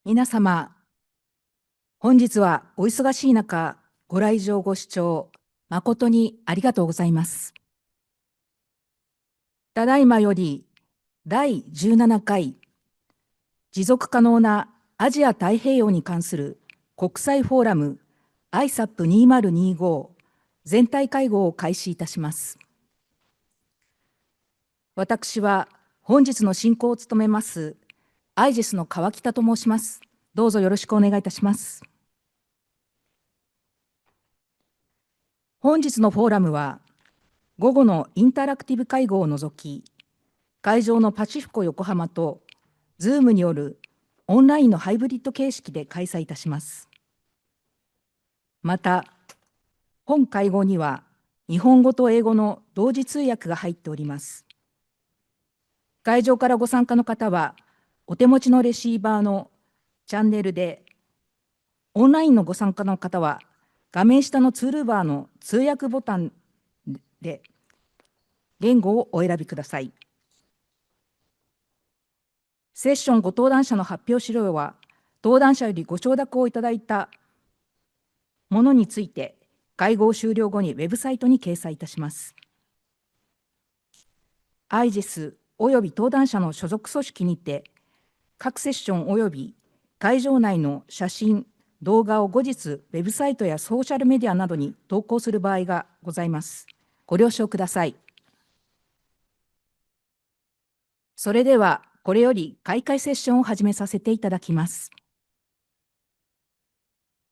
皆様、本日はお忙しい中、ご来場ご視聴、誠にありがとうございます。ただいまより、第17回、持続可能なアジア太平洋に関する国際フォーラム ISAP2025 全体会合を開始いたします。私は本日の進行を務めます、アイジェスの川北と申します。どうぞよろしくお願いいたします。本日のフォーラムは、午後のインタラクティブ会合を除き、会場のパシフィコ横浜と、Zoom によるオンラインのハイブリッド形式で開催いたします。また、本会合には、日本語と英語の同時通訳が入っております。会場からご参加の方は、お手持ちのレシーバーのチャンネルで、オンラインのご参加の方は、画面下のツールバーの通訳ボタンで、言語をお選びください。セッションご登壇者の発表資料は、登壇者よりご承諾をいただいたものについて、会合終了後にウェブサイトに掲載いたします。アイジェスおよび登壇者の所属組織にて、各セッションおよび会場内の写真、動画を後日、ウェブサイトやソーシャルメディアなどに投稿する場合がございます。ご了承ください。それでは、これより開会セッションを始めさせていただきます。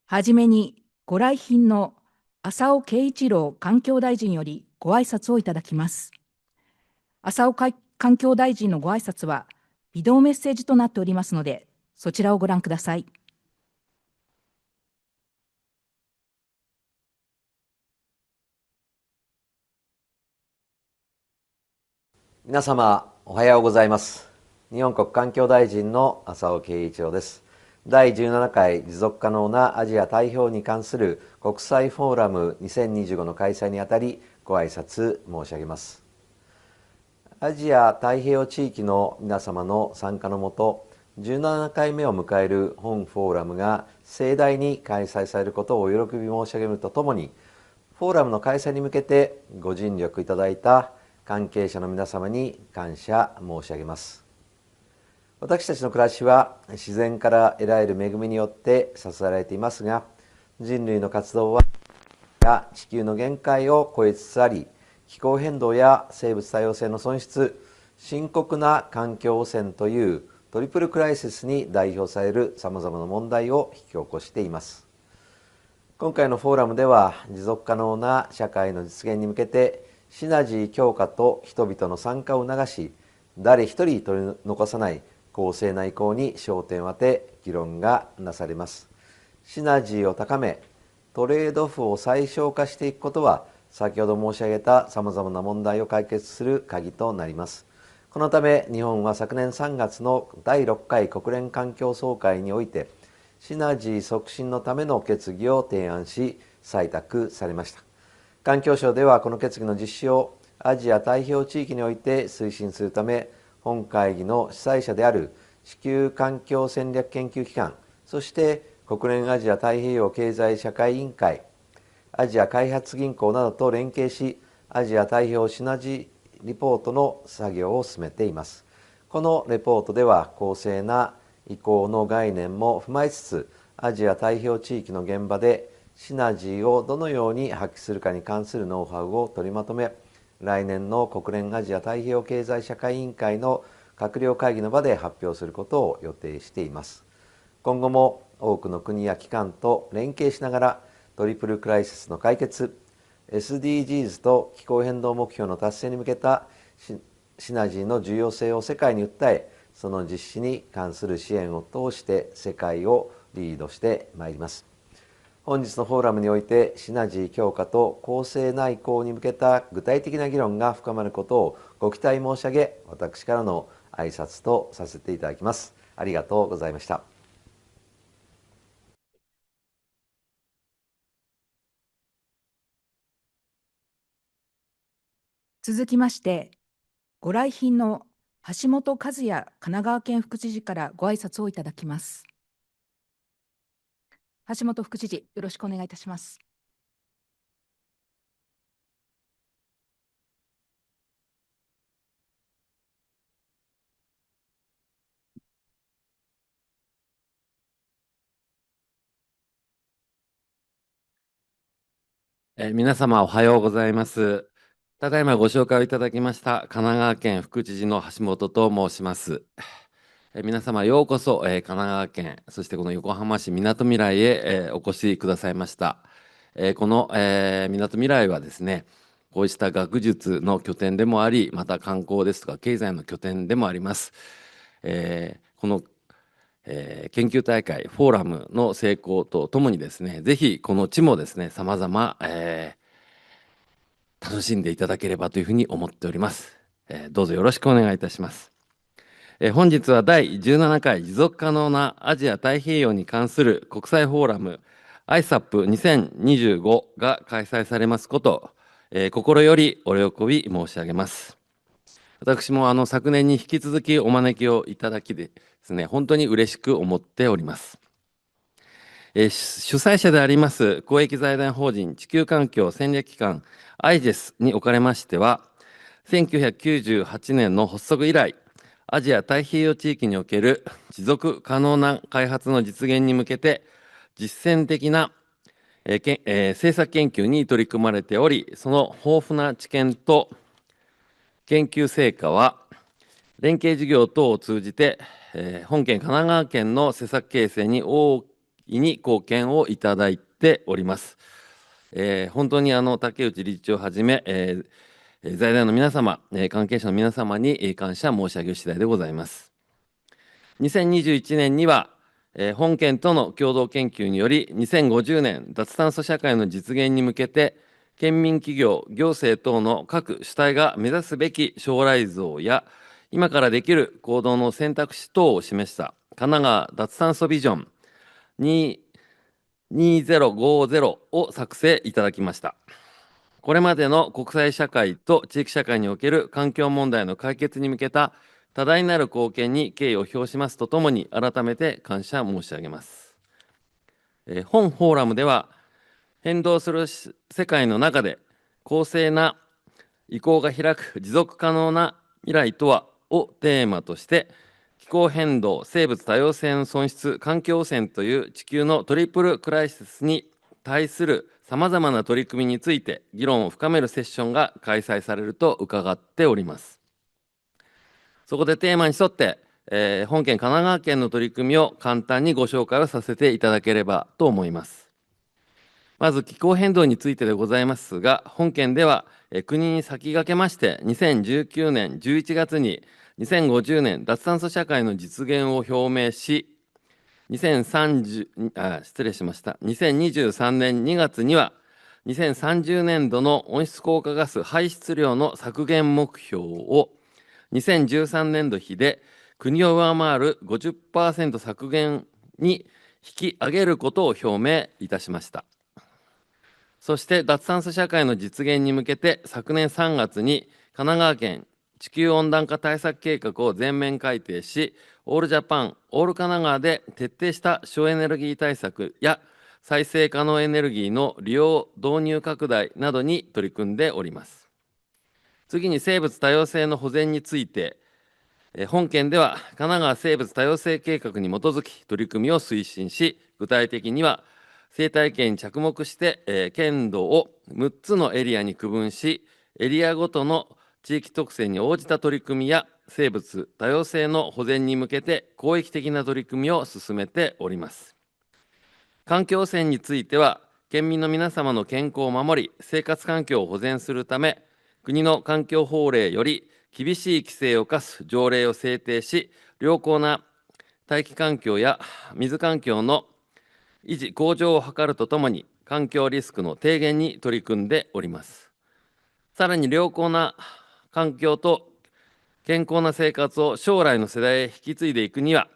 はじめに、ご来賓の浅尾慶一郎環境大臣よりご挨拶をいただきます。浅尾環境大臣のご挨拶は、ビデオメッセージとなっておりますので、そちらをご覧ください。皆様おはようございます。日本国環境大臣の浅尾慶一郎です。第17回持続可能なアジア太平洋に関する国際フォーラム2025の開催にあたりご挨拶申し上げます。アジア太平洋地域の皆様の参加のもと、17回目を迎える本フォーラムが盛大に開催されることをお喜び申し上げるとともに、フォーラムの開催に向けてご尽力いただいた関係者の皆様に感謝申し上げます。私たちの暮らしは自然から得られる恵みによって支えられていますが、人類の活動は地球の限界を超えつつあり、気候変動や生物多様性の損失、深刻な環境汚染というトリプルクライシスに代表されるさまざまな問題を引き起こしています。今回のフォーラムでは、持続可能な社会の実現に向けてシナジー強化と人々の参加を促し、誰一人取り残さない公正な移行に焦点を当て議論がなされます。シナジーを高め、トレードオフを最小化していくことは、先ほど申し上げたさまざまな問題を解決する鍵となります。このため日本は昨年3月の第6回国連環境総会において、シナジー促進のための決議を提案し採択されました。環境省ではこの決議の実施をアジア太平洋地域において推進するため、本会議の主催者である地球環境戦略研究機関、そして国連アジア太平洋経済社会委員会、アジア開発銀行などと連携し、アジア太平洋シナジーリポートの作業を進めています。このレポートでは、公正な移行の概念も踏まえつつ、アジア太平洋地域の現場でシナジーをどのように発揮するかに関するノウハウを取りまとめ、来年の国連アジア太平洋経済社会委員会の閣僚会議の場で発表することを予定しています。今後も多くの国や機関と連携しながら、トリプルクライシスの解決、SDGs と気候変動目標の達成に向けたシナジーの重要性を世界に訴え、その実施に関する支援を通して世界をリードしてまいります。本日のフォーラムにおいて、シナジー強化と公正な移行に向けた具体的な議論が深まることをご期待申し上げ、私からの挨拶とさせていただきます。ありがとうございました。続きまして、ご来賓の橋本和也神奈川県副知事からご挨拶をいただきます。橋本副知事、よろしくお願いいたします。皆様おはようございます。ただいまご紹介をいただきました神奈川県副知事の橋本と申します。皆様ようこそ、神奈川県、そしてこの横浜市みなとみらいへ、お越しくださいました。このみなとみらいはですね、こうした学術の拠点でもあり、また観光ですとか経済の拠点でもあります。この研究大会フォーラムの成功とともにですね、ぜひこの地もですね、様々、楽しんでいただければというふうに思っております。どうぞよろしくお願いいたします。本日は第17回持続可能なアジア太平洋に関する国際フォーラム ISAP2025 が開催されますこと、心よりお喜び申し上げます。私も昨年に引き続きお招きをいただきですね、本当に嬉しく思っております。主催者であります公益財団法人地球環境戦略機関 IGES におかれましては、1998年の発足以来、アジア太平洋地域における持続可能な開発の実現に向けて、実践的な政策研究に取り組まれており、その豊富な知見と研究成果は、連携事業等を通じて、本県神奈川県の施策形成に大いに貢献をいただいております。本当に竹内理事長をはじめ、財団の皆様、関係者の皆様に感謝申し上げる次第でございます。2021年には、本県との共同研究により、2050年脱炭素社会の実現に向けて、県民企業、行政等の各主体が目指すべき将来像や、今からできる行動の選択肢等を示した神奈川脱炭素ビジョン2050を作成いただきました。これまでの国際社会と地域社会における環境問題の解決に向けた多大なる貢献に敬意を表しますとともに、改めて感謝申し上げます。本フォーラムでは、変動する世界の中で公正な移行が開く持続可能な未来とはをテーマとして、気候変動、生物多様性の損失、環境汚染という地球のトリプルクライシスに対するさまざまな取り組みについて議論を深めるセッションが開催されると伺っております。そこでテーマに沿って、本県神奈川県の取り組みを簡単にご紹介をさせていただければと思います。まず気候変動についてでございますが、本県では国に先駆けまして、2019年11月に2050年脱炭素社会の実現を表明し、2023年2月には、2030年度の温室効果ガス排出量の削減目標を、2013年度比で国を上回る 50% 削減に引き上げることを表明いたしました。そして脱炭素社会の実現に向けて、昨年3月に神奈川県地球温暖化対策計画を全面改定し、オールジャパン、オール神奈川で徹底した省エネルギー対策や再生可能エネルギーの利用導入拡大などに取り組んでおります。次に生物多様性の保全について、本県では神奈川生物多様性計画に基づき取り組みを推進し、具体的には生態系に着目して、県土を6つのエリアに区分し、エリアごとの地域特性に応じた取り組みや生物多様性の保全に向けて広域的な取り組みを進めております。環境汚染については、県民の皆様の健康を守り、生活環境を保全するため、国の環境法令より厳しい規制を課す条例を制定し、良好な大気環境や水環境の維持向上を図るとともに、環境リスクの低減に取り組んでおります。さらに良好な環境と健康な生活を将来の世代へ引き継いでいくには、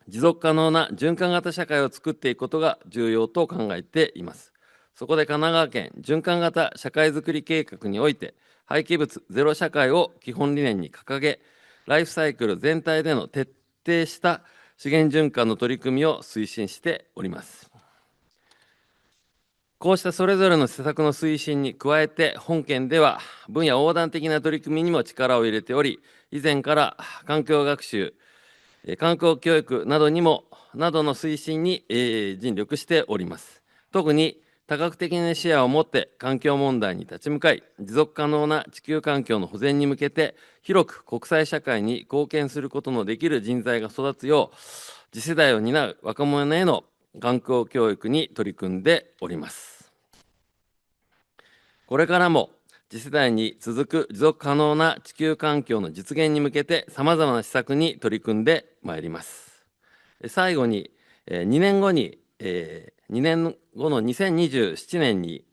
持続可能な循環型社会を作っていくことが重要と考えています。そこで神奈川県循環型社会づくり計画において、廃棄物ゼロ社会を基本理念に掲げ、ライフサイクル全体での徹底した資源循環の取り組みを推進しております。こうしたそれぞれの施策の推進に加えて、本件では分野横断的な取り組みにも力を入れており、以前から環境学習、環境教育などの推進に尽力しております。特に多角的な視野を持って環境問題に立ち向かい、持続可能な地球環境の保全に向けて、広く国際社会に貢献することのできる人材が育つよう、次世代を担う若者への環境教育に取り組んでおります。これからも次世代に続く持続可能な地球環境の実現に向けて、さまざまな施策に取り組んでまいります。最後に、2年後の2027年に、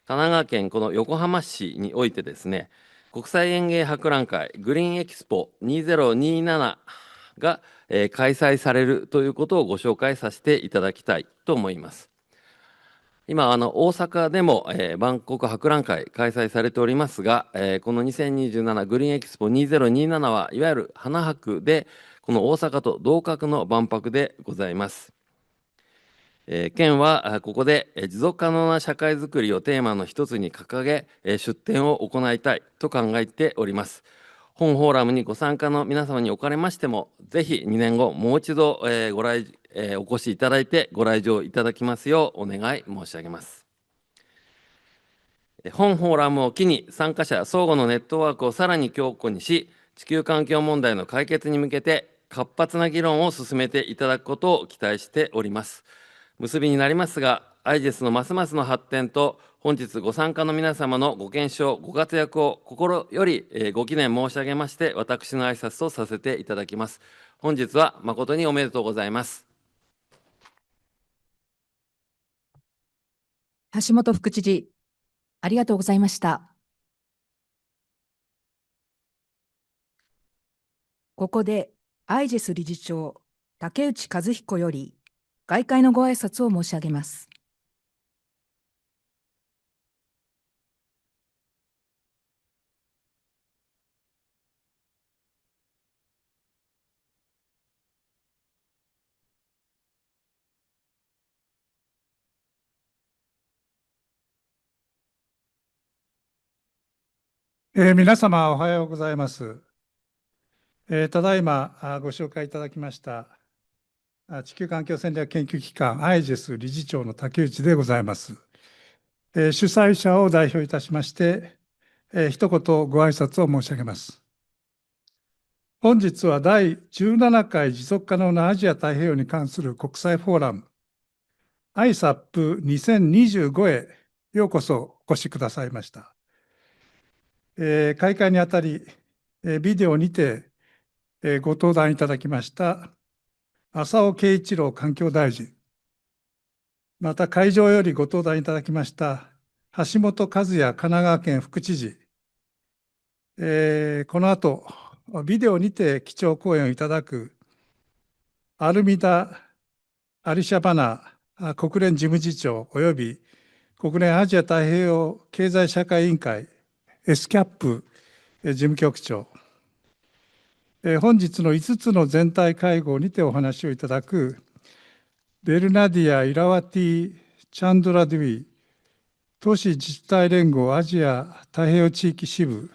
神奈川県この横浜市においてですね、国際園芸博覧会グリーンエキスポ2027が開催されるということをご紹介させていただきたいと思います。今、大阪でも万国博覧会開催されておりますが、この2027グリーンエキスポ2027は、いわゆる花博で、この大阪と同格の万博でございます。県はここで持続可能な社会づくりをテーマの一つに掲げ、出展を行いたいと考えております。本フォーラムにご参加の皆様におかれましても、ぜひ2年後、もう一度お越しいただいて、ご来場いただきますようお願い申し上げます。本フォーラムを機に、参加者相互のネットワークをさらに強固にし、地球環境問題の解決に向けて、活発な議論を進めていただくことを期待しております。結びになりますが、IGES のますますの発展と、本日ご参加の皆様のご健勝、ご活躍を心よりご祈念申し上げまして、私の挨拶とさせていただきます。本日は誠におめでとうございます。橋本副知事、ありがとうございました。ここで、IGES 理事長、竹内和彦より、外界のご挨拶を申し上げます。皆様、おはようございます。ただいまご紹介いただきました地球環境戦略研究機関 IGES 理事長の竹内でございます。主催者を代表いたしまして、一言ご挨拶を申し上げます。本日は第17回持続可能なアジア太平洋に関する国際フォーラム ISAP2025 へようこそお越しくださいました。開会にあたり、ビデオにてご登壇いただきました浅尾慶一郎環境大臣、また会場よりご登壇いただきました橋本和也神奈川県副知事、この後ビデオにて基調講演をいただくアルミダ・アリシャバナ国連事務次長および国連アジア太平洋経済社会委員会 SCAP 事務局長、本日の5つの全体会合にてお話をいただくベルナディア・イラワティ・チャンドラデュィ都市自治体連合アジア太平洋地域支部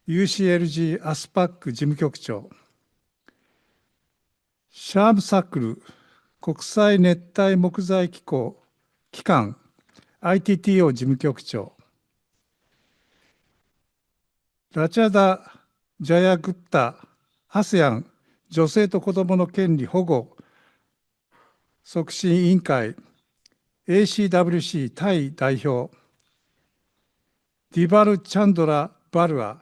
UCLG アスパック事務局長、シャームサックル国際熱帯木材機関 ITTO 事務局長、ラチャダ・ジャヤグッタ ASEAN 女性と子どもの権利保護促進委員会 ACWC タイ代表、ディバル・チャンドラ・バルア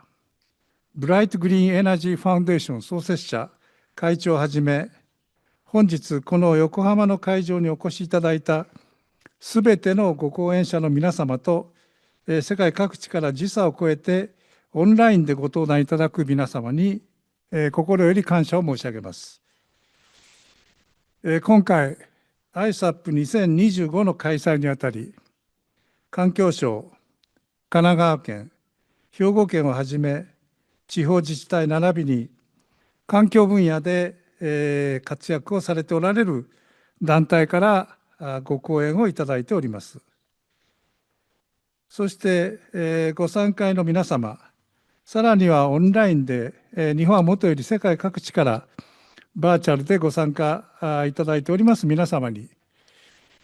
ブライト・グリーン・エナジー・ファウンデーション創設者会長をはじめ、本日この横浜の会場にお越しいただいたすべてのご講演者の皆様と、世界各地から時差を超えてオンラインでご登壇いただく皆様に、心より感謝を申し上げます。今回 ISAP2025 の開催にあたり、環境省、神奈川県、兵庫県をはじめ地方自治体並びに環境分野で活躍をされておられる団体からご講演をいただいております。そして、ご参会の皆様、さらにはオンラインで、日本はもとより世界各地からバーチャルでご参加いただいております皆様に、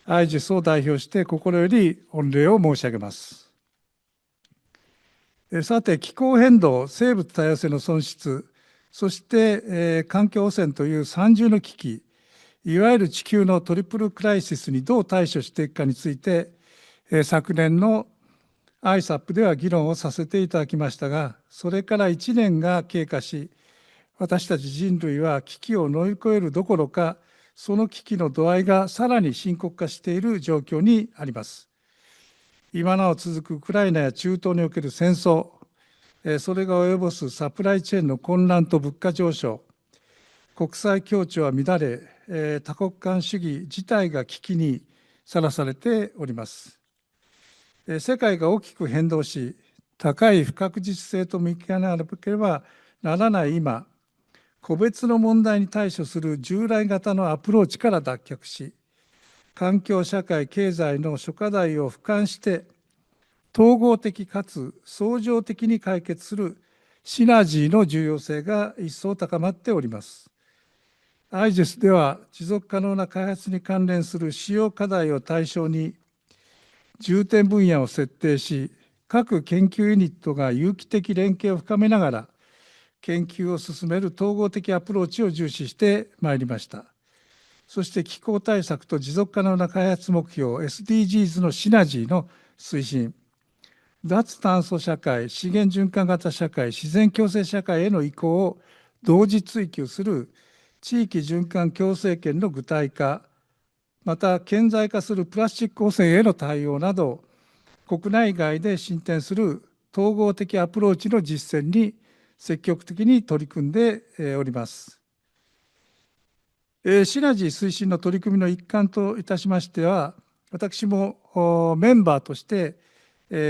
ISAPを代表して心より御礼を申し上げます。さて、気候変動、生物多様性の損失、そして、環境汚染という三重の危機、いわゆる地球のトリプルクライシスにどう対処していくかについて、昨年の ISAP では議論をさせていただきましたが、それから1年が経過し、私たち人類は危機を乗り越えるどころか、その危機の度合いがさらに深刻化している状況にあります。今なお続くウクライナや中東における戦争、それが及ぼすサプライチェーンの混乱と物価上昇、国際協調は乱れ、多国間主義自体が危機にさらされております。世界が大きく変動し、高い不確実性と向き合わなければならない今、個別の問題に対処する従来型のアプローチから脱却し、環境、社会、経済の諸課題を俯瞰して、統合的かつ相乗的に解決するシナジーの重要性が一層高まっております。ISAP では、持続可能な開発に関連する主要課題を対象に、重点分野を設定し、各研究ユニットが有機的連携を深めながら、研究を進める統合的アプローチを重視してまいりました。そして気候対策と持続可能な開発目標 SDGs のシナジーの推進、脱炭素社会、資源循環型社会、自然共生社会への移行を同時追求する地域循環共生圏の具体化、また顕在化するプラスチック汚染への対応など、国内外で進展する統合的アプローチの実践に積極的に取り組んでおります。シナジー推進の取り組みの一環といたしましては、私もメンバーとして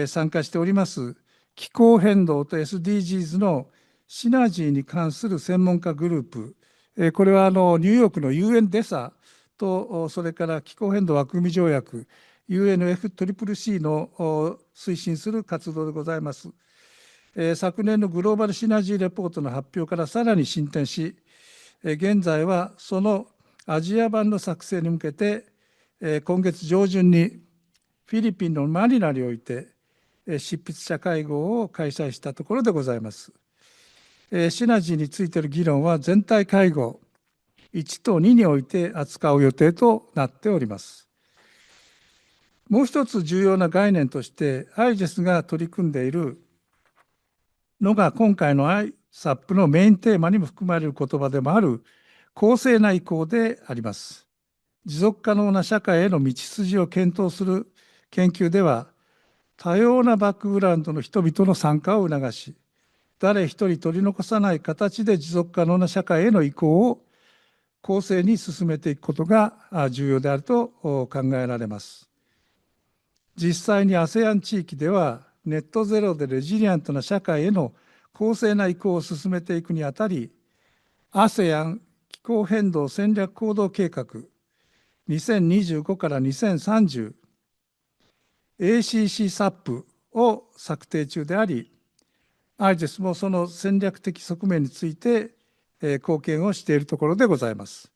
参加しております気候変動と SDGs のシナジーに関する専門家グループ、これはニューヨークの UN デサと、それから気候変動枠組条約 UNFCCC の推進する活動でございます。昨年のグローバルシナジーレポートの発表からさらに進展し、現在はそのアジア版の作成に向けて、今月上旬にフィリピンのマニラにおいて執筆者会合を開催したところでございます。シナジーについての議論は全体会合1と2において扱う予定となっております。もう一つ重要な概念として ISAP が取り組んでいるのが今回の ISAP のメインテーマにも含まれる言葉でもある公正な移行であります。持続可能な社会への道筋を検討する研究では、多様なバックグラウンドの人々の参加を促し、誰一人取り残さない形で持続可能な社会への移行を公正に進めていくことが重要であると考えられます。実際に ASEAN 地域では、ネットゼロでレジリアントな社会への公正な移行を進めていくにあたり、ASEAN 気候変動戦略行動計画2025から2030、ACC-SAP を策定中であり、ISAP もその戦略的側面について貢献をしているところでございます。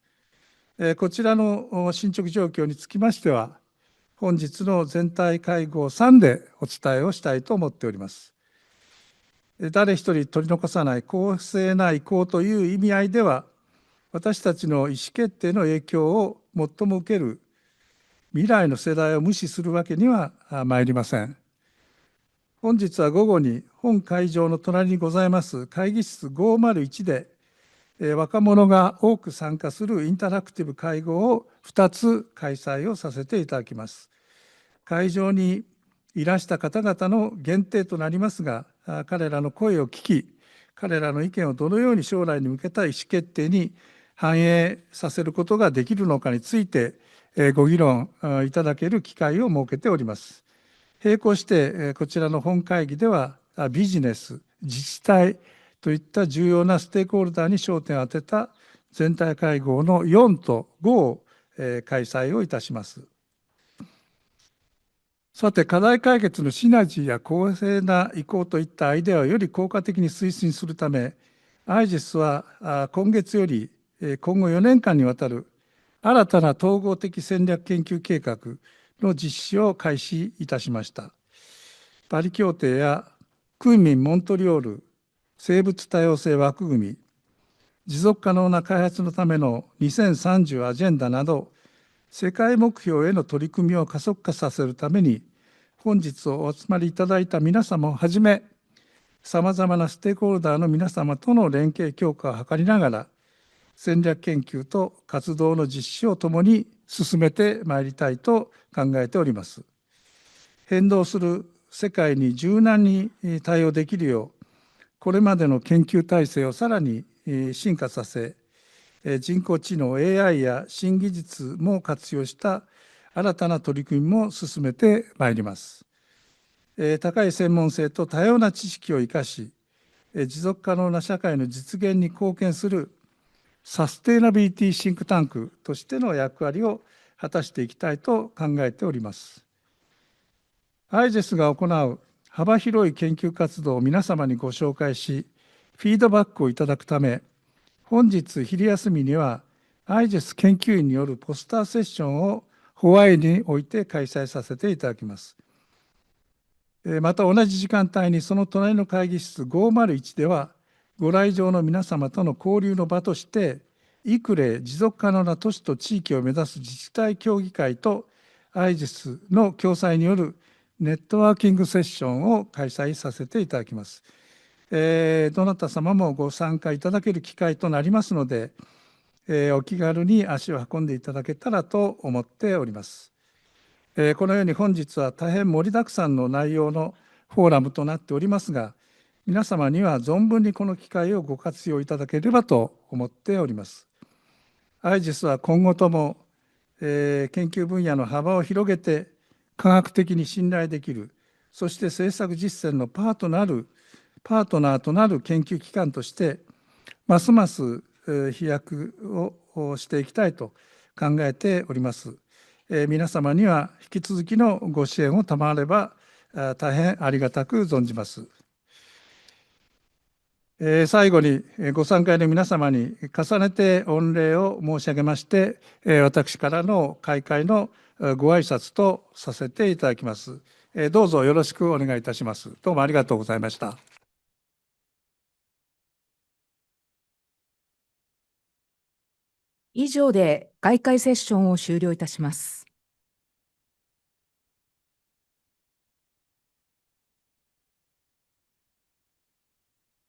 こちらの進捗状況につきましては、本日の全体会合3でお伝えをしたいと思っております。誰一人取り残さない公正な移行という意味合いでは、私たちの意思決定の影響を最も受ける未来の世代を無視するわけには参りません。本日は午後に本会場の隣にございます会議室501で、若者が多く参加するインタラクティブ会合を2つ開催をさせていただきます。会場にいらした方々の限定となりますが、彼らの声を聞き、彼らの意見をどのように将来に向けた意思決定に反映させることができるのかについて、ご議論いただける機会を設けております。並行して、こちらの本会議では、ビジネス、自治体といった重要なステークホルダーに焦点を当てた全体会合の4と5を開催をいたします。さて、課題解決のシナジーや公正な移行といったアイデアをより効果的に推進するため、IGES は今月より今後4年間にわたる新たな統合的戦略研究計画の実施を開始いたしました。パリ協定やクンミン・モントリオール生物多様性枠組み、持続可能な開発のための2030アジェンダなど、世界目標への取り組みを加速化させるために、本日お集まりいただいた皆様をはじめ、さまざまなステークホルダーの皆様との連携強化を図りながら、戦略研究と活動の実施をともに進めてまいりたいと考えております。変動する世界に柔軟に対応できるよう、これまでの研究体制をさらに進化させ、人工知能 AI や新技術も活用した新たな取り組みも進めてまいります。高い専門性と多様な知識を生かし、持続可能な社会の実現に貢献するサステイナビリティシンクタンクとしての役割を果たしていきたいと考えております。IGES が行う幅広い研究活動を皆様にご紹介し、フィードバックをいただくため、本日昼休みには IGES 研究員によるポスターセッションをホワイトにおいて開催させていただきます。また同じ時間帯にその隣の会議室501では、ご来場の皆様との交流の場として、イクレ持続可能な都市と地域を目指す自治体協議会と IGES の共催によるネットワーキングセッションを開催させていただきます。どなた様もご参加いただける機会となりますので、お気軽に足を運んでいただけたらと思っております。このように本日は大変盛りだくさんの内容のフォーラムとなっておりますが、皆様には存分にこの機会をご活用いただければと思っております。IGES は今後とも、研究分野の幅を広げて、科学的に信頼できる、そして政策実践のパートナーとなる研究機関として、ますます飛躍をしていきたいと考えております。皆様には引き続きのご支援を賜れば大変ありがたく存じます。最後にご参加の皆様に重ねて御礼を申し上げまして、私からの開会のご挨拶とさせていただきます。どうぞよろしくお願いいたします。どうもありがとうございました。以上で開会セッションを終了いたします。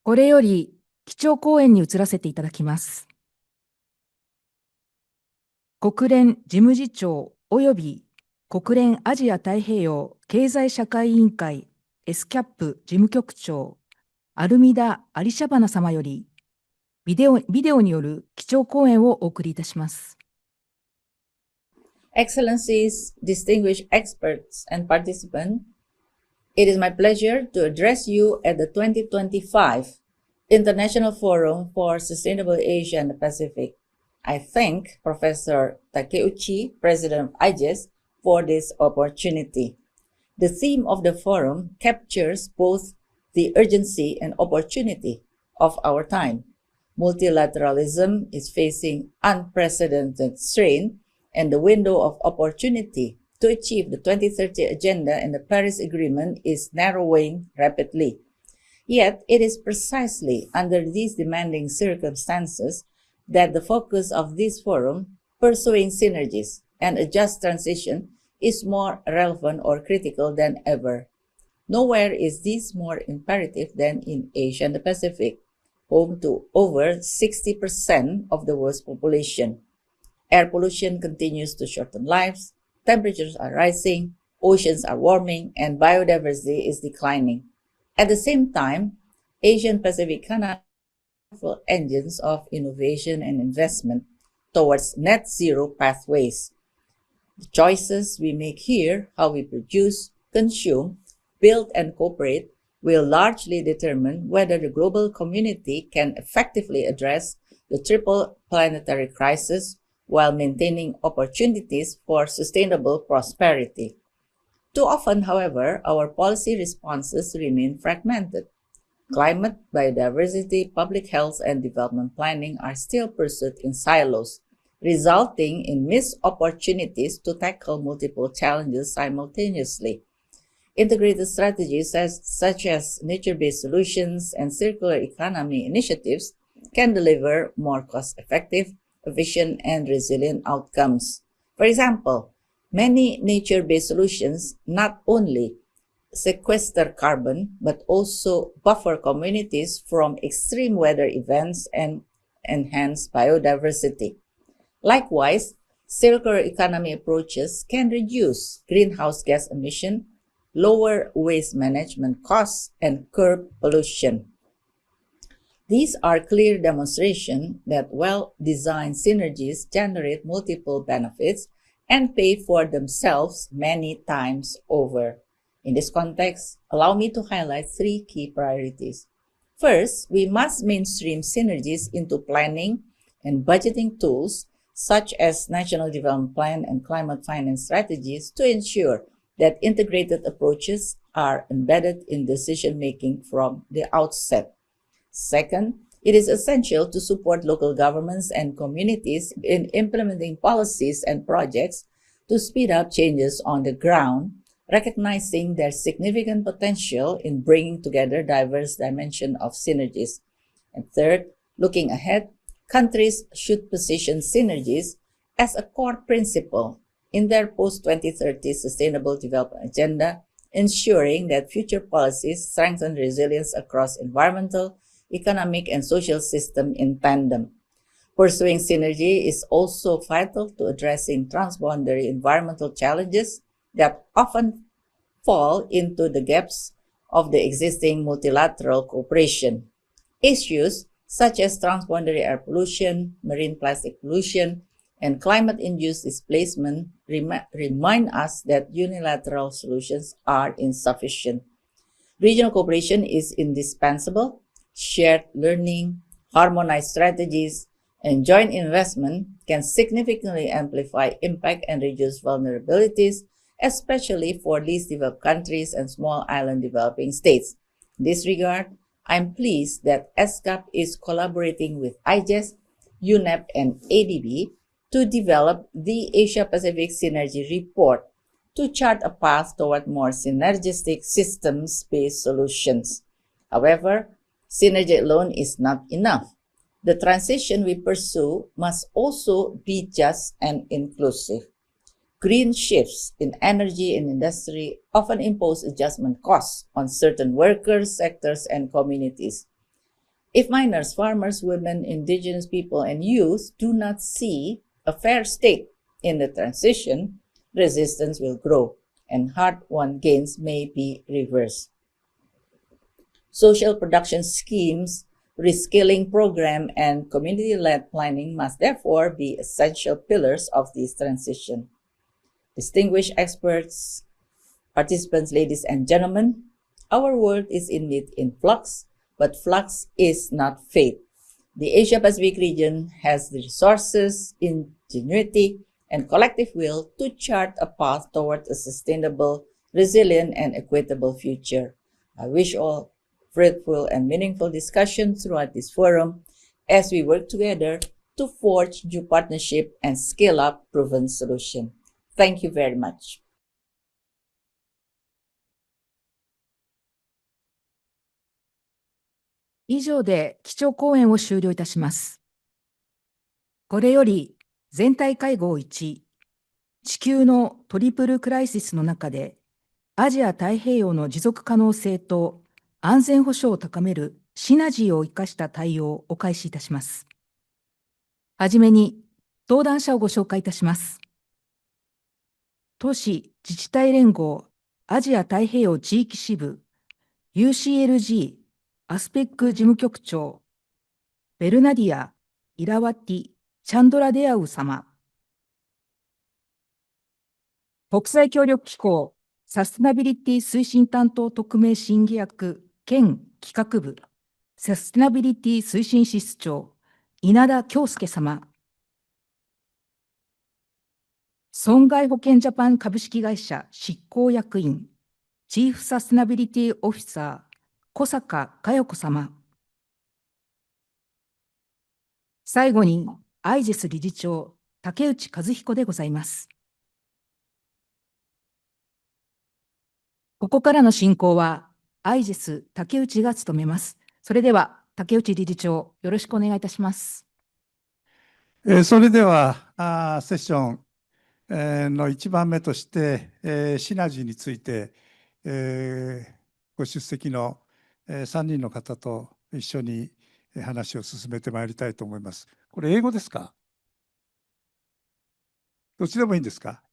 これより基調講演に移らせていただきます。国連事務次長及び国連アジア太平洋経済社会委員会 SCAP 事務局長アルミダ・アリシャバナ様よりビデオによる基調講演をお送りいたします。Excellencies, distinguished experts and participants, it is my pleasure to address you at the 2025 International Forum for Sustainable Asia and the Pacific. I thank Professor Takeuchi, President of IGES, for this opportunity. The theme of the forum captures both the urgency and opportunity of our time. Multilateralism is facing unprecedented strain, and the window of opportunity to achieve the 2030 Agenda and the Paris Agreement is narrowing rapidly. Yet, it is precisely under these demanding circumstances that the focus of this forum, pursuing synergies and a just transition, is more relevant or critical than ever. Nowhere is this more imperative than in Asia and the Pacific, home to over 60% of the world's population. Air pollution continues to shorten lives, temperatures are rising, oceans are warming, and biodiversity is declining. At the same time, Asian Pacific are powerful engines of innovation and investment towards net zero pathways. The choices we make here, how we produce, consume, build, and cooperate, will largely determine whether the global community can effectively address the triple planetary crisis while maintaining opportunities for sustainable prosperity. Too often, however, our policy responses remain fragmented. Climate, biodiversity, public health, and development planning are still pursued in silos, resulting in missed opportunities to tackle multiple challenges simultaneously. Integrated strategies such as nature-based solutions and circular economy initiatives can deliver more cost-effective, efficient, and resilient outcomes. For example, many nature-based solutions not only sequester carbon, but also buffer communities from extreme weather events and enhance biodiversity. Likewise, circular economy approaches can reduce greenhouse gas emission, lower waste management costs, and curb pollution. These are clear demonstrations that well-designed synergies generate multiple benefits and pay for themselves many times over. In this context, allow me to highlight three key priorities. First, we must mainstream synergies into planning and budgeting tools such as National Development Plan and climate finance strategies to ensure that integrated approaches are embedded in decision-making from the outset. Second, it is essential to support local governments and communities in implementing policies and projects to speed up changes on the ground, recognizing their significant potential in bringing together diverse dimensions of synergies. And third, looking ahead, countries should position synergies as a core principle in their post-2030 Sustainable Development Agenda, ensuring that future policies strengthen resilience across environmental, economic, and social systems in tandem. Pursuing synergy is also vital to addressing transboundary environmental challenges that often fall into the gaps of the existing multilateral cooperation. Issues such as transboundary air pollution, marine plastic pollution, and climate-induced displacement remind us that unilateral solutions are insufficient. Regional cooperation is indispensable. Shared learning, harmonized strategies, and joint investment can significantly amplify impact and reduce vulnerabilities, especially for least developed countries and small island developing states. In this regard, I'm pleased that ESCAP is collaborating with IGES, UNEP, and ADB to develop the Asia-Pacific Synergy Report to chart a path toward more synergistic systems-based solutions. However, synergy alone is not enough. The transition we pursue must also be just and inclusive. Green shifts in energy and industry often impose adjustment costs on certain workers, sectors, and communities. If miners, farmers, women, indigenous people, and youth do not see a fair stake in the transition, resistance will grow, and hard-won gains may be reversed. Social production schemes, reskilling program, and community-led planning must therefore be essential pillars of this transition. Distinguished experts, participants, ladies and gentlemen, our world is indeed in flux, but flux is not fate. The Asia-Pacific region has the resources, ingenuity, and collective will to chart a path toward a sustainable, resilient, and equitable future. I wish all fruitful and meaningful discussion throughout this forum as we work together to forge new partnership and scale up proven solution. Thank you very much. 以上で基調講演を終了いたします。これより全体会合1、地球のトリプルクライシスの中でアジア太平洋の持続可能性と安全保障を高めるシナジーを生かした対応を開始いたします。はじめに登壇者をご紹介いたします。都市自治体連合アジア太平洋地域支部 UCLG アスペック事務局長ベルナディア・イラワティ・チャンドラデアウ様、国際協力機構サステナビリティ推進担当特命審議役兼企画部サステナビリティ推進室長稲田恭介様、損害保険ジャパン株式会社執行役員、チーフサステナビリティオフィサー、小坂佳代子様。最後に、アイジェス理事長、竹内和彦でございます。ここからの進行は、アイジェス竹内が務めます。それでは、竹内理事長、よろしくお願いいたします。それではセッションの1番目として、シナジーについて、ご出席の3人の方と一緒に話を進めてまいりたいと思います。これ英語ですか？どっちでもいいんですか？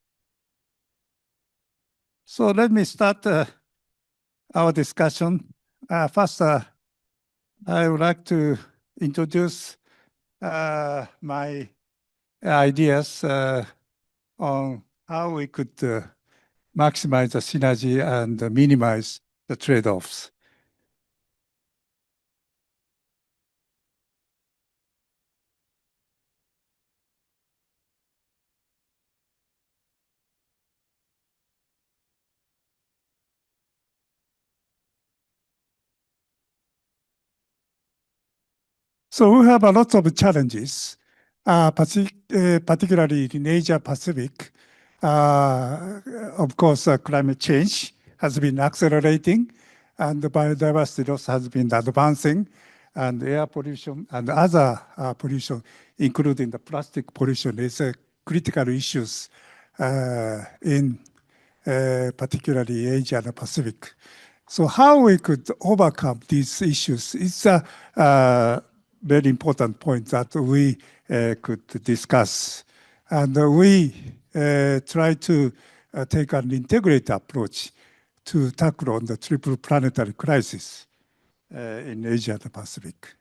So let me start our discussion. First, I would like to introduce my ideas on how we could maximize the synergy and minimize the trade-offs. So we have a lot of challenges, particularly in Asia Pacific. Of course, climate change has been accelerating, and the biodiversity loss has been advancing, and air pollution and other pollution, including the plastic pollution, is critical issues in particularly Asia and Pacific. So how we could overcome these issues is a very important point that we could discuss. And we try to take an integrated approach to tackle on the triple planetary crisis in Asia and the Pacific.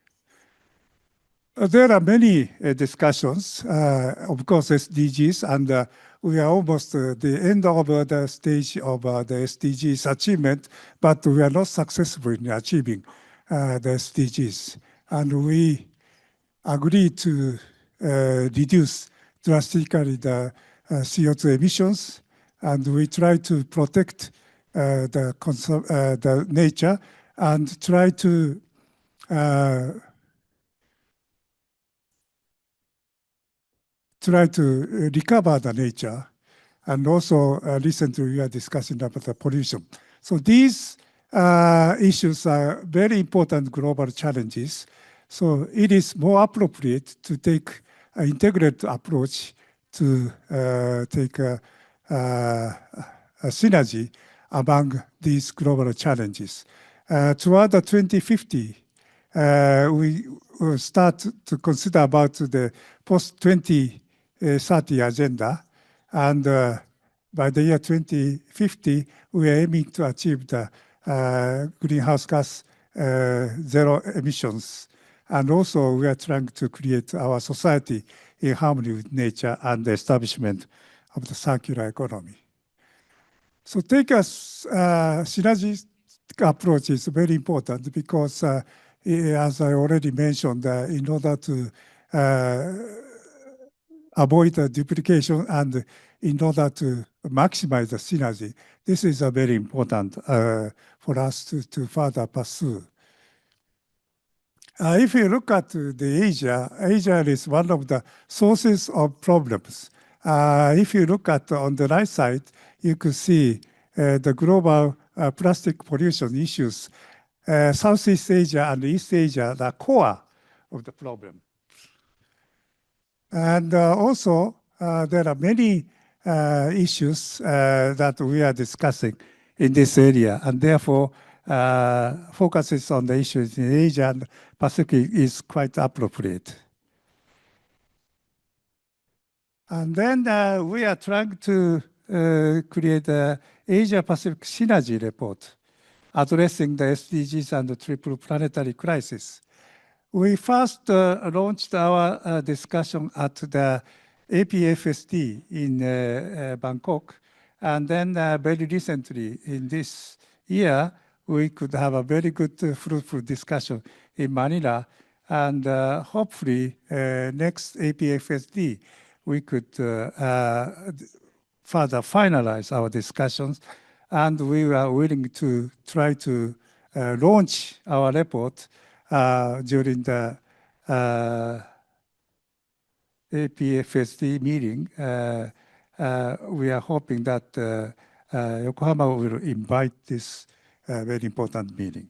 There are many discussions, of course, SDGs, and we are almost at the end of the stage of the SDGs achievement, but we are not successful in achieving the SDGs. And we agree to reduce drastically the CO2 emissions, and we try to protect the nature and try to recover the nature. And also recently we are discussing about the pollution. So these issues are very important global challenges. So it is more appropriate to take an integrated approach to take a synergy among these global challenges. Toward the 2050, we will start to consider about the post-2030 agenda. And by the year 2050, we are aiming to achieve the greenhouse gas zero emissions. And also, we are trying to create our society in harmony with nature and the establishment of the circular economy. So take a synergistic approach is very important because, as I already mentioned, in order to avoid the duplication and in order to maximize the synergy, this is very important for us to further pursue. If you look at the Asia is one of the sources of problems. If you look at on the right side, you could see the global plastic pollution issues. Southeast Asia and East Asia are the core of the problem. And also, there are many issues that we are discussing in this area, and therefore, focuses on the issues in Asia and Pacific is quite appropriate. And then we are trying to create an Asia-Pacific synergy report addressing the SDGs and the triple planetary crisis. We first launched our discussion at the APFSD in Bangkok, and then very recently in this year, we could have a very good fruitful discussion in Manila, and hopefully next APFSD, we could further finalize our discussions, and we are willing to try to launch our report during the APFSD meeting. We are hoping that Yokohama will invite this very important meeting.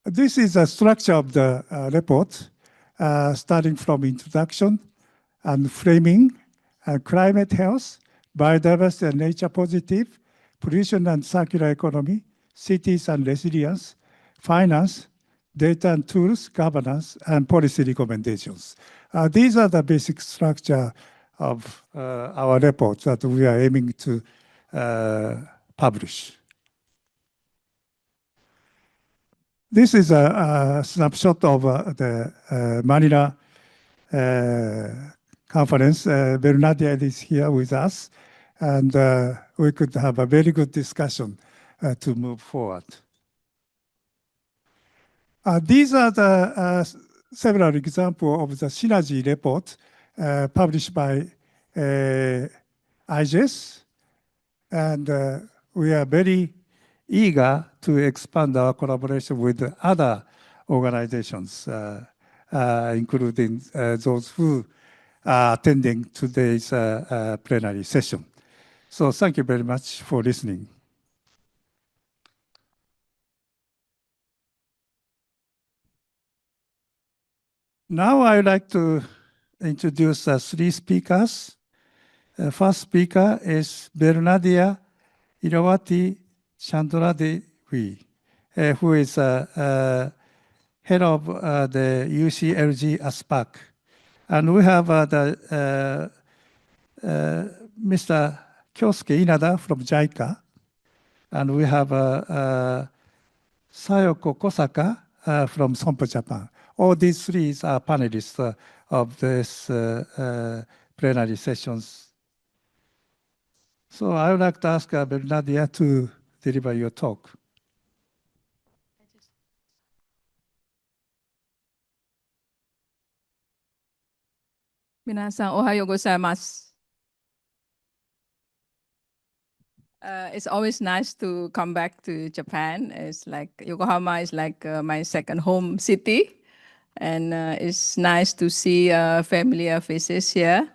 This is the structure of the report, starting from introduction and framing, climate health, biodiversity and nature positive, pollution and circular economy, cities and resilience, finance, data and tools, governance, and policy recommendations. These are the basic structure of our report that we are aiming to publish. This is a snapshot of the Manila conference. Bernardia is here with us, and we could have a very good discussion to move forward. These are the several examples of the synergy report published by IGES, and we are very eager to expand our collaboration with other organizations, including those who are attending today's plenary session. So thank you very much for listening. Now I would like to introduce three speakers. First speaker is Bernardia Irawati Chandradevi, who is head of the UCLG ASPAC. And we have Mr. Kyosuke Inada from JICA. And we have Sayoko Kosaka from Sompo Japan. All these three are panelists of this plenary sessions. So I would like to ask Bernardia to deliver your talk. Minasan, ohayo gozaimasu. It's always nice to come back to Japan. It's like Yokohama is like my second home city. And it's nice to see familiar faces here.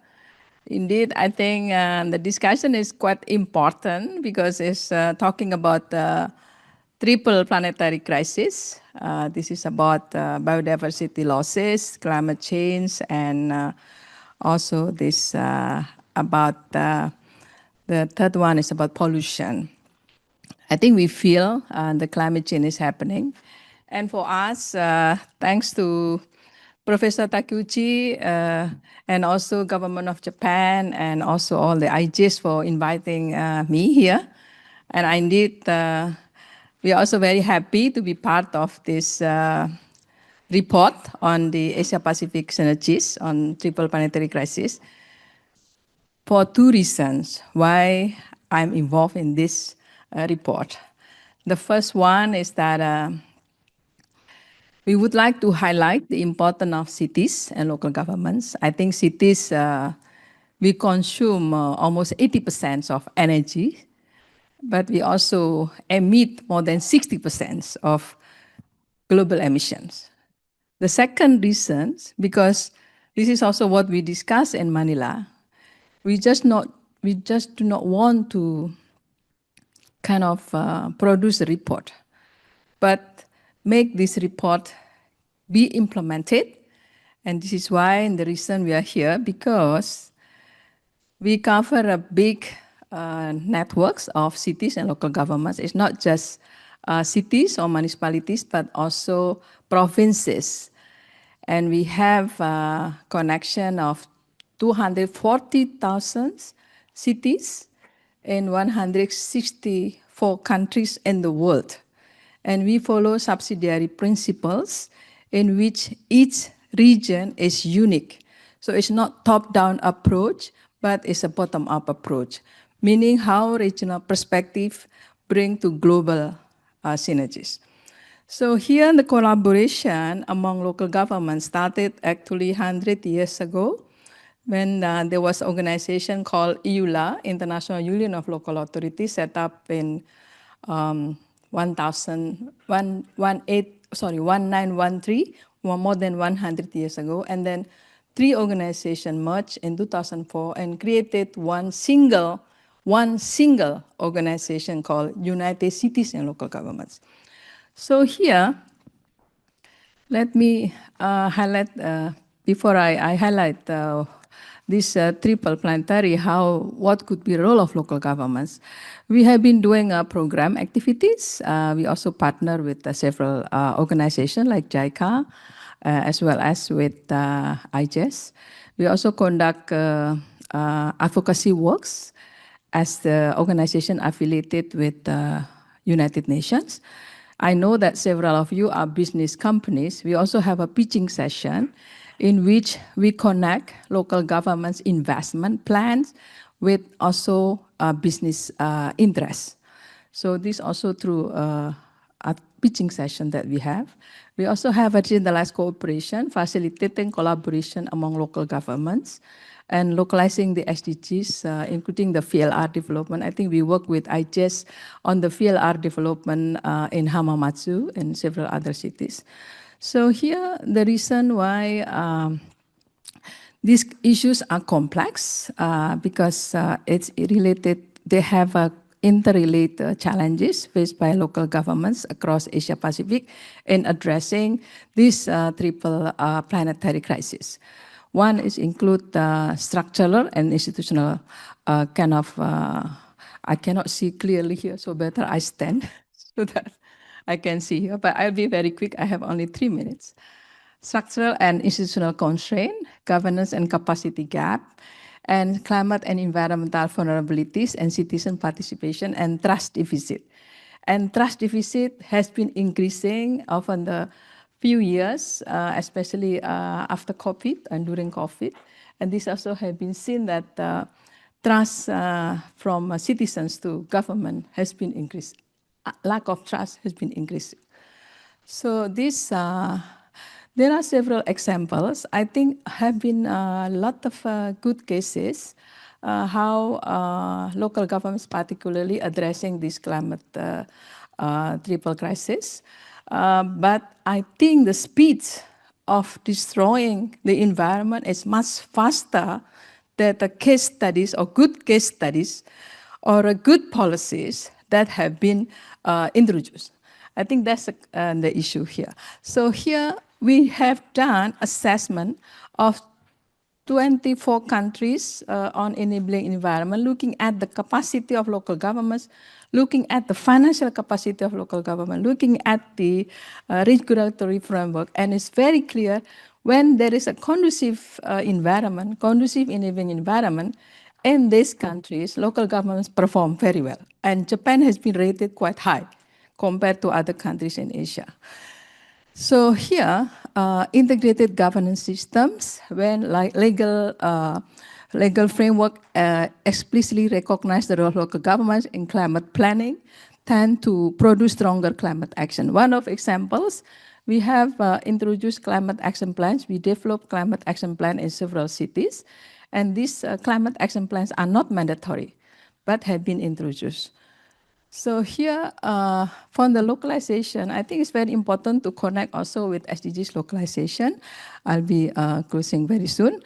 Indeed, I think the discussion is quite important because it's talking about triple planetary crisis. This is about biodiversity losses, climate change, and also this about the third one is about pollution. I think we feel the climate change is happening. And for us, thanks to Professor Takeuchi and also government of Japan and also all the IGs for inviting me here. And indeed, we are also very happy to be part of this report on the Asia-Pacific synergies on triple planetary crisis for two reasons why I'm involved in this report. The first one is that we would like to highlight the importance of cities and local governments. I think cities, we consume almost 80% of energy, but we also emit more than 60% of global emissions. The second reason, because this is also what we discussed in Manila, we just do not want to kind of produce a report, but make this report be implemented. And this is why the reason we are here, because we cover a big networks of cities and local governments. It's not just cities or municipalities, but also provinces. And we have a connection of 240,000 cities in 164 countries in the world. And we follow subsidiary principles in which each region is unique. So it's not top-down approach, but it's a bottom-up approach, meaning how regional perspective bring to global synergies. So here the collaboration among local governments started actually 100 years ago. when there was an organization called IULA, International Union of Local Authorities, set up in 1913, more than 100 years ago. And then 3 organizations merged in 2004 and created one single organization called United Cities and Local Governments. So here, let me highlight, before I highlight this triple planetary, what could be the role of local governments. We have been doing program activities. We also partner with several organizations like JICA, as well as with IGES. We also conduct advocacy works as the organization affiliated with the United Nations. I know that several of you are business companies. We also have a pitching session in which we connect local governments' investment plans with also business interests. So this also through a pitching session that we have. We also have a decentralized cooperation, facilitating collaboration among local governments and localizing the SDGs, including the VLR development. I think we work with IGES on the VLR development in Hamamatsu and several other cities. So here, the reason why these issues are complex, because it's related, they have interrelated challenges faced by local governments across Asia Pacific in addressing this triple planetary crisis. One is include structural and institutional kind of, I cannot see clearly here, so better I stand so that I can see here, but I'll be very quick. I have only 3 minutes. Structural and institutional constraint, governance and capacity gap, and climate and environmental vulnerabilities and citizen participation and trust deficit. And trust deficit has been increasing over the few years, especially after COVID and during COVID. And this also has been seen that trust from citizens to government has been increased. Lack of trust has been increasing. So this, there are several examples. I think have been a lot of good cases how local governments particularly addressing this climate triple crisis. But I think the speed of destroying the environment is much faster than the case studies or good case studies or good policies that have been introduced. I think that's the issue here. So here we have done assessment of 24 countries on enabling environment, looking at the capacity of local governments, looking at the financial capacity of local government, looking at the regulatory framework, and it's very clear when there is a conducive environment, conducive enabling environment, in these countries, local governments perform very well. And Japan has been rated quite high compared to other countries in Asia. So here, integrated governance systems, when like legal framework explicitly recognize the role of local governments in climate planning, tend to produce stronger climate action. One of examples, we have introduced climate action plans. We developed climate action plan in several cities. And these climate action plans are not mandatory, but have been introduced. So here, for the localization, I think it's very important to connect also with SDGs localization. I'll be closing very soon.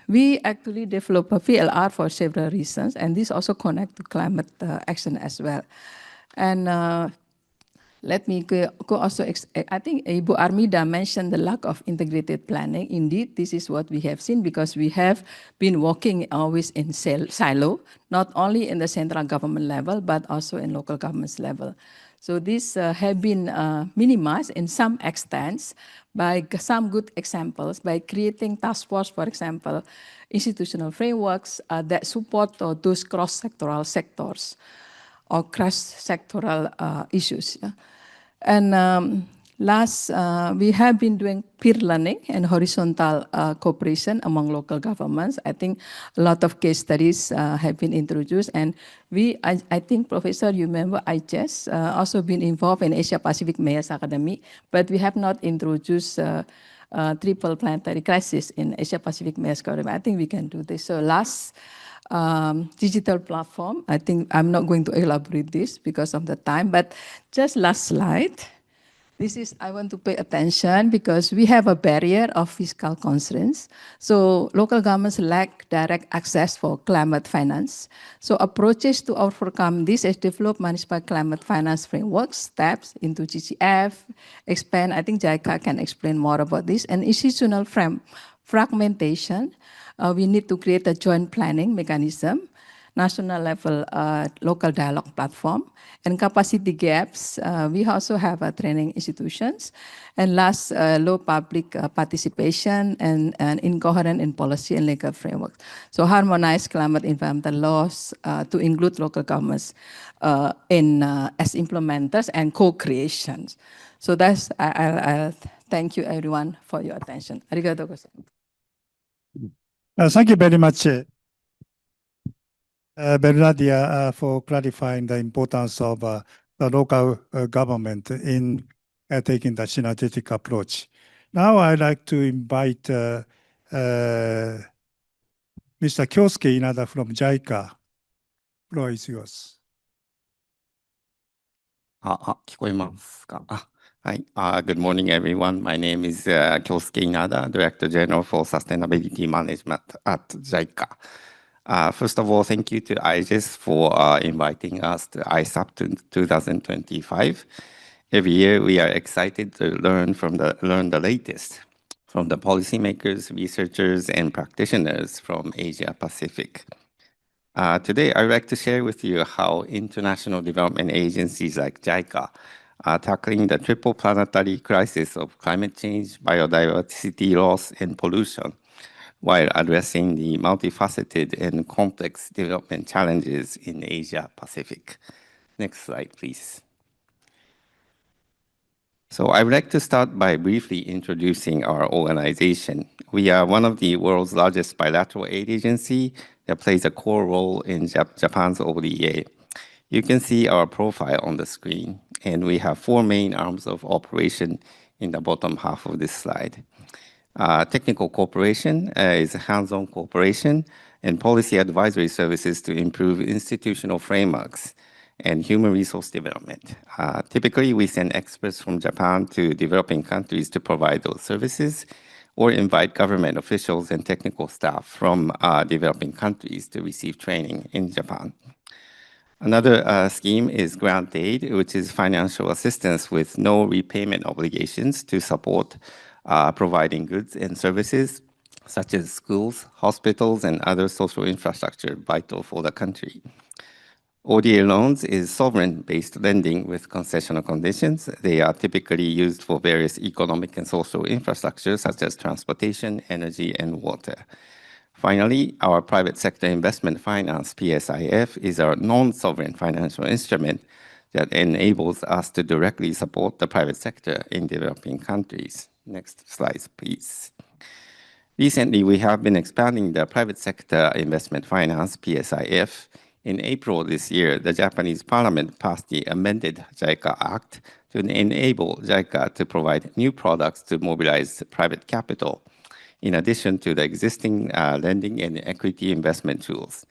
We actually develop a VLR for several reasons, and this also connect to climate action as well. And let me go also, I think Ibu Armida mentioned the lack of integrated planning. Indeed, this is what we have seen because we have been working always in silo, not only in the central government level, but also in local governments level. So this have been minimized in some extents by some good examples, by creating task force, for example, institutional frameworks that support those cross-sectoral sectors or cross-sectoral issues. Yeah. And last, we have been doing peer learning and horizontal cooperation among local governments. I think a lot of case studies have been introduced. And I think, Professor, you remember IGES also been involved in Asia Pacific Mayors Academy, but we have not introduced triple planetary crisis in Asia-Pacific Mass Government. I think we can do this. So last digital platform, I think I'm not going to elaborate this because of the time, but just last slide. This is, I want to pay attention because we have a barrier of fiscal constraints. So local governments lack direct access for climate finance. So approaches to overcome this is develop municipal climate finance frameworks, steps into GCF, expand, I think JICA can explain more about this, and institutional fragmentation. We need to create a joint planning mechanism, national level local dialogue platform, and capacity gaps. We also have training institutions. And last, low public participation and incoherent in policy and legal frameworks. So harmonize climate environmental laws to include local governments as implementers and co-creations. So that's, I'll thank you everyone for your attention. Arigatou gozaimasu. Thank you very much, Bernardia, for clarifying the importance of the local government in taking the synergetic approach. Now I'd like to invite Mr. Kyosuke Inada from JICA. Floor is yours. 聞こえますか？はい。Good morning, everyone. My name is Kyosuke Inada, Director General for Sustainability Management at JICA. First of all, thank you to IGES for inviting us to ISAP 2025. Every year, we are excited to learn the latest from the policymakers, researchers, and practitioners from Asia Pacific. Today, I'd like to share with you how international development agencies like JICA are tackling the triple planetary crisis of climate change, biodiversity loss, and pollution, while addressing the multifaceted and complex development challenges in Asia Pacific. Next slide, please. So I would like to start by briefly introducing our organization. We are one of the world's largest bilateral aid agency that plays a core role in Japan's ODA. You can see our profile on the screen, and we have four main arms of operation in the bottom half of this slide. Technical cooperation is hands-on cooperation and policy advisory services to improve institutional frameworks and human resource development. Typically, we send experts from Japan to developing countries to provide those services, or invite government officials and technical staff from developing countries to receive training in Japan. Another scheme is grant aid, which is financial assistance with no repayment obligations to support providing goods and services such as schools, hospitals, and other social infrastructure vital for the country. ODA loans is sovereign-based lending with concessional conditions. They are typically used for various economic and social infrastructure such as transportation, energy, and water. Finally, our private sector investment finance, PSIF, is our non-sovereign financial instrument that enables us to directly support the private sector in developing countries. Next slide, please. Recently, we have been expanding the private sector investment finance, PSIF. In April this year, the Japanese Parliament passed the amended JICA Act to enable JICA to provide new products to mobilize private capital, in addition to the existing lending and equity investment tools.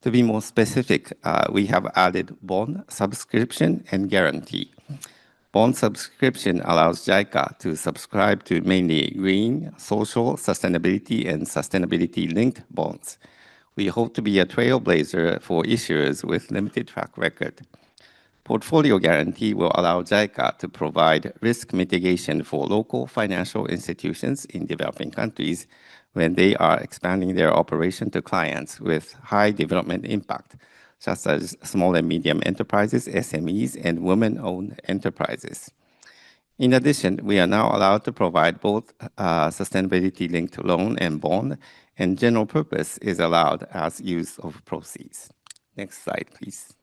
To be more specific, we have added bond subscription and guarantee. Bond subscription allows JICA to subscribe to mainly green, social, sustainability, and sustainability-linked bonds. We hope to be a trailblazer for issuers with limited track record. Portfolio guarantee will allow JICA to provide risk mitigation for local financial institutions in developing countries when they are expanding their operation to clients with high development impact, such as small and medium enterprises, SMEs, and women-owned enterprises. In addition, we are now allowed to provide both sustainability-linked loan and bond, and general purpose is allowed as use of proceeds. Next slide, please.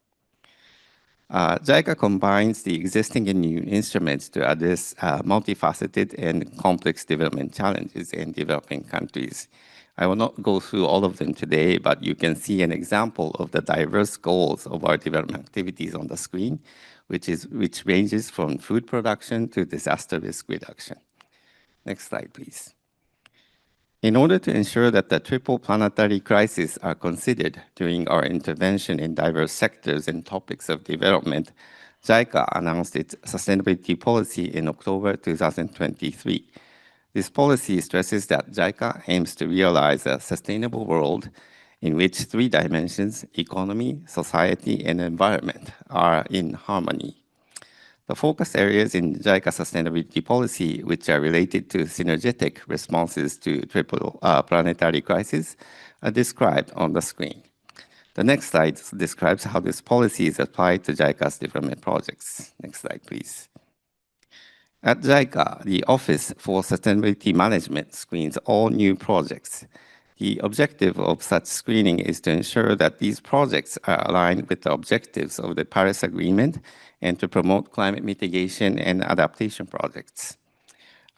JICA combines the existing and new instruments to address multifaceted and complex development challenges in developing countries. I will not go through all of them today, but you can see an example of the diverse goals of our development activities on the screen, which ranges from food production to disaster risk reduction. Next slide, please. In order to ensure that the triple planetary crises are considered during our intervention in diverse sectors and topics of development, JICA announced its sustainability policy in October 2023. This policy stresses that JICA aims to realize a sustainable world in which three dimensions, economy, society, and environment, are in harmony. The focus areas in JICA sustainability policy, which are related to synergetic responses to triple planetary crisis, are described on the screen. The next slide describes how this policy is applied to JICA's development projects. Next slide, please. At JICA, the Office for Sustainability Management screens all new projects. The objective of such screening is to ensure that these projects are aligned with the objectives of the Paris Agreement and to promote climate mitigation and adaptation projects.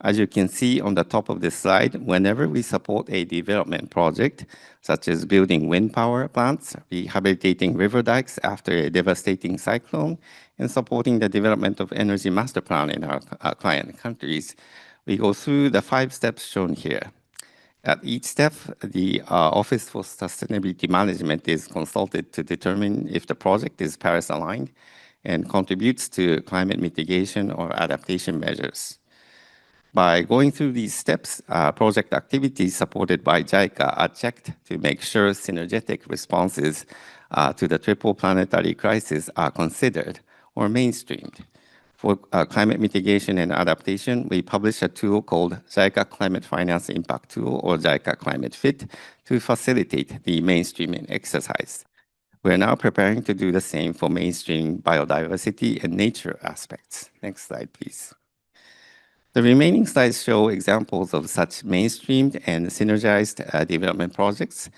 As you can see on the top of this slide, whenever we support a development project, such as building wind power plants, rehabilitating river dikes after a devastating cyclone, and supporting the development of energy master plan in our client countries, we go through the 5 steps shown here. At each step, the Office for Sustainability Management is consulted to determine if the project is Paris-aligned and contributes to climate mitigation or adaptation measures. By going through these steps, project activities supported by JICA are checked to make sure synergetic responses to the triple planetary crisis are considered or mainstreamed. For climate mitigation and adaptation, we publish a tool called JICA Climate Finance Impact Tool, or JICA Climate Fit, to facilitate the mainstreaming exercise. We're now preparing to do the same for mainstream biodiversity and nature aspects. Next slide, please. The remaining slides show examples of such mainstreamed and synergized development projects.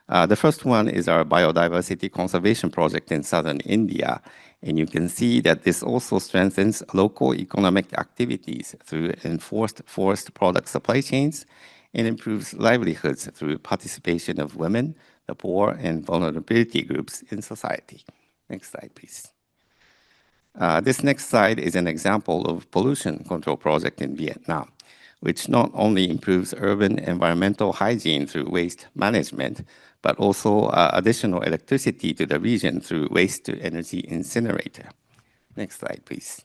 The first one is our biodiversity conservation project in southern India, and you can see that this also strengthens local economic activities through enforced forest product supply chains and improves livelihoods through participation of women, the poor, and vulnerability groups in society. Next slide, please. This next slide is an example of pollution control project in Vietnam, which not only improves urban environmental hygiene through waste management, but also additional electricity to the region through waste-to-energy incinerator. Next slide, please.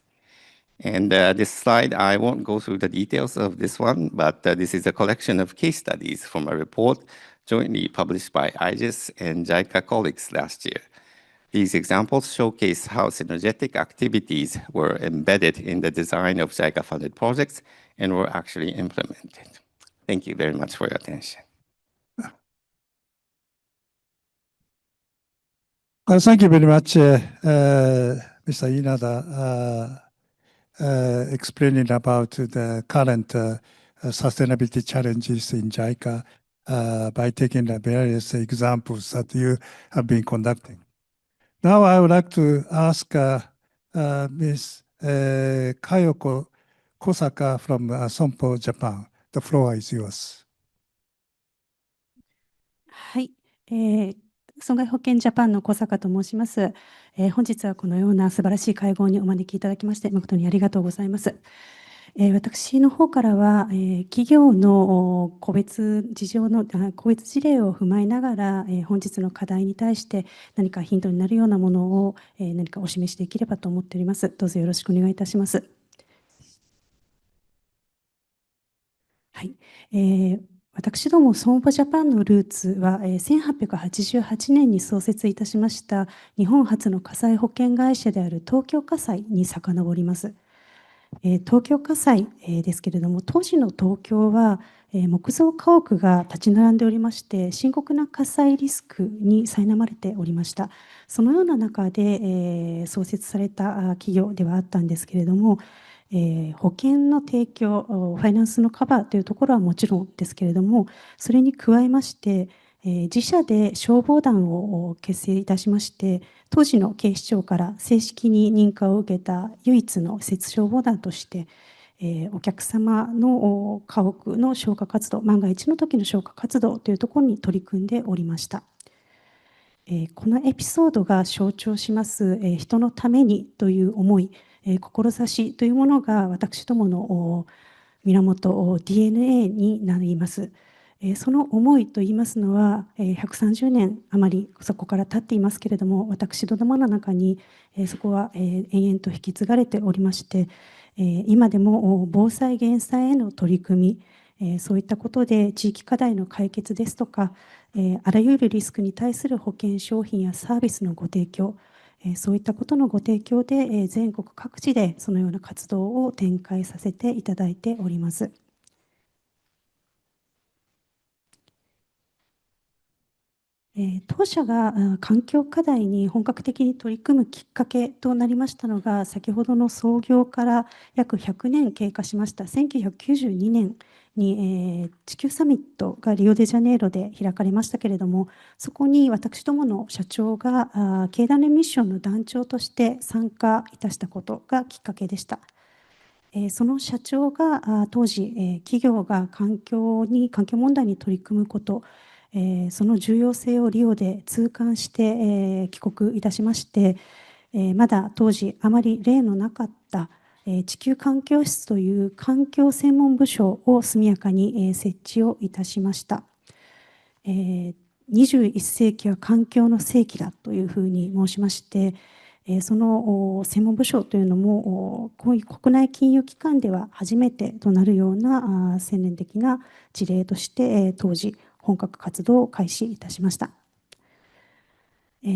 And this slide, I won't go through the details of this one, but this is a collection of case studies from a report jointly published by IGES and JICA colleagues last year. These examples showcase how synergetic activities were embedded in the design of JICA-funded projects and were actually implemented. Thank you very much for your attention. Thank you very much, Mr. Inada, explaining about the current sustainability challenges in JICA by taking the various examples that you have been conducting. Now I would like to ask Ms. Kayoko Kosaka from Sompo Japan. The floor is yours. はい、損害保険ジャパンの小坂と申します。本日はこのような素晴らしい会合にお招きいただきまして誠にありがとうございます。私の方からは、企業の個別事例を踏まえながら、本日の課題に対して何かヒントになるようなものを、何かお示しできればと思っております。どうぞよろしくお願いいたします。はい、私ども損保ジャパンのルーツは、1888年に創設いたしました日本初の火災保険会社である東京火災に遡ります。東京火災ですけれども、当時の東京は木造家屋が立ち並んでおりまして、深刻な火災リスクに苛まれておりました。そのような中で創設された企業ではあったんですけれども、保険の提供、ファイナンスのカバーというところはもちろんですけれども、それに加えまして、自社で消防団を結成いたしまして、当時の警視庁から正式に認可を受けた唯一の施設消防団として、お客様の家屋の消火活動、万が一の時の消火活動というところに取り組んでおりました。このエピソードが象徴します、人のためにという思い、志というものが私どもの源 DNA になります。その思いといいますのは、130年余りそこから経っていますけれども、私どもの中にそこは延々と引き継がれておりまして、今でも防災・減災への取り組み、そういったことで地域課題の解決ですとか、あらゆるリスクに対する保険商品やサービスのご提供、そういったことのご提供で全国各地でそのような活動を展開させていただいております。当社が環境課題に本格的に取り組むきっかけとなりましたのが、先ほどの創業から約100年経過しました1992年に地球サミットがリオデジャネイロで開かれましたけれども、そこに私どもの社長が経団連ミッションの団長として参加いたしたことがきっかけでした。その社長が当時企業が環境問題に取り組むこと、その重要性をリオで痛感して帰国いたしまして、まだ当時あまり例のなかった地球環境室という環境専門部署を速やかに設置をいたしました。21世紀は環境の世紀だというふうに申しまして、その専門部署というのもこういう国内金融機関では初めてとなるような専念的な事例として当時本格活動を開始いたしました。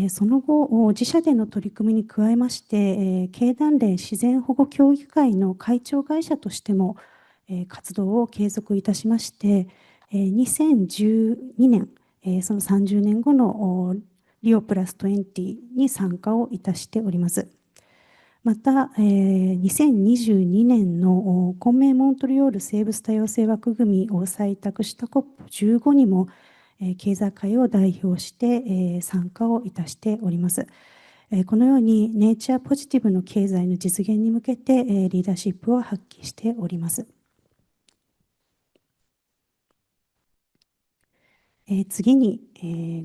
その後自社での取り組みに加えまして経団連自然保護協議会の会長会社としても活動を継続いたしまして2012年その30年後のリオプラス20に参加をいたしております。また、2022年の昆明モントリオール生物多様性枠組みを採択した COP15 にも経済界を代表して参加をいたしております。このようにネイチャーポジティブの経済の実現に向けてリーダーシップを発揮しております。次に、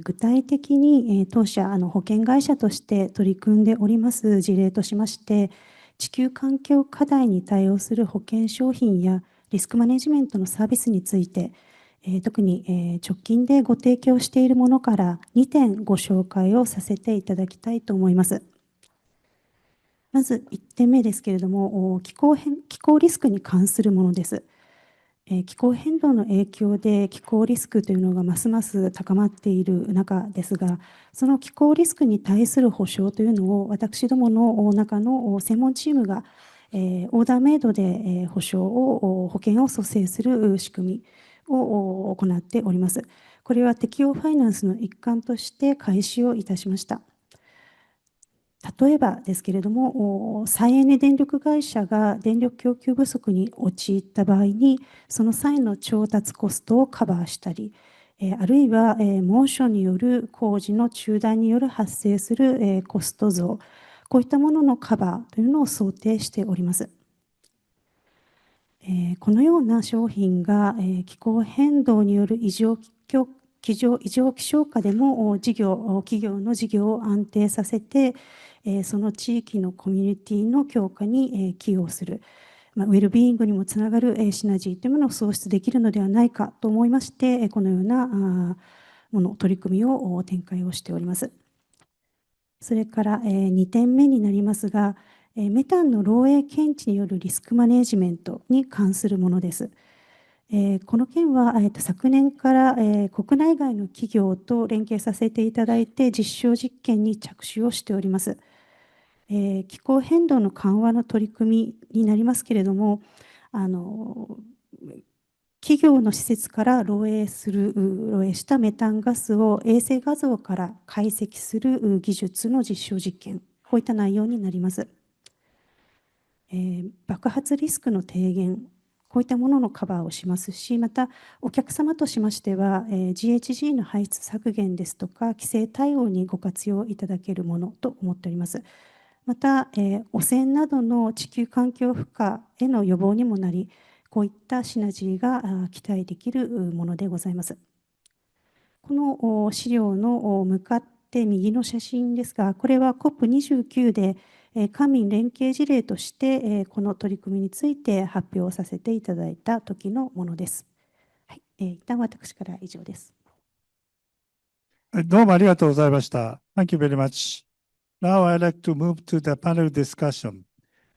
具体的に当社保険会社として取り組んでおります事例としまして、地球環境課題に対応する保険商品やリスクマネジメントのサービスについて、特に直近でご提供しているものから2点ご紹介をさせていただきたいと思います。まず1点目ですけれども、気候リスクに関するものです。気候変動の影響で気候リスクというのがますます高まっている中ですが、その気候リスクに対する保障というのを私どもの中の専門チームがオーダーメイドで保険を蘇生する仕組みを行っております。これは適用ファイナンスの一環として開始をいたしました。例えばですけれども、再エネ電力会社が電力供給不足に陥った場合に、その際の調達コストをカバーしたり、あるいは猛暑による工事の中断による発生するコスト増、こういったもののカバーというのを想定しております。このような商品が気候変動による異常気象下でも企業の事業を安定させて、その地域のコミュニティの強化に寄与する、ウェルビーイングにもつながるシナジーというものを創出できるのではないかと思いまして、このような取り組みを展開をしております。それから2点目になりますが、メタンの漏洩検知によるリスクマネジメントに関するものです。この件は昨年から国内外の企業と連携させていただいて実証実験に着手をしております。気候変動の緩和の取り組みになりますけれども、企業の施設から漏洩したメタンガスを衛星画像から解析する技術の実証実験、こういった内容になります。爆発リスクの低減、こういったもののカバーをしますし、またお客様としましては、GHG の排出削減ですとか規制対応にご活用いただけるものと思っております。また、汚染などの地球環境負荷への予防にもなり、こういったシナジーが期待できるものでございます。この資料の向かって右の写真ですが、これは COP29 で官民連携事例として、この取り組みについて発表させていただいた時のものです。はい、一旦私から以上です。どうもありがとうございました。Thank you very much. Now I'd like to move to the panel discussion.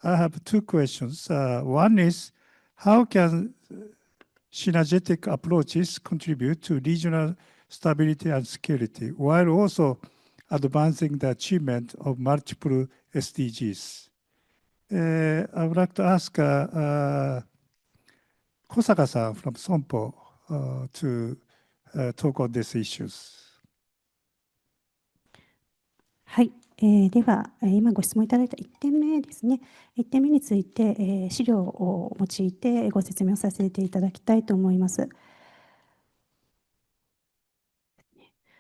I have two questions. One is, how can synergetic approaches contribute to regional stability and security while also advancing the achievement of multiple SDGs? I would like to ask Kosaka-san from Sompo to talk on these issues. はい、では、今ご質問いただいた1点目ですね。1点目について、資料を用いてご説明をさせていただきたいと思います。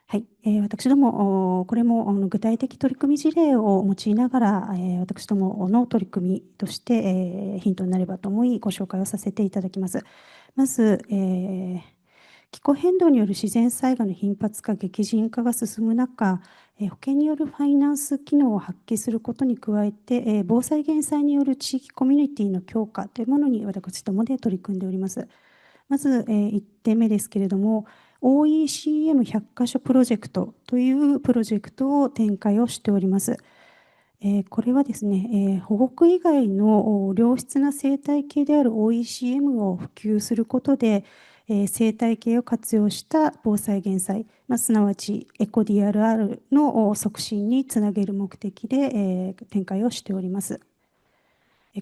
はい、私ども、これも具体的取り組み事例を用いながら、私どもの取り組みとして、ヒントになればと思い、ご紹介をさせていただきます。まず、気候変動による自然災害の頻発化、激甚化が進む中、保険によるファイナンス機能を発揮することに加えて、防災・減災による地域コミュニティの強化というものに私どもで取り組んでおります。まず、1点目ですけれども、OECM100 カ所プロジェクトというプロジェクトを展開をしております。これはですね、保護区以外の良質な生態系である OECM を普及することで、生態系を活用した防災・減災、すなわちエコ DRR の促進につなげる目的で、展開をしております。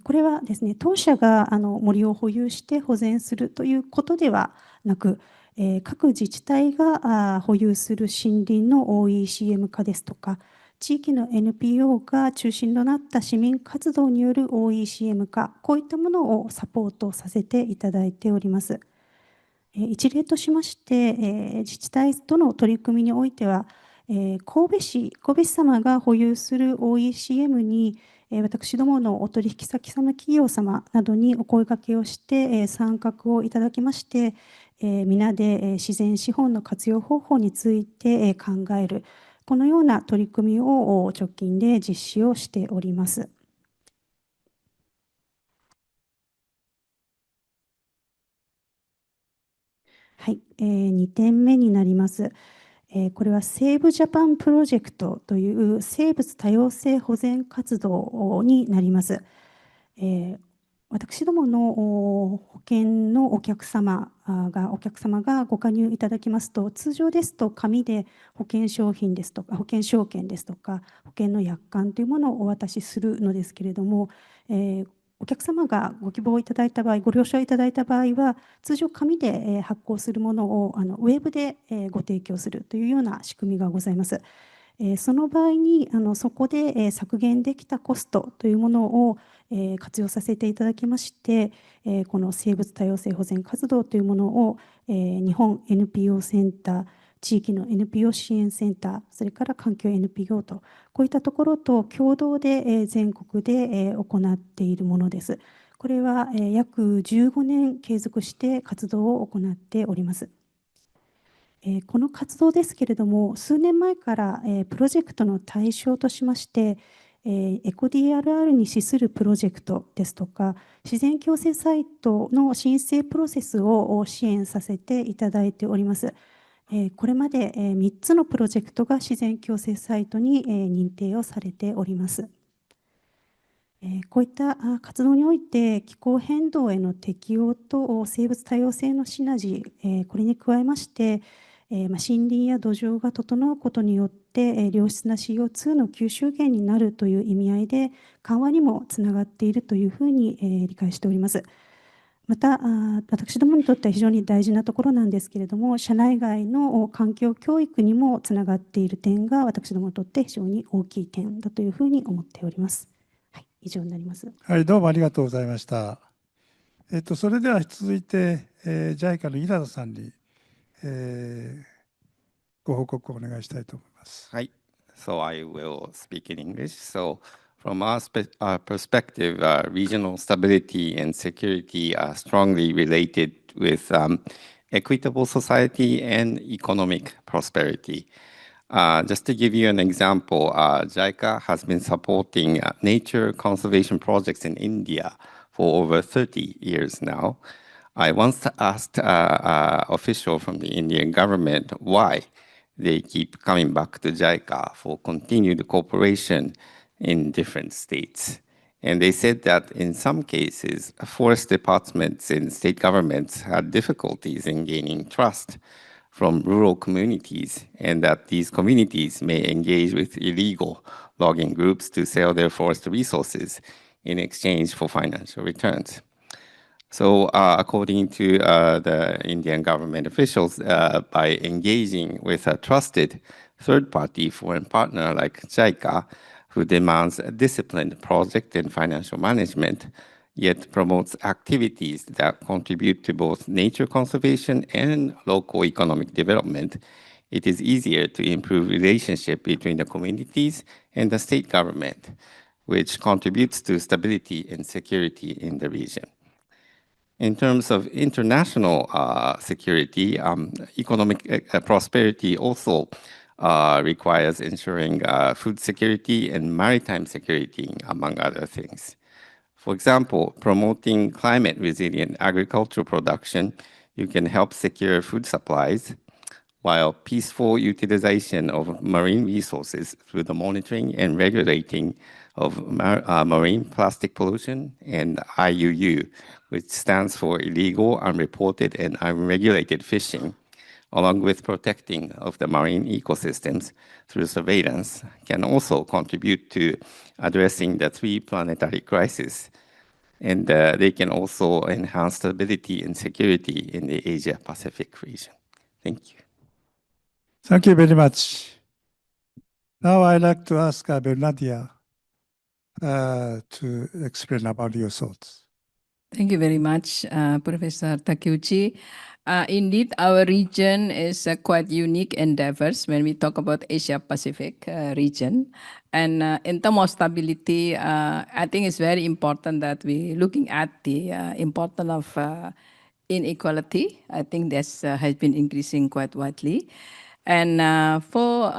これはですね、当社が森を保有して保全するということではなく、各自治体が保有する森林の OECM 化ですとか、地域の NPO が中心となった市民活動による OECM 化、こういったものをサポートさせていただいております。一例としまして、自治体との取り組みにおいては、神戸市様が保有する OECM に、私どものお取引先様企業様などにお声掛けをして、参画をいただきまして、皆で自然資本の活用方法について考える、このような取り組みを直近で実施をしております。はい、2点目になります。これはセーブジャパンプロジェクトという生物多様性保全活動になります。私どもの保険のお客様がご加入いただきますと、通常ですと紙で保険商品ですとか、保険証券ですとか、保険の約款というものをお渡しするのですけれども、お客様がご希望いただいた場合、ご了承いただいた場合は、通常紙で発行するものをウェブでご提供するというような仕組みがございます。その場合にそこで削減できたコストというものを活用させていただきまして、この生物多様性保全活動というものを日本 NPO センター、地域の NPO 支援センター、それから環境 NPO と、こういったところと共同で全国で行っているものです。これは約15年継続して活動を行っております。この活動ですけれども、数年前からプロジェクトの対象としまして、エコ DRR に資するプロジェクトですとか、自然共生サイトの申請プロセスを支援させていただいております。これまで3つのプロジェクトが自然共生サイトに認定をされております。こういった活動において、気候変動への適応と生物多様性のシナジー、これに加えまして、森林や土壌が整うことによって良質な CO2 の吸収源になるという意味合いで緩和にもつながっているというふうに理解しております。また私どもにとっては非常に大事なところなんですけれども、社内外の環境教育にもつながっている点が私どもにとって非常に大きい点だというふうに思っております。はい、以上になります。はい、どうもありがとうございました。それでは続いて、JICA の稲田さんにご報告をお願いしたいと思います。はい。So I will speak in English. So from our perspective, regional stability and security are strongly related with equitable society and economic prosperity. Just to give you an example, JICA has been supporting nature conservation projects in India for over 30 years now. I once asked an official from the Indian government why they keep coming back to JICA for continued cooperation in different states. And they said that in some cases, forest departments and state governments had difficulties in gaining trust from rural communities, and that these communities may engage with illegal logging groups to sell their forest resources in exchange for financial returns. So according to the Indian government officials, by engaging with a trusted third-party foreign partner like JICA, who demands a disciplined project and financial management, yet promotes activities that contribute to both nature conservation and local economic development, it is easier to improve relationship between the communities and the state government, which contributes to stability and security in the region. In terms of international security, economic prosperity also requires ensuring food security and maritime security, among other things. For example, promoting climate-resilient agricultural production, you can help secure food supplies, while peaceful utilization of marine resources through the monitoring and regulating of marine plastic pollution and IUU, which stands for illegal, unreported, and unregulated fishing, along with protecting of the marine ecosystems through surveillance, can also contribute to addressing the three planetary crises. And they can also enhance stability and security in the Asia-Pacific region. Thank you. Thank you very much. Now I'd like to ask Bernadia to explain about your thoughts. Thank you very much, Professor Takeuchi. Indeed, our region is quite unique and diverse when we talk about Asia-Pacific region. And in terms of stability, I think it's very important that we're looking at the importance of inequality. I think this has been increasing quite widely. And for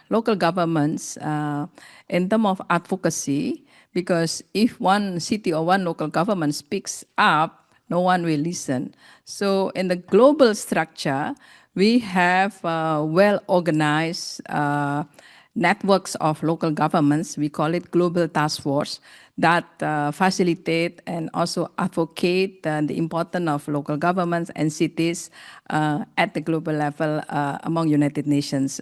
local governments, in terms of advocacy, because if one city or one local government speaks up, no one will listen. So in the global structure, we have well-organized networks of local governments. We call it Global Task Force that facilitate and also advocate the importance of local governments and cities at the global level among United Nations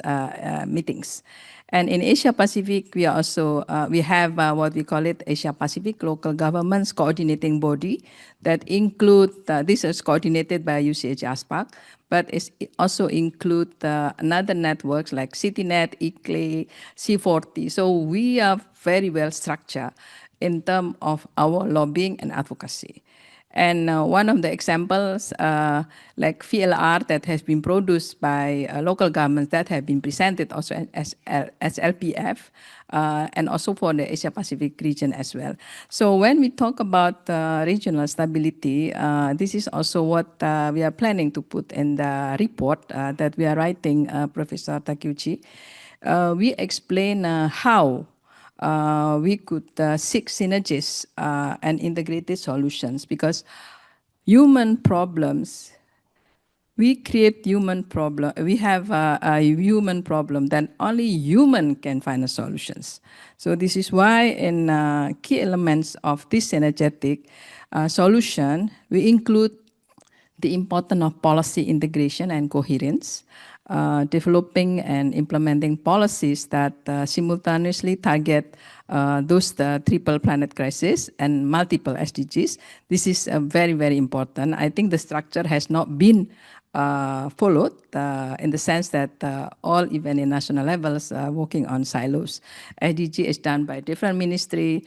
meetings. And in Asia-Pacific, we also we have what we call it Asia-Pacific Local Governments Coordinating Body that include, this is coordinated by UCH ASPAC, but it also include another networks like CityNet, ICLE, C40. So we are very well structured in terms of our lobbying and advocacy. And one of the examples, like VLR that has been produced by local governments that have been presented also as LPF, and also for the Asia-Pacific region as well. So when we talk about regional stability, this is also what we are planning to put in the report that we are writing, Professor Takeuchi. We explain how we could seek synergies and integrated solutions, because human problems, we create human problem. We have a human problem that only human can find the solutions. So this is why in key elements of this synergetic solution, we include the importance of policy integration and coherence, developing and implementing policies that simultaneously target those triple planet crisis and multiple SDGs. This is very, very important. I think the structure has not been followed in the sense that all, even in national levels, working on silos. SDG is done by different ministry,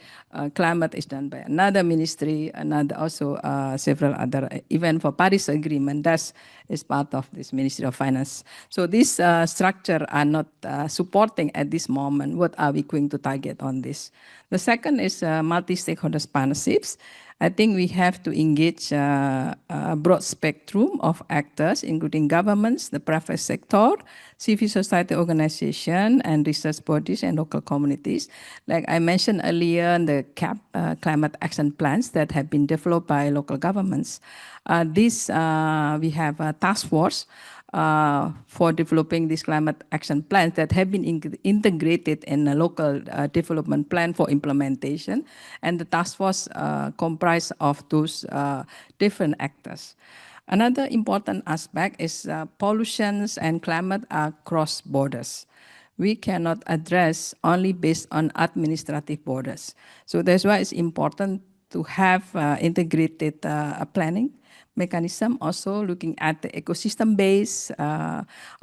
climate is done by another ministry, and also several other, even for Paris Agreement, that is part of this Ministry of Finance. So this structure are not supporting at this moment. What are we going to target on this? The second is multi-stakeholders partnerships. I think we have to engage a broad spectrum of actors, including governments, the private sector, civil society organization, and research bodies and local communities. Like I mentioned earlier, the climate action plans that have been developed by local governments. We have a task force for developing these climate action plans that have been integrated in a local development plan for implementation. And the task force comprised of those different actors. Another important aspect is pollutions and climate are cross borders. We cannot address only based on administrative borders. So that's why it's important to have integrated planning mechanism, also looking at the ecosystem base,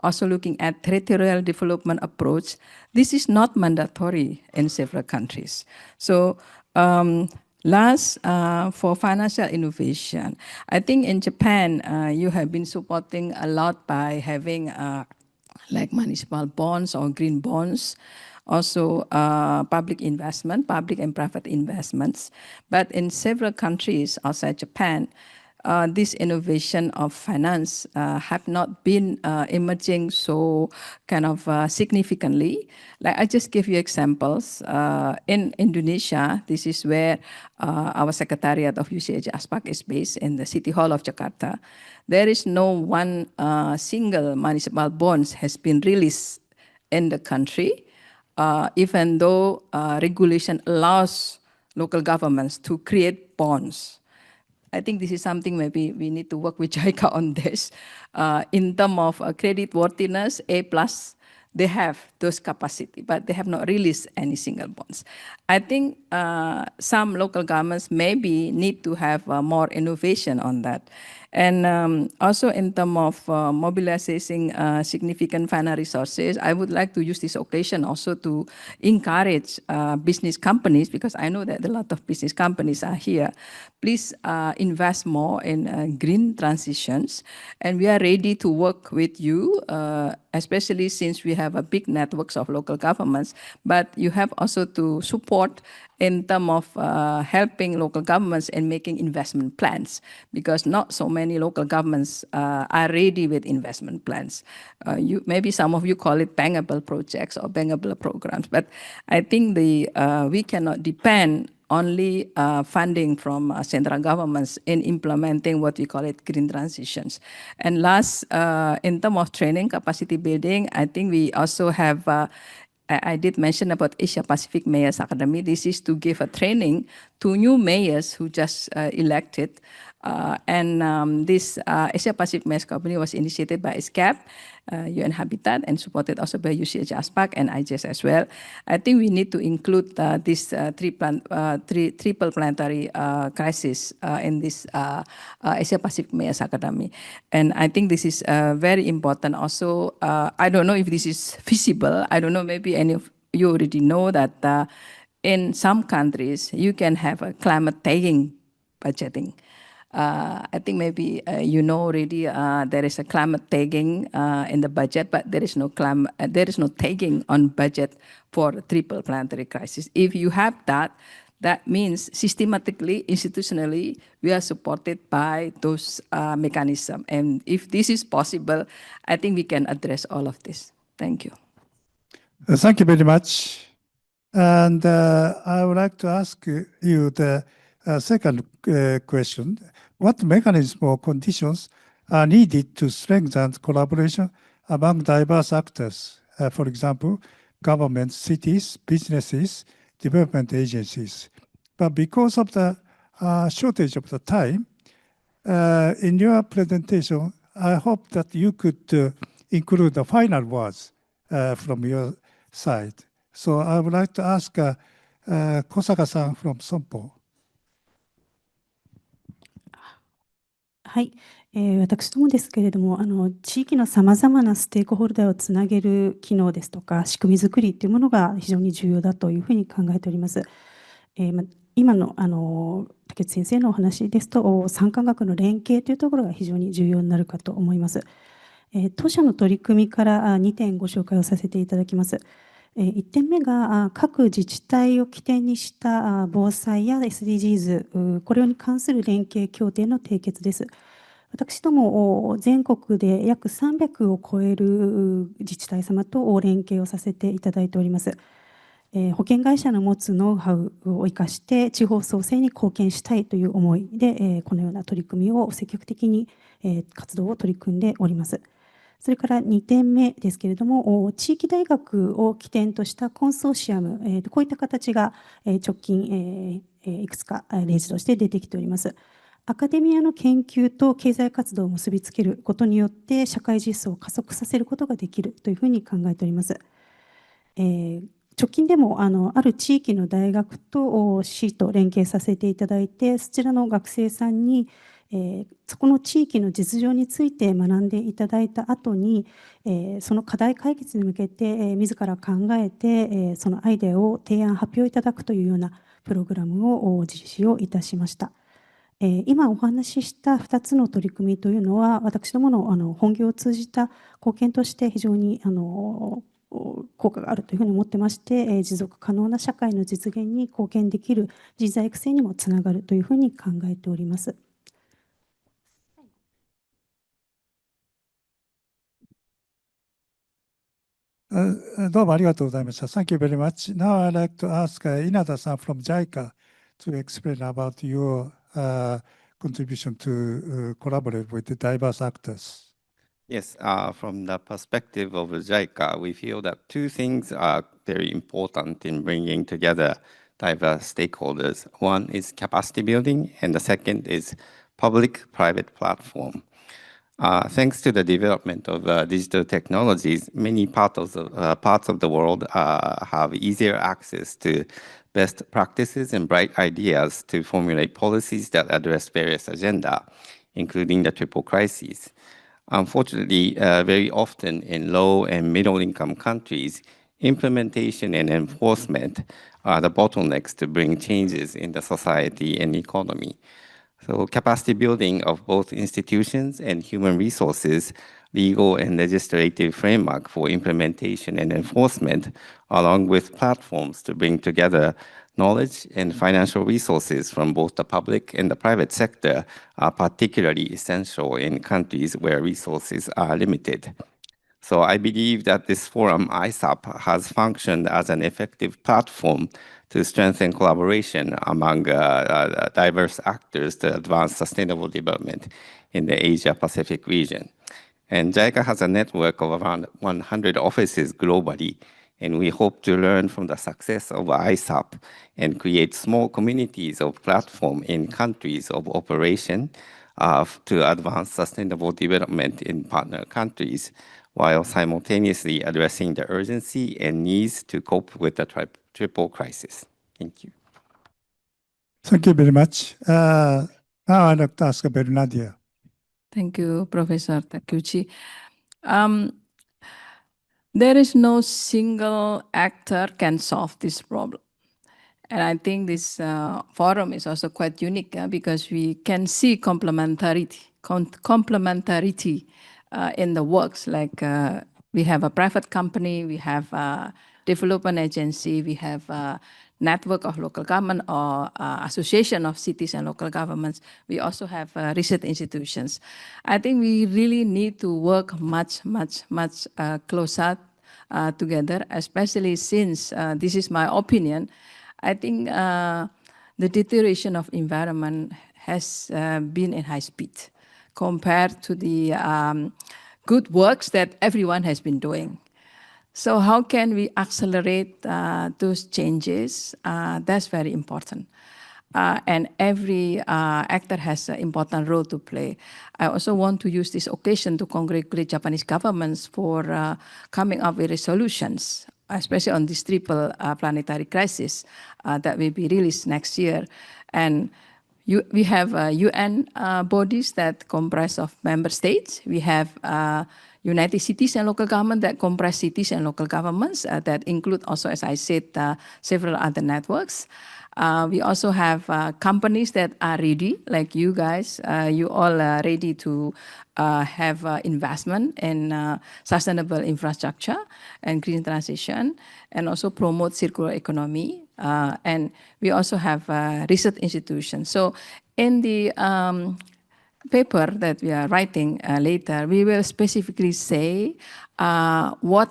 also looking at territorial development approach. This is not mandatory in several countries. So last, for financial innovation, I think in Japan, you have been supporting a lot by having like municipal bonds or green bonds, also public investment, public and private investments. But in several countries outside Japan, this innovation of finance have not been emerging so kind of significantly. Like I just give you examples. In Indonesia, this is where our Secretariat of UCAJ ASPAC is based in the City Hall of Jakarta. There is no one single municipal bonds has been released in the country, even though regulation allows local governments to create bonds. I think this is something maybe we need to work with JICA on this. In terms of creditworthiness, A+, they have those capacity, but they have not released any single bonds. I think some local governments maybe need to have more innovation on that. And also in terms of mobilizing significant financial resources, I would like to use this occasion also to encourage business companies, because I know that a lot of business companies are here. Please invest more in green transitions. And we are ready to work with you, especially since we have a big networks of local governments, but you have also to support in terms of helping local governments in making investment plans, because not so many local governments are ready with investment plans. Maybe some of you call it bankable projects or bankable programs, but I think we cannot depend only funding from central governments in implementing what we call it green transitions. And last, in terms of training, capacity building, I think we also have I did mention about Asia Pacific Mayors Academy. This is to give a training to new mayors who just elected. This Asia Pacific Mayors Academy was initiated by ISAP, UN Habitat, and supported also by UCAJ ASPAC and IJS as well. I think we need to include this triple planetary crisis in this Asia Pacific Mayors Academy. And I think this is very important also. I don't know if this is feasible. I don't know, maybe any of you already know that in some countries, you can have a climate tagging budgeting. I think maybe you know already there is a climate tagging in the budget, but there is no tagging on budget for triple planetary crisis. If you have that, that means systematically, institutionally, we are supported by those mechanisms. And if this is possible, I think we can address all of this. Thank you. Thank you very much. And I would like to ask you the second question. What mechanisms or conditions are needed to strengthen collaboration among diverse actors? For example, governments, cities, businesses, development agencies. But because of the shortage of the time, in your presentation, I hope that you could include the final words from your side. So I would like to ask Kosaka-san from Sompo. はい、私どもですけれども、地域のさまざまなステークホルダーをつなげる機能ですとか、仕組み作りというものが非常に重要だというふうに考えております。今の竹内先生のお話ですと、産官学の連携というところが非常に重要になるかと思います。当社の取り組みから2点ご紹介をさせていただきます。1点目が各自治体を起点にした防災や SDGs、これに関する連携協定の締結です。私ども全国で約300を超える自治体様と連携をさせていただいております。保険会社の持つノウハウを生かして地方創生に貢献したいという思いで、このような取り組みを積極的に活動を取り組んでおります。それから2点目ですけれども、地域大学を起点としたコンソーシアム、こういった形が直近いくつか例示として出てきております。アカデミアの研究と経済活動を結びつけることによって社会実装を加速させることができるというふうに考えております。直近でもある地域の大学と市と連携させていただいて、そちらの学生さんにそこの地域の実情について学んでいただいた後に、その課題解決に向けて自ら考えてそのアイデアを提案発表いただくというようなプログラムを実施をいたしました。今お話しした2つの取り組みというのは、私どもの本業を通じた貢献として非常に効果があるというふうに思ってまして、持続可能な社会の実現に貢献できる人材育成にもつながるというふうに考えております。どうもありがとうございました。Thank you very much. Now I'd like to ask Inada-san from JICA to explain about your contribution to collaborate with the diverse actors. Yes, from the perspective of JICA, we feel that two things are very important in bringing together diverse stakeholders. One is capacity building, and the second is public-private platform. Thanks to the development of digital technologies, many parts of the world have easier access to best practices and bright ideas to formulate policies that address various agendas, including the triple crises. Unfortunately, very often in low and middle-income countries, implementation and enforcement are the bottlenecks to bring changes in the society and economy. So capacity building of both institutions and human resources, legal and legislative framework for implementation and enforcement, along with platforms to bring together knowledge and financial resources from both the public and the private sector are particularly essential in countries where resources are limited. So I believe that this forum, ISAP, has functioned as an effective platform to strengthen collaboration among diverse actors to advance sustainable development in the Asia-Pacific region. And JICA has a network of around 100 offices globally, and we hope to learn from the success of ISAP and create small communities of platform in countries of operation to advance sustainable development in partner countries, while simultaneously addressing the urgency and needs to cope with the triple crisis. Thank you. Thank you very much. Now I'd like to ask Bernardia. Thank you, Professor Takeuchi. There is no single actor can solve this problem. And I think this forum is also quite unique because we can see complementarity in the works. Like we have a private company, we have a development agency, we have a network of local government or association of cities and local governments. We also have research institutions. I think we really need to work much closer together, especially since, this is my opinion, I think the deterioration of environment has been in high speed compared to the good works that everyone has been doing. So how can we accelerate those changes? That's very important. And every actor has an important role to play. I also want to use this occasion to congratulate Japanese governments for coming up with resolutions, especially on this triple planetary crisis that will be released next year. And we have UN bodies that comprise of member states. We have United Cities and local government that comprise cities and local governments that include also, as I said, several other networks. We also have companies that are ready, like you guys. You all are ready to have investment in sustainable infrastructure and green transition, and also promote circular economy. And we also have research institutions. So in the paper that we are writing later, we will specifically say what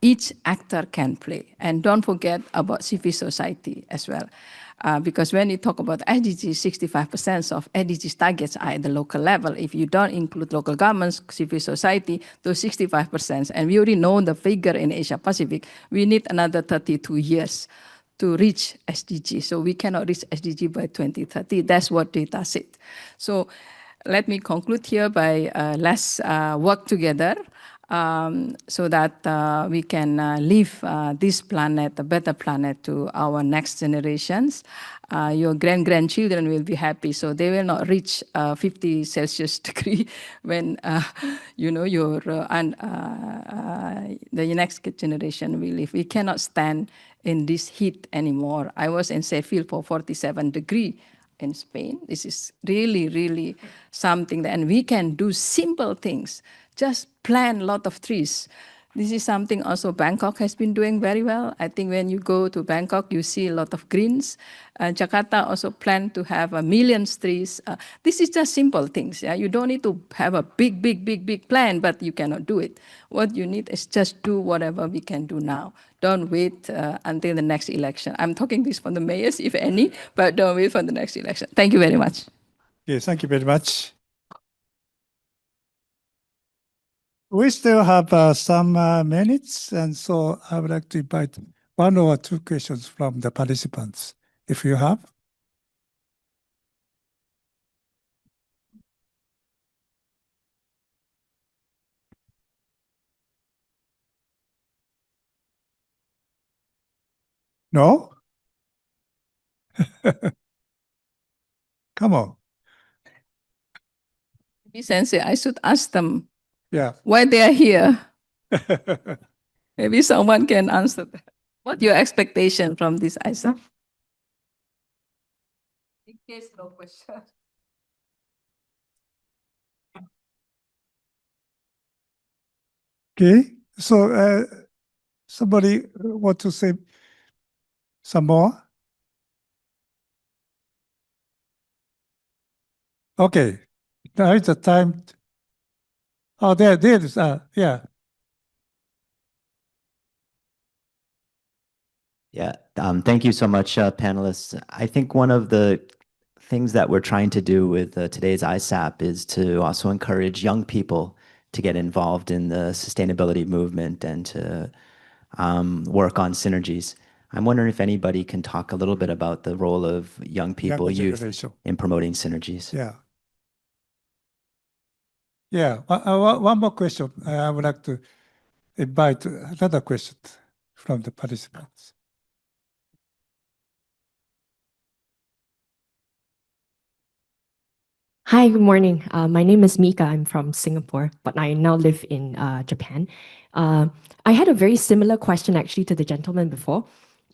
each actor can play. And don't forget about civil society as well. Because when you talk about SDGs, 65% of SDGs targets are at the local level. If you don't include local governments, civil society, those 65%, and we already know the figure in Asia Pacific, we need another 32 years to reach SDG. So we cannot reach SDG by 2030. That's what data said. So let me conclude here by let's work together so that we can leave this planet, a better planet, to our next generations. Your grandchildren will be happy, so they will not reach 50 Celsius degree when you know the next generation will live. We cannot stand in this heat anymore. I was in Seville for 47 degrees in Spain. This is really, really something that, and we can do simple things. Just plant a lot of trees. This is something also Bangkok has been doing very well. I think when you go to Bangkok, you see a lot of greens. Jakarta also plan to have 1 million trees. This is just simple things. Yeah? You don't need to have a big plan, but you cannot do it. What you need is just do whatever we can do now. Don't wait until the next election. I'm talking this for the mayors, if any, but don't wait for the next election. Thank you very much. Yes, thank you very much. We still have some minutes, and so I would like to invite 1 or 2 questions from the participants, if you have. No? Come on. Sensei, I should ask them Yeah. why they are here. Maybe someone can answer that. What's your expectation from this ISAP? In case no question. Okay, so somebody want to say some more? Okay, now is the time. Oh, there it is. Yeah. Yeah, thank you so much, panelists. I think one of the things that we're trying to do with today's ISAP is to also encourage young people to get involved in the sustainability movement and to work on synergies. I'm wondering if anybody can talk a little bit about the role of young people, youth, in promoting synergies. Yeah. Yeah, one more question. I would like to invite another question from the participants. Hi, good morning. My name is Mika. I'm from Singapore, but I now live in Japan. I had a very similar question actually to the gentleman before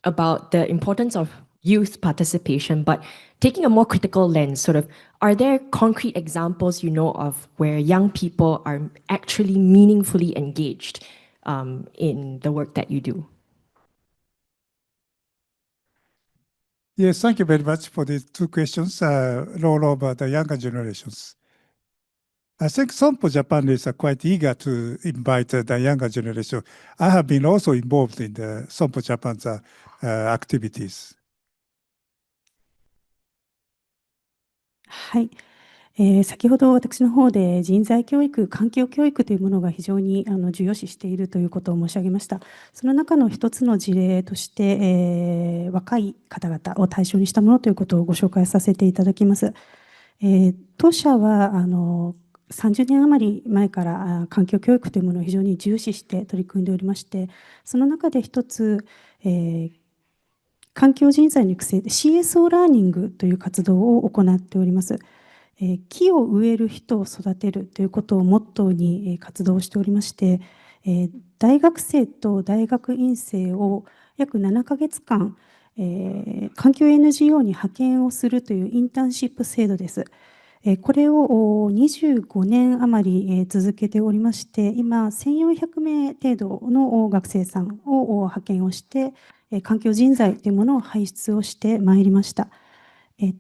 about the importance of youth participation, but taking a more critical lens, sort of, are there concrete examples you know of where young people are actually meaningfully engaged in the work that you do? Yes, thank you very much for these 2 questions, role of the younger generations. I think Sompo Japan is quite eager to invite the younger generation. I have been also involved in the Sompo Japan's activities. はい。先ほど私の方で人材教育、環境教育というものが非常に重要視しているということを申し上げました。その中の一つの事例として、若い方々を対象にしたものということをご紹介させていただきます。当社は30年余り前から環境教育というものを非常に重視して取り組んでおりまして、その中で一つ、環境人材の育成で CSO ラーニングという活動を行っております。木を植える人を育てるということをモットーに活動しておりまして、大学生と大学院生を約7ヶ月間、環境 NGO に派遣をするというインターンシップ制度です。これを25年余り続けておりまして、今、1400名程度の学生さんを派遣をして、環境人材というものを輩出をしてまいりました。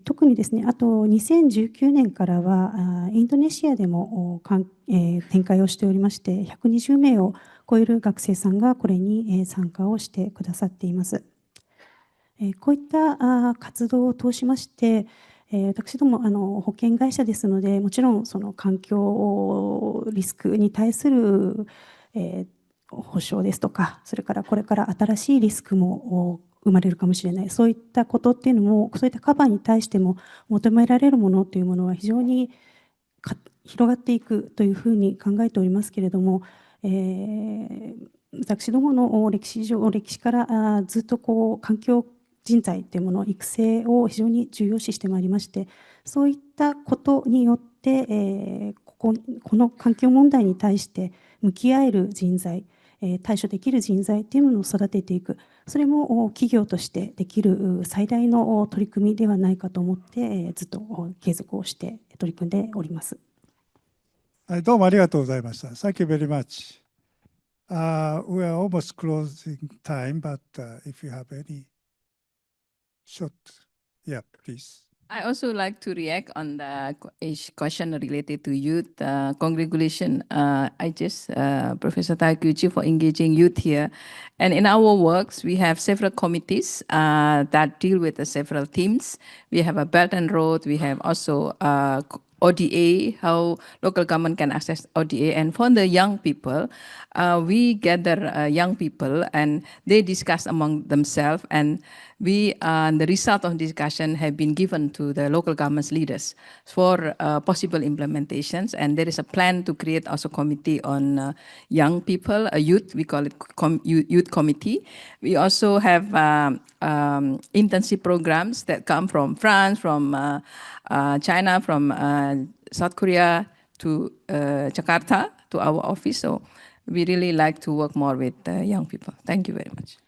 特にですね、あと2019年からはインドネシアでも展開をしておりまして、120名を超える学生さんがこれに参加をしてくださっています。こういった活動を通しまして、私ども保険会社ですので、もちろんその環境リスクに対する保証ですとか、それからこれから新しいリスクも生まれるかもしれない、そういったことっていうのも、そういったカバーに対しても求められるものというものは非常に広がっていくというふうに考えておりますけれども、私どもの歴史からずっと環境人材というもの育成を非常に重要視してまいりまして、そういったことによって、この環境問題に対して向き合える人材、対処できる人材というものを育てていく、それも企業としてできる最大の取り組みではないかと思って、ずっと継続をして取り組んでおります。はい、どうもありがとうございました。Thank you very much. We are almost closing time, but if you have any short, yeah, please. I also like to react on the question related to youth. Congratulations, Professor Takuchi, for engaging youth here. And in our works, we have several committees that deal with the several themes. We have a Belt and Road. We have also ODA, how local government can access ODA. And for the young people, we gather young people and they discuss among themselves, and the result of discussion have been given to the local government leaders for possible implementations. And there is a plan to create also committee on young people, youth, we call it youth committee. We also have internship programs that come from France, from China, from South Korea to Jakarta, to our office. So we really like to work more with young people. Thank you very much.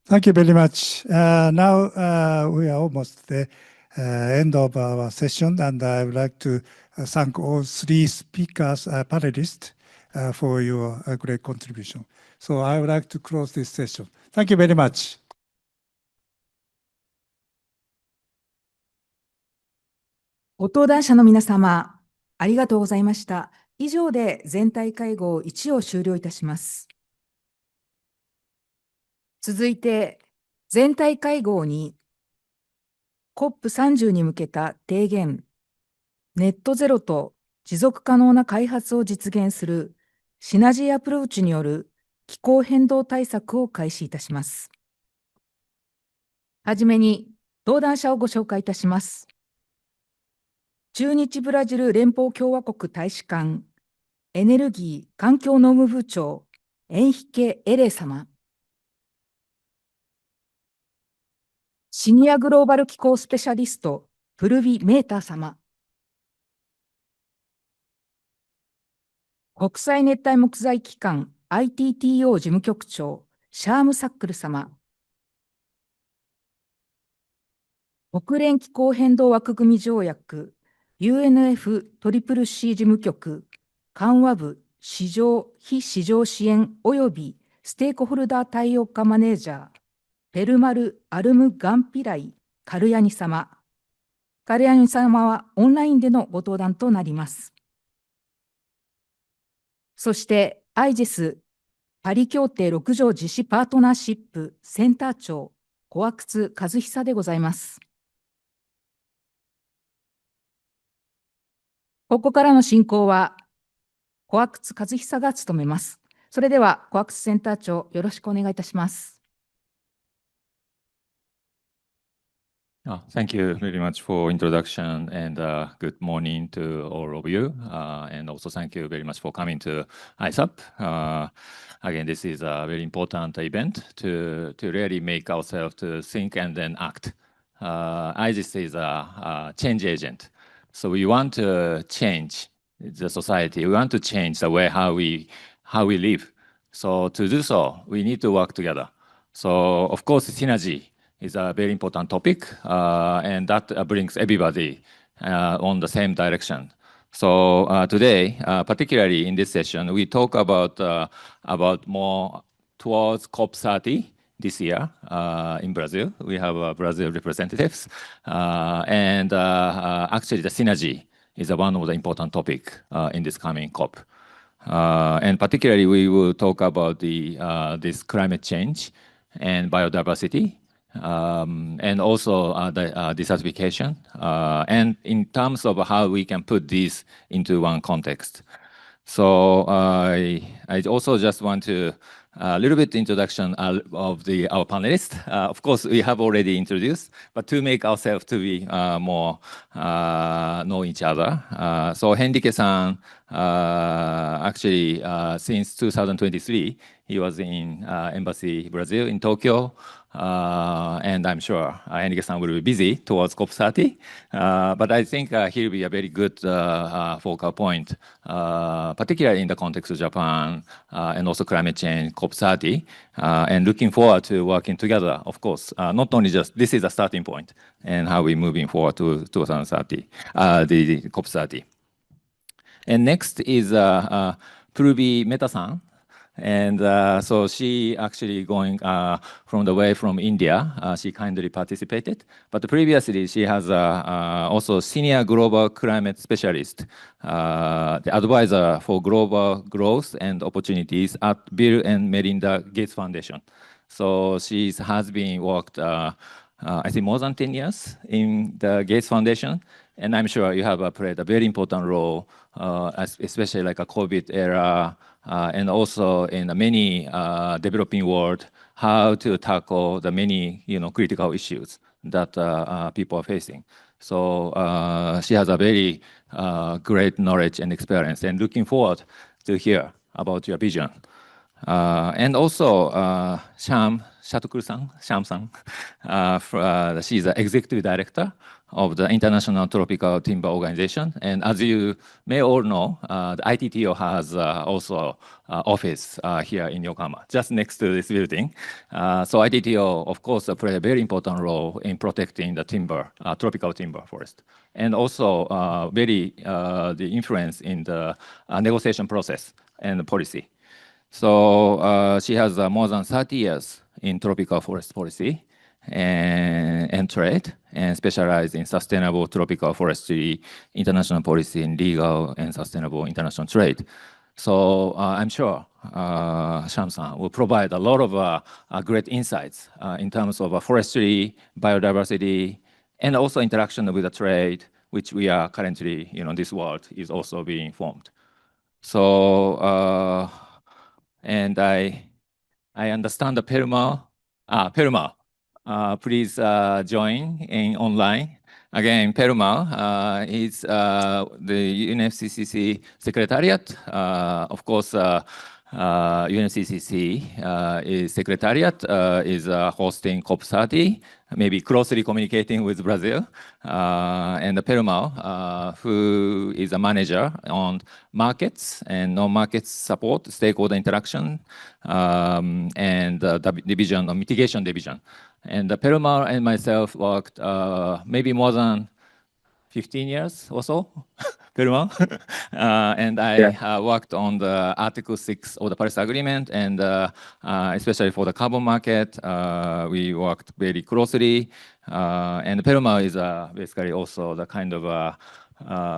Thank you very much. Now we are almost the end of our session, and I would like to thank all three speakers, panelists, for your great contribution. So I would like to close this session. Thank you very much. ご登壇者の皆様、ありがとうございました。以上で全体会合1を終了いたします。続いて、全体会合に COP30 に向けた提言、ネットゼロと持続可能な開発を実現するシナジーアプローチによる気候変動対策を開始いたします。はじめに、登壇者をご紹介いたします。駐日ブラジル連邦共和国大使館エネルギー環境農務部長エンヒケ・エレ様、シニアグローバル気候スペシャリストプルビ・メーター様、国際熱帯木材機関 ITTO 事務局長シャーム・サックル様、国連気候変動枠組条約UNFCCC 事務局緩和部市場・非市場支援及びステークホルダー対応課マネージャーペルマル・アルム・ガンピライ・カルヤニ様。カルヤニ様はオンラインでのご登壇となります。そしてアイジェスパリ協定6条実施パートナーシップセンター長小阿久津和久でございます。ここからの進行は、小阿久津和久が務めます。それでは、小阿久津センター長、よろしくお願いいたします。Thank you very much for introduction, and good morning to all of you. And also thank you very much for coming to ISAP. Again, this is a very important event to really make ourselves to think and then act. ISIS is a change agent So we want to change the society. We want to change the way how we live. So to do so, we need to work together. So of course, synergy is a very important topic, and that brings everybody on the same direction. So today, particularly in this session, we talk about more towards COP30 this year in Brazil. We have Brazil representatives, and actually the synergy is one of the important topic in this coming COP. And particularly, we will talk about this climate change and biodiversity, and also the desertification, and in terms of how we can put these into one context. So I also just want to a little bit introduction of our panelists. Of course, we have already introduced, but to make ourselves to be more know each other. So Henrique-san, actually, since 2023, he was in Embassy Brazil in Tokyo. And I'm sure Henrique-san will be busy towards COP30. But I think he'll be a very good focal point, particularly in the context of Japan and also climate change, COP30. And looking forward to working together, of course, not only just this is a starting point and how we're moving forward to 2030, the COP30. And next is Purvi Mehta-san. And so she actually going from the way from India. She kindly participated. But previously, she has also senior global climate specialist, the advisor for global growth and opportunities at Bill and Melinda Gates Foundation. So she has been worked, I think, more than 10 years in the Gates Foundation. And I'm sure you have played a very important role, especially like a COVID era, and also in many developing world, how to tackle the many critical issues that people are facing. So she has a very great knowledge and experience, and looking forward to hear about your vision. And also Sham Shatkur-san, she's the executive director of the International Tropical Timber Organization. And as you may all know, the ITTO has also office here in Yokohama, just next to this building. So ITTO, of course, play a very important role in protecting the timber, tropical timber forest, and also very the influence in the negotiation process and the policy. So she has more than 30 years in tropical forest policy and trade, and specialized in sustainable tropical forestry, international policy, and legal and sustainable international trade. So I'm sure Sham-san will provide a lot of great insights in terms of forestry, biodiversity, and also interaction with the trade, which we are currently, this world is also being formed. So, and I understand the Perumal, please join in online. Again, Perumal is the UNFCCC Secretariat. Of course, UNFCCC is Secretariat is hosting COP30, maybe closely communicating with Brazil. And Perumal, who is a manager on markets and non-market support, stakeholder interaction, and the division of mitigation division. And Perumal and myself worked maybe more than 15 years or so, Perumal. And I worked on the Article 6 of the Paris Agreement, and especially for the carbon market, we worked very closely. And Perumal is basically also the kind of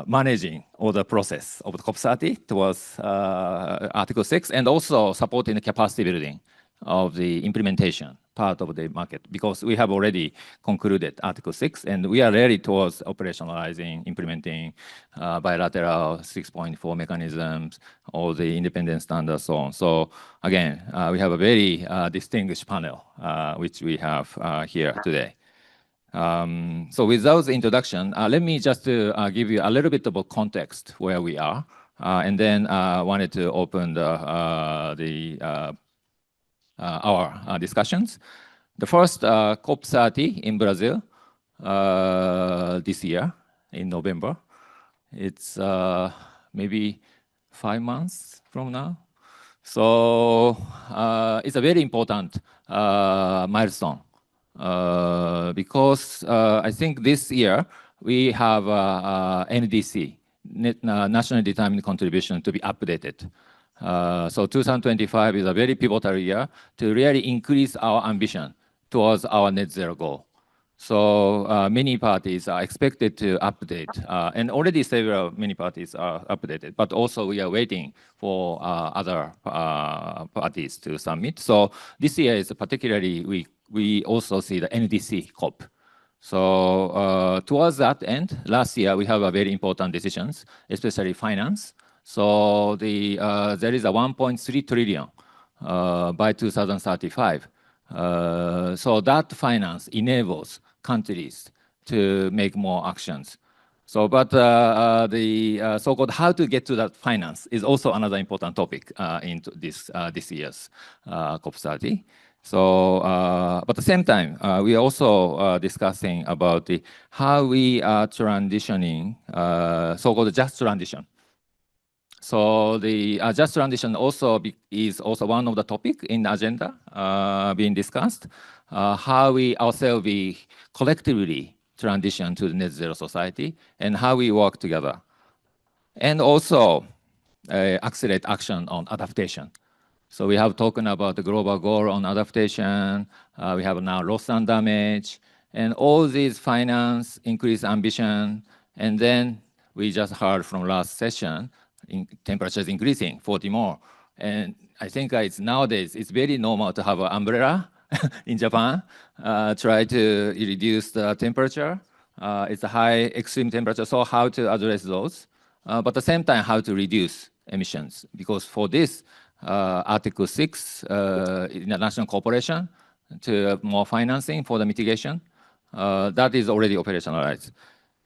managing all the process of the COP30 towards Article 6, and also supporting the capacity building of the implementation part of the market, because we have already concluded Article 6, and we are ready towards operationalizing, implementing bilateral 6.4 mechanisms, all the independent standards, so on. So again, we have a very distinguished panel, which we have here today. So with those introduction, let me just give you a little bit of a context where we are, and then wanted to open our discussions. The first COP30 in Brazil this year in November. It's maybe 5 months from now. So it's a very important milestone because I think this year we have NDC, National Determined Contribution, to be updated. So 2025 is a very pivotal year to really increase our ambition towards our net zero goal. So many parties are expected to update, and already many parties are updated, but also we are waiting for other parties to submit. So this year is particularly, we also see the NDC COP. So towards that end, last year we have a very important decisions, especially finance. So there is a 1.3 trillion by 2035. So that finance enables countries to make more actions. So, but the so-called how to get to that finance is also another important topic in this year's COP30. So, but at the same time, we are also discussing about how we are transitioning, so-called just transition. So the just transition also is also one of the topic in the agenda being discussed. How we ourselves we collectively transition to the net zero society and how we work together, and also accelerate action on adaptation. So we have talking about the global goal on adaptation. We have now loss and damage, and all these finance increase ambition, and then we just heard from last session. Temperature is increasing 40 more, and I think nowadays it's very normal to have an umbrella in Japan. Try to reduce the temperature. It's a high extreme temperature, so how to address those? But at the same time, how to reduce emissions, because for this Article 6 international cooperation to have more financing for the mitigation, that is already operationalized.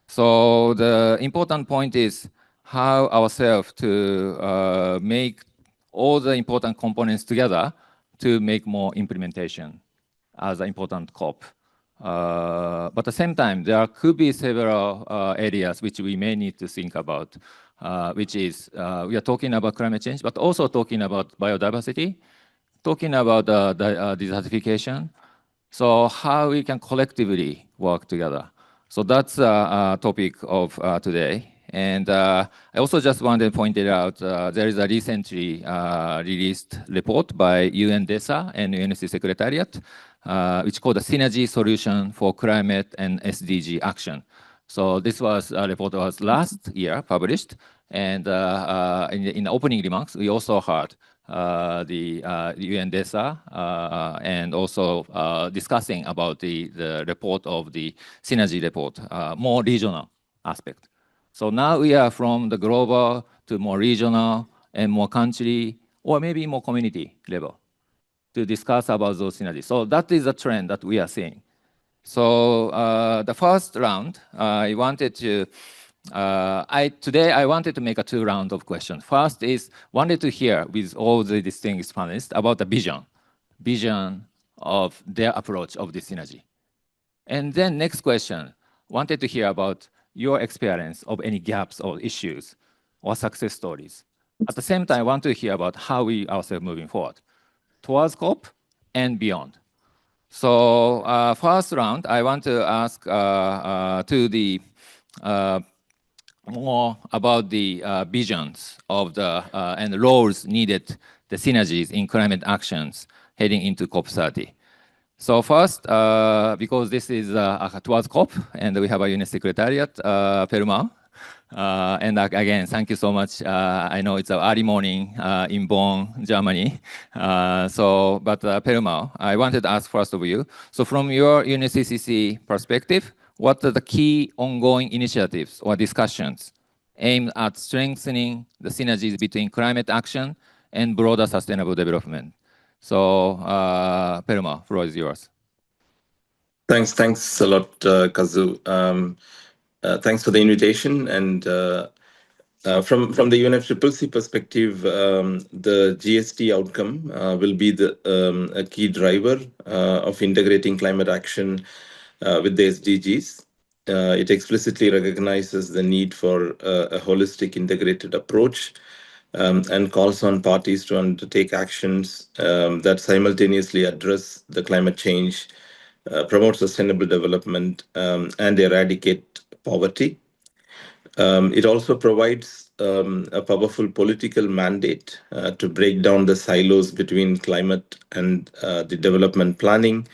So the important point is how ourselves to make all the important components together to make more implementation as an important COP. But at the same time, there could be several areas which we may need to think about, which is we are talking about climate change, but also talking about biodiversity, talking about desertification. So how we can collectively work together. So that's a topic of today. And I also just wanted to point it out, there is a recently released report by UNDESA and UNSC Secretariat, which called the Synergy Solution for Climate and SDG Action. So this was a report that was last year published. And in the opening remarks, we also heard the UNDESA and also discussing about the report of the Synergy report, more regional aspect. So now we are from the global to more regional and more country, or maybe more community level to discuss about those synergies. So that is a trend that we are seeing. So the first round, I wanted to, today I wanted to make a 2 rounds of questions. First is, wanted to hear with all the distinguished panelists about the vision of their approach of this synergy. And then next question, wanted to hear about your experience of any gaps or issues or success stories. At the same time, I want to hear about how we ourselves moving forward towards COP and beyond. So first round, I want to ask to the more about the visions of the and roles needed, the synergies in climate actions heading into COP30. So first, because this is towards COP, and we have a UNES Secretariat, Perma. And again, thank you so much. I know it's an early morning in Bonn, Germany. But Perma, I wanted to ask first of you. So from your UNESCCC perspective, what are the key ongoing initiatives or discussions aimed at strengthening the synergies between climate action and broader sustainable development? So, Perma, floor is yours. Thanks a lot, Kazu. Thanks for the invitation. And from the UNFCCC perspective, the GST outcome will be a key driver of integrating climate action with the SDGs. it explicitly recognizes the need for a holistic, integrated approach and calls on parties to undertake actions that simultaneously address the climate change, promote sustainable development, and eradicate poverty. It also provides a powerful political mandate to break down the silos between climate and the development planning.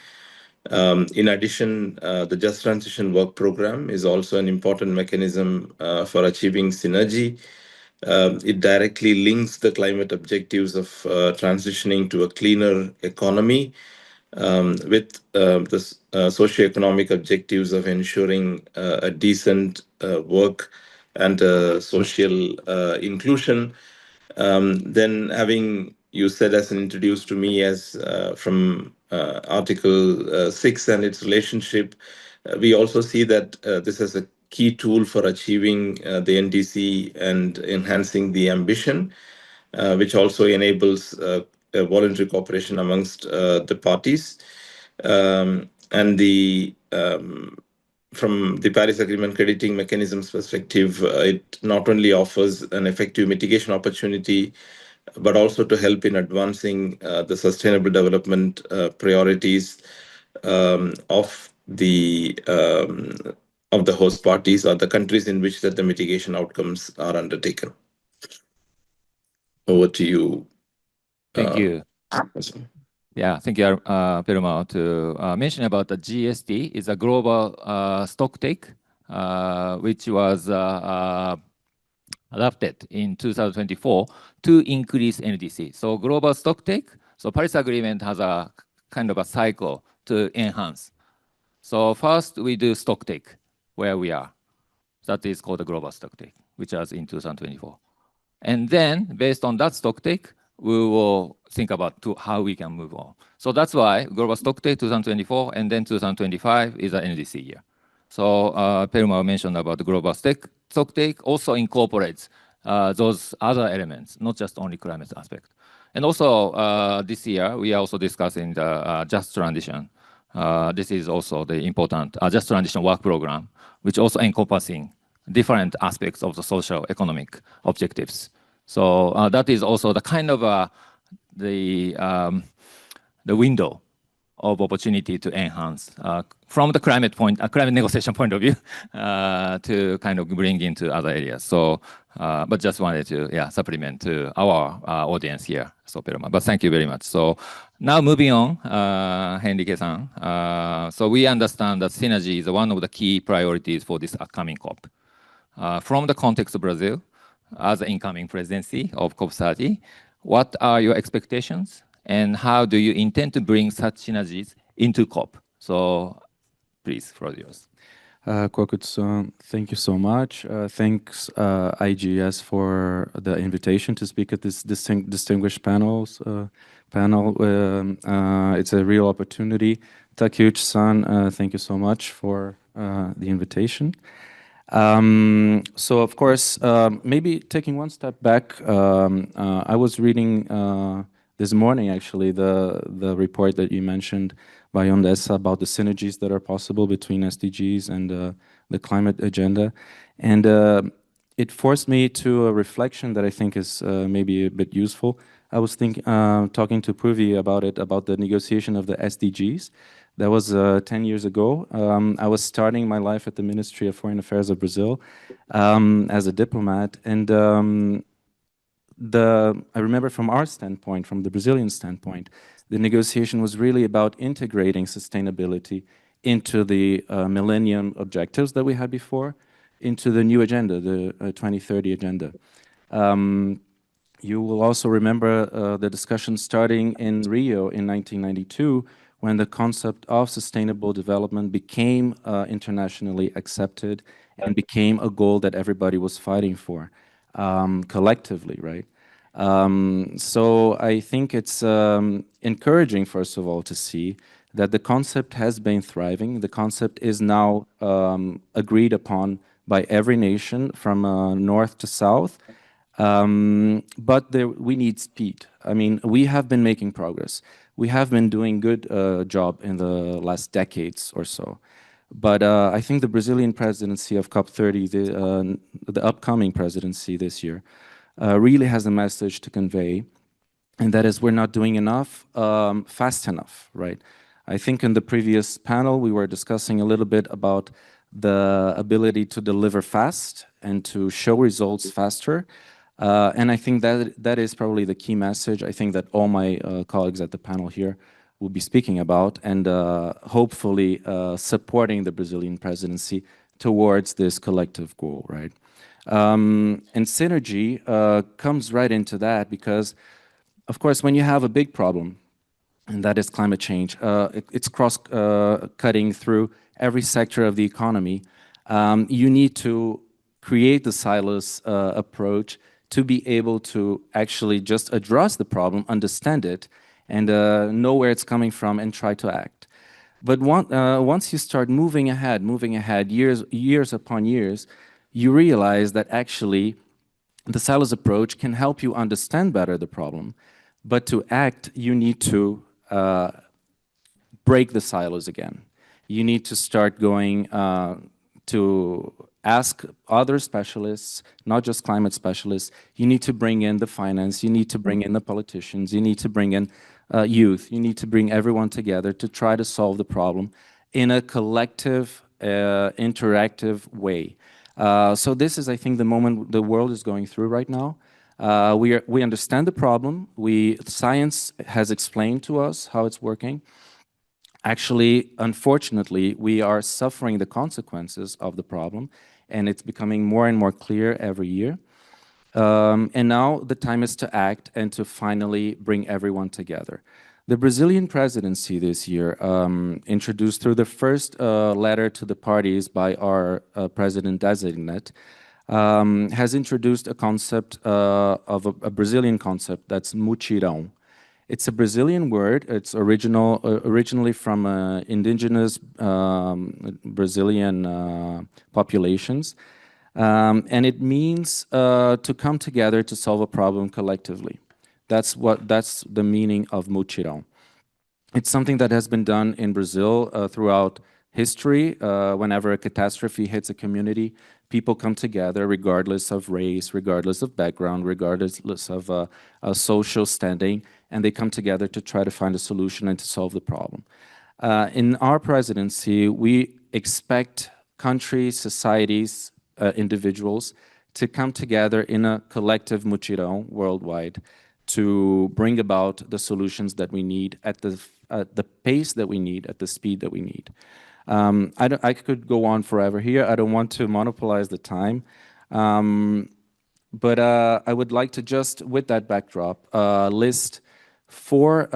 In addition, the Just Transition Work Program is also an important mechanism for achieving synergy. It directly links the climate objectives of transitioning to a cleaner economy with the socioeconomic objectives of ensuring a decent work and social inclusion. Then having you said as an introduce to me as from Article 6 and its relationship, we also see that this is a key tool for achieving the NDC and enhancing the ambition, which also enables a voluntary cooperation amongst the parties. And from the Paris Agreement crediting mechanisms perspective, it not only offers an effective mitigation opportunity, but also to help in advancing the sustainable development priorities of the host parties or the countries in which that the mitigation outcomes are undertaken. Over to you. Thank you. Yeah, thank you, Perumal. To mention about the GST is a global stock take, which was adopted in 2024 to increase NDC. So global stock take. So Paris Agreement has a kind of a cycle to enhance. So first we do stock take where we are. That is called the global stock take, which was in 2024. And then based on that stock take, we will think about how we can move on. So that's why global stock take 2024 and then 2025 is an NDC year. So Perumal mentioned about the global stock take also incorporates those other elements, not just only climate aspect. And also this year, we are also discussing the Just Transition. This is also the important Just Transition Work Program, which also encompassing different aspects of the social economic objectives. So that is also the kind of the window of opportunity to enhance from the climate negotiation point of view to kind of bring into other areas. So, but just wanted to supplement to our audience here. So, but thank you very much. So now moving on, Henrique-san. So we understand that synergy is one of the key priorities for this upcoming COP. From the context of Brazil, as the incoming presidency of COP30, what are your expectations and how do you intend to bring such synergies into COP? So please, floor is yours. Kokutsu, thank you so much. Thanks IGS for the invitation to speak at this distinguished panel. It's a real opportunity. Takeuchi-san, thank you so much for the invitation. So of course, maybe taking one step back, I was reading this morning actually the report that you mentioned by Ondesa about the synergies that are possible between SDGs and the climate agenda. And it forced me to a reflection that I think is maybe a bit useful. I was talking to Purvi about it, about the negotiation of the SDGs. That was 10 years ago. I was starting my life at the Ministry of Foreign Affairs of Brazil as a diplomat. And I remember from our standpoint, from the Brazilian standpoint, the negotiation was really about integrating sustainability into the millennium objectives that we had before, into the new agenda, the 2030 agenda. You will also remember the discussion starting in Rio in 1992, when the concept of sustainable development became internationally accepted and became a goal that everybody was fighting for collectively, right? So I think it's encouraging, first of all, to see that the concept has been thriving. The concept is now agreed upon by every nation from north to south. But we need speed. I mean, we have been making progress. We have been doing good job in the last decades or so. But I think the Brazilian presidency of COP30, the upcoming presidency this year, really has a message to convey, and that is we're not doing enough fast enough, right? I think in the previous panel, we were discussing a little bit about the ability to deliver fast and to show results faster. And I think that is probably the key message. I think that all my colleagues at the panel here will be speaking about, and hopefully supporting the Brazilian presidency towards this collective goal, right? And synergy comes right into that because, of course, when you have a big problem, and that is climate change, it's cross-cutting through every sector of the economy. You need to create the silos approach to be able to actually just address the problem, understand it, and know where it's coming from and try to act. But once you start moving ahead, years upon years, you realize that actually the silos approach can help you understand better the problem. But to act, you need to break the silos again. You need to start going to ask other specialists, not just climate specialists. You need to bring in the finance, you need to bring in the politicians, you need to bring in youth, you need to bring everyone together to try to solve the problem in a collective, interactive way. So this is, I think, the moment the world is going through right now. We understand the problem. Science has explained to us how it's working. Actually, unfortunately, we are suffering the consequences of the problem, and it's becoming more and more clear every year. And now the time is to act and to finally bring everyone together. The Brazilian presidency this year, introduced through the first letter to the parties by our president-designate, has introduced a concept of a Brazilian concept that's mutirão. It's a Brazilian word. It's originally from indigenous Brazilian populations. And it means to come together to solve a problem collectively. That's the meaning of mutirão. It's something that has been done in Brazil throughout history. Whenever a catastrophe hits a community, people come together regardless of race, regardless of background, regardless of a social standing, and they come together to try to find a solution and to solve the problem. In our presidency, we expect countries, societies, individuals to come together in a collective mutirão worldwide to bring about the solutions that we need at the pace that we need, at the speed that we need. I could go on forever here. I don't want to monopolize the time. But I would like to just, with that backdrop, list 4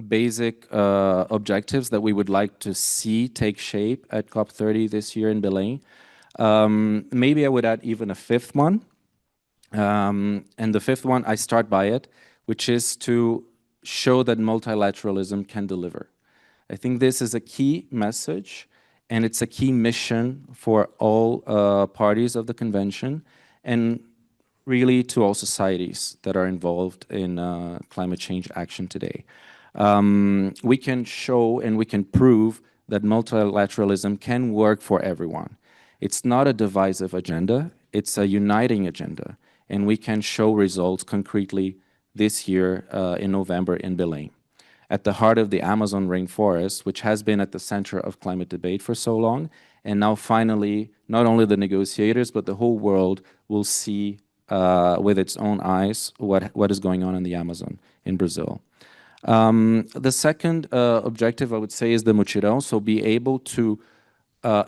basic objectives that we would like to see take shape at COP30 this year in Belém. Maybe I would add even a 5th one. And the 5th one, I start by it, which is to show that multilateralism can deliver. I think this is a key message, and it's a key mission for all parties of the convention, and really to all societies that are involved in climate change action today. We can show and we can prove that multilateralism can work for everyone. It's not a divisive agenda, it's a uniting agenda, and we can show results concretely this year in November in Belém. At the heart of the Amazon rainforest, which has been at the center of climate debate for so long, and now finally, not only the negotiators, but the whole world will see with its own eyes what is going on in the Amazon in Brazil. The second objective, I would say, is the mutirão, so be able to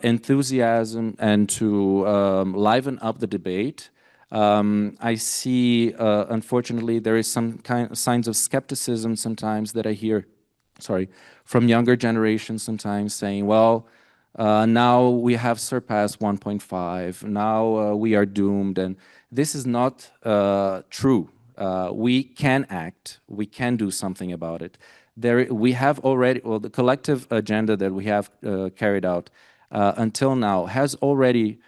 enthusiasm and to liven up the debate. I see, unfortunately, there is some signs of skepticism sometimes that I hear, from younger generations sometimes saying, well, now we have surpassed 1.5, now we are doomed, and this is not true. We can act, we can do something about it. We have already, well, the collective agenda that we have carried out until now has already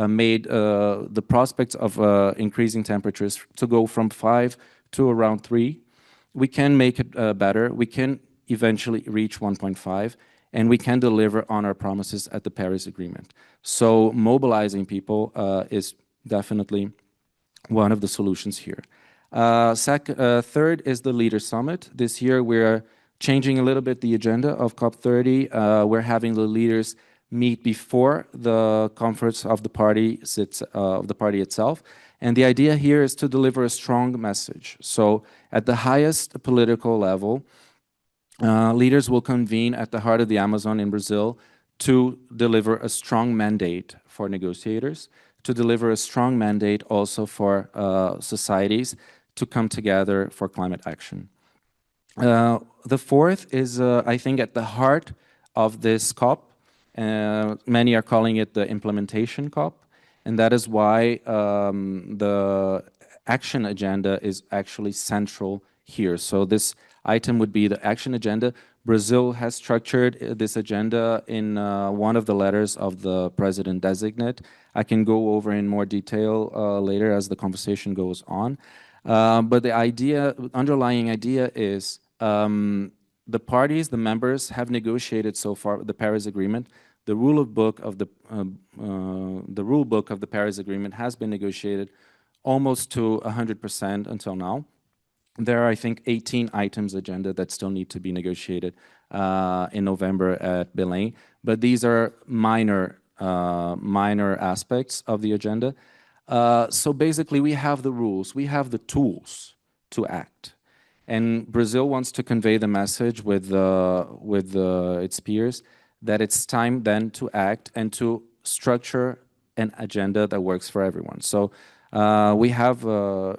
made the prospects of increasing temperatures to go from 5 to around 3. We can make it better. We can eventually reach 1.5. and we can deliver on our promises at the Paris Agreement. So mobilizing people is definitely one of the solutions here. Third is the Leader Summit. This year we're changing a little bit the agenda of COP30. We're having the leaders meet before the conference of the party itself. And the idea here is to deliver a strong message. So at the highest political level, leaders will convene at the heart of the Amazon in Brazil to deliver a strong mandate for negotiators, to deliver a strong mandate also for societies to come together for climate action. The fourth is, I think, at the heart of this COP. Many are calling it the implementation COP, and that is why the action agenda is actually central here. So this item would be the action agenda. Brazil has structured this agenda in one of the letters of the president-designate. I can go over in more detail later as the conversation goes on. But the underlying idea is the parties, the members, have negotiated so far the Paris Agreement. The rule book of the Paris Agreement has been negotiated almost to 100% until now. There are, I think, 18 items agenda that still need to be negotiated in November at Belém, but these are minor aspects of the agenda. So basically, we have the rules, we have the tools to act. And Brazil wants to convey the message with its peers that it's time then to act and to structure an agenda that works for everyone. So we have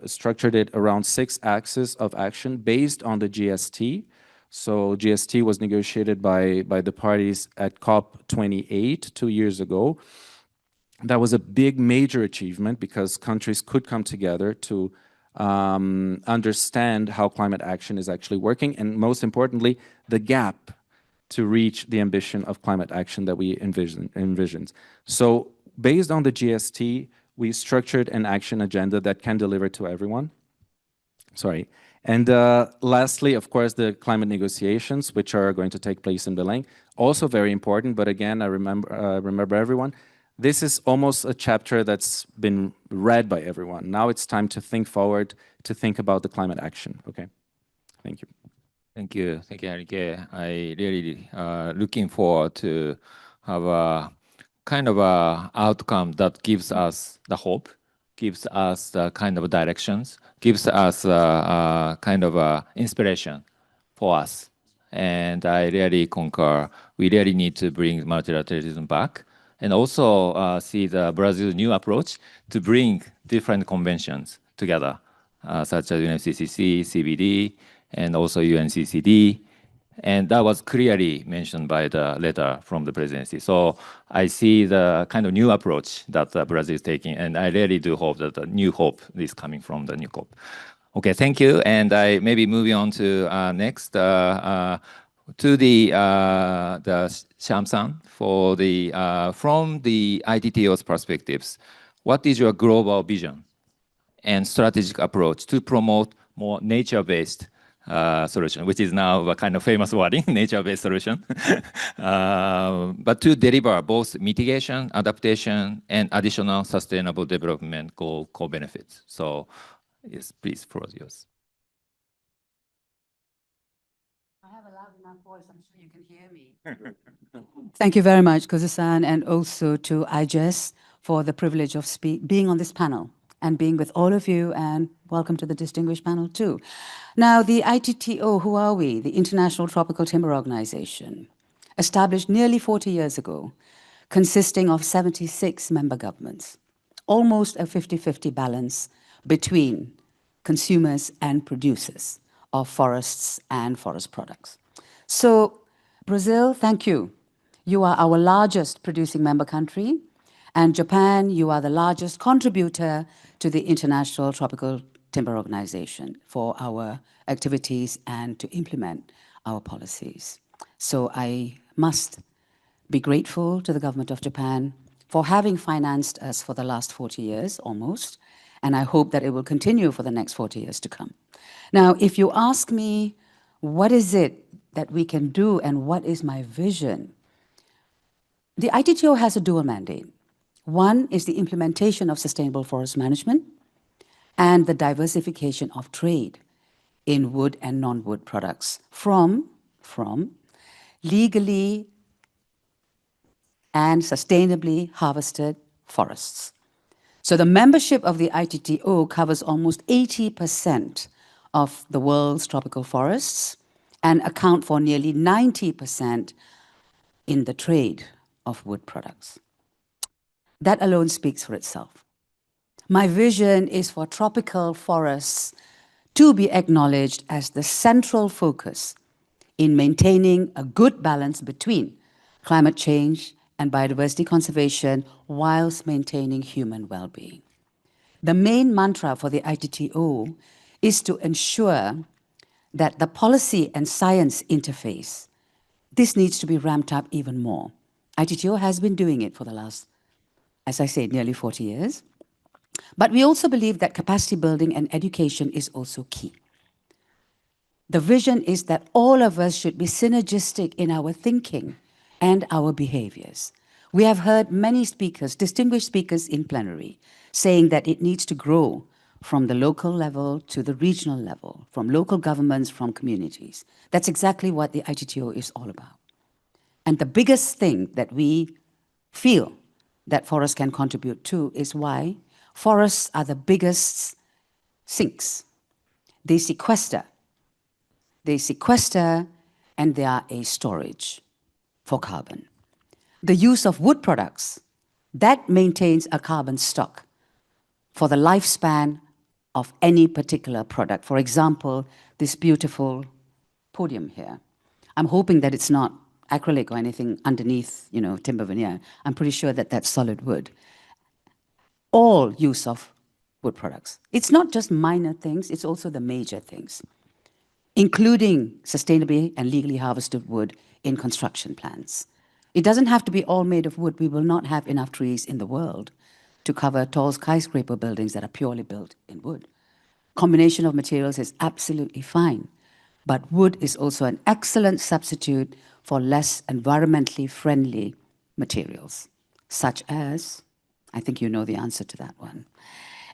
structured it around 6 axes of action based on the GST. So GST was negotiated by the parties at COP28 2 years ago. That was a big, major achievement because countries could come together to understand how climate action is actually working, and most importantly, the gap to reach the ambition of climate action that we envisioned. So based on the GST, we structured an action agenda that can deliver to everyone. Sorry. And lastly, of course, the climate negotiations, which are going to take place in Belém. Also very important, but again, I remember everyone. This is almost a chapter that's been read by everyone. Now it's time to think forward, to think about the climate action. Okay, thank you. Thank you, Enrique. I really looking forward to have a kind of a outcome that gives us the hope, gives us the kind of directions, gives us a kind of inspiration for us. And I really concur. We really need to bring multilateralism back, and also see the Brazil's new approach to bring different conventions together, such as UNFCCC, CBD, and also UNCCD. And that was clearly mentioned by the letter from the presidency. So I see the kind of new approach that Brazil is taking, and I really do hope that the new hope is coming from the new COP. Okay, thank you. And I maybe moving on to next. To the Shyam-san, for the from the ITTO's perspectives, what is your global vision and strategic approach to promote more nature-based solution, which is now a kind of famous wording, nature-based solution, but to deliver both mitigation, adaptation, and additional sustainable development goal co-benefits? So, yes, please, floor is yours. Voice, I'm sure you can hear me. Thank you very much, Kozu-san, and also to IJES for the privilege of being on this panel and being with all of you, and welcome to the distinguished panel too. Now, the ITTO, who are we? The International Tropical Timber Organization, established nearly 40 years ago, consisting of 76 member governments, almost a 50-50 balance between consumers and producers of forests and forest products. So, Brazil, thank you. You are our largest producing member country, and Japan, you are the largest contributor to the International Tropical Timber Organization for our activities and to implement our policies. So I must be grateful to the government of Japan for having financed us for the last 40 years, almost, and I hope that it will continue for the next 40 years to come. Now, if you ask me, what is it that we can do and what is my vision? The ITTO has a dual mandate. One is the implementation of sustainable forest management and the diversification of trade in wood and non-wood products from legally and sustainably harvested forests. So the membership of the ITTO covers almost 80% of the world's tropical forests and account for nearly 90% in the trade of wood products. That alone speaks for itself. My vision is for tropical forests to be acknowledged as the central focus in maintaining a good balance between climate change and biodiversity conservation whilst maintaining human well-being. The main mantra for the ITTO is to ensure that the policy and science interface, this needs to be ramped up even more. ITTO has been doing it for the last, as I said, nearly 40 years. But we also believe that capacity building and education is also key. The vision is that all of us should be synergistic in our thinking and our behaviors. We have heard many speakers, distinguished speakers in plenary, saying that it needs to grow from the local level to the regional level, from local governments, from communities. That's exactly what the ITTO is all about. And the biggest thing that we feel that forests can contribute to is why forests are the biggest sinks. They sequester, and they are a storage for carbon. The use of wood products, that maintains a carbon stock for the lifespan of any particular product. For example, this beautiful podium here. I'm hoping that it's not acrylic or anything underneath, timber veneer. I'm pretty sure that that's solid wood. All use of wood products. It's not just minor things, it's also the major things, including sustainably and legally harvested wood in construction plants. It doesn't have to be all made of wood. We will not have enough trees in the world to cover tall skyscraper buildings that are purely built in wood. Combination of materials is absolutely fine, but wood is also an excellent substitute for less environmentally friendly materials, such as, I think you know the answer to that one.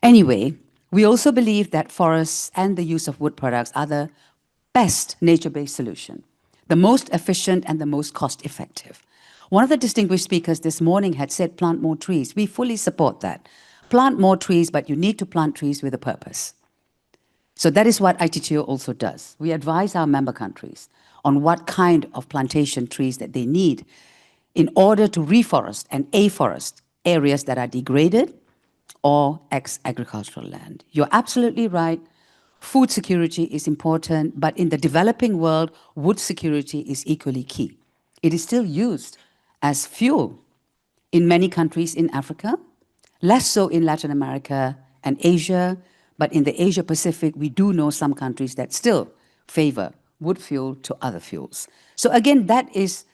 Anyway, we also believe that forests and the use of wood products are the best nature-based solution, the most efficient and the most cost-effective. One of the distinguished speakers this morning had said plant more trees. We fully support that. Plant more trees, but you need to plant trees with a purpose. So that is what ITTO also does. We advise our member countries on what kind of plantation trees that they need in order to reforest and afforest areas that are degraded or ex-agricultural land. You're absolutely right. Food security is important, but in the developing world, wood security is equally key. It is still used as fuel in many countries in Africa, less so in Latin America and Asia, but in the Asia Pacific, we do know some countries that still favor wood fuel to other fuels. So again, that is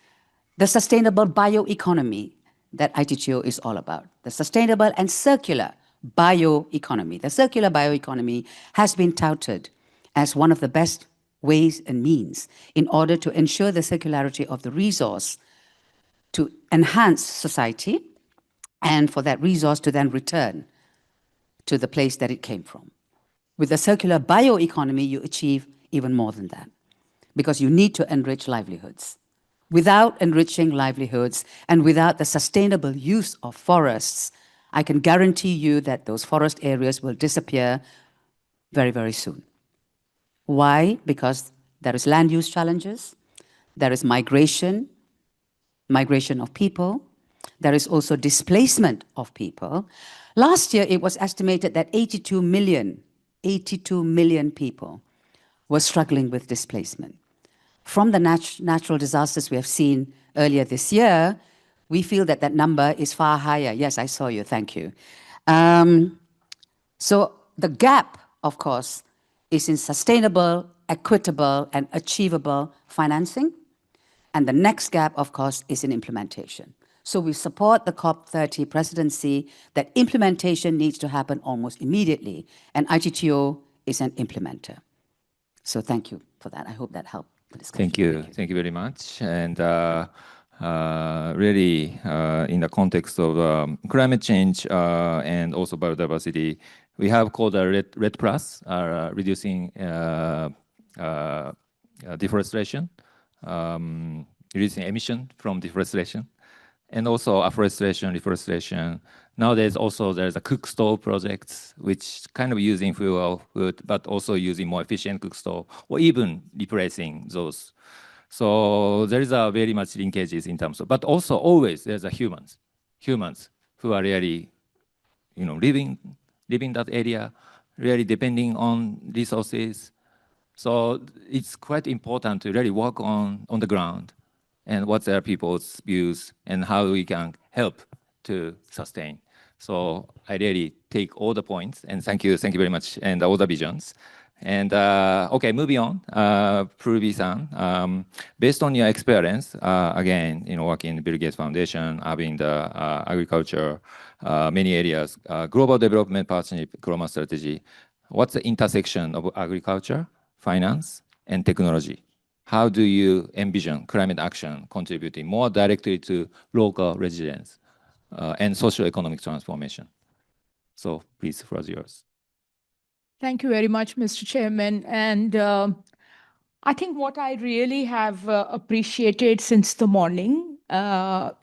the sustainable bioeconomy that ITTO is all about, the sustainable and circular bioeconomy. The circular bioeconomy has been touted as one of the best ways and means in order to ensure the circularity of the resource to enhance society and for that resource to then return to the place that it came from. With the circular bioeconomy, you achieve even more than that because you need to enrich livelihoods. Without enriching livelihoods and without the sustainable use of forests, I can guarantee you that those forest areas will disappear very, very soon. Why? Because there is land use challenges, there is migration of people, there is also displacement of people. Last year, it was estimated that 82 million people were struggling with displacement. From the natural disasters we have seen earlier this year, we feel that that number is far higher. Yes, I saw you, thank you. So the gap, of course, is in sustainable, equitable, and achievable financing. And the next gap, of course, is in implementation. So we support the COP30 presidency that implementation needs to happen almost immediately, and ITTO is an implementer. So thank you for that. I hope that helped Thank you. Thank you very much. And really, in the context of climate change and also biodiversity, we have called a RED Plus, reducing deforestation, reducing emission from deforestation, and also afforestation, reforestation. Nowadays, also there's a cook stove projects, which kind of using fuel wood, but also using more efficient cook stove, or even replacing those. So there is a very much linkages in terms of, but also always there's a humans who are really, living that area, really depending on resources. So it's quite important to really work on the ground and what's their people's views and how we can help to sustain. So I really take all the points and thank you very much, and all the visions. And okay, moving on, Pruvi-san, based on your experience, again, working in the Bill Gates Foundation, having the agriculture, many areas, global development partnership, global strategy, what's the intersection of agriculture, finance, and technology? How do you envision climate action contributing more directly to local resilience and socio-economic transformation? So please, the floor is yours. Thank you very much, Mr. Chairman. And I think what I really have appreciated since the morning,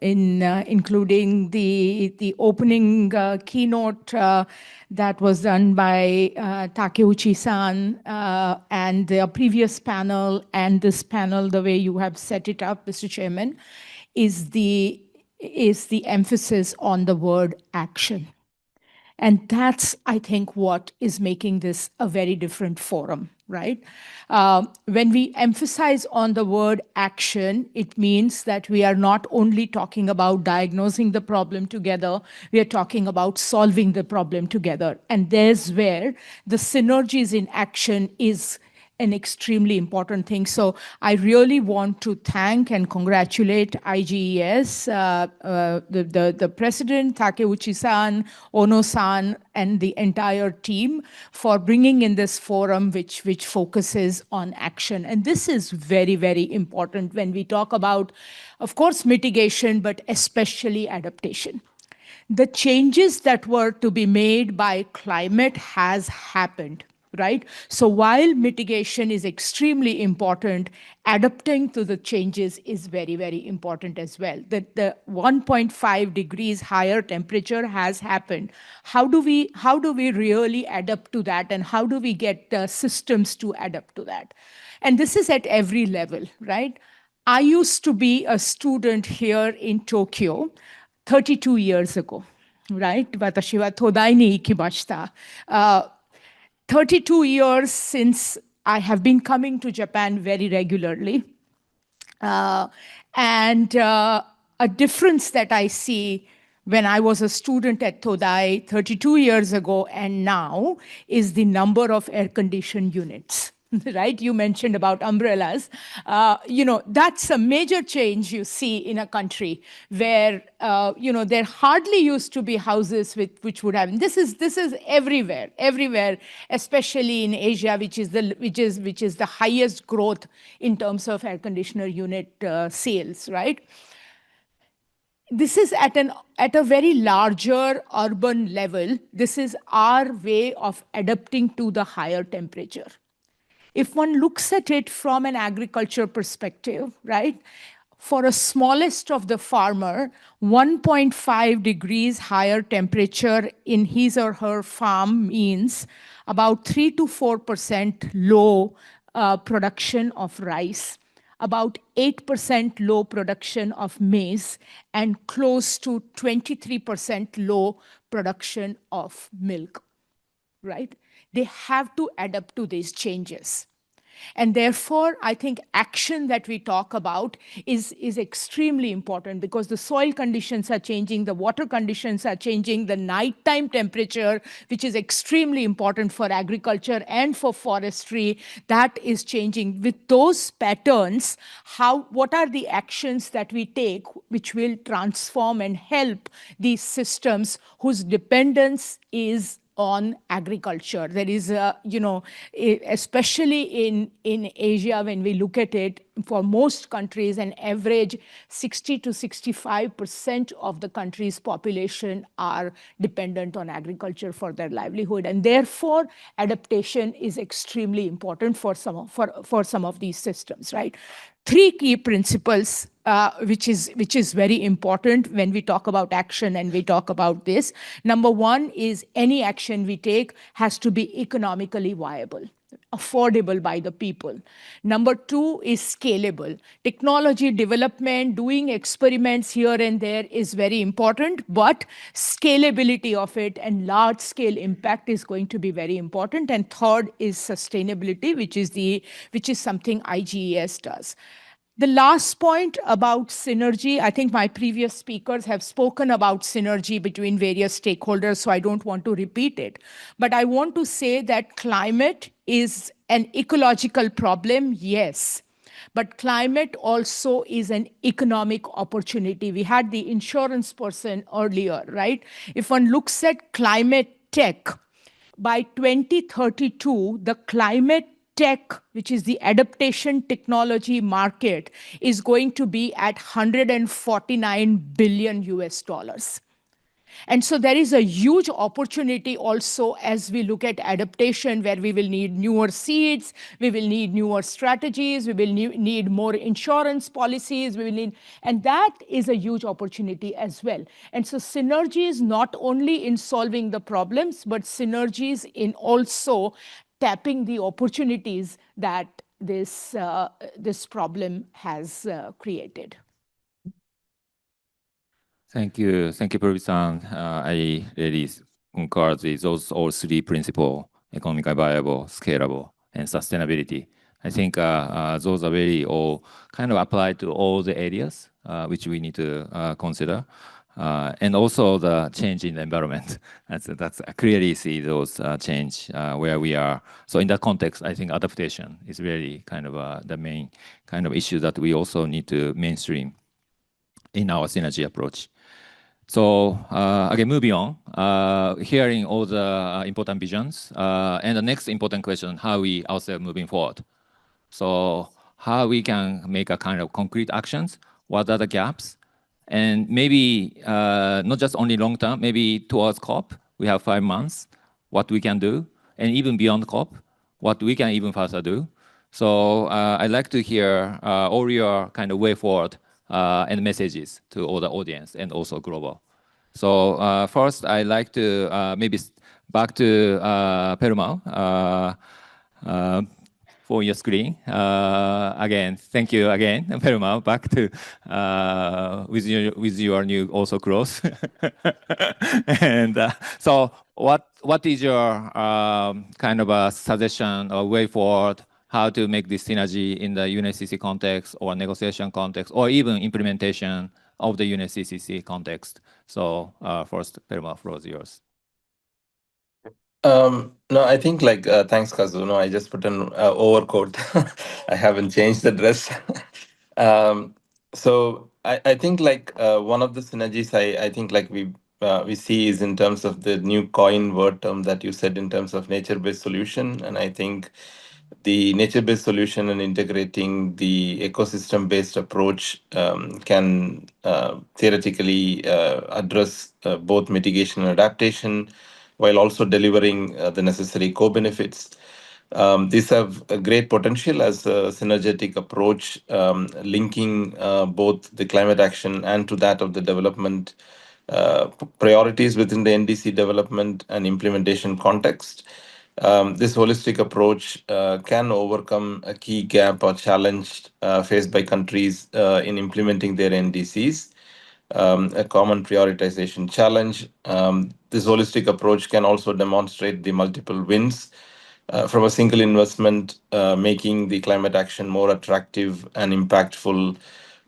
including the opening keynote that was done by Takeuchi-san, and the previous panel and this panel, the way you have set it up, Mr. Chairman, is the emphasis on the word action. And that's, I think, what is making this a very different forum, right? When we emphasize on the word action, it means that we are not only talking about diagnosing the problem together, we are talking about solving the problem together. And there's where the synergies in action is an extremely important thing. So I really want to thank and congratulate IGES, the president, Takeuchi-san, Ono-san, and the entire team for bringing in this forum which focuses on action. And this is very, very important when we talk about, of course, mitigation, but especially adaptation. The changes that were to be made by climate has happened. Right? So while mitigation is extremely important, adapting to the changes is very, very important as well. The 1.5 degrees higher temperature has happened. How do we really adapt to that, and how do we get systems to adapt to that? And this is at every level, right? I used to be a student here in Tokyo 32 years ago, right? 私は東大に行きました。32 years since I have been coming to Japan very regularly. And a difference that I see when I was a student at Todai 32 years ago and now is the number of air-conditioned units. Right? You mentioned about umbrellas. That's a major change you see in a country where, there hardly used to be houses which would have. This is everywhere, especially in Asia, which is the highest growth in terms of air conditioner unit sales, right? This is at a very larger urban level. This is our way of adapting to the higher temperature. If one looks at it from an agriculture perspective, right, for a smallest of the farmer, 1.5 degrees higher temperature in his or her farm means about 3 to 4% low production of rice, about 8% low production of maize, and close to 23% low production of milk, right? They have to adapt to these changes. And therefore, I think action that we talk about is extremely important because the soil conditions are changing, the water conditions are changing, the nighttime temperature, which is extremely important for agriculture and for forestry, that is changing. With those patterns, what are the actions that we take which will transform and help these systems whose dependence is on agriculture. There is, especially in Asia, when we look at it, for most countries, an average 60 to 65% of the country's population are dependent on agriculture for their livelihood. And therefore, adaptation is extremely important for some of these systems, right? Three key principles, which is very important when we talk about action and we talk about this. Number one is any action we take has to be economically viable, affordable by the people. Number two is scalable. Technology development, doing experiments here and there is very important, but scalability of it and large-scale impact is going to be very important. And third is sustainability, which is something IGES does. The last point about synergy, I think my previous speakers have spoken about synergy between various stakeholders, so I don't want to repeat it. But I want to say that climate is an ecological problem, yes. But climate also is an economic opportunity. We had the insurance person earlier, right? If one looks at climate tech, by 2032, the climate tech, which is the adaptation technology market, is going to be at 149 billion US dollars. And so there is a huge opportunity also as we look at adaptation, where we will need newer seeds, we will need newer strategies, we will need more insurance policies, and that is a huge opportunity as well. And so synergies not only in solving the problems, but synergies in also tapping the opportunities that this problem has created. Thank you, Purvi-san. I really concur with those all three principles: economically viable, scalable, and sustainability. I think those are very all kind of applied to all the areas which we need to consider. And also the change in the environment. That's clearly see those change where we are. So in that context, I think adaptation is really kind of the main kind of issue that we also need to mainstream in our synergy approach. So again, moving on, hearing all the important visions, and the next important question, how we ourselves moving forward. So how we can make a kind of concrete actions, what are the gaps, and maybe not just only long term, maybe towards COP, we have 5 months, what we can do, and even beyond COP, what we can even further do. So I'd like to hear all your kind of way forward and messages to all the audience and also global. So first, I'd like to maybe back to Perumal for your screen. Again, thank you again, Perumal, back to with your new also close. And so what is your kind of a suggestion or way forward, how to make this synergy in the UNFCCC context or negotiation context or even implementation of the UNFCCC context? So first, Perumal, floor is yours. No, I think thanks, Kazu. No, I just put an overcoat. I haven't changed the dress. So I think one of the synergies I think we see is in terms of the new coin word term that you said in terms of nature-based solution. And I think the nature-based solution and integrating the ecosystem-based approach can theoretically address both mitigation and adaptation, while also delivering the necessary co-benefits. These have a great potential as a synergetic approach, linking both the climate action and to that of the development priorities within the NDC development and implementation context. This holistic approach can overcome a key gap or challenge faced by countries in implementing their NDCs. A common prioritization challenge. This holistic approach can also demonstrate the multiple wins from a single investment, making the climate action more attractive and impactful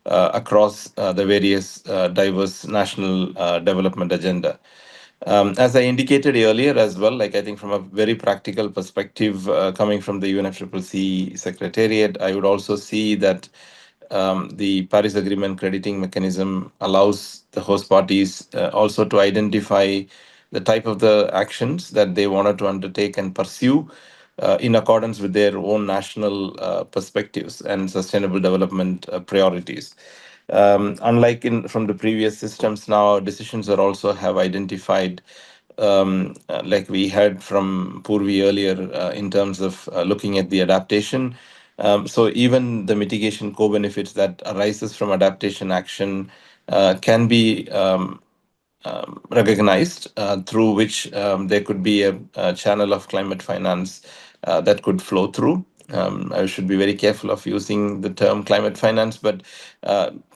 across the various diverse national development agenda. As I indicated earlier as well, I think from a very practical perspective, coming from the UNFCCC Secretariat, I would also see that the Paris Agreement crediting mechanism allows the host parties also to identify the type of the actions that they wanted to undertake and pursue in accordance with their own national perspectives and sustainable development priorities. Unlike from the previous systems, now decisions are also have identified, like we heard from Purvi earlier, in terms of looking at the adaptation. So even the mitigation co-benefits that arises from adaptation action can be recognized, through which there could be a channel of climate finance that could flow through. I should be very careful of using the term climate finance, but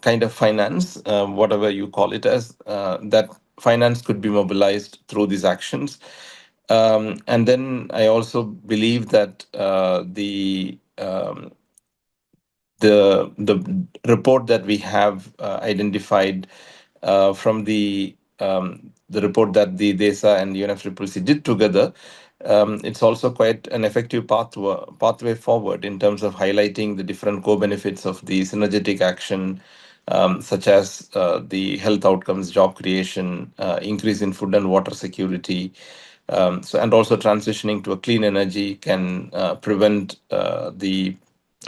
kind of finance, whatever you call it as, that finance could be mobilized through these actions. And then I also believe that the report that we have identified from the report that the DESA and UNFCCC did together, it's also quite an effective pathway forward in terms of highlighting the different co-benefits of the synergetic action, such as the health outcomes, job creation, increase in food and water security, and also transitioning to a clean energy can prevent the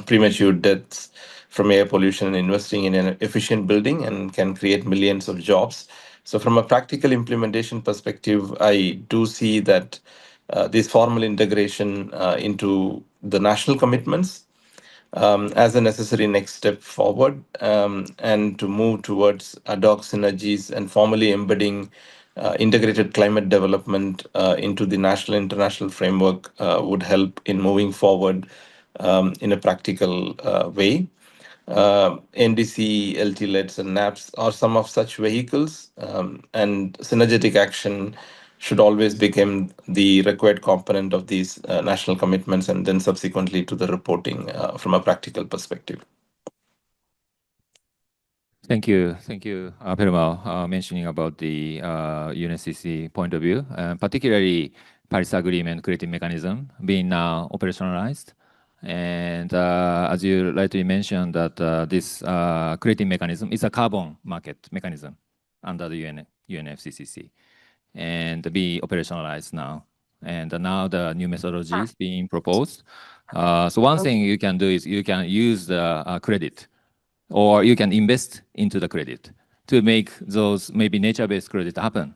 premature deaths from air pollution, and investing in an efficient building and can create millions of jobs. So from a practical implementation perspective, I do see that this formal integration into the national commitments as a necessary next step forward, and to move towards ad hoc synergies and formally embedding integrated climate development into the national international framework would help in moving forward in a practical way. NDC, LT-LEDs, and NAPs are some of such vehicles, and synergetic action should always become the required component of these national commitments, and then subsequently to the reporting from a practical perspective. Thank you, Perumal, mentioning about the UNFCCC point of view, particularly Paris Agreement creating mechanism being now operationalized. And as you rightly mentioned, that this creating mechanism is a carbon market mechanism under the UNFCCC, and be operationalized now. And now the new methodology is being proposed. So one thing you can do is you can use the credit, or you can invest into the credit to make those maybe nature-based credit happen.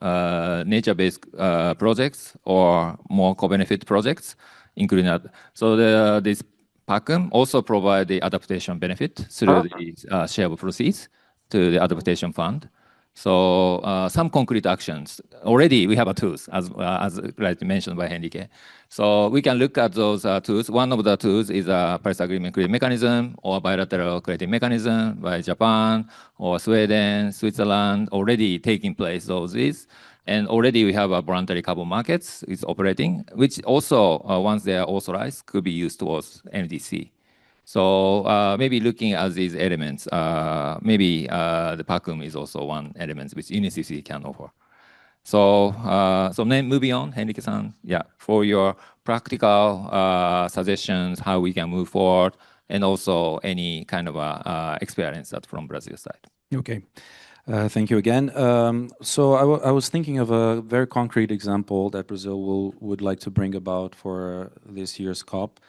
Nature-based projects or more co-benefit projects, including that. So this PACM also provide the adaptation benefit through the share of proceeds to the adaptation fund. So some concrete actions. Already we have a tools, as rightly mentioned by Henrique. So we can look at those tools. One of the tools is a Paris Agreement credit mechanism or bilateral credit mechanism by Japan or Sweden, Switzerland, already taking place those is. And already we have a voluntary carbon markets is operating, which also, once they are authorized, could be used towards NDC. So maybe looking at these elements, maybe the PACM is also one element which UNFCCC can offer. So then moving on, Henrique-san, yeah, for your practical suggestions, how we can move forward, and also any kind of experience that from Brazil side. Okay. Thank you again. So I was thinking of a very concrete example that Brazil would like to bring about for this year's COP.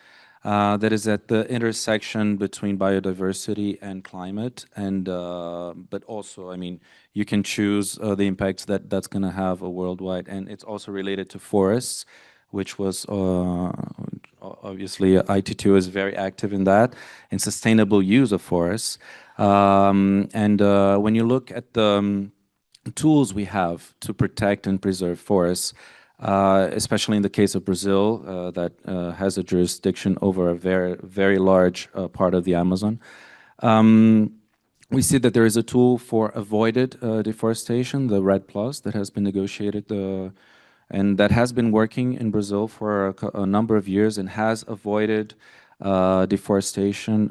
That is at the intersection between biodiversity and climate, and but also, I mean, you can choose the impacts that's going to have a worldwide, and it's also related to forests, which was obviously IT2 is very active in that, and sustainable use of forests. And when you look at the tools we have to protect and preserve forests, especially in the case of Brazil, that has a jurisdiction over a very, very large part of the Amazon, we see that there is a tool for avoided deforestation, the REDD+, that has been negotiated, and that has been working in Brazil for a number of years and has avoided deforestation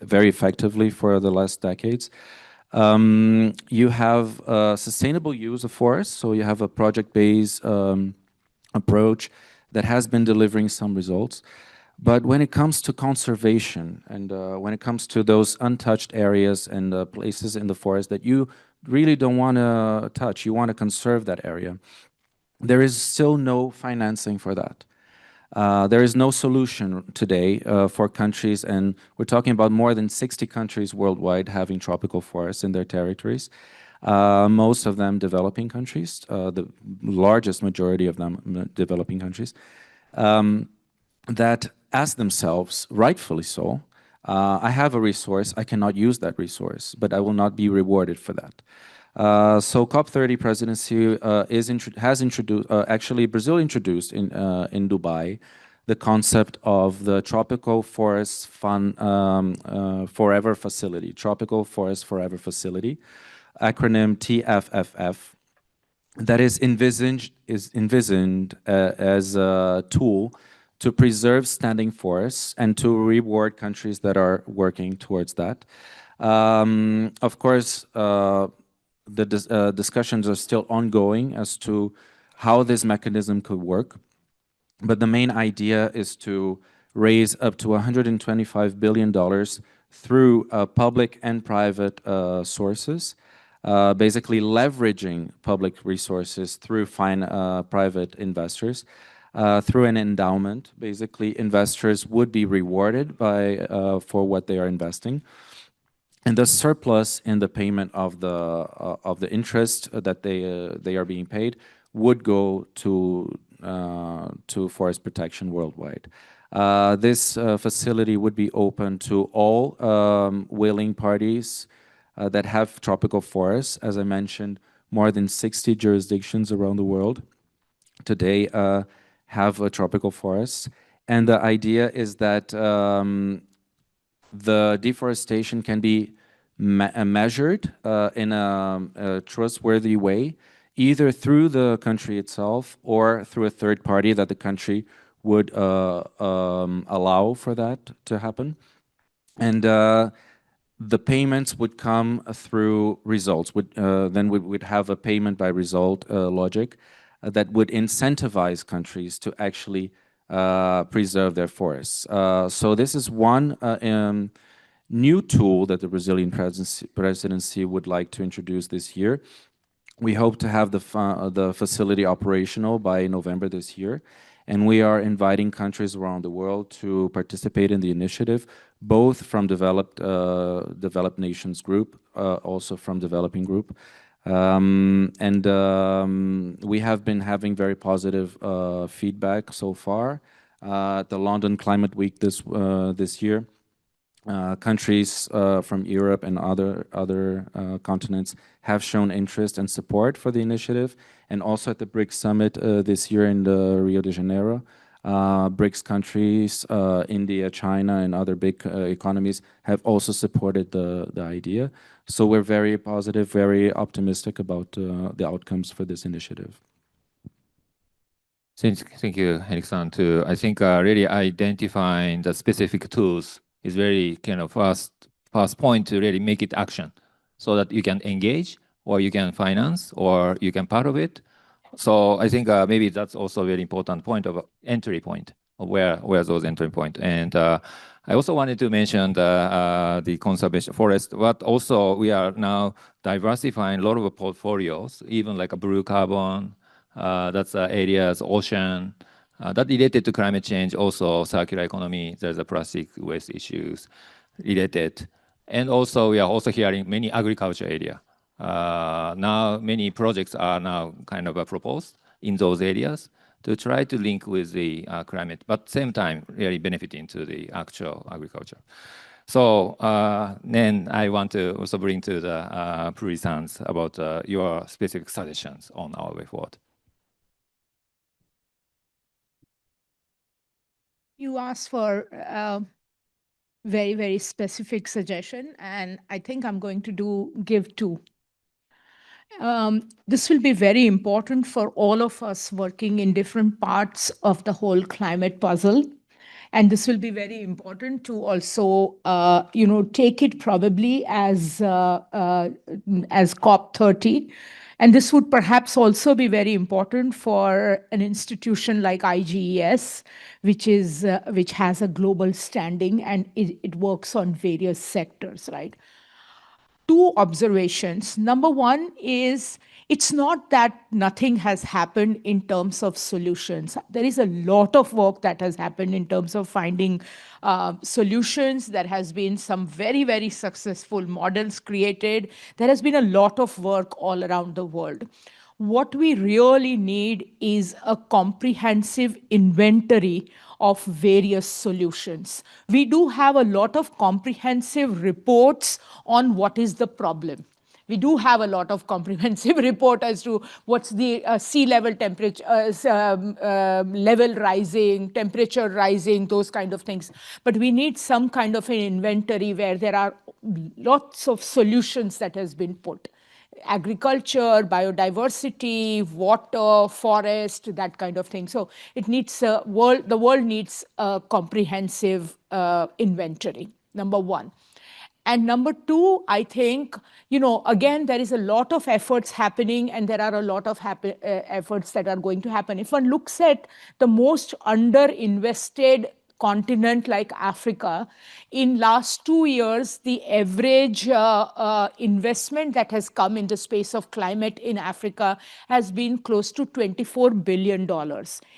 very effectively for the last decades. You have sustainable use of forests, so you have a project-based approach that has been delivering some results. But when it comes to conservation, and when it comes to those untouched areas and places in the forest that you really don't want to touch. You want to conserve that area. There is still no financing for that. There is no solution today for countries, and we're talking about more than 60 countries worldwide having tropical forests in their territories. Most of them developing countries, the largest majority of them developing countries, that ask themselves, rightfully so, I have a resource, I cannot use that resource, but I will not be rewarded for that. So COP30 presidency has introduced, actually Brazil introduced in Dubai, the concept of the Tropical Forest Fund Forever Facility, Tropical Forest Forever Facility, acronym TFFF, that is envisioned as a tool to preserve standing forests and to reward countries that are working towards that. Of course, the discussions are still ongoing as to how this mechanism could work. But the main idea is to raise up to $125 billion through public and private sources, basically leveraging public resources through private investors, through an endowment. Basically, investors would be rewarded for what they are investing. And the surplus in the payment of the interest that they are being paid would go to forest protection worldwide. This facility would be open to all willing parties that have tropical forests. As I mentioned, more than 60 jurisdictions around the world today have a tropical forest. And the idea is that the deforestation can be measured in a trustworthy way, either through the country itself or through a third party that the country would allow for that to happen. And the payments would come through results. Then we would have a payment by result logic that would incentivize countries to actually preserve their forests. So this is one new tool that the Brazilian presidency would like to introduce this year. We hope to have the facility operational by November this year, and we are inviting countries around the world to participate in the initiative, both from developed nations group, also from developing group. We have been having very positive feedback so far. At the London Climate Week this year, countries from Europe and other continents have shown interest and support for the initiative. And also at the BRICS Summit this year in Rio de Janeiro, BRICS countries, India, China, and other big economies have also supported the idea. So we're very positive, very optimistic about the outcomes for this initiative. Thank you, Henrik-san, too. I think really identifying the specific tools is very kind of first point to really make it action, so that you can engage, or you can finance, or you can part of it. So I think maybe that's also a very important point of entry point, of where those entry point. And I also wanted to mention the conservation forest, but also we are now diversifying a lot of portfolios, even like a blue carbon, that's areas, ocean, that related to climate change, also circular economy, there's a plastic waste issues related. And also we are also hearing many agriculture area. Now many projects are now kind of proposed in those areas to try to link with the climate, but same time really benefiting to the actual agriculture. So then I want to also bring to the Puri-sans about your specific suggestions on our way forward. You asked for a very, very specific suggestion, and I think I'm going to give two. This will be very important for all of us working in different parts of the whole climate puzzle. And this will be very important to also, take it probably as COP30. And this would perhaps also be very important for an institution like IGES, which has a global standing, and it works on various sectors, right? two observations. Number one is, it's not that nothing has happened in terms of solutions. There is a lot of work that has happened in terms of finding solutions. There has been some very, very successful models created. There has been a lot of work all around the world. What we really need is a comprehensive inventory of various solutions. We do have a lot of comprehensive reports on what is the problem. We do have a lot of comprehensive report as to what's the sea level temperature, level rising, temperature rising, those kind of things. But we need some kind of an inventory where there are lots of solutions that has been put. Agriculture, biodiversity, water, forest, that kind of thing. So it needs the world needs a comprehensive inventory, number one. And number two, I think, again, there is a lot of efforts happening, and there are a lot of efforts that are going to happen. If one looks at the most underinvested continent like Africa, in last 2 years, the average investment that has come in the space of climate in Africa has been close to $24 billion.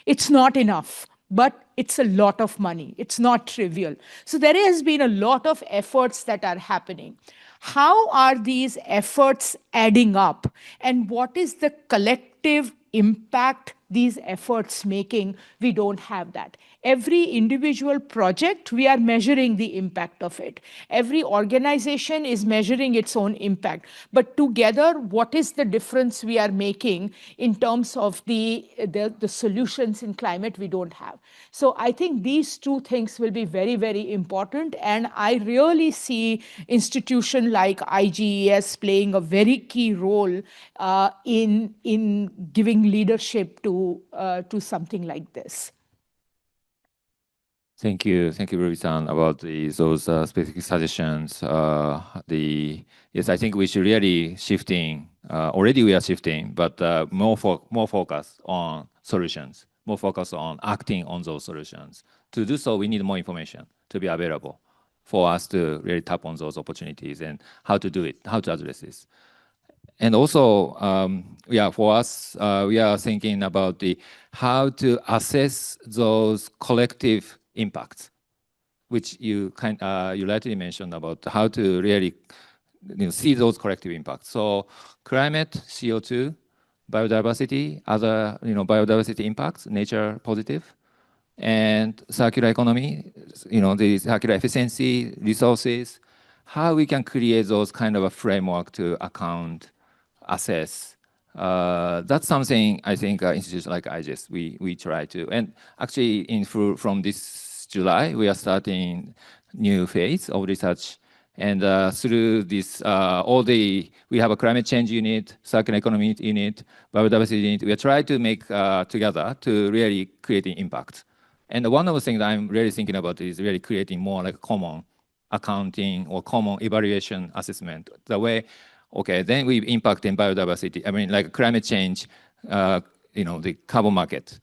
It's not enough, but it's a lot of money. It's not trivial. So there has been a lot of efforts that are happening. How are these efforts adding up? And what is the collective impact these efforts making? We don't have that. Every individual project, we are measuring the impact of it. Every organization is measuring its own impact. But together, what is the difference we are making in terms of the solutions in climate? We don't have. So I think these two things will be very, very important. And I really see institutions like IGES playing a very key role in giving leadership to something like this. Thank you, Ruby-san, about those specific suggestions. Yes, I think we should really shifting. Already we are shifting, but more focus on solutions, more focus on acting on those solutions. To do so, we need more information to be available for us to really tap on those opportunities and how to do it, how to address this. And also, for us, we are thinking about how to assess those collective impacts, which you rightly mentioned about how to really see those collective impacts. So climate, CO2, biodiversity, other biodiversity impacts, nature positive, and circular economy, the circular efficiency, resources, how we can create those kind of a framework to account, assess. That's something I think institutions like IGES, we try to. And actually, from this July, we are starting new phase of research. And through this, we have a climate change unit, circular economy unit, biodiversity unit. We are trying to make together to really creating impact. And one of the things I'm really thinking about is really creating more like common accounting or common evaluation assessment. The way, okay, then we impact in biodiversity. I mean, like climate change, the carbon market.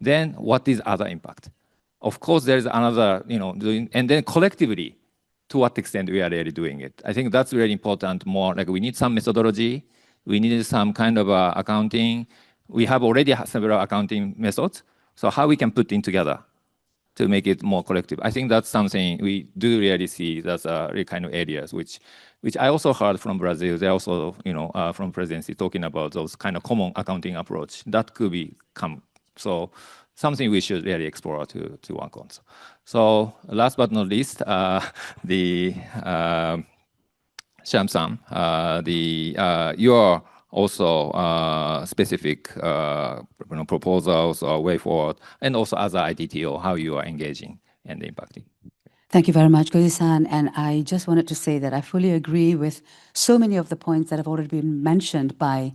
Then what is other impact? Of course, there's another, and then collectively, to what extent we are really doing it. I think that's really important. More like we need some methodology. We need some kind of accounting. We have already several accounting methods. So how we can put in together to make it more collective. I think that's something we do really see. That's really kind of areas which I also heard from Brazil. They also, from presidency talking about those kind of common accounting approach that could become so something we should really explore to work on. So last but not least, the Sham-san, your also specific proposals or way forward, and also other ITTO, how you are engaging and impacting. Thank you very much, Koji-san. And I just wanted to say that I fully agree with so many of the points that have already been mentioned by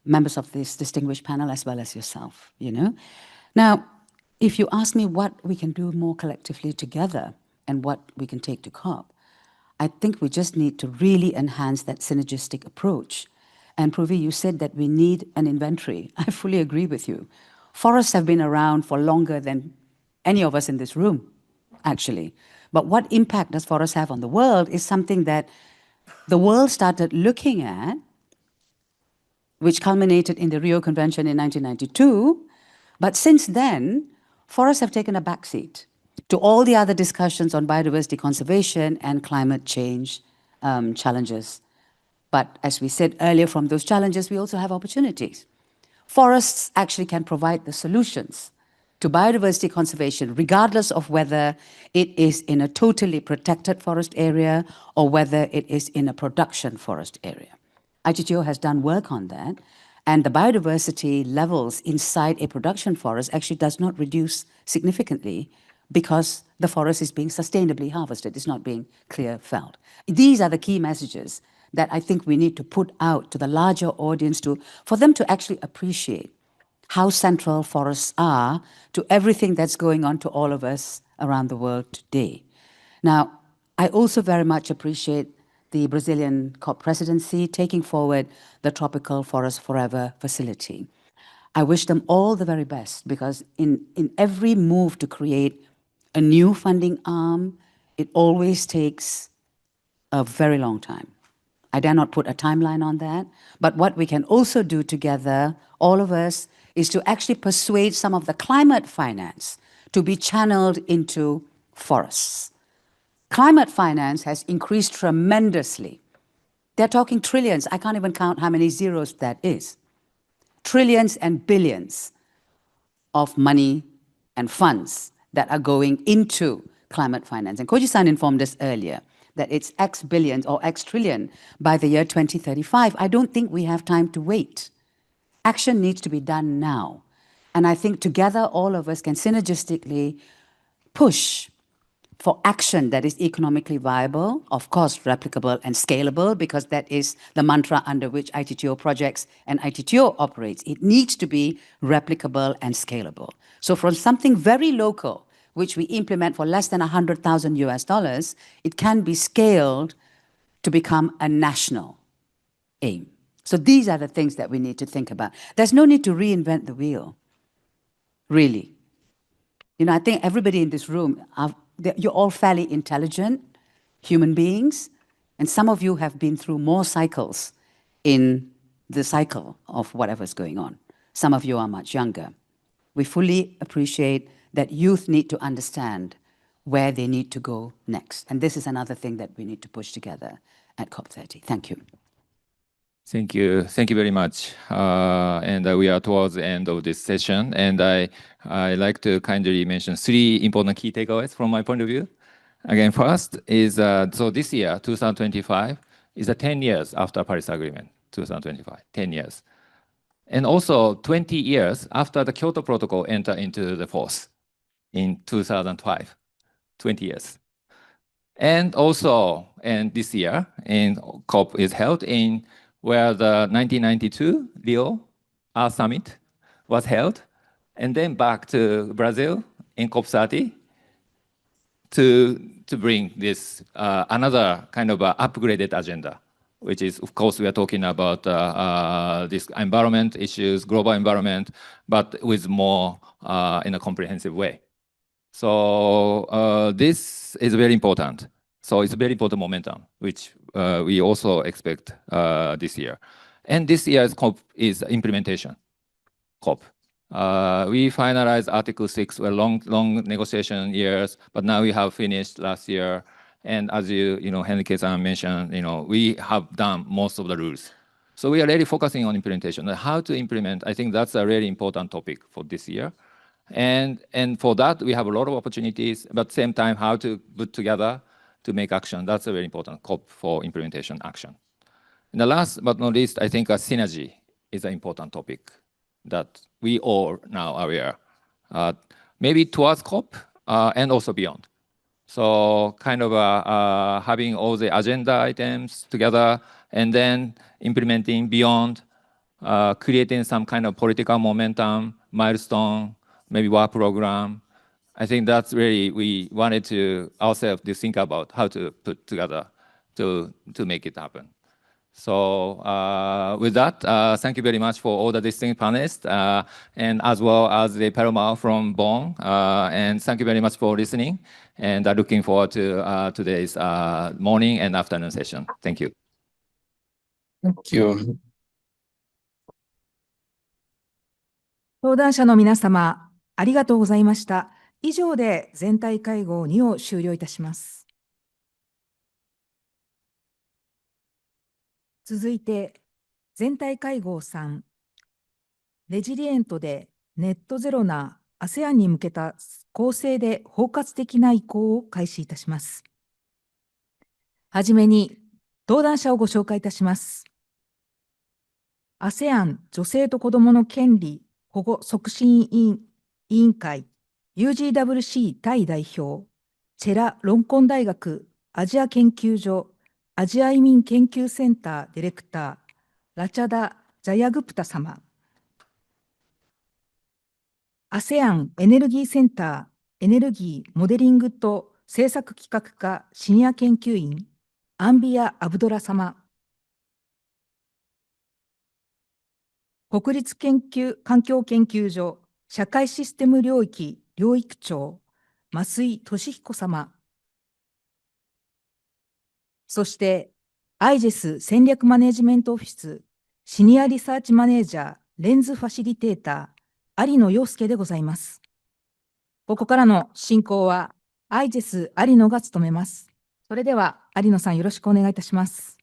members of this distinguished panel as well as yourself, Now, if you ask me what we can do more collectively together and what we can take to COP, I think we just need to really enhance that synergistic approach. And Pruvi, you said that we need an inventory. I fully agree with you. Forests have been around for longer than any of us in this room, actually. But what impact does forests have on the world is something that the world started looking at, which culminated in the Rio Convention in 1992. But since then, forests have taken a backseat to all the other discussions on biodiversity conservation and climate change challenges. But as we said earlier, from those challenges, we also have opportunities. Forests actually can provide the solutions to biodiversity conservation, regardless of whether it is in a totally protected forest area or whether it is in a production forest area. ITTO has done work on that, and the biodiversity levels inside a production forest actually does not reduce significantly because the forest is being sustainably harvested, it's not being clear felled. These are the key messages that I think we need to put out to the larger audience for them to actually appreciate how central forests are to everything that's going on to all of us around the world today. Now, I also very much appreciate the Brazilian COP presidency taking forward the Tropical Forest Forever facility. I wish them all the very best because in every move to create a new funding arm, it always takes a very long time. I dare not put a timeline on that, but what we can also do together, all of us, is to actually persuade some of the climate finance to be channeled into forests. Climate finance has increased tremendously. They're talking trillions. I can't even count how many zeros that is. Trillions and billions of money and funds that are going into climate finance. And Koji-san informed us earlier that it's X billions or X trillion by the year 2035. I don't think we have time to wait. Action needs to be done now. And I think together all of us can synergistically push for action that is economically viable, of course, replicable and scalable, because that is the mantra under which ITTO projects and ITTO operates. It needs to be replicable and scalable. So from something very local, which we implement for less than $100,000 US, it can be scaled to become a national aim. So these are the things that we need to think about. There's no need to reinvent the wheel, really. You know, I think everybody in this room, you're all fairly intelligent human beings, and some of you have been through more cycles in the cycle of whatever's going on. Some of you are much younger. We fully appreciate that youth need to understand where they need to go next. And this is another thing that we need to push together at COP30. Thank you. Thank you. Thank you very much. We are towards the end of this session. And I like to kindly mention 3 important key takeaways from my point of view. Again, first is, so this year, 2025, is 10 years after Paris Agreement, 2025, 10 years. And also 20 years after the Kyoto Protocol entered into the force in 2005, 20 years. And also, and this year, in COP is held in where the 1992 Rio Earth Summit was held, and then back to Brazil in COP30 to bring this another kind of upgraded agenda, which is, of course, we are talking about this environment issues, global environment, but with more in a comprehensive way. So this is very important. So it's a very important momentum, which we also expect this year. And this year's COP is implementation COP. We finalized Article 6, were long negotiation years, but now we have finished last year. And as Henrique-san mentioned, we have done most of the rules. So we are really focusing on implementation. How to implement, I think that's a really important topic for this year. And for that, we have a lot of opportunities, but at the same time, how to put together to make action. That's a very important COP for implementation action. And the last but not least, I think a synergy is an important topic that we all now are aware, maybe towards COP and also beyond. So kind of having all the agenda items together and then implementing beyond, creating some kind of political momentum, milestone, maybe work program. I think that's really, we wanted to ourselves to think about how to put together to make it happen. So with that, thank you very much for all the distinguished panelists, and as well as the Paloma from Bonn. And thank you very much for listening. And looking forward to today's morning and afternoon session. Thank you. Thank you. 登壇者の皆様、ありがとうございました。以上で全体会合2を終了いたします。続いて、全体会合3、レジリエントでネットゼロな ASEAN に向けた公正で包括的な移行を開始いたします。はじめに、登壇者をご紹介いたします。ASEAN 女性と子どもの権利保護促進委員会 UGWC タイ代表、チェラ・ロンコン大学アジア研究所アジア移民研究センターディレクター、ラチャダ・ジャヤグプタ様。ASEAN エネルギーセンターエネルギーモデリングと政策企画課シニア研究員、アンビア・アブドラ様。国立環境研究所社会システム領域領域長、増井俊彦様。そして、IGES 戦略マネジメントオフィスシニアリサーチマネージャーレンズファシリテーター、有野陽介でございます。ここからの進行は、IGES 有野が務めます。それでは、有野さんよろしくお願いいたします。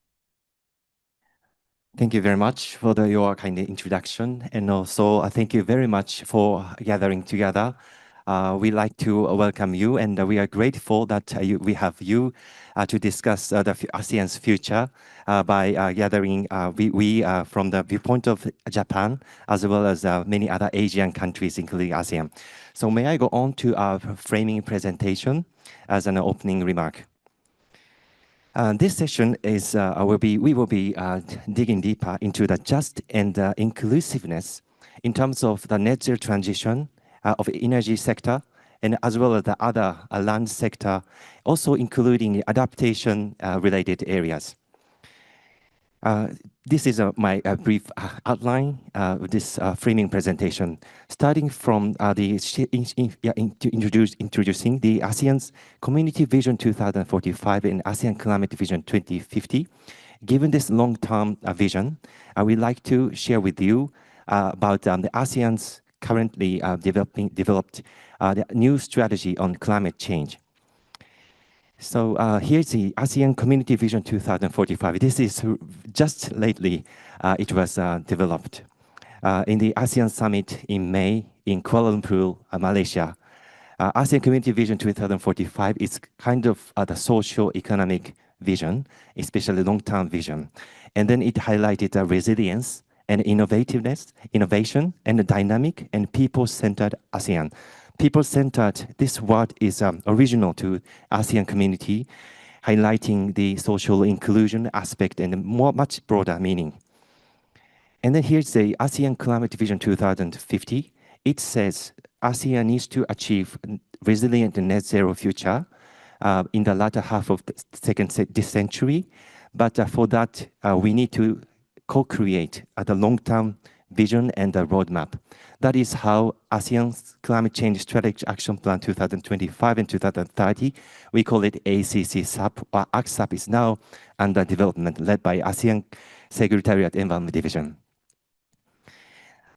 Thank you very much for your kind introduction, and also thank you very much for gathering together. We'd like to welcome you, and we are grateful that we have you to discuss the ASEAN's future by gathering we from the viewpoint of Japan, as well as many other Asian countries, including ASEAN. So may I go on to our framing presentation as an opening remark. This session is we will be digging deeper into the just and inclusiveness in terms of the net zero transition of the energy sector, and as well as the other land sector, also including adaptation related areas. This is my brief outline of this framing presentation, starting from introducing the ASEAN's Community Vision 2045 and ASEAN Climate Vision 2050. Given this long-term vision, we'd like to share with you about the ASEAN's currently developed the new strategy on climate change. So here's the ASEAN Community Vision 2045. This is just lately it was developed in the ASEAN Summit in May in Kuala Lumpur, Malaysia. ASEAN Community Vision 2045 is kind of the socio-economic vision, especially long-term vision. And then it highlighted resilience and innovation, and the dynamic and people-centered ASEAN. People-centered, this word is original to ASEAN community, highlighting the social inclusion aspect and much broader meaning. And then here's the ASEAN Climate Vision 2050. It says ASEAN needs to achieve resilient and net zero future in the latter half of this century. But for that, we need to co-create the long-term vision and the roadmap. That is how ASEAN's Climate Change Strategic Action Plan 2025 and 2030, we call it ACC-SAP, or ACSAP is now under development, led by ASEAN Secretariat Environment Division.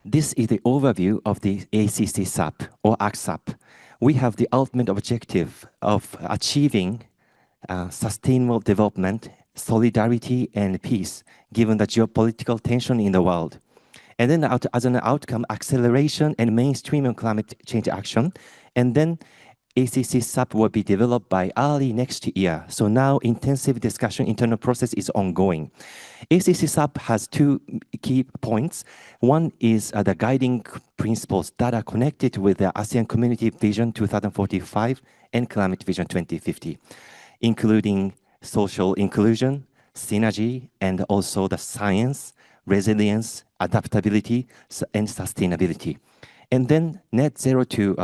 This is the overview of the ACC-SAP, or ACSAP. We have the ultimate objective of achieving sustainable development, solidarity, and peace, given the geopolitical tension in the world. And then as an outcome, acceleration and mainstreaming climate change action. And then ACC-SAP will be developed by early next year. So now intensive discussion, internal process is ongoing. ACC-SAP has two key points. One is the guiding principles that are connected with the ASEAN Community Vision 2045 and Climate Vision 2050, including social inclusion, synergy, and also the science, resilience, adaptability, and sustainability. And then net zero to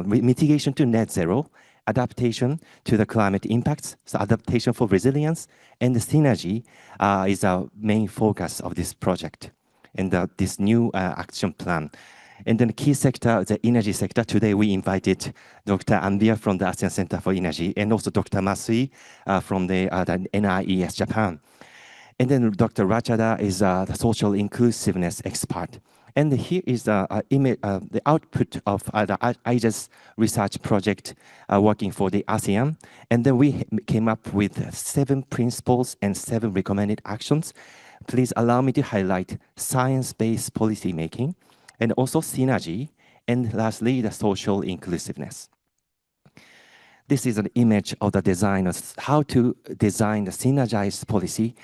mitigation to net zero, adaptation to the climate impacts, so adaptation for resilience, and the synergy is our main focus of this project and this new action plan. And then the key sector, the energy sector. Today we invited Dr. Ambia from the ASEAN Center for Energy and also Dr. Masui from the NIES Japan. And then Dr. Rachada is the social inclusiveness expert. And here is the output of the IJES research project working for the ASEAN. And then we came up with 7 principles and 7 recommended actions. Please allow me to highlight science-based policy making, and also synergy, and lastly, the social inclusiveness. This is an image of the design of how to design the synergized policy.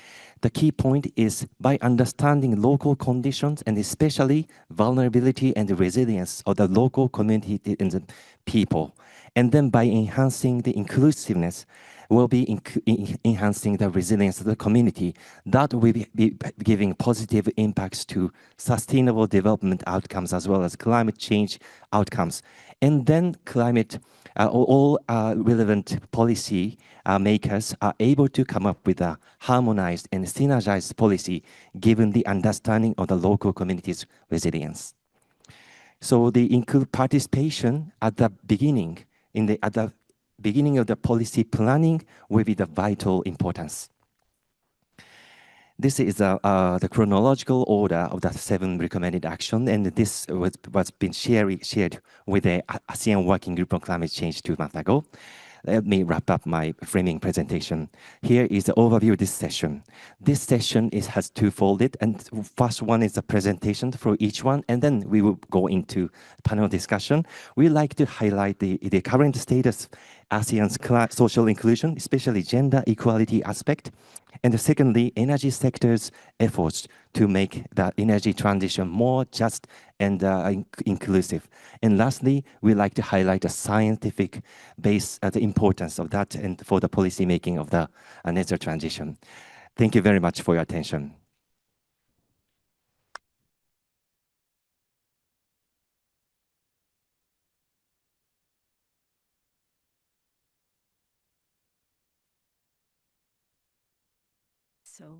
The key point is by understanding local conditions and especially vulnerability and the resilience of the local community and the people. And then by enhancing the inclusiveness, will be enhancing the resilience of the community. That will be giving positive impacts to sustainable development outcomes as well as climate change outcomes. And then all relevant policy makers are able to come up with a harmonized and synergized policy given the understanding of the local community's resilience. So the participation at the beginning, at the beginning of the policy planning will be the vital importance. This is the chronological order of the 7 recommended action, and this was been shared with the ASEAN Working Group on Climate Change 2 months ago. Let me wrap up my framing presentation. Here is the overview of this session. This session has two-folded, and first one is a presentation for each one, and then we will go into panel discussion. We like to highlight the current status of ASEAN's social inclusion, especially gender equality aspect, and secondly, energy sector's efforts to make the energy transition more just and inclusive. And lastly, we like to highlight the scientific base, the importance of that and for the policy making of the net zero transition. Thank you very much for your attention. So,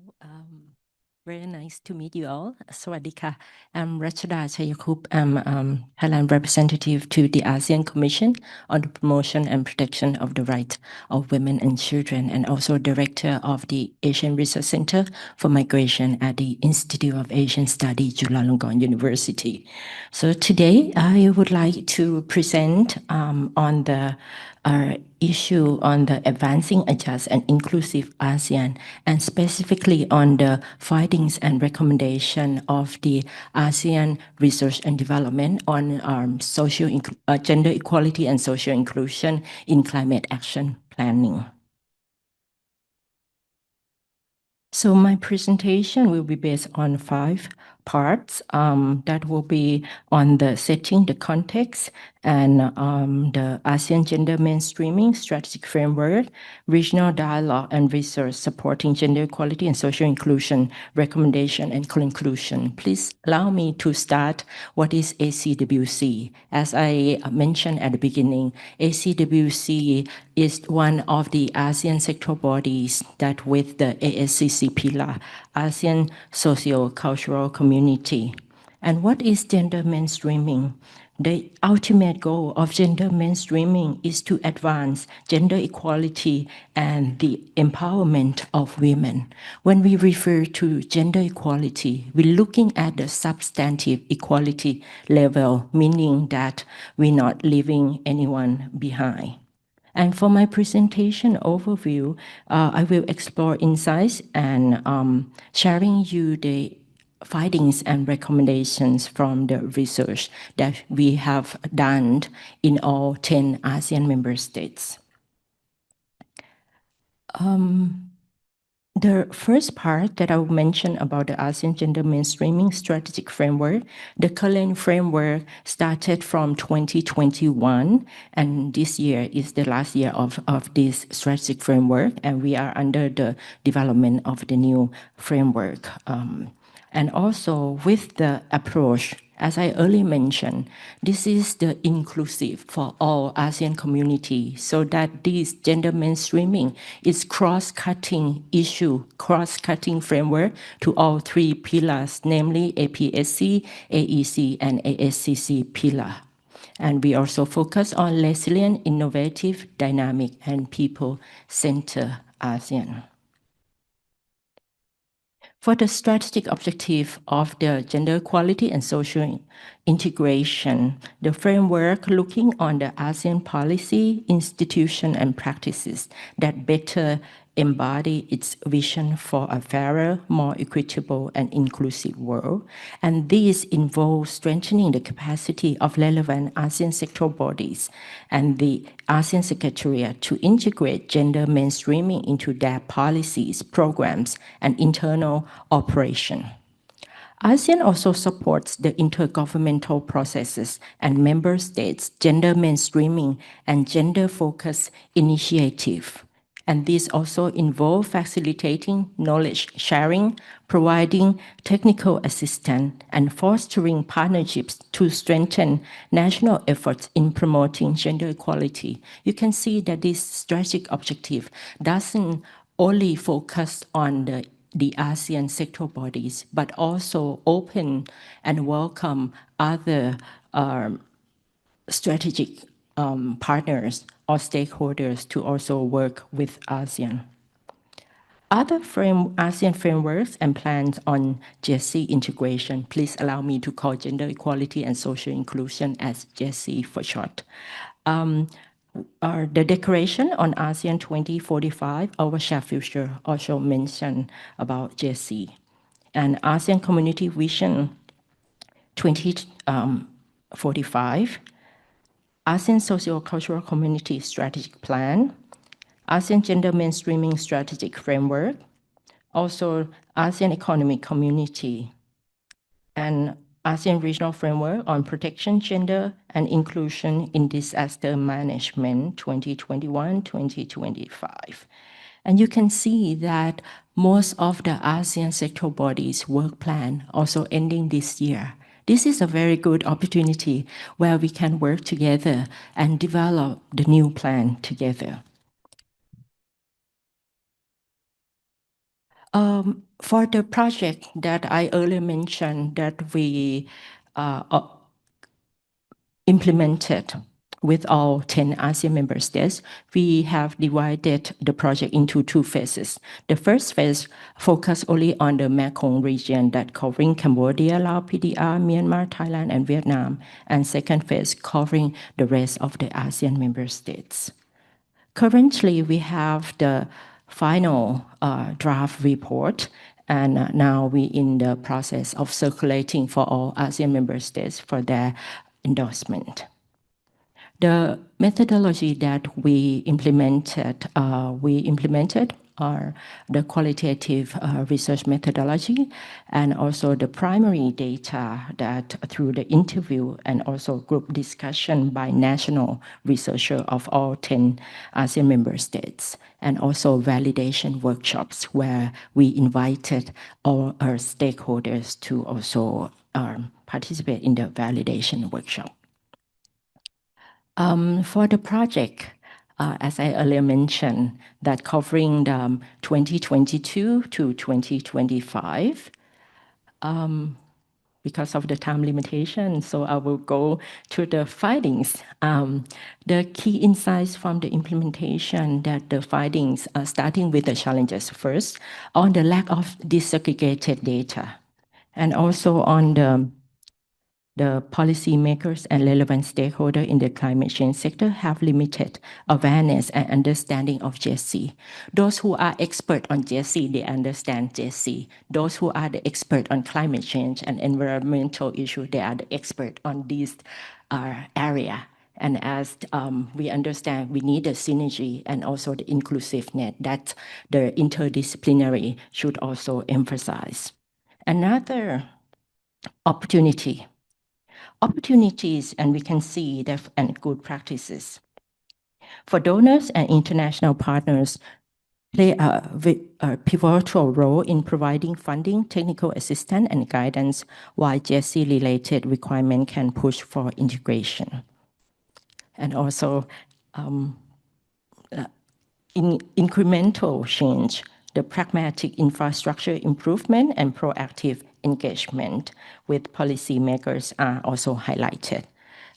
very nice to meet you all. Sawadika. I'm Rachada Chayakup. I'm Thailand representative to the ASEAN Commission on the Promotion and Protection of the Rights of Women and Children, and also director of the Asian Research Center for Migration at the Institute of Asian Studies, Chulalongkorn University. So today I would like to present on the issue on the advancing a just and inclusive ASEAN, and specifically on the findings and recommendation of the ASEAN Research and Development on gender equality and social inclusion in climate action planning. So my presentation will be based on 5 parts that will be on the setting, the context, and the ASEAN Gender Mainstreaming Strategic Framework, Regional Dialogue and Research Supporting Gender Equality and Social Inclusion, Recommendation and Conclusion. Please allow me to start what is ACWC. As I mentioned at the beginning, ACWC is one of the ASEAN sectoral bodies that with the ASCC pillar, ASEAN Socio-Cultural Community. And what is gender mainstreaming? The ultimate goal of gender mainstreaming is to advance gender equality and the empowerment of women. When we refer to gender equality, we're looking at the substantive equality level, meaning that we're not leaving anyone behind. And for my presentation overview, I will explore insights and sharing you the findings and recommendations from the research that we have done in all 10 ASEAN member states. The first part that I will mention about the ASEAN Gender Mainstreaming Strategic Framework, the current framework started from 2021, and this year is the last year of this strategic framework, and we are under the development of the new framework. And also with the approach As I earlier mentioned, this is the inclusive for all ASEAN community, so that this gender mainstreaming is cross-cutting issue, cross-cutting framework to all three pillars, namely APSC, AEC, and ASCC pillar. And we also focus on resilient, innovative, dynamic, and people-centered ASEAN. For the strategic objective of the gender equality and social integration, the framework looking on the ASEAN policy, institution, and practices that better embody its vision for a fairer, more equitable, and inclusive world. And these involve strengthening the capacity of relevant ASEAN sectoral bodies and the ASEAN Secretariat to integrate gender mainstreaming into their policies, programs, and internal operation. ASEAN also supports the intergovernmental processes and member states' gender mainstreaming and gender-focused initiative. And these also involve facilitating knowledge sharing, providing technical assistance, and fostering partnerships to strengthen national efforts in promoting gender equality. You can see that this strategic objective doesn't only focus on the ASEAN sectoral bodies, but also open and welcome other strategic partners or stakeholders to also work with ASEAN. Other ASEAN frameworks and plans on GSC integration, please allow me to call gender equality and social inclusion as GSC for short. The Declaration on ASEAN 2045, Our Shared Future, also mentioned about GSC. And ASEAN Community Vision 2045, ASEAN Socio-Cultural Community Strategic Plan, ASEAN Gender Mainstreaming Strategic Framework, also ASEAN Economic Community, and ASEAN Regional Framework on Protection, Gender, and Inclusion in Disaster Management 2021-2025. And you can see that most of the ASEAN sectoral bodies' work plan also ending this year. This is a very good opportunity where we can work together and develop the new plan together. For the project that I earlier mentioned that we implemented with all 10 ASEAN member states, we have divided the project into two phases. The first phase focused only on the Mekong region that covering Cambodia, Laos, PDR, Myanmar, Thailand, and Vietnam, and second phase covering the rest of the ASEAN member states. Currently, we have the final draft report, and now we're in the process of circulating for all ASEAN member states for their endorsement. The methodology that we implemented are the qualitative research methodology and also the primary data that through the interview and also group discussion by national researchers of all 10 ASEAN member states, and also validation workshops where we invited all our stakeholders to also participate in the validation workshop. For the project, as I earlier mentioned, that covering the 2022 to 2025, because of the time limitation, so I will go to the findings. The key insights from the implementation that the findings are starting with the challenges first on the lack of disaggregated data, and also on the policymakers and relevant stakeholders in the climate change sector have limited awareness and understanding of GSC. Those who are expert on GSC, they understand GSC. Those who are the expert on climate change and environmental issues, they are the expert on this area. And as we understand, we need a synergy and also the inclusiveness that the interdisciplinary should also emphasize. Another opportunities, and we can see that and good practices. For donors and international partners, play a pivotal role in providing funding, technical assistance, and guidance, while GSC-related requirements can push for integration. And also, in incremental change, the pragmatic infrastructure improvement and proactive engagement with policymakers are also highlighted.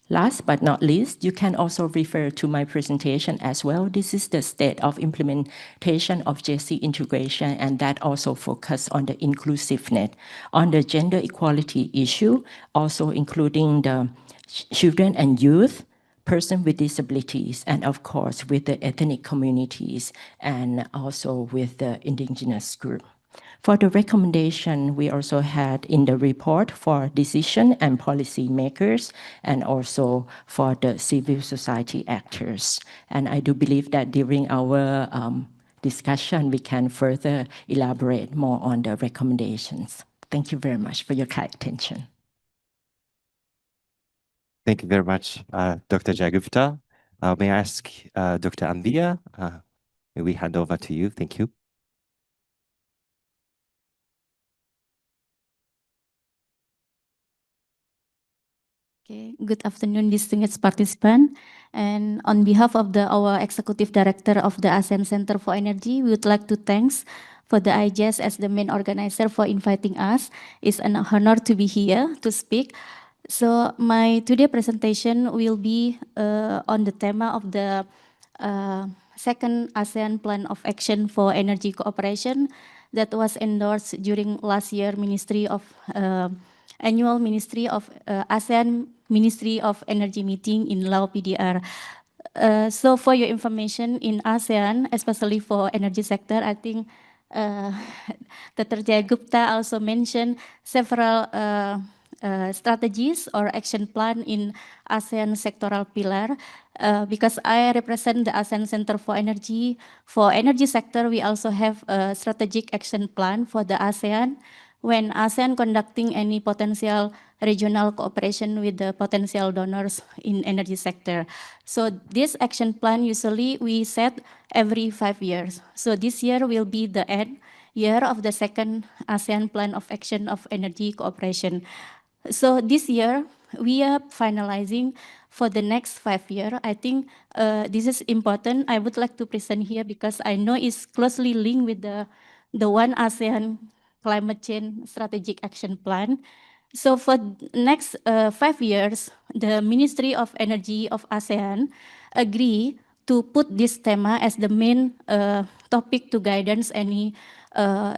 Last but not least, you can also refer to my presentation as well. This is the state of implementation of GSC integration, and that also focus on the inclusiveness, on the gender equality issue, also including the children and youth, persons with disabilities, and of course with the ethnic communities, and also with the indigenous group. For the recommendation, we also had in the report for decision and policy makers, and also for the civil society actors. And I do believe that during our discussion, we can further elaborate more on the recommendations. Thank you very much for your kind attention. Thank you very much, Dr. Jayagupta. May I ask Dr. Andia, may we hand over to you? Thank you. Okay, good afternoon, distinguished participants. And on behalf of our Executive Director of the ASEAN Center for Energy, we would like to thank for the IJS as the main organizer for inviting us. It's an honor to be here to speak. So my today presentation will be on the theme of the second ASEAN Plan of Action for Energy Cooperation that was endorsed during last year annual Ministry of ASEAN Ministry of Energy meeting in Lao PDR. So for your information, in ASEAN, especially for energy sector, I think Dr. Jayagupta also mentioned several strategies or action plan in ASEAN sectoral pillar. Because I represent the ASEAN Center for Energy. For energy sector, we also have a strategic action plan for the ASEAN. When ASEAN conducting any potential regional cooperation with the potential donors in energy sector. So this action plan usually we set every 5 years. So this year will be the end year of the second ASEAN Plan of Action of Energy Cooperation. So this year we are finalizing for the next 5 years. I think this is important. I would like to present here because I know it's closely linked with the One ASEAN Climate Change Strategic Action Plan. So for next 5 years, the Ministry of Energy of ASEAN agree to put this theme as the main topic to guidance any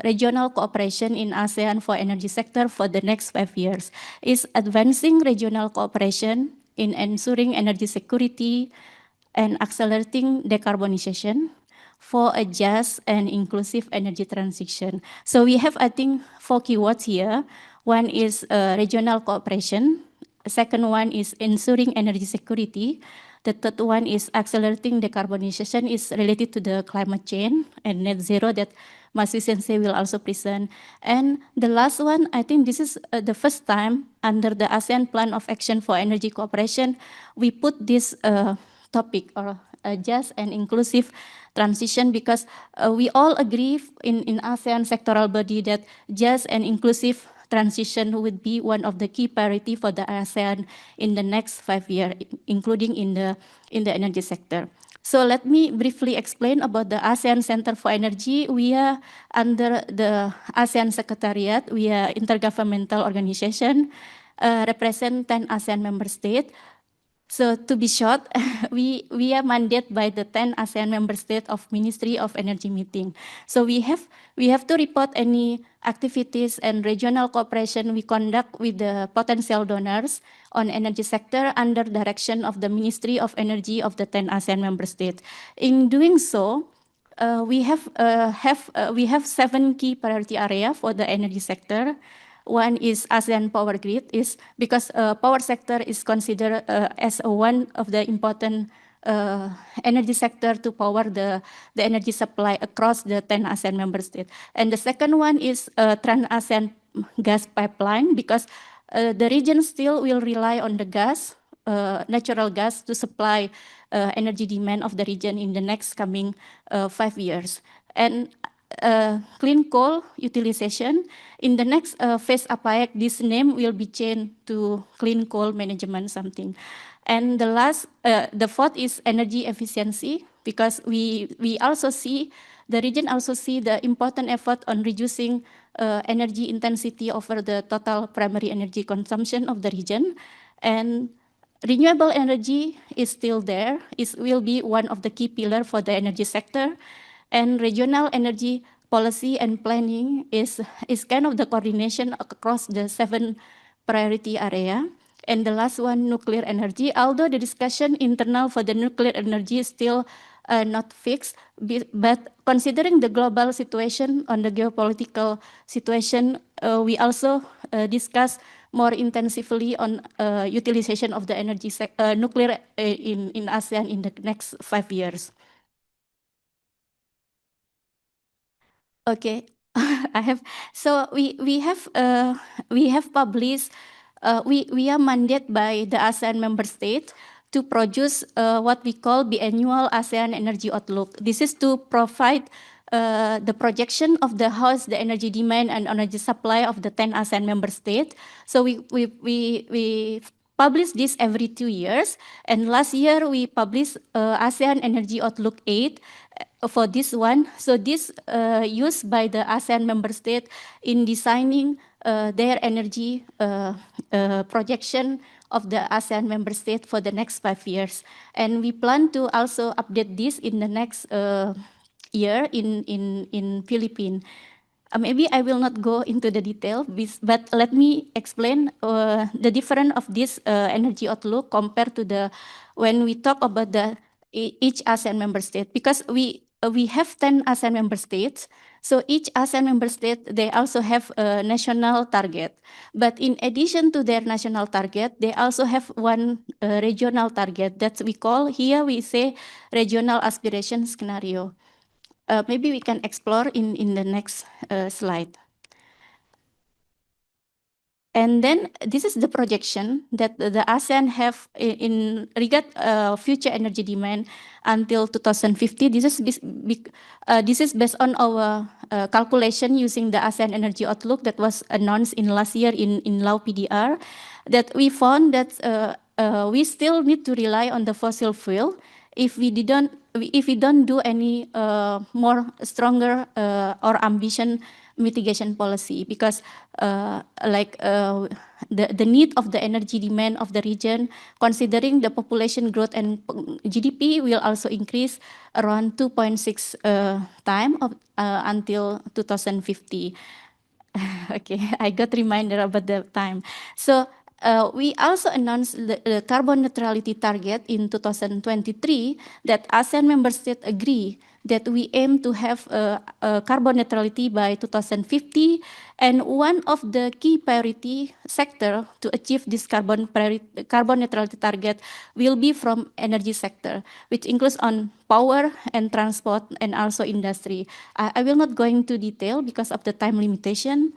regional cooperation in ASEAN for energy sector for the next 5 years. Is advancing regional cooperation in ensuring energy security and accelerating decarbonization for a just and inclusive energy transition. So we have, I think, 4 keywords here. One is regional cooperation. The second one is ensuring energy security. The third one is accelerating decarbonization is related to the climate change and net zero that Mas Sensei will also present. And the last one, I think this is the first time under the ASEAN Plan of Action for Energy Cooperation, we put this topic or just and inclusive transition because we all agree in ASEAN sectoral body that just and inclusive transition would be one of the key priority for the ASEAN in the next 5 years, including in the energy sector. So let me briefly explain about the ASEAN Center for Energy. We are under the ASEAN Secretariat. We are intergovernmental organization, represent 10 ASEAN member states. So to be short, we are mandated by the 10 ASEAN member states of Ministry of Energy meeting. So we have to report any activities and regional cooperation we conduct with the potential donors on energy sector under direction of the Ministry of Energy of the 10 ASEAN member states. In doing so, we have 7 key priority area for the energy sector. One is ASEAN power grid, is because power sector is considered as one of the important energy sector to power the energy supply across the 10 ASEAN member states. And the second one is Trans-ASEAN gas pipeline, because the region still will rely on the gas, natural gas to supply energy demand of the region in the next coming 5 years. and clean coal utilization. In the next phase APAEC, this name will be changed to clean coal management something. And the fourth is energy efficiency, because we also see, the region also see the important effort on reducing energy intensity over the total primary energy consumption of the region. And renewable energy is still there. It will be one of the key pillars for the energy sector. And regional energy policy and planning is kind of the coordination across the 7 priority area. And the last one, nuclear energy. Although the discussion internal for the nuclear energy is still not fixed, but considering the global situation on the geopolitical situation, we also discuss more intensively on utilization of the energy nuclear in ASEAN in the next 5 years. Okay, I have. So we have published. We are mandated by the ASEAN member state to produce what we call the annual ASEAN Energy Outlook. This is to provide the projection of how the energy demand and energy supply of the 10 ASEAN member states. So we publish this every 2 years. And last year we published ASEAN Energy Outlook 8 for this one. So this used by the ASEAN member state in designing their energy projection of the ASEAN member state for the next 5 years. And we plan to also update this in the next year in Philippines. Maybe I will not go into the detail, but let me explain the difference of this energy outlook compared to the when we talk about the each ASEAN member state, because we have 10 ASEAN member states. So each ASEAN member state, they also have a national target. But in addition to their national target, they also have one regional target that we call, here we say, regional aspiration scenario. Maybe we can explore in the next slide. And then this is the projection that the ASEAN have in regard future energy demand until 2050. This is based on our calculation using the ASEAN Energy Outlook that was announced in last year in Law PDR, that we found that we still need to rely on the fossil fuel if we don't do any more stronger or ambitious mitigation policy, because the need of the energy demand of the region, considering the population growth and GDP will also increase around 2.6 times until 2050. Okay, I got reminder about the time. So we also announced the carbon neutrality target in 2023 that ASEAN member states agree that we aim to have carbon neutrality by 2050. And one of the key priority sector to achieve this carbon neutrality target will be from energy sector, which includes on power and transport and also industry. I will not go into detail because of the time limitation.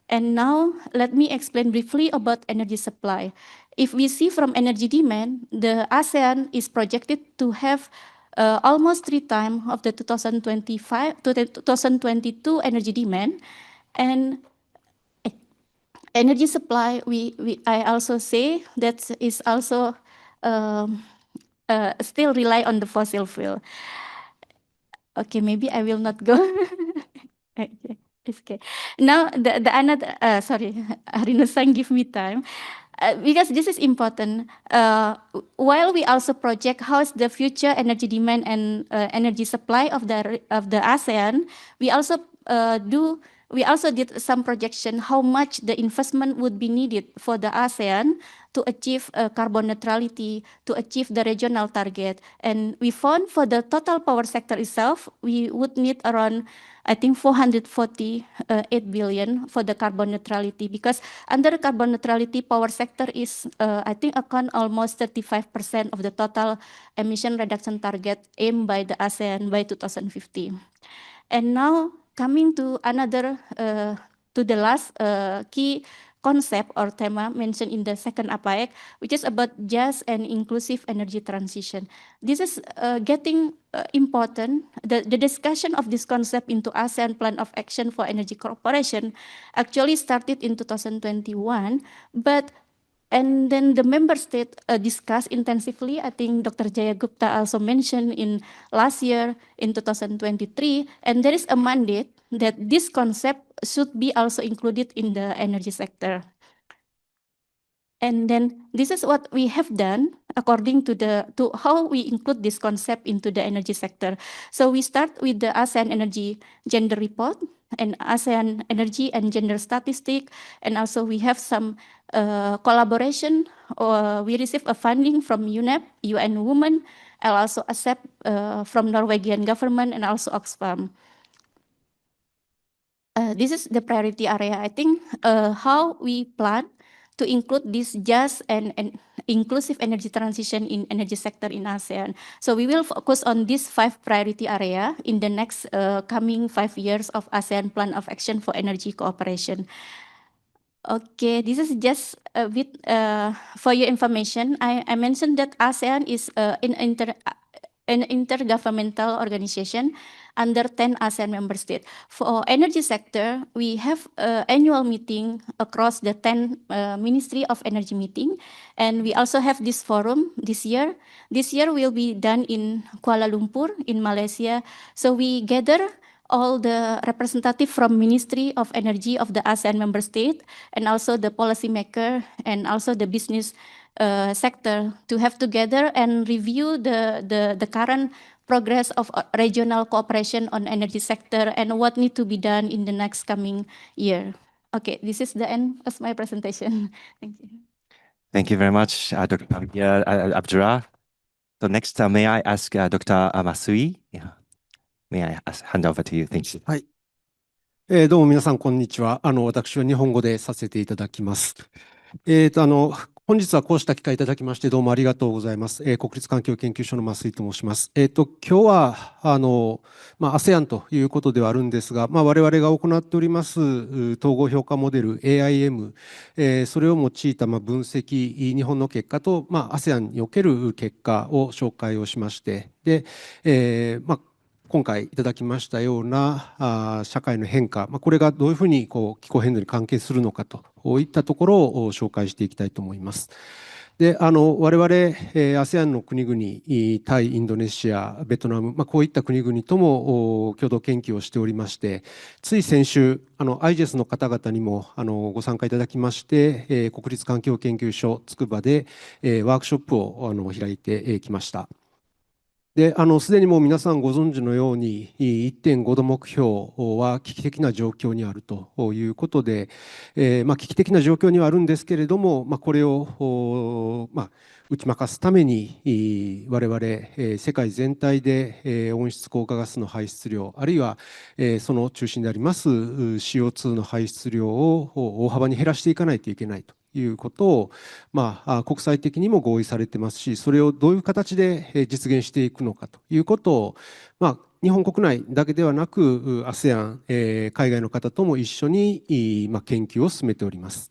And now let me explain briefly about energy supply. If we see from energy demand, the ASEAN is projected to have almost 3 times of the 2025 to the 2022 energy demand. And energy supply, I also say that is also still rely on the fossil fuel. Okay, maybe I will not go. Okay. Okay. Now the another sorry, Harino-san, give me time. Because this is important. While we also project how's the future energy demand and energy supply of the ASEAN, we also did some projection how much the investment would be needed for the ASEAN to achieve carbon neutrality, to achieve the regional target. And we found for the total power sector itself, we would need around, I think, 448 billion for the carbon neutrality, because under carbon neutrality, power sector is, I think, account almost 35% of the total emission reduction target aimed by the ASEAN by 2050. And now coming to another, to the last key concept or tema mentioned in the second APAEC, which is about just and inclusive energy transition. This is getting important. The discussion of this concept into ASEAN Plan of Action for Energy Cooperation actually started in 2021, and then the member state discussed intensively. I think Dr. Jaya Gupta also mentioned in last year in 2023, and there is a mandate that this concept should be also included in the energy sector. And then this is what we have done according to how we include this concept into the energy sector. So we start with the ASEAN Energy Gender Report and ASEAN Energy and Gender Statistic, and also we have some collaboration. We receive a funding from UNEP, UN Women, and also ISAP from Norwegian government, and also Oxfam. This is the priority area. I think how we plan to include this just and inclusive energy transition in energy sector in ASEAN. So we will focus on these 5 priority area in the next coming 5 years of ASEAN Plan of Action for Energy Cooperation. Okay, this is just a bit for your information. I mentioned that ASEAN is an intergovernmental organization under 10 ASEAN member states. For energy sector, we have annual meeting across the 10 Ministry of Energy meeting, and we also have this forum this year. This year will be done in Kuala Lumpur in Malaysia. So we gather all the representative from Ministry of Energy of the ASEAN member state, and also the policymaker, and also the business sector to have together and review the current progress of regional cooperation on energy sector and what need to be done in the next coming year. Okay, this is the end of my presentation. Thank you. Thank you very much, Dr. Abdullah. So next, may I ask Dr. Masui? Yeah. May I hand over to you? Thank you. はい。どうも皆さん、こんにちは。私は日本語でさせていただきます。本日はこうした機会いただきまして、どうもありがとうございます。国立環境研究所の増井と申します。今日は、ASEAN ということではあるんですが、我々が行っております統合評価モデル AIM、それを用いた分析、日本の結果と、ASEAN における結果を紹介をしまして、で、今回いただきましたような社会の変化、これがどういうふうに気候変動に関係するのかといったところを紹介していきたいと思います。で、我々 ASEAN の国々、タイ、インドネシア、ベトナム、こういった国々とも共同研究をしておりまして、つい先週、IGES の方々にもご参加いただきまして、国立環境研究所つくばでワークショップを開いてきました。で、すでにもう皆さんご存知のように、1.5 度目標は危機的な状況にあるということで、危機的な状況にはあるんですけれども、これを打ち負かすために、我々、世界全体で温室効果ガスの排出量、あるいはその中心であります CO2 の排出量を大幅に減らしていかないといけないということを、国際的にも合意されてますし、それをどういう形で実現していくのかということを、日本国内だけではなく ASEAN、海外の方とも一緒に研究を進めております。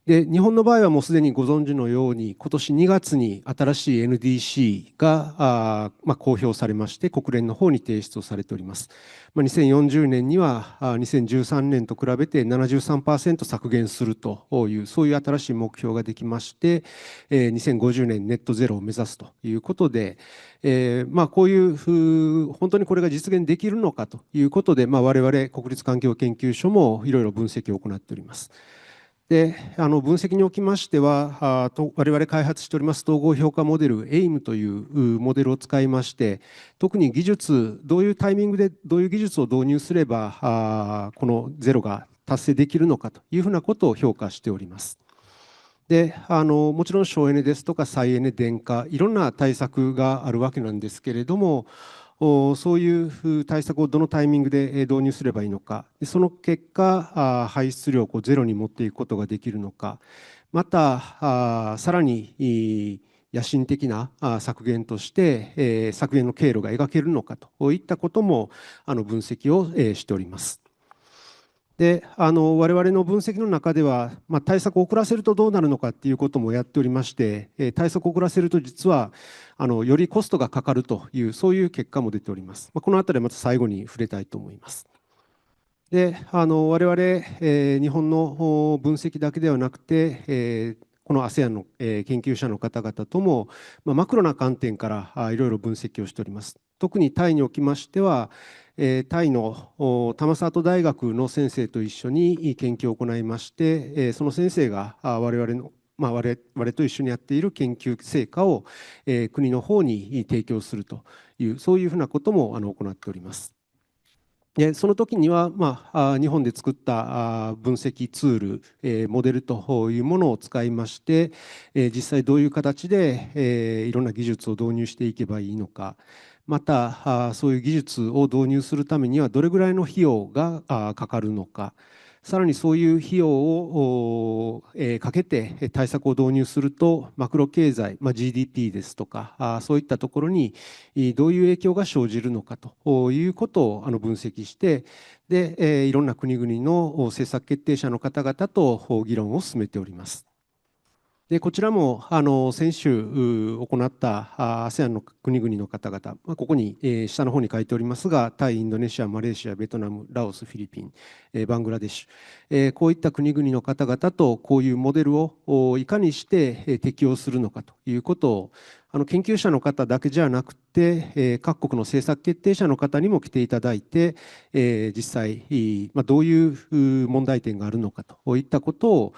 で、日本の場合はもうすでにご存知のように、今年2月に新しい NDC が公表されまして、国連の方に提出をされております。2040年には2013年と比べて 73% 削減するという、そういう新しい目標ができまして、2050年ネットゼロを目指すということで、こういう本当にこれが実現できるのかということで、我々国立環境研究所もいろいろ分析を行っております。で、分析におきましては、我々開発しております統合評価モデル AIM というモデルを使いまして、特に技術、どういうタイミングでどういう技術を導入すればこのゼロが達成できるのかというふうなことを評価しております。で、もちろん省エネですとか再エネ、電化、いろんな対策があるわけなんですけれども、そういう対策をどのタイミングで導入すればいいのか、その結果、排出量をゼロに持っていくことができるのか、またさらに野心的な削減として削減の経路が描けるのかといったことも分析をしております。で、我々の分析の中では、対策を遅らせるとどうなるのかっていうこともやっておりまして、対策を遅らせると実は、よりコストがかかるという、そういう結果も出ております。このあたりはまた最後に触れたいと思います。で、我々、日本の分析だけではなくて、この ASEAN の研究者の方々とも、マクロな観点からいろいろ分析をしております。特にタイにおきましては、タイのタマサート大学の先生と一緒に研究を行いまして、その先生が我々と一緒にやっている研究成果を国の方に提供するという、そういうふうなことも行っております。でその時には、日本で作った分析ツール、モデルというものを使いまして、実際どういう形でいろんな技術を導入していけばいいのか、またそういう技術を導入するためにはどれぐらいの費用がかかるのか、さらにそういう費用をかけて対策を導入すると、マクロ経済、GDP ですとか、そういったところにどういう影響が生じるのかということを分析して、でいろんな国々の政策決定者の方々と議論を進めております。でこちらも先週行った ASEAN の国々の方々、ここに下の方に書いておりますが、タイ、インドネシア、マレーシア、ベトナム、ラオス、フィリピン、バングラデシュ、こういった国々の方々とこういうモデルをいかにして適用するのかということを、研究者の方だけじゃなくて、各国の政策決定者の方にも来ていただいて、実際、どういう問題点があるのかといったことを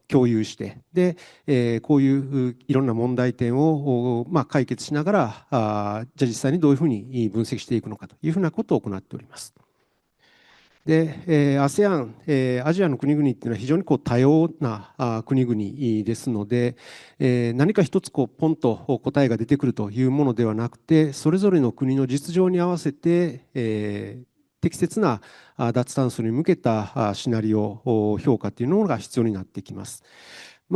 共有して、でこういういろんな問題点を解決しながら、じゃあ実際にどういうふうに分析していくのかというふうなことを行っております。で、ASEAN、アジアの国々っていうのは非常に多様な国々ですので、何か一つポンと答えが出てくるというものではなくて、それぞれの国の実情に合わせて、適切な脱炭素に向けたシナリオ評価というのが必要になってきます。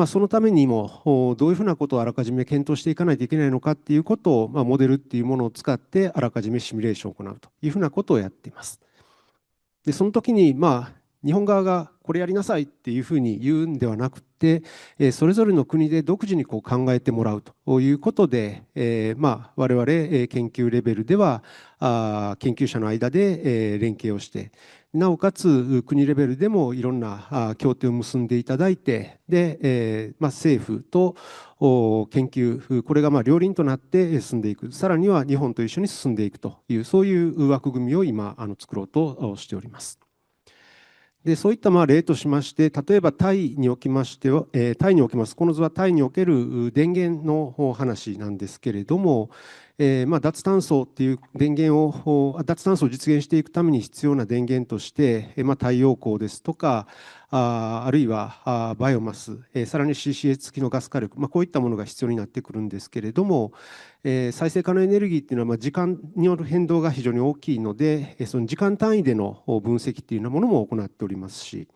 そのためにもどういうふうなことをあらかじめ検討していかないといけないのかっていうことを、モデルっていうものを使ってあらかじめシミュレーションを行うというふうなことをやっています。でその時に日本側がこれやりなさいっていうふうに言うんではなくて、それぞれの国で独自に考えてもらうということで、我々研究レベルでは研究者の間で連携をして、なおかつ国レベルでもいろんな協定を結んでいただいて、で政府と研究、これが両輪となって進んでいく、さらには日本と一緒に進んでいくという、そういう枠組みを今作ろうとしております。でそういった例としまして、例えばタイにおきましては、タイにおきます、この図はタイにおける電源の話なんですけれども、脱炭素っていう脱炭素を実現していくために必要な電源として、太陽光ですとか、あるいはバイオマス、さらに CCS 付きのガス火力、こういったものが必要になってくるんですけれども、再生可能エネルギーっていうのは時間による変動が非常に大きいので、その時間単位での分析っていうようなものも行っておりますし、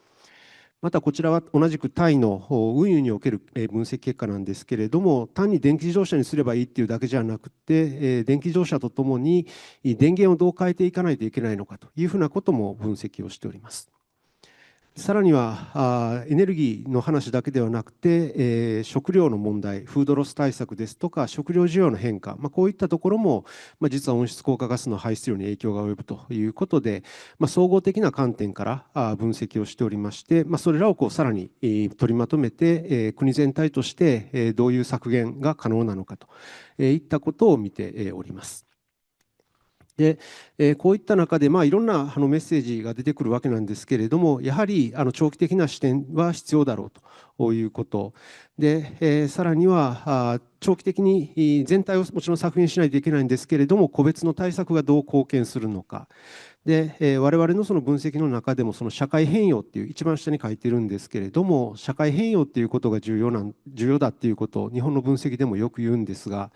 またこちらは同じくタイの運輸における分析結果なんですけれども、単に電気自動車にすればいいっていうだけじゃなくて、電気自動車とともに電源をどう変えていかないといけないのかというふうなことも分析をしております。さらにはエネルギーの話だけではなくて、食料の問題、フードロス対策ですとか、食料需要の変化、こういったところも、実は温室効果ガスの排出量に影響が及ぶということで、総合的な観点から分析をしておりまして、それらをさらに取りまとめて、国全体としてどういう削減が可能なのかといったことを見ております。でこういった中で、いろんなメッセージが出てくるわけなんですけれども、やはり長期的な視点は必要だろうということで、さらには長期的に全体をもちろん削減しないといけないんですけれども、個別の対策がどう貢献するのか。で我々のその分析の中でも、その社会変容っていう一番下に書いてるんですけれども、社会変容っていうことが重要だっていうことを日本の分析でもよく言うんですが、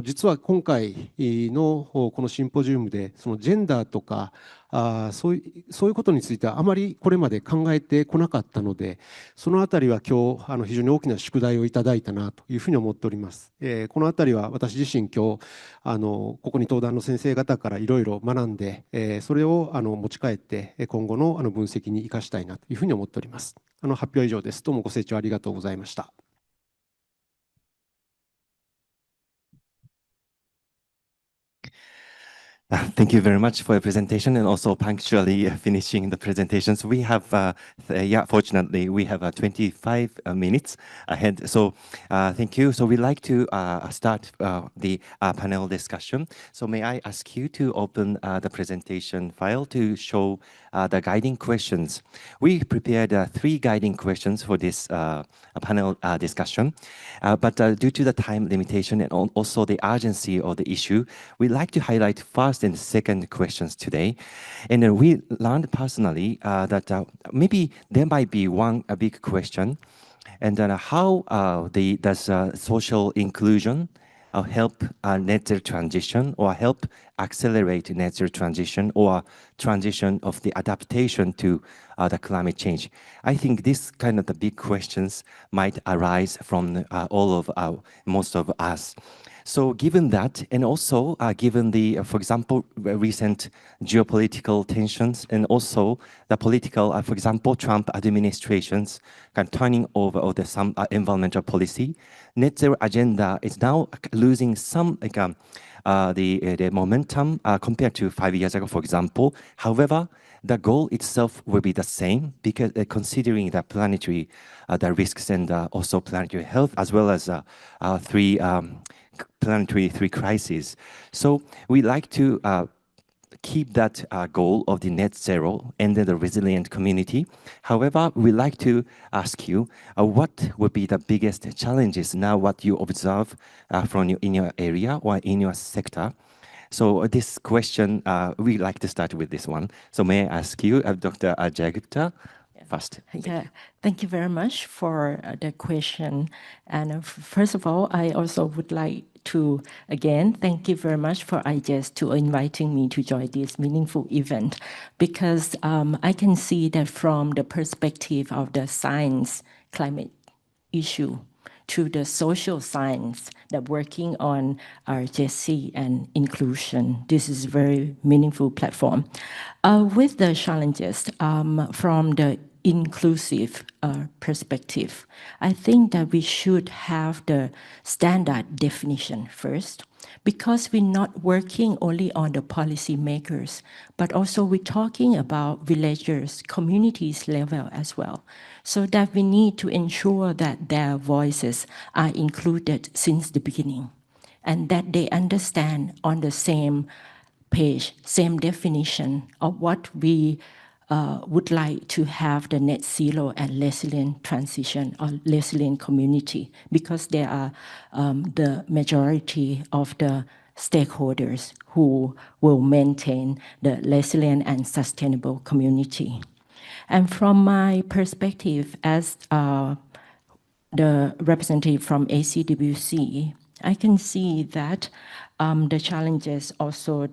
実は今回のこのシンポジウムでそのジェンダーとかそういうことについてはあまりこれまで考えてこなかったので、そのあたりは今日非常に大きな宿題をいただいたなというふうに思っております。このあたりは私自身今日ここに登壇の先生方からいろいろ学んで、それを持ち帰って今後の分析に生かしたいなというふうに思っております。発表は以上です。どうもご清聴ありがとうございました。Thank you very much for your presentation and also punctually finishing the presentations. We have, fortunately, we have 25 minutes ahead. So thank you. So we'd like to start the panel discussion. So may I ask you to open the presentation file to show the guiding questions. We prepared 3 guiding questions for this panel discussion. But due to the time limitation and also the urgency of the issue, we'd like to highlight first and second questions today. And then we learned personally that maybe there might be one big question, and then how does social inclusion help net zero transition or help accelerate net zero transition or transition of the adaptation to the climate change. I think this kind of the big questions might arise from most of us. So given that, and also given the, for example, recent geopolitical tensions and also the political, for example, Trump administration's kind of turning over some environmental policy, net zero agenda is now losing some the momentum compared to 5 years ago, for example. However, the goal itself will be the same because considering the planetary the risks and also planetary health as well as three crises. So we like to keep that goal of the net zero and then the resilient community. However, we like to ask you what would be the biggest challenges now what you observe in your area or in your sector. So this question, we like to start with this one. So may I ask you, Dr. Jayagupta, first. Thank you very much for the question. And first of all, I also would like to, again, thank you very much for IJS to inviting me to join this meaningful event, because I can see that from the perspective of the science climate issue to the social science that working on RJC and inclusion. This is a very meaningful platform. With the challenges from the inclusive perspective, I think that we should have the standard definition first, because we're not working only on the policy makers, but also we're talking about villagers, communities level as well. So that we need to ensure that their voices are included since the beginning, and that they understand on the same page, same definition of what we would like to have the net zero and resilient transition or resilient community, because they are the majority of the stakeholders who will maintain the resilient and sustainable community. And from my perspective as the representative from ACWC, I can see that the challenges also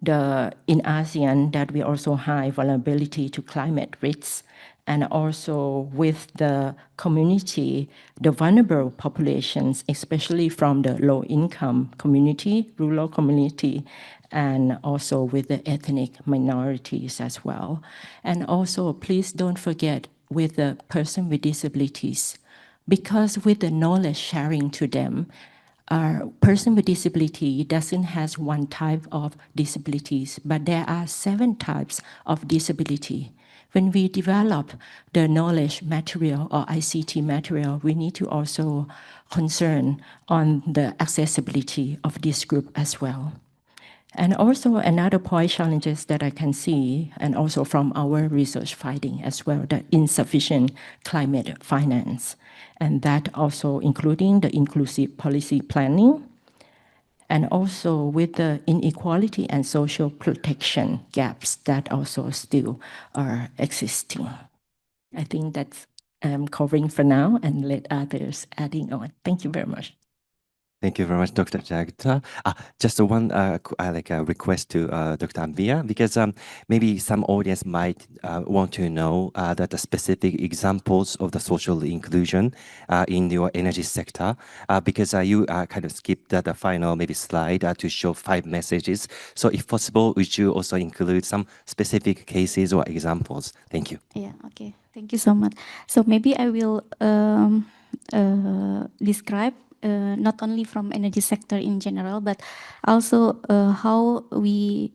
in ASEAN that we also high vulnerability to climate risks, and also with the community, the vulnerable populations, especially from the low-income community, rural community, and also with the ethnic minorities as well. And also, please don't forget with the person with disabilities, because with the knowledge sharing to them, person with disability doesn't have one type of disabilities, but there are 7 types of disability. When we develop the knowledge material or ICT material, we need to also concern on the accessibility of this group as well. And also another point challenges that I can see, and also from our research finding as well, the insufficient climate finance. And that also including the inclusive policy planning, and also with the inequality and social protection gaps that also still are existing. I think that's covering for now, and let others adding on. Thank you very much. Thank you very much, Dr. Jagta. Just one like a request to Dr. Ambia, because maybe some audience might want to know that the specific examples of the social inclusion in your energy sector, because you kind of skipped the final maybe slide to show 5 messages. So if possible, would you also include some specific cases or examples? Thank you. Yeah, okay. Thank you so much. So maybe I will describe not only from energy sector in general, but also how we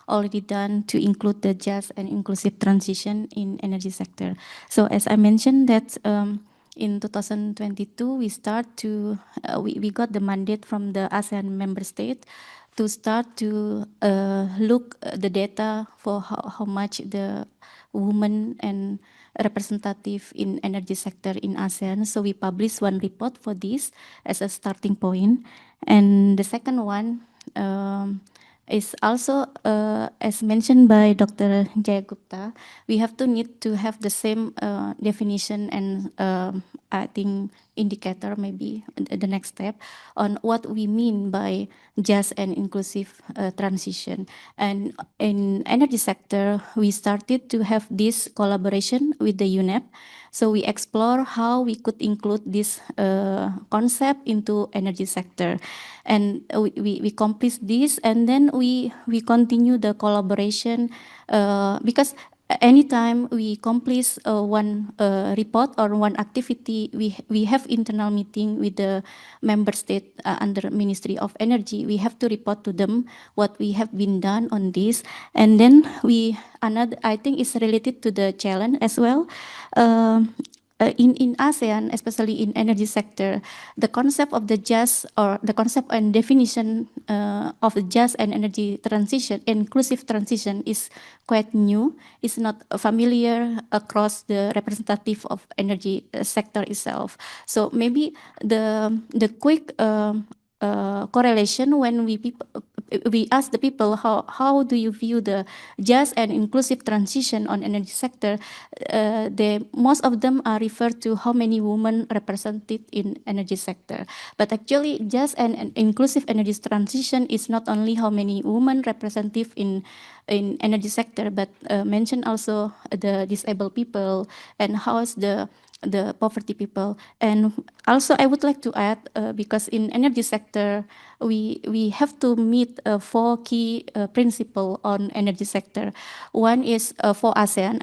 already done to include the just and inclusive transition in energy sector. So as I mentioned that in 2022, we start to, we got the mandate from the ASEAN member state to start to look the data for how much the women and representative in energy sector in ASEAN. So we published one report for this as a starting point. And the second one is also, as mentioned by Dr. Jayagupta, we have to need to have the same definition and I think indicator, maybe the next step, on what we mean by just and inclusive transition. And in energy sector, we started to have this collaboration with the UNEP. So we explore how we could include this concept into energy sector. And we complete this, and then we continue the collaboration because anytime we complete one report or one activity, we have internal meeting with the member state under Ministry of Energy. We have to report to them what we have been done on this, and then another I think is related to the challenge as well. In ASEAN, especially in energy sector, the concept of the just, or the concept and definition of the just and energy transition, inclusive transition, is quite new. It's not familiar across the representative of energy sector itself. So maybe the quick correlation when we ask the people how do you view the just and inclusive transition on energy sector, most of them are referred to how many women represented in energy sector. But actually, just and inclusive energy transition is not only how many women represented in energy sector, but mention also the disabled people and how is the poverty people. And also I would like to add, because in energy sector, we have to meet 4 key principles on energy sector. One is for ASEAN,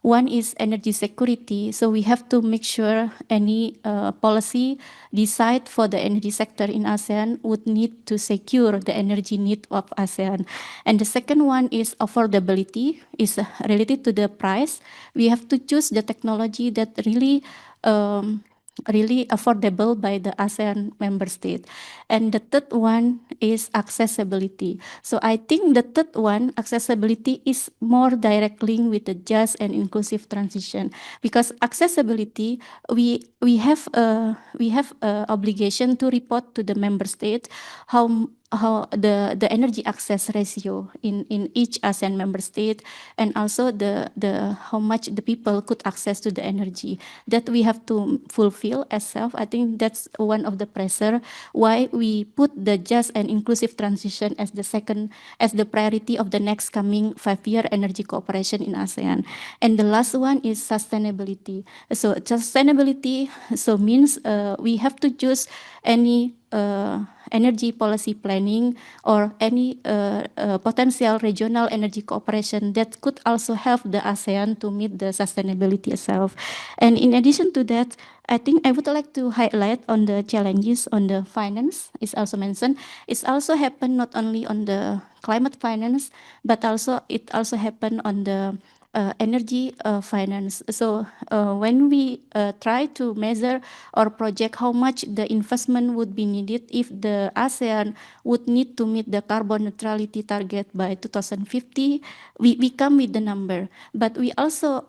one is energy security. So we have to make sure any policy decide for the energy sector in ASEAN would need to secure the energy need of ASEAN. And the second one is affordability, is related to the price. We have to choose the technology that really affordable by the ASEAN member state. And the third one is accessibility. So I think the third one, accessibility, is more direct link with the just and inclusive transition, because accessibility, we have obligation to report to the member state how the energy access ratio in each ASEAN member state, and also the how much the people could access to the energy that we have to fulfill as self. I think that's one of the pressure why we put the just and inclusive transition as the priority of the next coming 5-year energy cooperation in ASEAN. And the last one is sustainability. So sustainability means we have to choose any energy policy planning or any potential regional energy cooperation that could also help the ASEAN to meet the sustainability itself. And in addition to that, I think I would like to highlight on the challenges on the finance. It's also mentioned. It's also happened not only on the climate finance, but also it also happened on the energy finance. So when we try to measure or project how much the investment would be needed if the ASEAN would need to meet the carbon neutrality target by 2050, we come with the number. But we also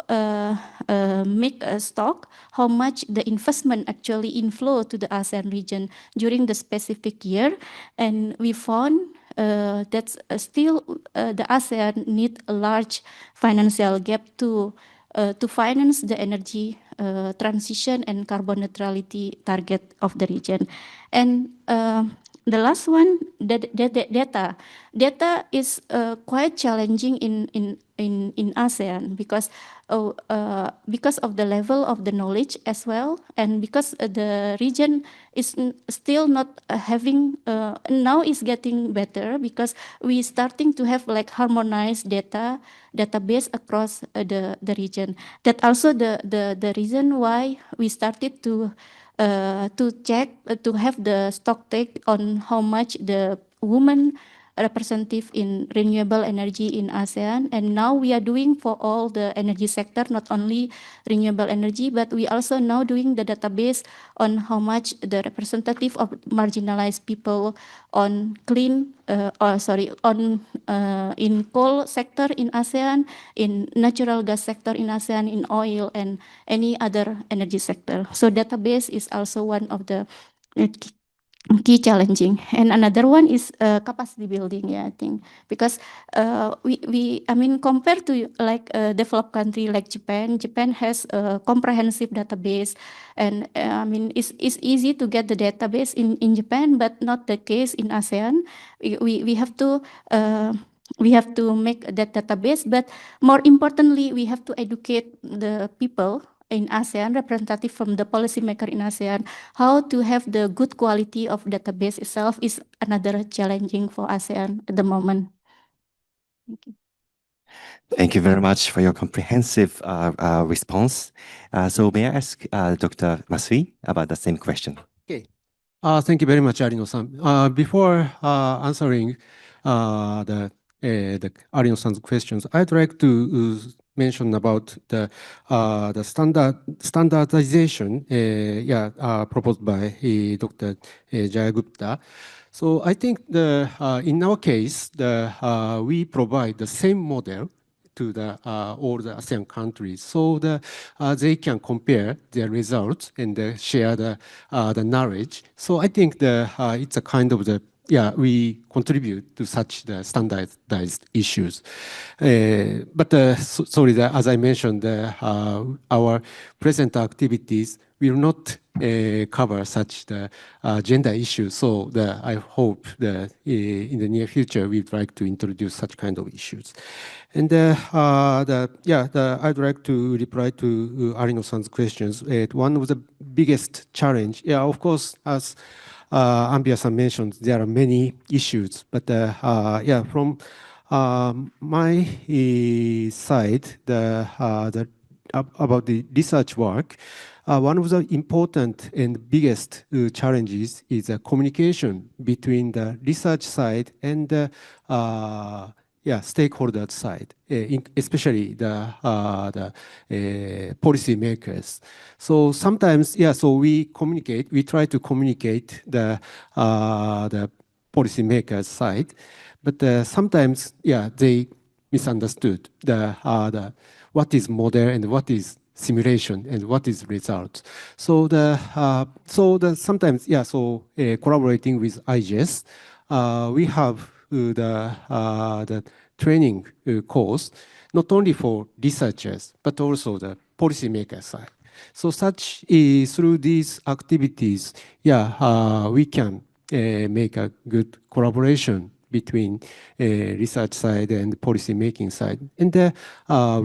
make a stock how much the investment actually inflow to the ASEAN region during the specific year, and we found that still the ASEAN need a large financial gap to finance the energy transition and carbon neutrality target of the region. And the last one, data. Data is quite challenging in ASEAN because of the level of the knowledge as well, and because the region is still not having, now is getting better because we starting to have like harmonized database across the region. That also the reason why we started to check, to have the stock take on how much the women representative in renewable energy in ASEAN. And now we are doing for all the energy sector, not only renewable energy, but we also now doing the database on how much the representative of marginalized people on clean, in coal sector in ASEAN, in natural gas sector in ASEAN, in oil and any other energy sector. So database is also one of the key challenging. And another one is capacity building, yeah, I think, because I mean, compared to like a developed country like Japan has a comprehensive database, and I mean, it's easy to get the database in Japan, but not the case in ASEAN. We have to make that database, but more importantly, we have to educate the people in ASEAN, representative from the policymaker in ASEAN, how to have the good quality of database itself is another challenging for ASEAN at the moment. Thank you. Thank you very much for your comprehensive response. So may I ask Dr. Masui about the same question? Okay. Thank you very much, Arino-san. Before answering the Arino-san's questions, I'd like to mention about the standardization proposed by Dr. Jayagupta. So I think in our case, we provide the same model to all the ASEAN countries, so they can compare their results and share the knowledge. So I think it's a kind of we contribute to such the standardized issues. But sorry, as I mentioned, our present activities will not cover such the gender issues. So I hope that in the near future we'd like to introduce such kind of issues. And I'd like to reply to Arino-san's questions. One of the biggest challenge, of course, as Ambia-san mentioned, there are many issues, but from my side, about the research work, one of the important and biggest challenges is communication between the research side and the stakeholder side, especially the policy makers. So sometimes, so we try to communicate the policy makers side, but sometimes, they misunderstood what is model and what is simulation and what is results. So sometimes, collaborating with IGS, we have the training course, not only for researchers, but also the policymaker side. So through these activities, we can make a good collaboration between research side and policy making side, and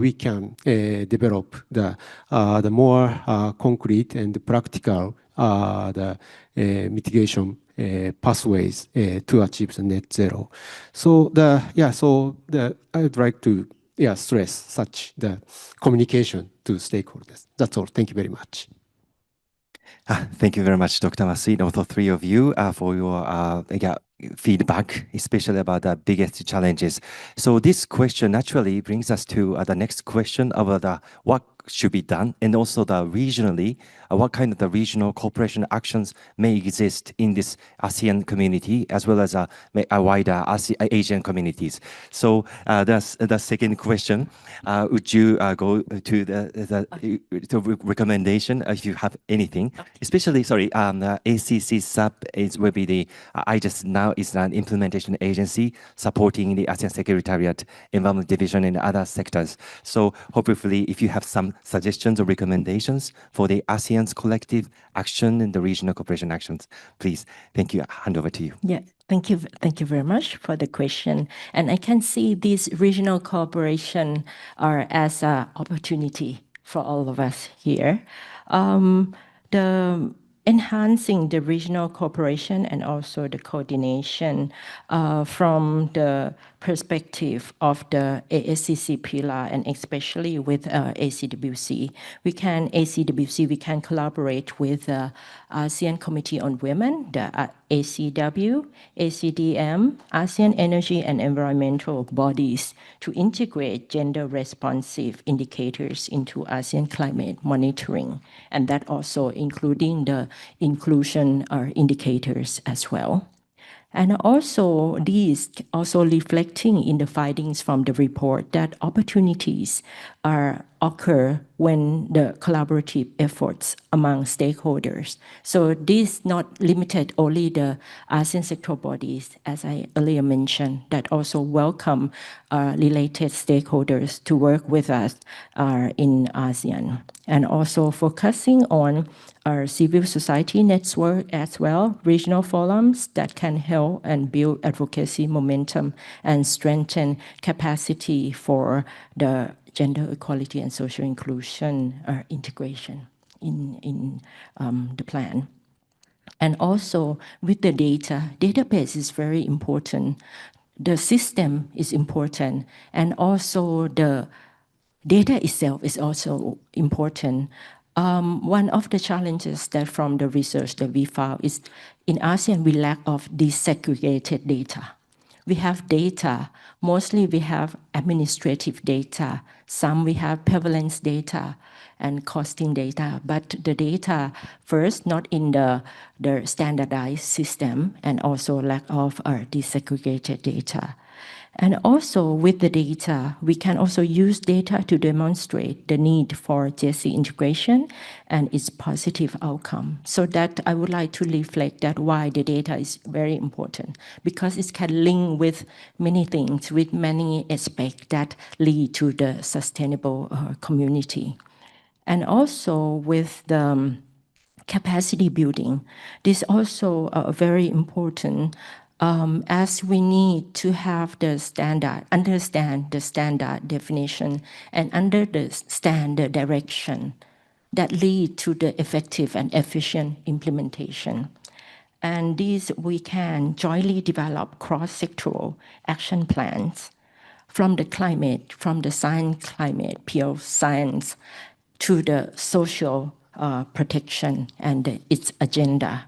we can develop the more concrete and practical mitigation pathways to achieve the net zero. So I would like to stress such the communication to stakeholders. That's all. Thank you very much. Thank you very much, Dr. Masui, and also three of you for your feedback, especially about the biggest challenges. So this question naturally brings us to the next question about what should be done, and also regionally, what kind of the regional cooperation actions may exist in this ASEAN community, as well as a wider Asian communities. So that's the second question. Would you go to the recommendation if you have anything? Especially, ACC SAP will be IGES now is an implementation agency supporting the ASEAN Secretariat, Environment Division, and other sectors. So hopefully, if you have some some suggestions or recommendations for the ASEAN's collective action and the regional cooperation actions. Please, thank you. Hand over to you. Yeah, thank you very much for the question. And I can see this regional cooperation as an opportunity for all of us here. The enhancing the regional cooperation and also the coordination from the perspective of the ASCC pillar and especially with ACWC. We can collaborate with ASEAN Committee on Women, the ACW, ACDM, ASEAN Energy and Environmental bodies to integrate gender responsive indicators into ASEAN climate monitoring. And that also including the inclusion indicators as well. And also these also reflecting in the findings from the report that opportunities occur when the collaborative efforts among stakeholders. So this not limited only the ASEAN sectoral bodies, as I earlier mentioned, that also welcome related stakeholders to work with us in ASEAN. And also focusing on our civil society network as well, regional forums that can help and build advocacy momentum and strengthen capacity for the gender equality and social inclusion integration in the plan. And also with the database is very important. The system is important, and also the data itself is also important. One of the challenges that from the research that we found is in ASEAN, we lack of disaggregated data. We have data, mostly we have administrative data. Some we have prevalence data and costing data, but the data first not in the standardized system and also lack of disaggregated data. And also with the data, we can also use data to demonstrate the need for JC integration and its positive outcome. So that I would like to reflect that why the data is very important, because it can link with many things, with many aspects that lead to the sustainable community. And also with the capacity building, this also very important as we need to have the standard, understand the standard definition and understand the direction that lead to the effective and efficient implementation. And these we can jointly develop cross-sectoral action plans from the climate, from the science climate, pure science, to the social protection and its agenda.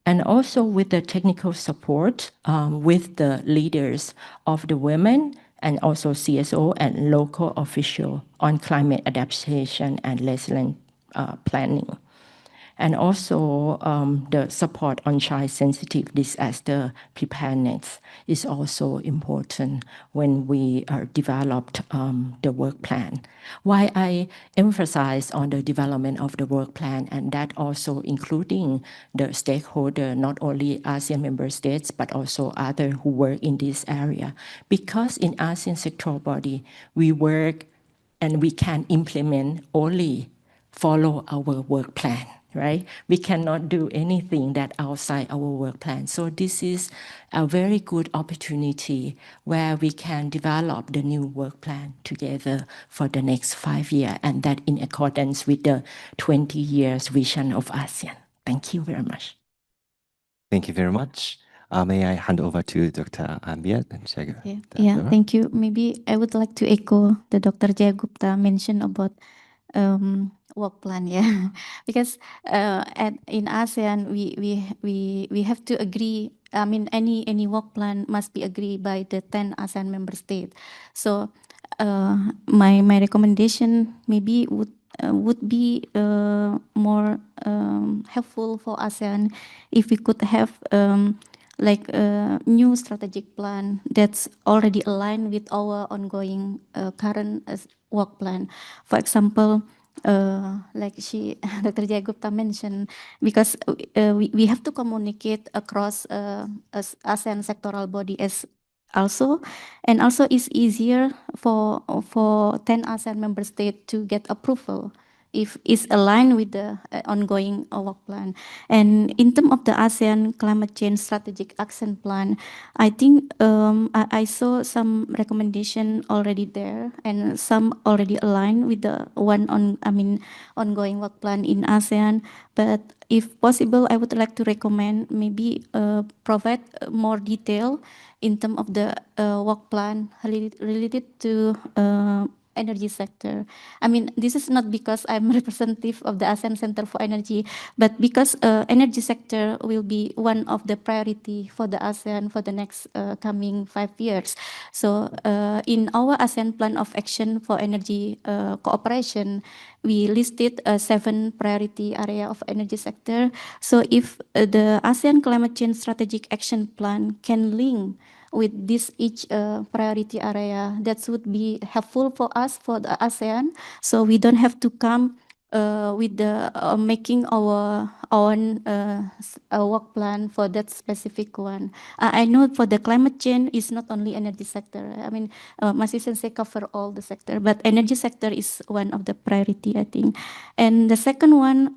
And also with the technical support with the leaders of the women and also CSO and local official on climate adaptation and resilient planning. And also the support on child-sensitive disaster preparedness is also important when we developed the work plan. Why I emphasize on the development of the work plan, and that also including the stakeholder, not only ASEAN member states, but also others who work in this area. Because in ASEAN sectoral body, we work and we can implement only follow our work plan. Right? We cannot do anything that outside our work plan. So this is a very good opportunity where we can develop the new work plan together for the next 5 years, and that in accordance with the 20 years vision of ASEAN. Thank you very much. Thank you very much. May I hand over to Dr. Ambiat? Yeah, thank you. Maybe I would like to echo the Dr. Jayagupta mentioned about work plan, yeah, because in ASEAN we have to agree. I mean, any work plan must be agreed by the 10 ASEAN member states. So my recommendation maybe would be more helpful for ASEAN if we could have like a new strategic plan that's already aligned with our ongoing current work plan. For example, like Dr. Jayagupta mentioned, because we have to communicate across ASEAN sectoral body as also, and also it's easier for 10 ASEAN member states to get approval if it's aligned with the ongoing work plan. And in terms of the ASEAN Climate Change Strategic Action Plan, I think I saw some recommendation already there, and some already aligned with the ongoing work plan in ASEAN. But if possible, I would like to recommend maybe provide more detail in terms of the work plan related to energy sector. I mean, this is not because I'm representative of the ASEAN Center for Energy, but because energy sector will be one of the priority for the ASEAN for the next coming 5 years. So in our ASEAN Plan of Action for Energy Cooperation, we listed 7 priority area of energy sector. So if the ASEAN Climate Change Strategic Action Plan can link with this each priority area, that would be helpful for us, for the ASEAN, so we don't have to come with the making our own work plan for that specific one. I know for the climate change is not only energy sector. I mean, Mas Sensei cover all the sector, but energy sector is one of the priority, I think. And the second one,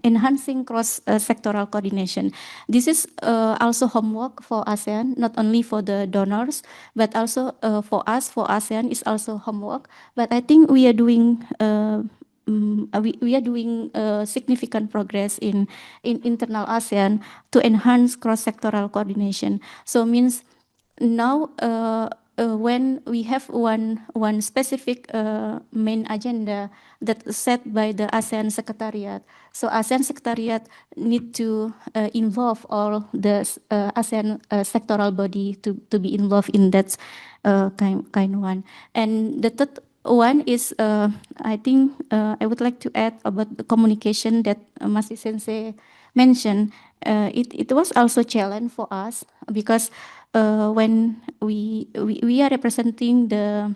enhancing cross-sectoral coordination. This is also homework for ASEAN, not only for the donors, but also for us, for ASEAN is also homework. But I think we are doing we are doing significant progress in internal ASEAN to enhance cross-sectoral coordination. So means now when we have one specific main agenda that's set by the ASEAN Secretariat, so ASEAN Secretariat need to involve all the ASEAN sectoral body to be involved in that kind one. And the third one is, I think I would like to add about the communication that Mas Sensei mentioned. It was also a challenge for us because when we are representing the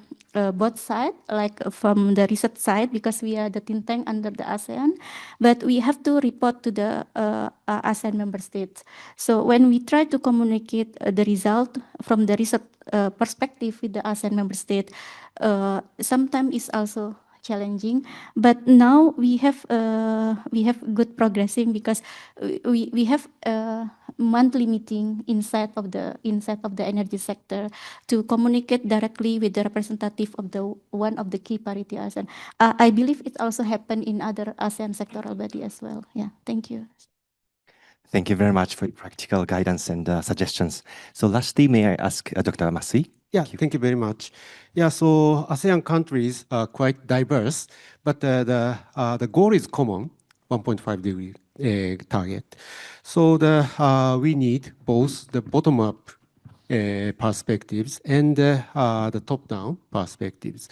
both sides, like from the research side, because we are the think tank under the ASEAN, but we have to report to the ASEAN member states. So when we try to communicate the result from the research perspective with the ASEAN member state, sometimes it's also challenging, but now we have good progressing because we have a monthly meeting inside of the energy sector to communicate directly with the representative of the one of the key priority ASEAN. I believe it also happened in other ASEAN sectoral body as well. Yeah, thank you. Thank you very much for your practical guidance and suggestions. So lastly, may I ask Dr. Masui? Yeah, thank you very much. Yeah, so ASEAN countries are quite diverse, but the goal is common, 1.5 degree target. So we need both the bottom-up perspectives and the top-down perspectives.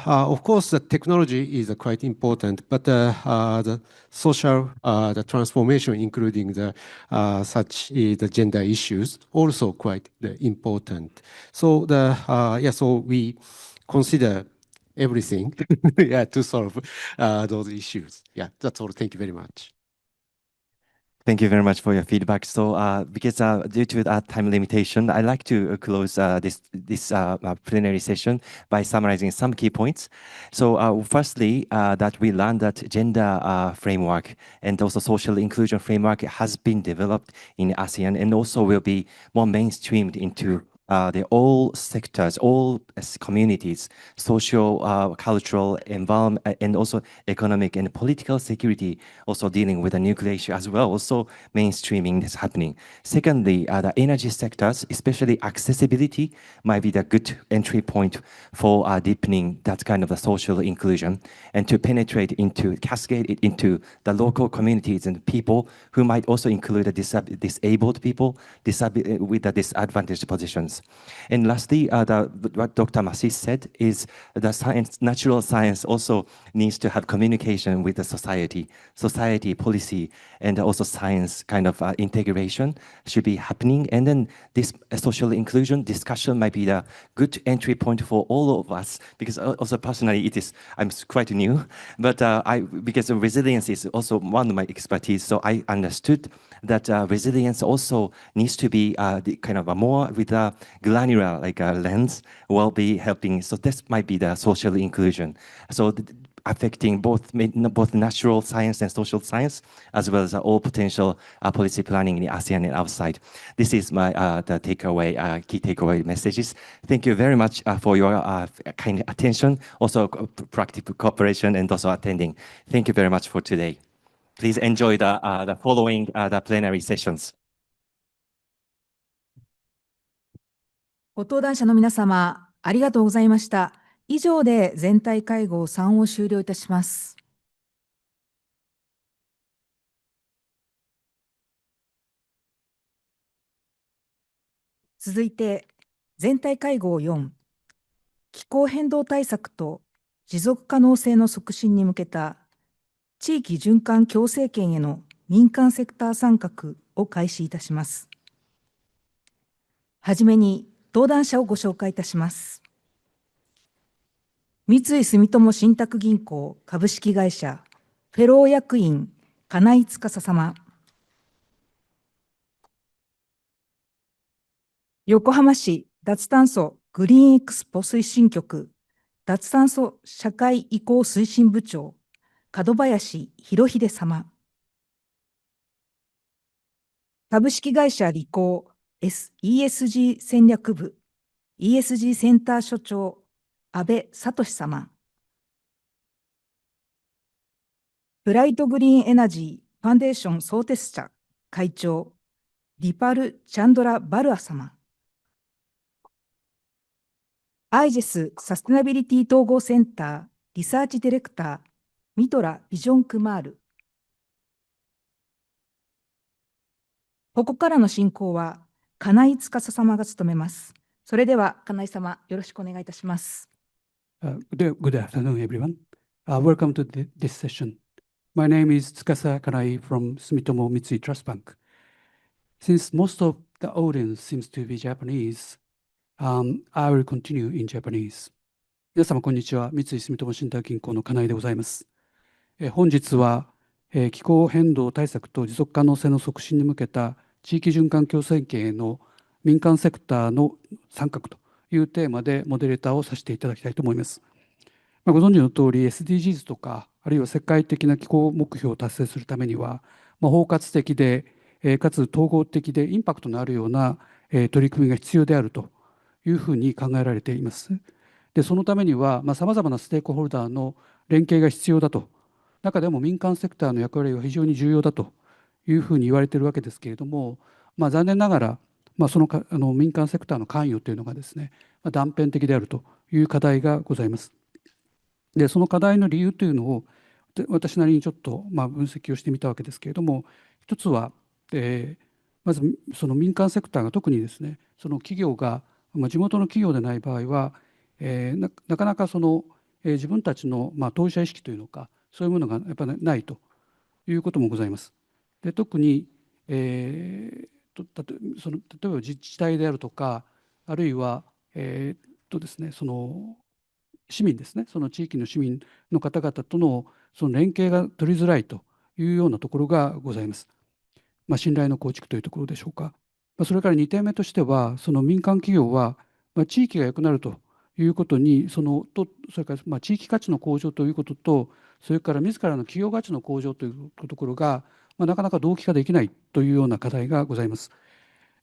Of course, the technology is quite important, but the social the transformation, including the gender issues, also quite important. So so we consider everything to solve those issues. Yeah, that's all. Thank you very much. Thank you very much for your feedback. So, because due to time limitation, I'd like to close this plenary session by summarizing some key points. So, firstly, that we learned that gender framework and also social inclusion framework has been developed in ASEAN and also will be more mainstreamed into all sectors, all communities, social, cultural, environment, and also economic and political security, also dealing with the nuclear issue as well, also mainstreaming is happening. Secondly, the energy sectors, especially accessibility, might be the good entry point for deepening that kind of a social inclusion and to penetrate into, cascade it into the local communities and people who might also include disabled people with the disadvantaged positions. And lastly, what Dr. Masui said is the science, natural science also needs to have communication with the society, policy, and also science kind of integration should be happening. And then this social inclusion discussion might be the good entry point for all of us, because also personally I'm quite new, but because resilience is also one of my expertise, so I understood that resilience also needs to be kind of more with granular lens will be helping. So this might be the social inclusion. So affecting both natural science and social science, as well as all potential policy planning in the ASEAN and outside. This is my the key takeaway messages. Thank you very much for your kind attention, also practical cooperation, and also attending. Thank you very much for today. Please enjoy the following the plenary sessions. ご登壇者の皆様、ありがとうございました。以上で全体会合3を終了いたします。続いて、全体会合4、気候変動対策と持続可能性の促進に向けた地域循環共生圏への民間セクター参画を開始いたします。はじめに登壇者をご紹介いたします。三井住友信託銀行株式会社フェロー役員金井司様。横浜市脱炭素グリーンエクスポ推進局脱炭素社会移行推進部長門林博秀様。株式会社リコー ESG 戦略部 ESG センター所長安倍聡様。ブライトグリーンエナジーファンデーション創設者会長ディパル・チャンドラ・バルア様。アイジェスサステナビリティ統合センターリサーチディレクターミトラ・ビジョン・クマール。ここからの進行は金井司様が務めます。それでは金井様、よろしくお願いいたします。Good afternoon, everyone. Welcome to this session. My name is Tsukasa Kanai from Sumitomo Mitsui Trust Bank. Since most of the audience seems to be Japanese, I will continue in Japanese. 皆様、こんにちは。三井住友信託銀行の金井でございます。本日は、気候変動対策と持続可能性の促進に向けた地域循環共生圏への民間セクターの参画というテーマでモデレーターをさせていただきたいと思います。ご存知の通り SDGs とかあるいは世界的な気候目標を達成するためには、包括的でかつ統合的でインパクトのあるような取り組みが必要であるというふうに考えられています。でそのためにはさまざまなステークホルダーの連携が必要だと、中でも民間セクターの役割は非常に重要だというふうに言われているわけですけれども、残念ながら、その民間セクターの関与というのがですね、断片的であるという課題がございます。でその課題の理由というのを私なりにちょっと分析をしてみたわけですけれども、一つは、まずその民間セクターが特にですね、その企業が、地元の企業でない場合は、なかなかその、自分たちの、当事者意識というのか、そういうものがやっぱりないということもございます。で特に、例えば自治体であるとか、あるいは、ですね、その市民ですね、その地域の市民の方々とのその連携が取りづらいというようなところがございます。信頼の構築というところでしょうか。それから2点目としては、その民間企業は地域が良くなるということに、それから地域価値の向上ということと、それから自らの企業価値の向上というところが、なかなか同期化できないというような課題がございます。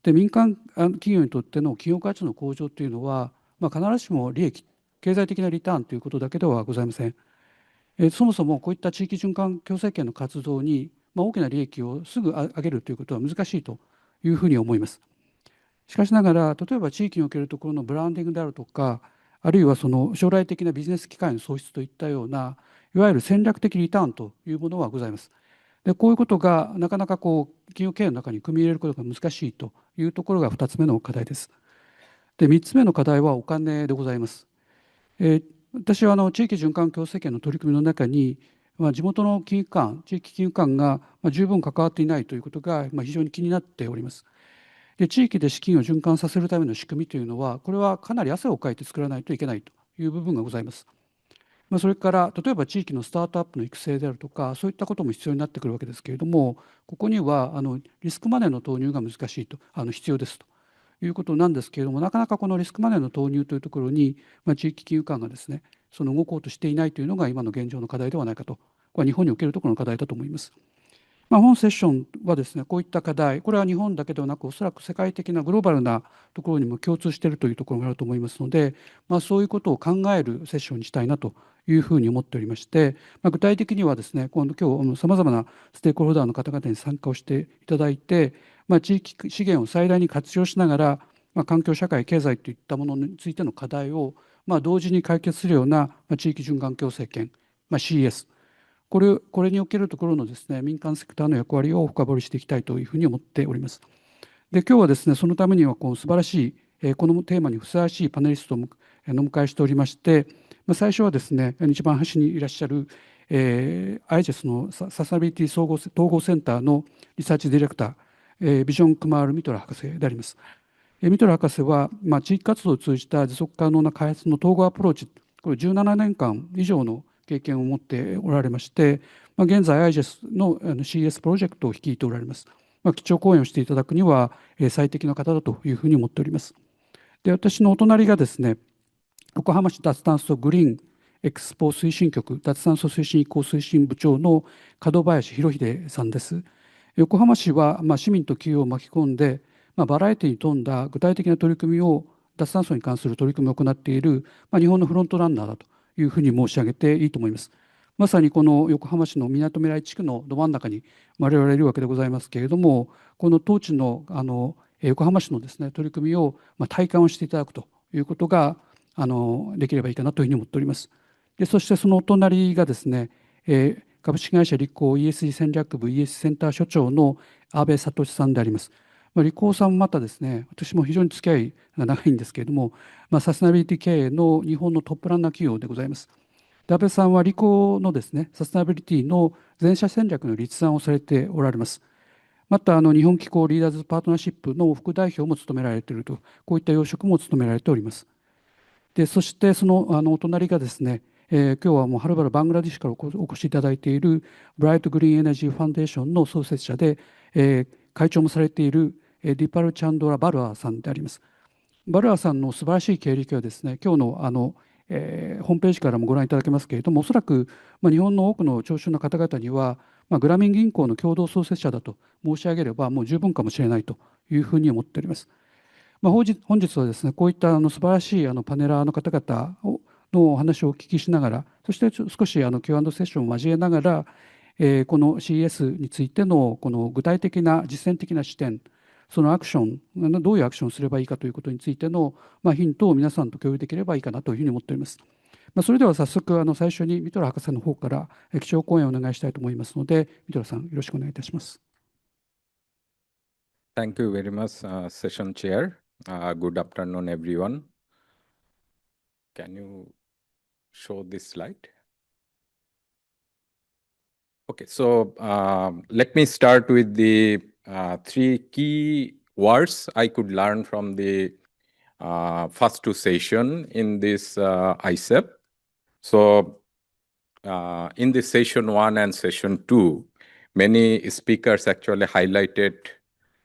で民間企業にとっての企業価値の向上というのは、必ずしも利益、経済的なリターンということだけではございません。そもそもこういった地域循環共生圏の活動に、大きな利益をすぐ上げるということは難しいというふうに思います。しかしながら、例えば地域におけるところのブランディングであるとか、あるいはその将来的なビジネス機会の創出といったような、いわゆる戦略的リターンというものはございます。でこういうことがなかなか企業経営の中に組み入れることが難しいというところが2つ目の課題です。で3つ目の課題はお金でございます。私は地域循環共生圏の取り組みの中に、地元の金融機関、地域金融機関が十分関わっていないということが非常に気になっております。で地域で資金を循環させるための仕組みというのは、これはかなり汗をかいて作らないといけないという部分がございます。それから例えば地域のスタートアップの育成であるとか、そういったことも必要になってくるわけですけれども、ここにはリスクマネーの投入が難しいと、必要ですということなんですけれども、なかなかこのリスクマネーの投入というところに、地域金融機関がですね、その動こうとしていないというのが今の現状の課題ではないかと、これは日本におけるところの課題だと思います。本セッションはですね、こういった課題、これは日本だけではなく、おそらく世界的なグローバルなところにも共通しているというところがあると思いますので、そういうことを考えるセッションにしたいなというふうに思っておりまして、具体的にはですね、今日さまざまなステークホルダーの方々に参加をしていただいて、地域資源を最大に活用しながら、環境、社会、経済といったものについての課題を、同時に解決するような、地域循環共生圏、CS、これにおけるところのですね、民間セクターの役割を深掘りしていきたいというふうに思っております。で、今日はですね、そのためには素晴らしい、このテーマにふさわしいパネリストをお迎えしておりまして、最初はですね、一番端にいらっしゃる、ISAP のサステナビリティ統合センターのリサーチディレクター、ビジョン・クマール・ミトラ博士であります。ミトラ博士は、地域活動を通じた持続可能な開発の統合アプローチ、これ17年間以上の経験を持っておられまして、現在 IGES の CS プロジェクトを率いておられます。基調講演をしていただくには最適な方だというふうに思っております。で、私のお隣がですね、横浜市脱炭素グリーンエクスポ推進局脱炭素推進移行推進部長の門林博秀さんです。横浜市は市民と企業を巻き込んでバラエティに富んだ具体的な取り組みを脱炭素に関する取り組みを行っている日本のフロントランナーだというふうに申し上げていいと思います。まさにこの横浜市のみなとみらい地区のど真ん中に我々いるわけでございますけれども、この当地の横浜市のですね取り組みを体感をしていただくということができればいいかなというふうに思っております。で、そしてそのお隣がですね、株式会社リコー ESG 戦略部 ES センター所長の安倍聡さんであります。リコーさんもまたですね、私も非常に付き合いが長いんですけれども、サステナビリティ経営の日本のトップランナー企業でございます。安倍さんはリコーのですね、サステナビリティの全社戦略の立案をされておられます。また日本機構リーダーズパートナーシップの副代表も務められていると、こういった要職も務められております。で、そしてそのお隣がですね、今日はもうはるばるバングラディッシュからお越しいただいているブライトグリーンエナジーファンデーションの創設者で、会長もされているディパルチャンドラ・バルアーさんであります。バルアーさんの素晴らしい経歴はですね、今日のホームページからもご覧いただけますけれども、おそらく日本の多くの聴衆の方々には、グラミン銀行の共同創設者だと申し上げればもう十分かもしれないというふうに思っております。本日はですね、こういった素晴らしいパネラーの方々のお話をお聞きしながら、そして少しQ&Aセッションを交えながら、この CS についてのこの具体的な実践的な視点、そのアクション、どういうアクションをすればいいかということについてのヒントを皆さんと共有できればいいかなというふうに思っております。それでは早速最初にミトラ博士の方から基調講演をお願いしたいと思いますので、ミトラさんよろしくお願いいたします。Thank you very much, Session Chair. Good afternoon, everyone. Can you show this slide? Okay, so let me start with the three key words I could learn from the first two sessions in this ISAP. So in the session 1 and session 2, many speakers actually highlighted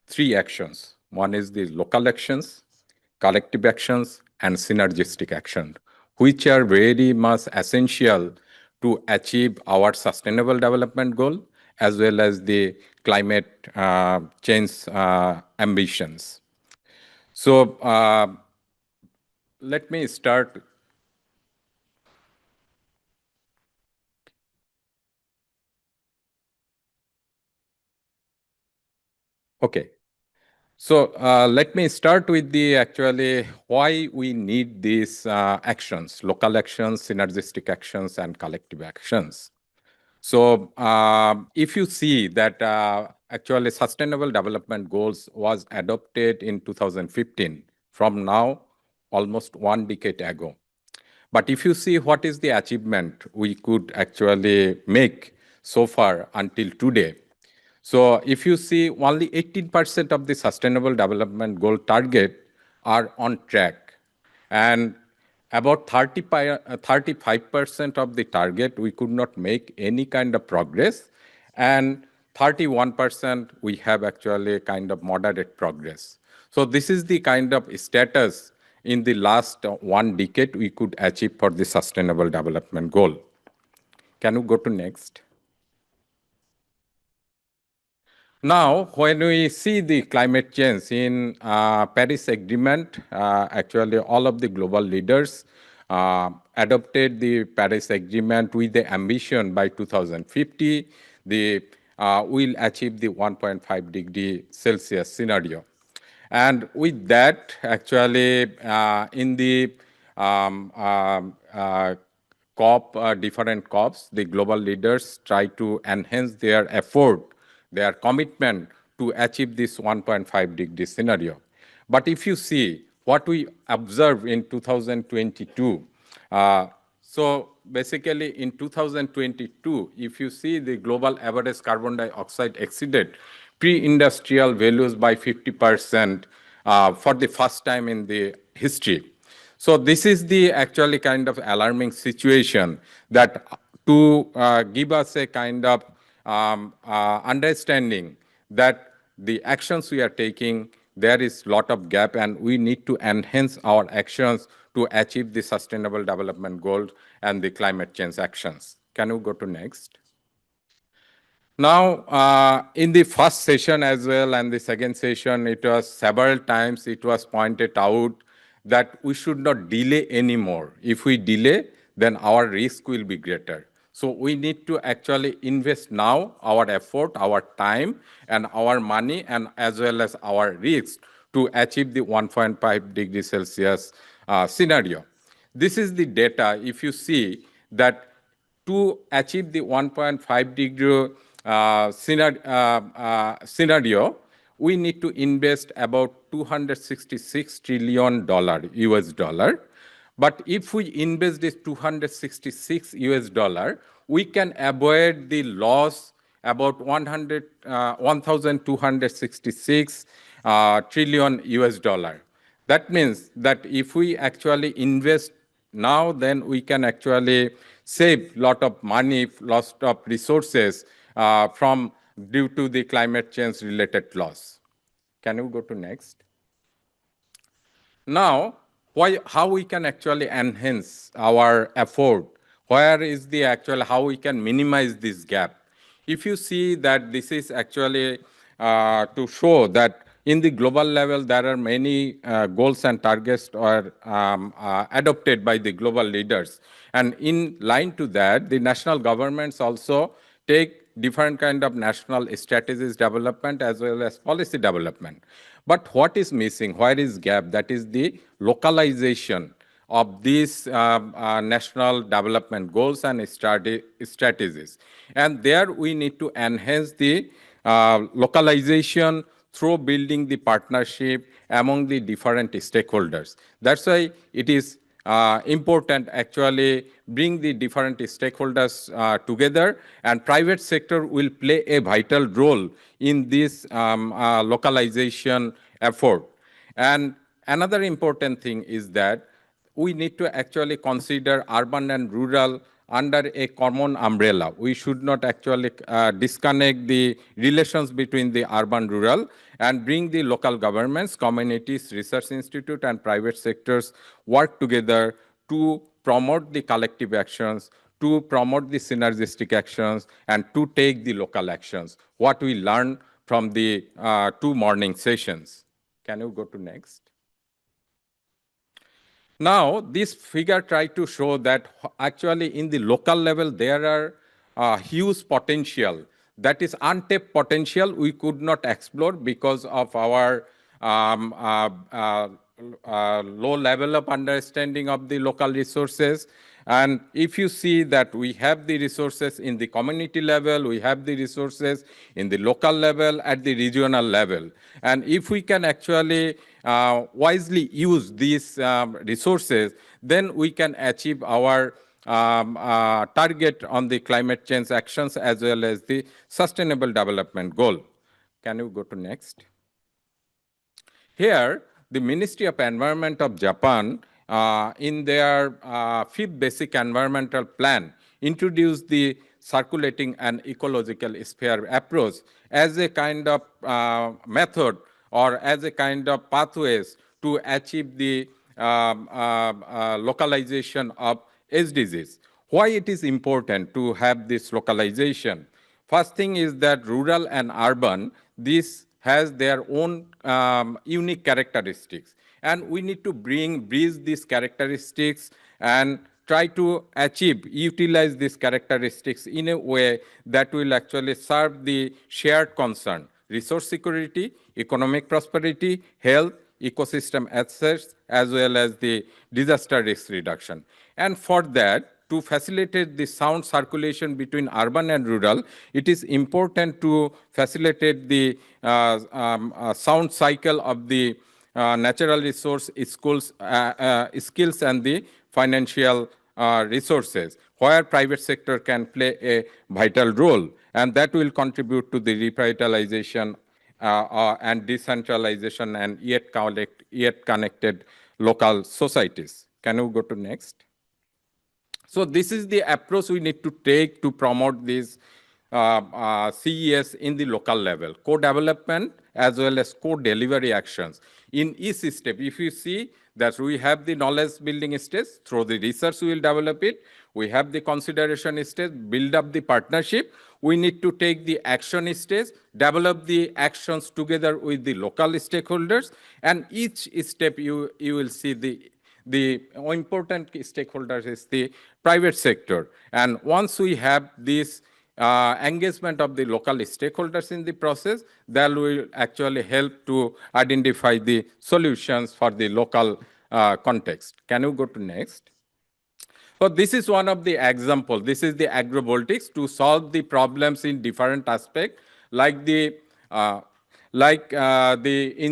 three actions. One is the local actions, collective actions, and synergistic action, which are very much essential to achieve our sustainable development goal as well as the climate change ambitions. So let me start. Okay. So let me start with the actually why we need these actions, local actions, synergistic actions, and collective actions. So if you see that actually Sustainable Development Goals was adopted in 2015, from now almost 1 decade ago. But if you see what is the achievement we could actually make so far until today, so if you see only 18% of the Sustainable Development Goal target are on track, and about 35% of the target we could not make any kind of progress, and 31% we have actually kind of moderate progress. So this is the kind of status in the last 1 decade we could achieve for the Sustainable Development Goal. Can you go to next? Now, when we see the climate change in Paris Agreement, actually all of the global leaders adopted the Paris Agreement with the ambition by 2050, we'll achieve the 1.5 degree Celsius scenario. And with that, actually, in the different COPs, the global leaders try to enhance their effort, their commitment to achieve this 1.5 degree scenario. But if you see what we observe in 2022, so basically in 2022, if you see the global average carbon dioxide exceeded pre-industrial values by 50% for the first time in the history. So this is the actually kind of alarming situation that to give us a kind of understanding that the actions we are taking, there is a lot of gap and we need to enhance our actions to achieve the Sustainable Development Goals and the climate change actions. Can you go to next? Now, in the first session as well and the second session, it was several times it was pointed out that we should not delay anymore. If we delay, then our risk will be greater. So we need to actually invest now our effort, our time, and our money, and as well as our risks to achieve the 1.5 degrees Celsius scenario. This is the data. If you see that to achieve the 1.5 degree scenario, we need to invest about $266 trillion US dollar. But if we invest this $266 US dollar, we can avoid the loss about 1,266 trillion US dollar. That means that if we actually invest now, then we can actually save a lot of money, loss of resources due to the climate change related loss. Can you go to next? Now, how we can actually enhance our effort? Where is the actual, how we can minimize this gap? If you see that this is actually to show that in the global level, there are many goals and targets are adopted by the global leaders. And in line to that, the national governments also take different kind of national strategies development as well as policy development. But what is missing? Where is gap? That is the localization of these national development goals and strategies. And there we need to enhance the localization through building the partnership among the different stakeholders. That's why it is important actually bring the different stakeholders together, and private sector will play a vital role in this localization effort. And another important thing is that we need to actually consider urban and rural under a common umbrella. We should not actually disconnect the relations between the urban-rural and bring the local governments, communities, research institute, and private sectors work together to promote the collective actions, to promote the synergistic actions, and to take the local actions, what we learned from the 2 morning sessions. Can you go to next? Now, this figure tries to show that actually in the local level, there are huge potential. That is untapped potential we could not explore because of our low level of understanding of the local resources. And if you see that we have the resources in the community level, we have the resources in the local level, at the regional level. And if we can actually wisely use these resources, then we can achieve our target on the climate change actions as well as the Sustainable Development Goal. Can you go to next? Here, the Ministry of Environment of Japan, in their 5th Basic Environmental Plan, introduced the circulating and ecological sphere approach as a kind of method or as a kind of pathways to achieve the localization of SDGs. Why it is important to have this localization? First thing is that rural and urban, this has their own unique characteristics. And we need to bridge these characteristics and try to utilize these characteristics in a way that will actually serve the shared concern, resource security, economic prosperity, health, ecosystem access, as well as the disaster risk reduction. And for that, to facilitate the sound circulation between urban and rural, it is important to facilitate the sound cycle of the natural resource skills and the financial resources, where private sector can play a vital role, and that will contribute to the revitalization and decentralization and yet connected local societies. Can you go to next? So this is the approach we need to take to promote this CES in the local level, co-development as well as co-delivery actions. In each step, if you see that we have the knowledge building stage, through the research we will develop it, we have the consideration stage, build up the partnership, we need to take the action stage, develop the actions together with the local stakeholders, and each step you will see the important stakeholders is the private sector. And once we have this engagement of the local stakeholders in the process, that will actually help to identify the solutions for the local context. Can you go to next? So this is one of the examples. This is the agrivoltaics to solve the problems in different aspects, like in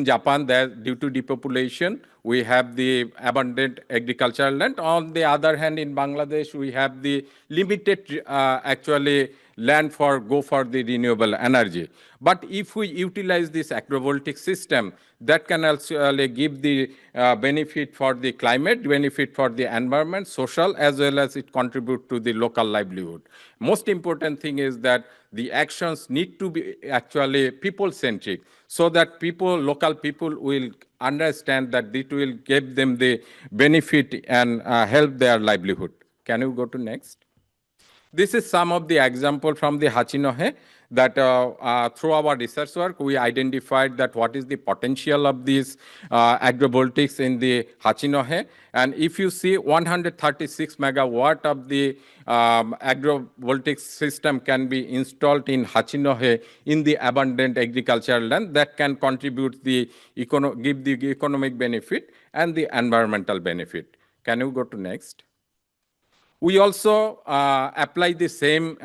Japan, that due to depopulation, we have the abundant agricultural land. On the other hand, in Bangladesh, we have the limited actually land for the renewable energy. But if we utilize this agrivoltaic system, that can also give the benefit for the climate, benefit for the environment, social, as well as it contribute to the local livelihood. Most important thing is that the actions need to be actually people-centric, so that local people will understand that it will give them the benefit and help their livelihood. Can you go to next? This is some of the example from the Hachinohe that through our research work, we identified that what is the potential of these agrivoltaics in the Hachinohe. And if you see 136 megawatt of the agrivoltaic system can be installed in Hachinohe in the abundant agricultural land, that can contribute give the economic benefit and the environmental benefit. Can you go to next? We also apply the same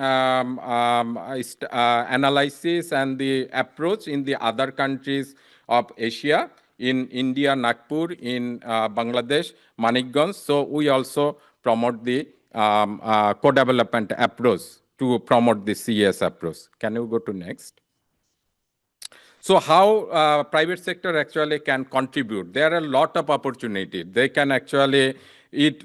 analysis and the approach in the other countries of Asia, in India, Nagpur, in Bangladesh, Manikganj. So we also promote the co-development approach to promote the CES approach. Can you go to next? So how private sector actually can contribute? There are a lot of opportunities. They can actually,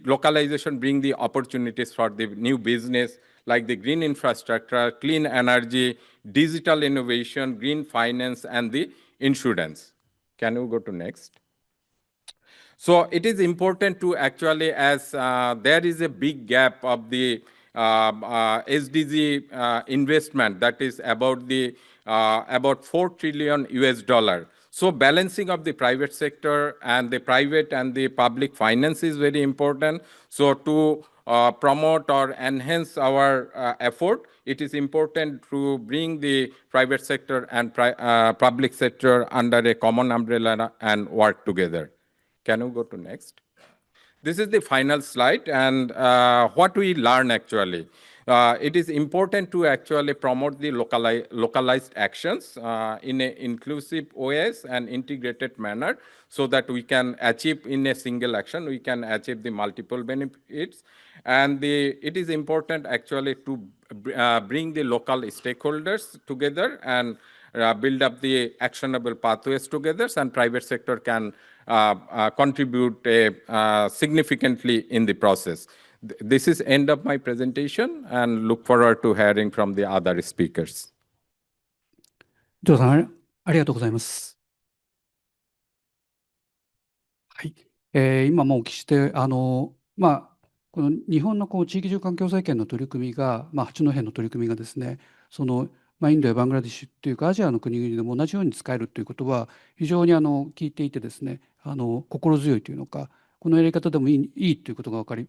localization bring the opportunities for the new business, like the green infrastructure, clean energy, digital innovation, green finance, and the insurance. Can you go to next? So it is important to actually, as there is a big gap of the SDG investment that is about 4 trillion US dollar. So balancing of the private sector and the private and the public finance is very important. So to promote or enhance our effort, it is important to bring the private sector and public sector under a common umbrella and work together. Can you go to next? This is the final slide, and what we learn actually. It is important to actually promote the localized actions in an inclusive ways and integrated manner, so that we can achieve in a single action, we can achieve the multiple benefits. And it is important actually to bring the local stakeholders together and build up the actionable pathways together, and private sector can contribute significantly in the process. This is end of my presentation, and look forward to hearing from the other speakers. ジョーさん、ありがとうございます。はい。今もお聞きして、この日本の地域住環境再建の取り組みが、八戸の取り組みがですね、インドやバングラデシュというかアジアの国々でも同じように使えるということは非常に聞いていてですね、心強いというのか、このやり方でもいいということが分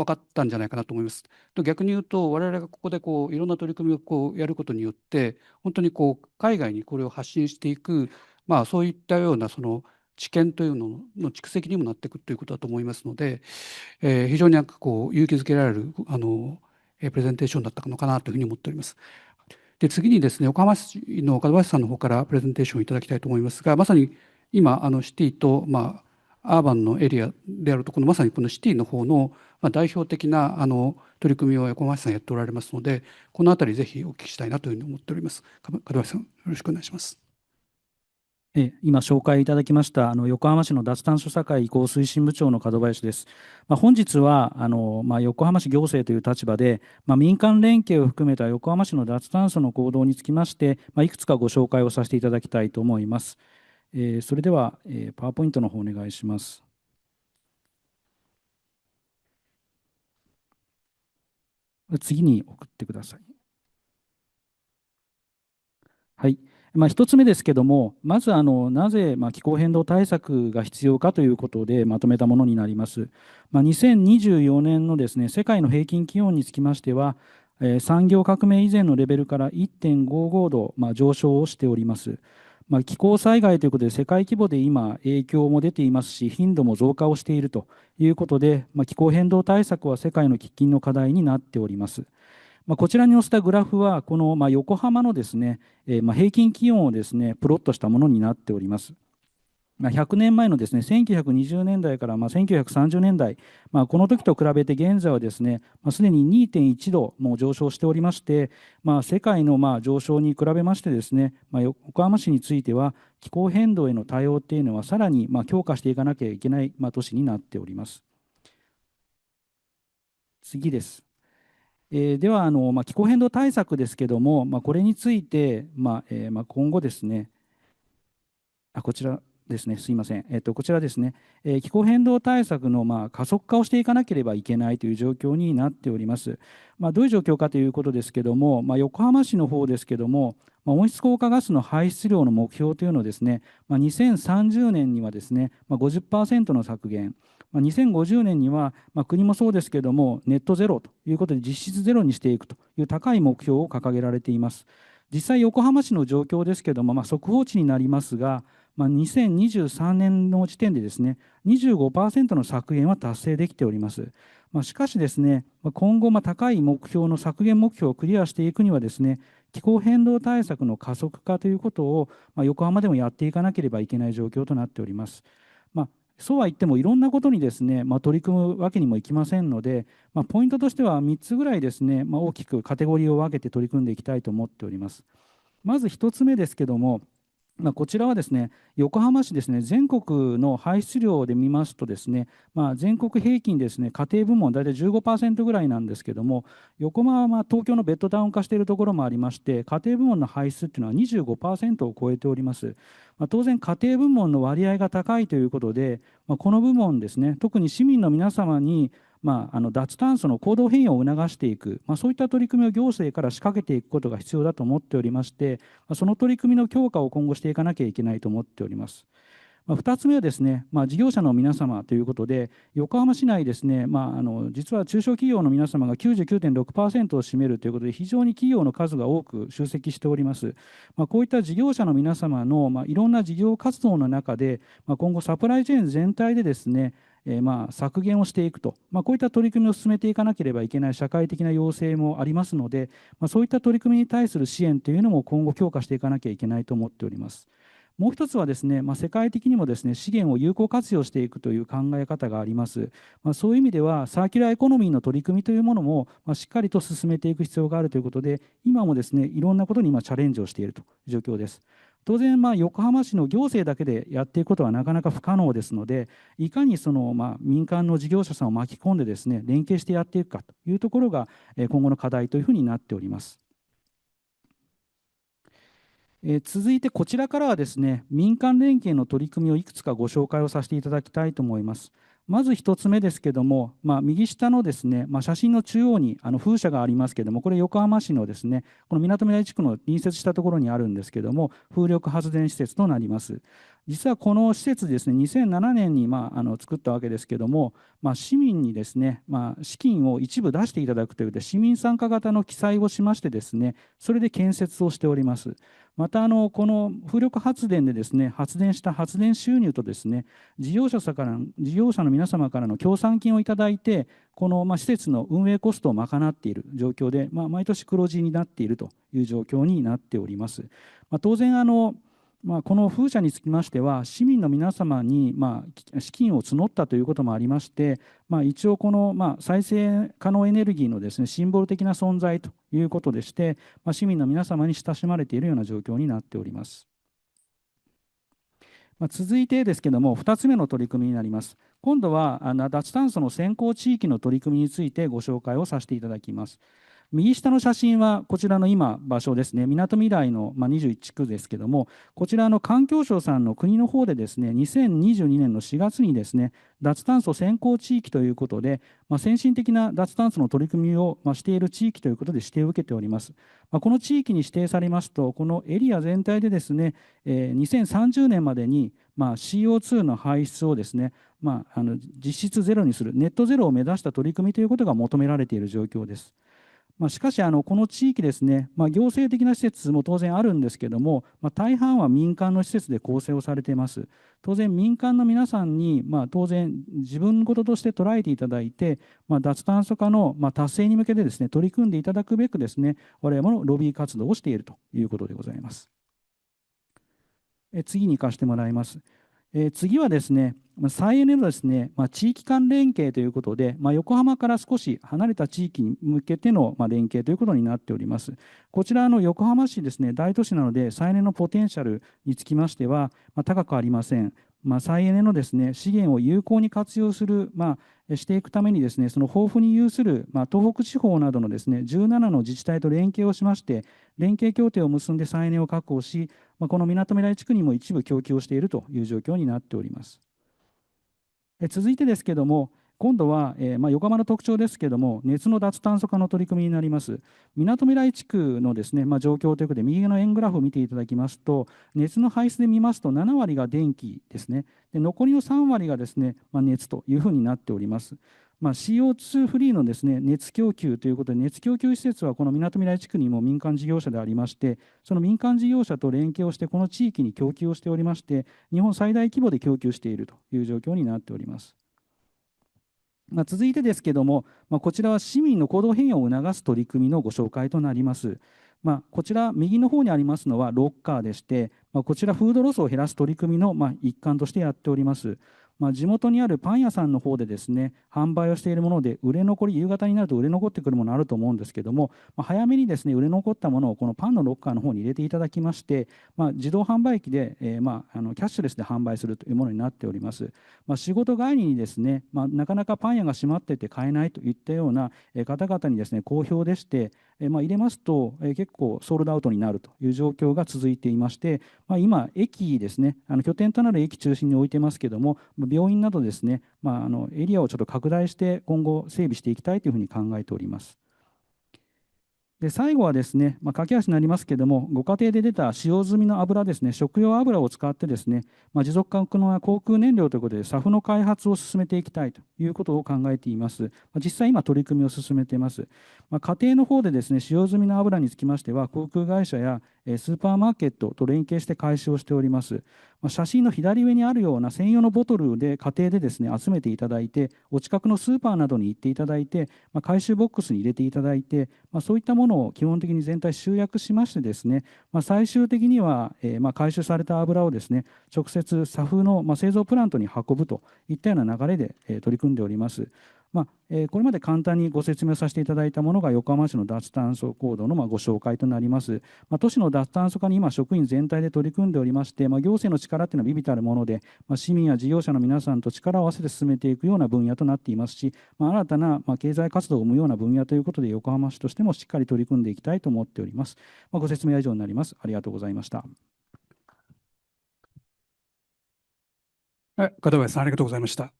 かったんじゃないかなと思います。と逆に言うと、我々がここでいろんな取り組みをやることによって、本当に海外にこれを発信していく、そういったような知見というのの蓄積にもなっていくということだと思いますので、非常に勇気づけられるプレゼンテーションだったのかなというふうに思っております。で、次にですね、横浜市の門橋さんの方からプレゼンテーションをいただきたいと思いますが、まさに今シティと、アーバンのエリアであるところのまさにこのシティの方の、代表的な取り組みを横浜市さんやっておられますので、このあたりぜひお聞きしたいなというふうに思っております。門橋さん、よろしくお願いします。今紹介いただきました横浜市の脱炭素社会移行推進部長の門林です。本日は横浜市行政という立場で、民間連携を含めた横浜市の脱炭素の行動につきまして、いくつかご紹介をさせていただきたいと思います。それでは、パワーポイントの方お願いします。次に送ってください。はい。1つ目ですけども、まずなぜ気候変動対策が必要かということでまとめたものになります。2024年のですね、世界の平均気温につきましては、産業革命以前のレベルから1.55度上昇をしております。気候災害ということで世界規模で今影響も出ていますし、頻度も増加をしているということで、気候変動対策は世界の喫緊の課題になっております。こちらに載せたグラフは、この横浜のですね、平均気温をですね、プロットしたものになっております。100年前のですね、1920年代から1930年代、この時と比べて現在はですね、すでに 2.1 度も上昇しておりまして、世界の上昇に比べましてですね、横浜市については気候変動への対応っていうのはさらに強化していかなきゃいけない都市になっております。次です。では気候変動対策ですけども、これについて、今後ですね、こちらですね、すいません、こちらですね、気候変動対策の加速化をしていかなければいけないという状況になっております。どういう状況かということですけども、横浜市の方ですけども、温室効果ガスの排出量の目標というのをですね、2030年にはですね、50% の削減、2050年には、国もそうですけれども、ネットゼロということで、実質ゼロにしていくという高い目標を掲げられています。実際、横浜市の状況ですけれども、速報値になりますが、2023年の時点でですね、25% の削減は達成できております。しかしですね、今後、高い目標の削減目標をクリアしていくにはですね、気候変動対策の加速化ということを、横浜でもやっていかなければいけない状況となっております。そうは言ってもいろんなことにですね、取り組むわけにもいきませんので、ポイントとしては3つぐらいですね、大きくカテゴリーを分けて取り組んでいきたいと思っております。まず1つ目ですけども、こちらはですね、横浜市ですね、全国の排出量で見ますとですね、全国平均ですね、家庭部門大体 15% ぐらいなんですけども、横浜は東京のベッドタウン化しているところもありまして、家庭部門の排出っていうのは 25% を超えております。当然、家庭部門の割合が高いということで、この部門ですね、特に市民の皆様に脱炭素の行動変容を促していく、そういった取り組みを行政から仕掛けていくことが必要だと思っておりまして、その取り組みの強化を今後していかなきゃいけないと思っております。2つ目はですね、事業者の皆様ということで、横浜市内ですね、実は中小企業の皆様が 99.6% を占めるということで、非常に企業の数が多く集積しております。こういった事業者の皆様のいろんな事業活動の中で、今後サプライチェーン全体でですね、削減をしていくと、こういった取り組みを進めていかなければいけない社会的な要請もありますので、そういった取り組みに対する支援というのも今後強化していかなきゃいけないと思っております。もう一つはですね、世界的にもですね、資源を有効活用していくという考え方があります。そういう意味では、サーキュラーエコノミーの取り組みというものも、しっかりと進めていく必要があるということで、今もですね、いろんなことに今チャレンジをしているという状況です。当然、横浜市の行政だけでやっていくことはなかなか不可能ですので、いかに民間の事業者さんを巻き込んでですね、連携してやっていくかというところが、今後の課題というふうになっております。続いてこちらからはですね、民間連携の取り組みをいくつかご紹介をさせていただきたいと思います。まず1つ目ですけども、右下のですね、写真の中央に風車がありますけども、これ横浜市のですね、このみなとみらい地区の隣接したところにあるんですけども、風力発電施設となります。実はこの施設ですね、2007年に作ったわけですけども、市民にですね、資金を一部出していただくというで、市民参加型の記載をしましてですね、それで建設をしております。またこの風力発電でですね、発電した発電収入とですね、事業者の皆様からの協賛金をいただいて、この施設の運営コストを賄っている状況で、毎年黒字になっているという状況になっております。当然この風車につきましては、市民の皆様に資金を募ったということもありまして、一応この再生可能エネルギーのですね、シンボル的な存在ということでして、市民の皆様に親しまれているような状況になっております。続いてですけども、2つ目の取り組みになります。今度は脱炭素の先行地域の取り組みについてご紹介をさせていただきます。右下の写真はこちらの今場所ですね、みなとみらいの21地区ですけども、こちらの環境省さんの国の方でですね、2022年の4月にですね、脱炭素先行地域ということで、先進的な脱炭素の取り組みをしている地域ということで指定を受けております。この地域に指定されますと、このエリア全体でですね、2030年までにCO2 の排出をですね、実質ゼロにする、ネットゼロを目指した取り組みということが求められている状況です。しかしこの地域ですね、行政的な施設も当然あるんですけども、大半は民間の施設で構成をされています。当然民間の皆さんに当然自分事として捉えていただいて、脱炭素化の達成に向けてですね、取り組んでいただくべくですね、我々もロビー活動をしているということでございます。次に行かせてもらいます。次はですね、再エネのですね、地域間連携ということで、横浜から少し離れた地域に向けての連携ということになっております。こちら横浜市ですね、大都市なので、再エネのポテンシャルにつきましては、高くありません。再エネのですね、資源を有効に活用していくためにですね、その豊富に有する、東北地方などのですね、17の自治体と連携をしまして、連携協定を結んで再エネを確保し、このみなとみらい地区にも一部供給をしているという状況になっております。続いてですけども、今度は横浜の特徴ですけども、熱の脱炭素化の取り組みになります。みなとみらい地区のですね、状況ということで、右の円グラフを見ていただきますと、熱の排出で見ますと、7割が電気ですね、で残りの3割がですね、熱というふうになっております。CO2 フリーのですね、熱供給ということで、熱供給施設はこのみなとみらい地区にも民間事業者でありまして、その民間事業者と連携をして、この地域に供給をしておりまして、日本最大規模で供給しているという状況になっております。続いてですけども、こちらは市民の行動変容を促す取り組みのご紹介となります。こちら右の方にありますのはロッカーでして、こちらフードロスを減らす取り組みの一環としてやっております。地元にあるパン屋さんの方でですね、販売をしているもので、売れ残り、夕方になると売れ残ってくるものあると思うんですけども、早めにですね、売れ残ったものをこのパンのロッカーの方に入れていただきまして、自動販売機で、キャッシュレスで販売するというものになっております。仕事帰りにですね、なかなかパン屋が閉まってて買えないといったような方々にですね、好評でして、入れますと結構ソールドアウトになるという状況が続いていまして、今、駅ですね、拠点となる駅中心に置いてますけども、病院などですね、エリアをちょっと拡大して今後整備していきたいというふうに考えております。で最後はですね、駆け足になりますけれども、ご家庭で出た使用済みの油ですね、食用油を使ってですね、持続可能な航空燃料ということで、SAF の開発を進めていきたいということを考えています。実際、今、取り組みを進めています。家庭の方でですね、使用済みの油につきましては、航空会社やスーパーマーケットと連携して回収をしております。写真の左上にあるような専用のボトルで家庭でですね、集めていただいて、お近くのスーパーなどに行っていただいて、回収ボックスに入れていただいて、そういったものを基本的に全体集約しましてですね、最終的には回収された油をですね、直接SAFの製造プラントに運ぶといったような流れで取り組んでおります。これまで簡単にご説明させていただいたものが横浜市の脱炭素行動のご紹介となります。都市の脱炭素化に今、職員全体で取り組んでおりまして、行政の力というのは微々たるもので、市民や事業者の皆さんと力を合わせて進めていくような分野となっていますし、新たな経済活動を生むような分野ということで、横浜市としてもしっかり取り組んでいきたいと思っております。ご説明は以上になります。ありがとうございました。片林さん、ありがとうございました。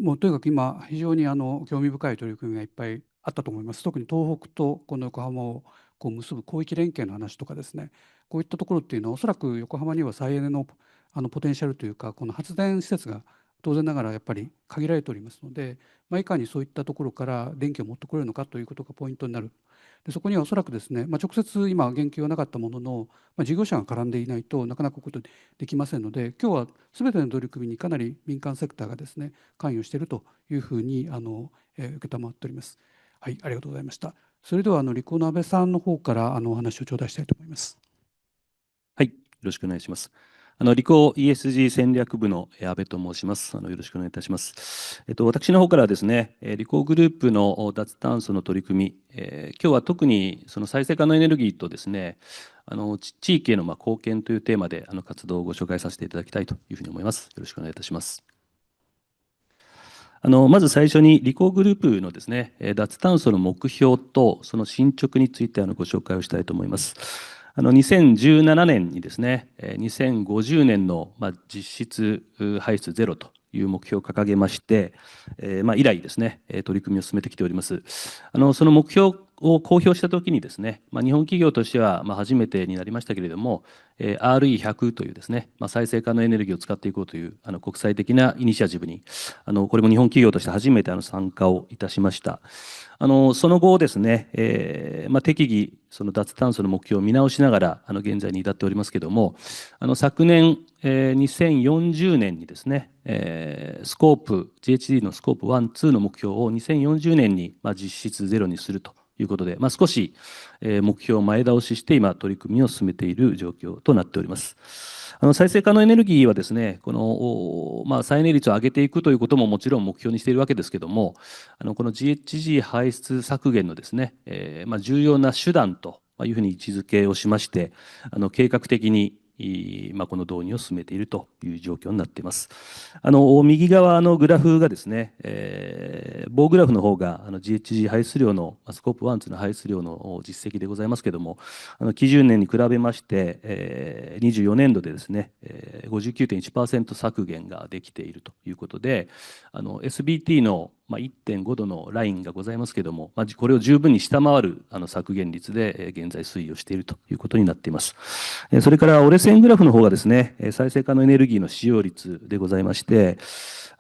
もうとにかく今、非常に興味深い取り組みがいっぱいあったと思います。特に東北とこの横浜を結ぶ広域連携の話とかですね、こういったところっていうのは、おそらく横浜には再エネのポテンシャルというか、この発電施設が当然ながらやっぱり限られておりますので、いかにそういったところから電気を持ってこれるのかということがポイントになる。でそこにはおそらくですね、直接今言及はなかったものの、事業者が絡んでいないとなかなかこういうことできませんので、今日は全ての取り組みにかなり民間セクターがですね関与しているというふうに承っております。はい、ありがとうございました。それではリコの安倍さんの方からお話を頂戴したいと思います。はい、よろしくお願いします。リコ ESG 戦略部の安倍と申します。よろしくお願いいたします。私の方からはですね、リコグループの脱炭素の取り組み、今日は特にその再生可能エネルギーとですね、地域への貢献というテーマで活動をご紹介させていただきたいというふうに思います。よろしくお願いいたします。まず最初にリコグループのですね、脱炭素の目標とその進捗についてご紹介をしたいと思います。2017年にですね、2050年の実質排出ゼロという目標を掲げまして、以来ですね、取り組みを進めてきております。その目標を公表したときにですね、日本企業としては初めてになりましたけれども、RE100 というですね、再生可能エネルギーを使っていこうという国際的なイニシアチブに、これも日本企業として初めて参加をいたしました。その後ですね、適宜その脱炭素の目標を見直しながら現在に至っておりますけれども、昨年2040年にですね、スコープ GHG のスコープ1、2の目標を2040年に実質ゼロにするということで、少し目標を前倒しして今取り組みを進めている状況となっております。再生可能エネルギーはですね、この再エネ率を上げていくということももちろん目標にしているわけですけれども、この GHG 排出削減のですね、重要な手段というふうに位置づけをしまして、計画的にこの導入を進めているという状況になっています。右側のグラフがですね、棒グラフの方がGHG 排出量のスコープ1、2の排出量の実績でございますけれども、基準年に比べまして、24年度でですね、59.1% 削減ができているということで、SBT の1.5 度のラインがございますけれども、これを十分に下回る削減率で現在推移をしているということになっています。それから折れ線グラフの方がですね、再生可能エネルギーの使用率でございまして、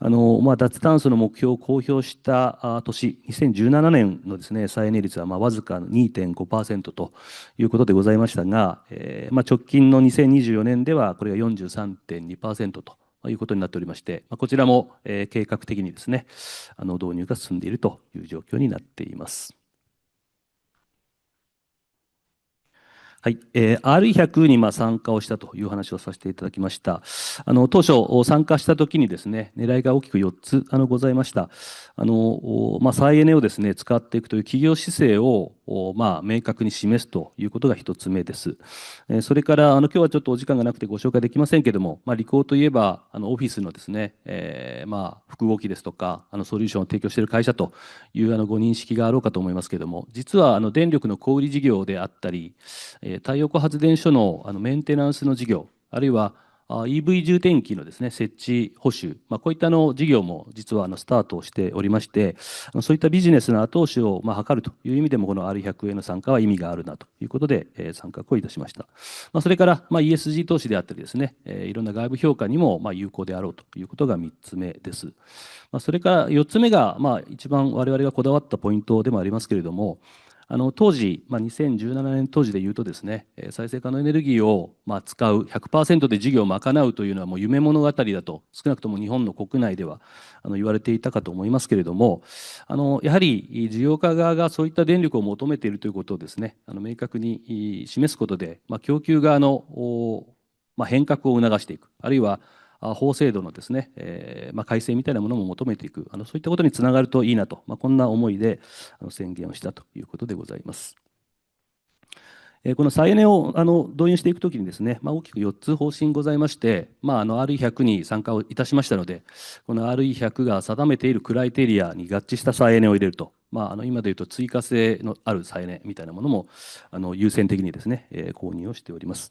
脱炭素の目標を公表した年、2017年のですね、再エネ率はわずか 2.5% ということでございましたが、直近の2024年ではこれが 43.2% ということになっておりまして、こちらも計画的にですね、導入が進んでいるという状況になっています。はい、RE100 に参加をしたという話をさせていただきました。当初参加したときにですね、狙いが大きく4つございました。再エネをですね、使っていくという企業姿勢を明確に示すということが1つ目です。それから今日はちょっとお時間がなくてご紹介できませんけれども、リコーといえばオフィスのですね、複合機ですとかソリューションを提供している会社というご認識があろうかと思いますけれども、実は電力の小売事業であったり、太陽光発電所のメンテナンスの事業、あるいはEV 充電器のですね、設置保守、こういった事業も実はスタートをしておりまして、そういったビジネスの後押しを図るという意味でも、この RE100 への参加は意味があるなということで参画をいたしました。それからESG 投資であったりですね、いろんな外部評価にも有効であろうということが3つ目です。それから4つ目が一番我々がこだわったポイントでもありますけれども、当時、2017年当時でいうとですね、再生可能エネルギーを使う 100% で事業を賄うというのはもう夢物語だと、少なくとも日本の国内では言われていたかと思いますけれども、やはり事業家側がそういった電力を求めているということをですね、明確に示すことで、供給側の変革を促していく、あるいは法制度のですね、改正みたいなものも求めていく、そういったことにつながるといいなと、こんな思いで宣言をしたということでございます。この再エネを導入していくときにですね、大きく4つ方針ございまして、RE100 に参加をいたしましたので、この RE100 が定めているクライテリアに合致した再エネを入れると、今でいうと追加性のある再エネみたいなものも優先的にですね、購入をしております。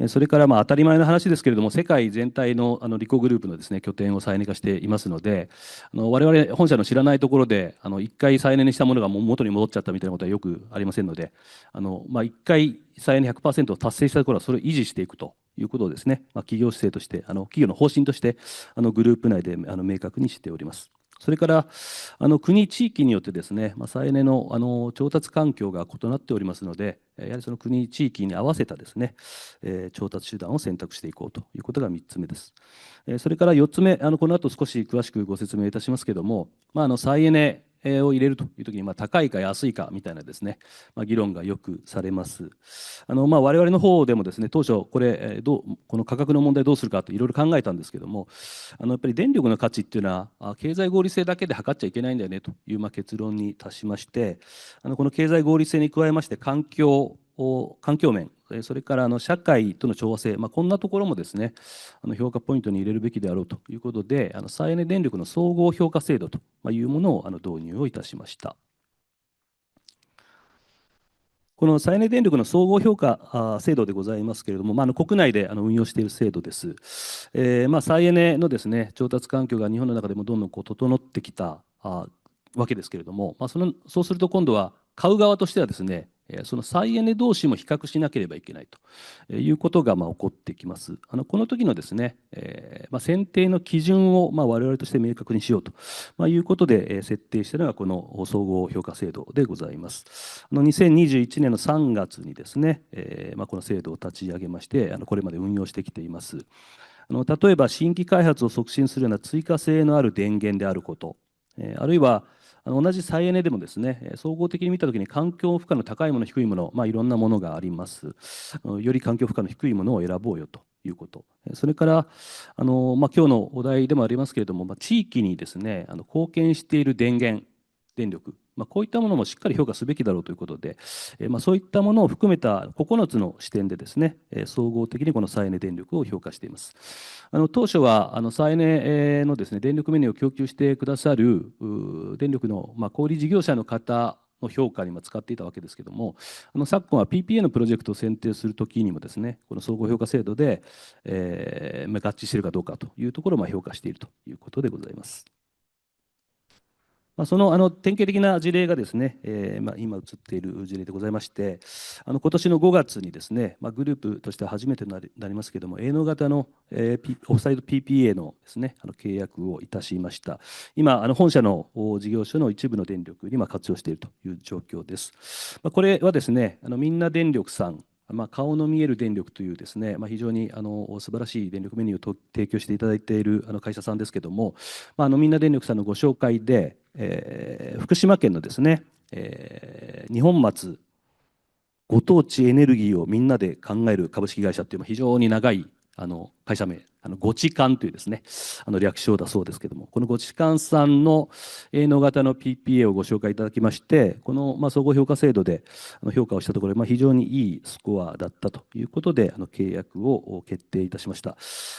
それから当たり前の話ですけれども、世界全体のリコグループのですね、拠点を再エネ化していますので、我々本社の知らないところで1回再エネにしたものがもう元に戻っちゃったみたいなことはよくありませんので、1回再エネ 100% を達成したところはそれを維持していくということをですね、企業姿勢として企業の方針としてグループ内で明確にしております。それから国、地域によってですね、再エネの調達環境が異なっておりますので、やはりその国、地域に合わせたですね、調達手段を選択していこうということが3つ目です。それから4つ目、この後少し詳しくご説明いたしますけれども、再エネを入れるというときに、高いか安いかみたいなですね、議論がよくされます。我々の方でもですね、当初この価格の問題どうするかといろいろ考えたんですけども、やっぱり電力の価値っていうのは経済合理性だけで測っちゃいけないんだよねという結論に達しまして、この経済合理性に加えまして環境面、それから社会との調和性、こんなところもですね、評価ポイントに入れるべきであろうということで、再エネ電力の総合評価制度というものを導入をいたしました。この再エネ電力の総合評価制度でございますけれども、国内で運用している制度です。再エネのですね、調達環境が日本の中でもどんどん整ってきたわけですけれども、そうすると今度は買う側としてはですね、その再エネ同士も比較しなければいけないということが起こってきます。この時のですね、選定の基準を我々として明確にしようということで設定したのがこの総合評価制度でございます。2021年の3月にですね、この制度を立ち上げまして、これまで運用してきています。例えば新規開発を促進するような追加性のある電源であること、あるいは同じ再エネでもですね、総合的に見たときに環境負荷の高いもの、低いもの、いろんなものがあります。より環境負荷の低いものを選ぼうよということ。それから今日のお題でもありますけれども、地域にですね、貢献している電源、電力、こういったものもしっかり評価すべきだろうということで、そういったものを含めた9つの視点でですね、総合的にこの再エネ電力を評価しています。当初は再エネのですね、電力メニューを供給してくださる電力の小売事業者の方の評価に使っていたわけですけれども、昨今は PPA のプロジェクトを選定するときにもですね、この総合評価制度で、合致しているかどうかというところを評価しているということでございます。その典型的な事例がですね、今映っている事例でございまして、今年の5月にですね、グループとしては初めてになりますけれども、営農型のオフサイド PPA のですね、契約をいたしました。今、本社の事業所の一部の電力に活用しているという状況です。これはですね、みんな電力さん、顔の見える電力というですね、非常に素晴らしい電力メニューを提供していただいている会社さんですけれども、みんな電力さんのご紹介で、福島県のですね、二本松ご当地エネルギーをみんなで考える株式会社という非常に長い会社名、ごちかんというですね、略称だそうですけれども、このごちかんさんの営農型の PPA をご紹介いただきまして、この総合評価制度で評価をしたところ、非常にいいスコアだったということで、契約を決定いたしました。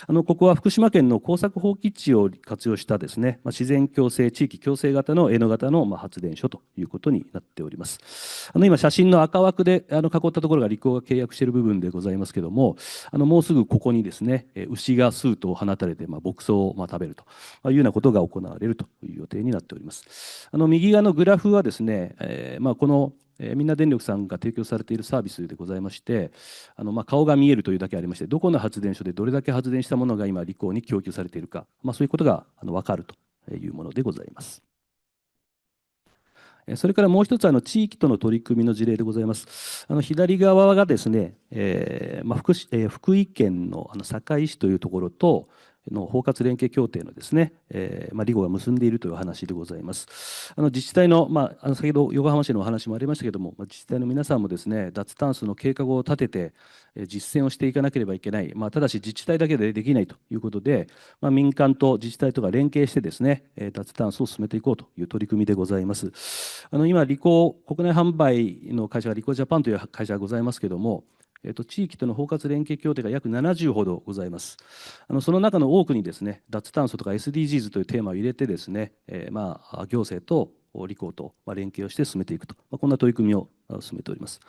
ここは福島県の耕作放棄地を活用したですね、自然共生、地域共生型の営農型の発電所ということになっております。今、写真の赤枠で囲ったところがリコーが契約している部分でございますけれども、もうすぐここにですね、牛が数頭放たれて牧草を食べるというようなことが行われるという予定になっております。右側のグラフはですね、このみんな電力さんが提供されているサービスでございまして、顔が見えるというだけありまして、どこの発電所でどれだけ発電したものが今、リコーに供給されているか、そういうことが分かるというものでございます。それからもう一つ、地域との取り組みの事例でございます。左側がですね、福井県の坂井市というところと、の包括連携協定のですね、リゴが結んでいるという話でございます。自治体の、先ほど横浜市のお話もありましたけれども、自治体の皆さんもですね、脱炭素の計画を立てて、実践をしていかなければいけない、ただし自治体だけでできないということで、民間と自治体とか連携してですね、脱炭素を進めていこうという取り組みでございます。今、リコー、国内販売の会社がリコージャパンという会社がございますけれども、地域との包括連携協定が約70ほどございます。その中の多くにですね、脱炭素とか SDGs というテーマを入れてですね、行政とリコーと連携をして進めていくと、こんな取り組みを進めております。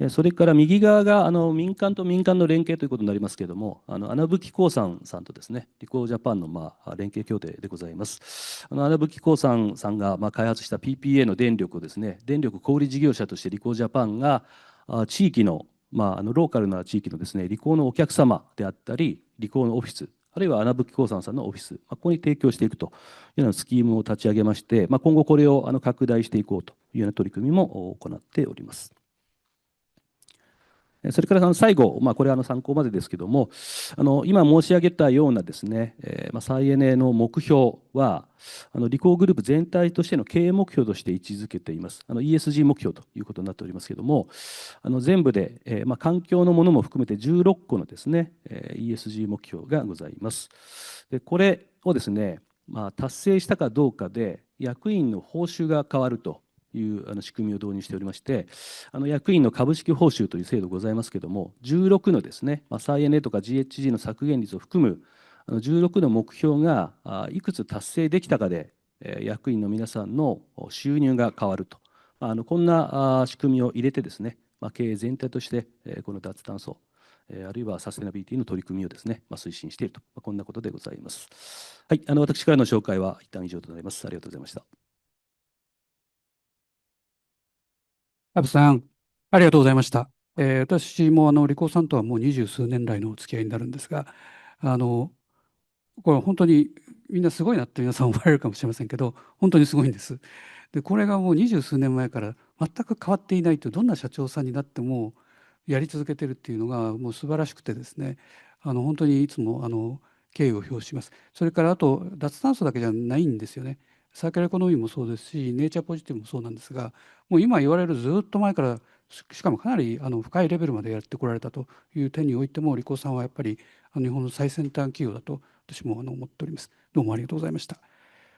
それから右側が民間と民間の連携ということになりますけれども、穴吹鉱山さんとですね、リコージャパンの連携協定でございます。穴吹鉱山さんが開発した PPA の電力をですね、電力小売事業者としてリコージャパンが地域のローカルな地域のですね、リコーのお客様であったり、リコーのオフィス、あるいは穴吹鉱山さんのオフィス、ここに提供していくというようなスキームを立ち上げまして、今後これを拡大していこうというような取り組みも行っております。それから最後、これは参考までですけれども、今申し上げたようなですね、再エネの目標は、リコーグループ全体としての経営目標として位置づけています。ESG 目標ということになっておりますけれども、全部で、環境のものも含めて16個のですね、ESG 目標がございます。で、これをですね、達成したかどうかで、役員の報酬が変わるという仕組みを導入しておりまして、役員の株式報酬という制度ございますけれども、16のですね、再エネとか GHG の削減率を含む16の目標がいくつ達成できたかで、役員の皆さんの収入が変わると、こんな仕組みを入れてですね、経営全体としてこの脱炭素、あるいはサステナビリティの取り組みをですね、推進していると、こんなことでございます。はい、私からの紹介は一旦以上となります。ありがとうございました。安部さん、ありがとうございました。私もリコーさんとはもう20数年来のお付き合いになるんですが、これ本当にみんなすごいなって皆さん思われるかもしれませんけど、本当にすごいんです。で、これがもう20数年前から全く変わっていないと、どんな社長さんになってもやり続けてるっていうのがもう素晴らしくてですね、本当にいつも敬意を表します。それからあと、脱炭素だけじゃないんですよね。サーキュラーエコノミーもそうですし、ネイチャーポジティブもそうなんですが、もう今言われるずっと前から、しかもかなり深いレベルまでやってこられたという点においても、リコさんはやっぱり日本の最先端企業だと私も思っております。どうもありがとうございました。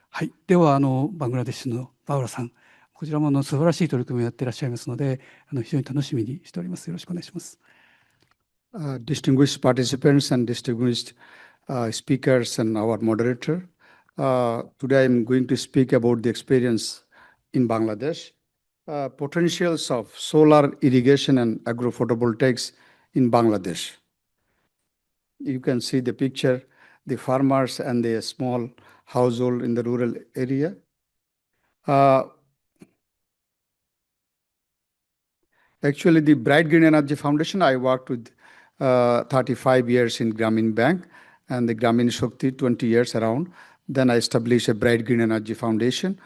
はい、ではバングラデシュのバウラさん、こちらも素晴らしい取り組みをやっていらっしゃいますので、非常に楽しみにしております。よろしくお願いします。Distinguished participants and distinguished speakers and our moderator, today I'm going to speak about the experience in Bangladesh, potentials of solar irrigation and agro-photovoltaics in Bangladesh. You can see the picture, the farmers and the small household in the rural area. Actually, the Bright Green Energy Foundation, I worked with 35 years in Grameen Bank and the Grameen Shakti 20 years around. Then I established a Bright Green Energy Foundation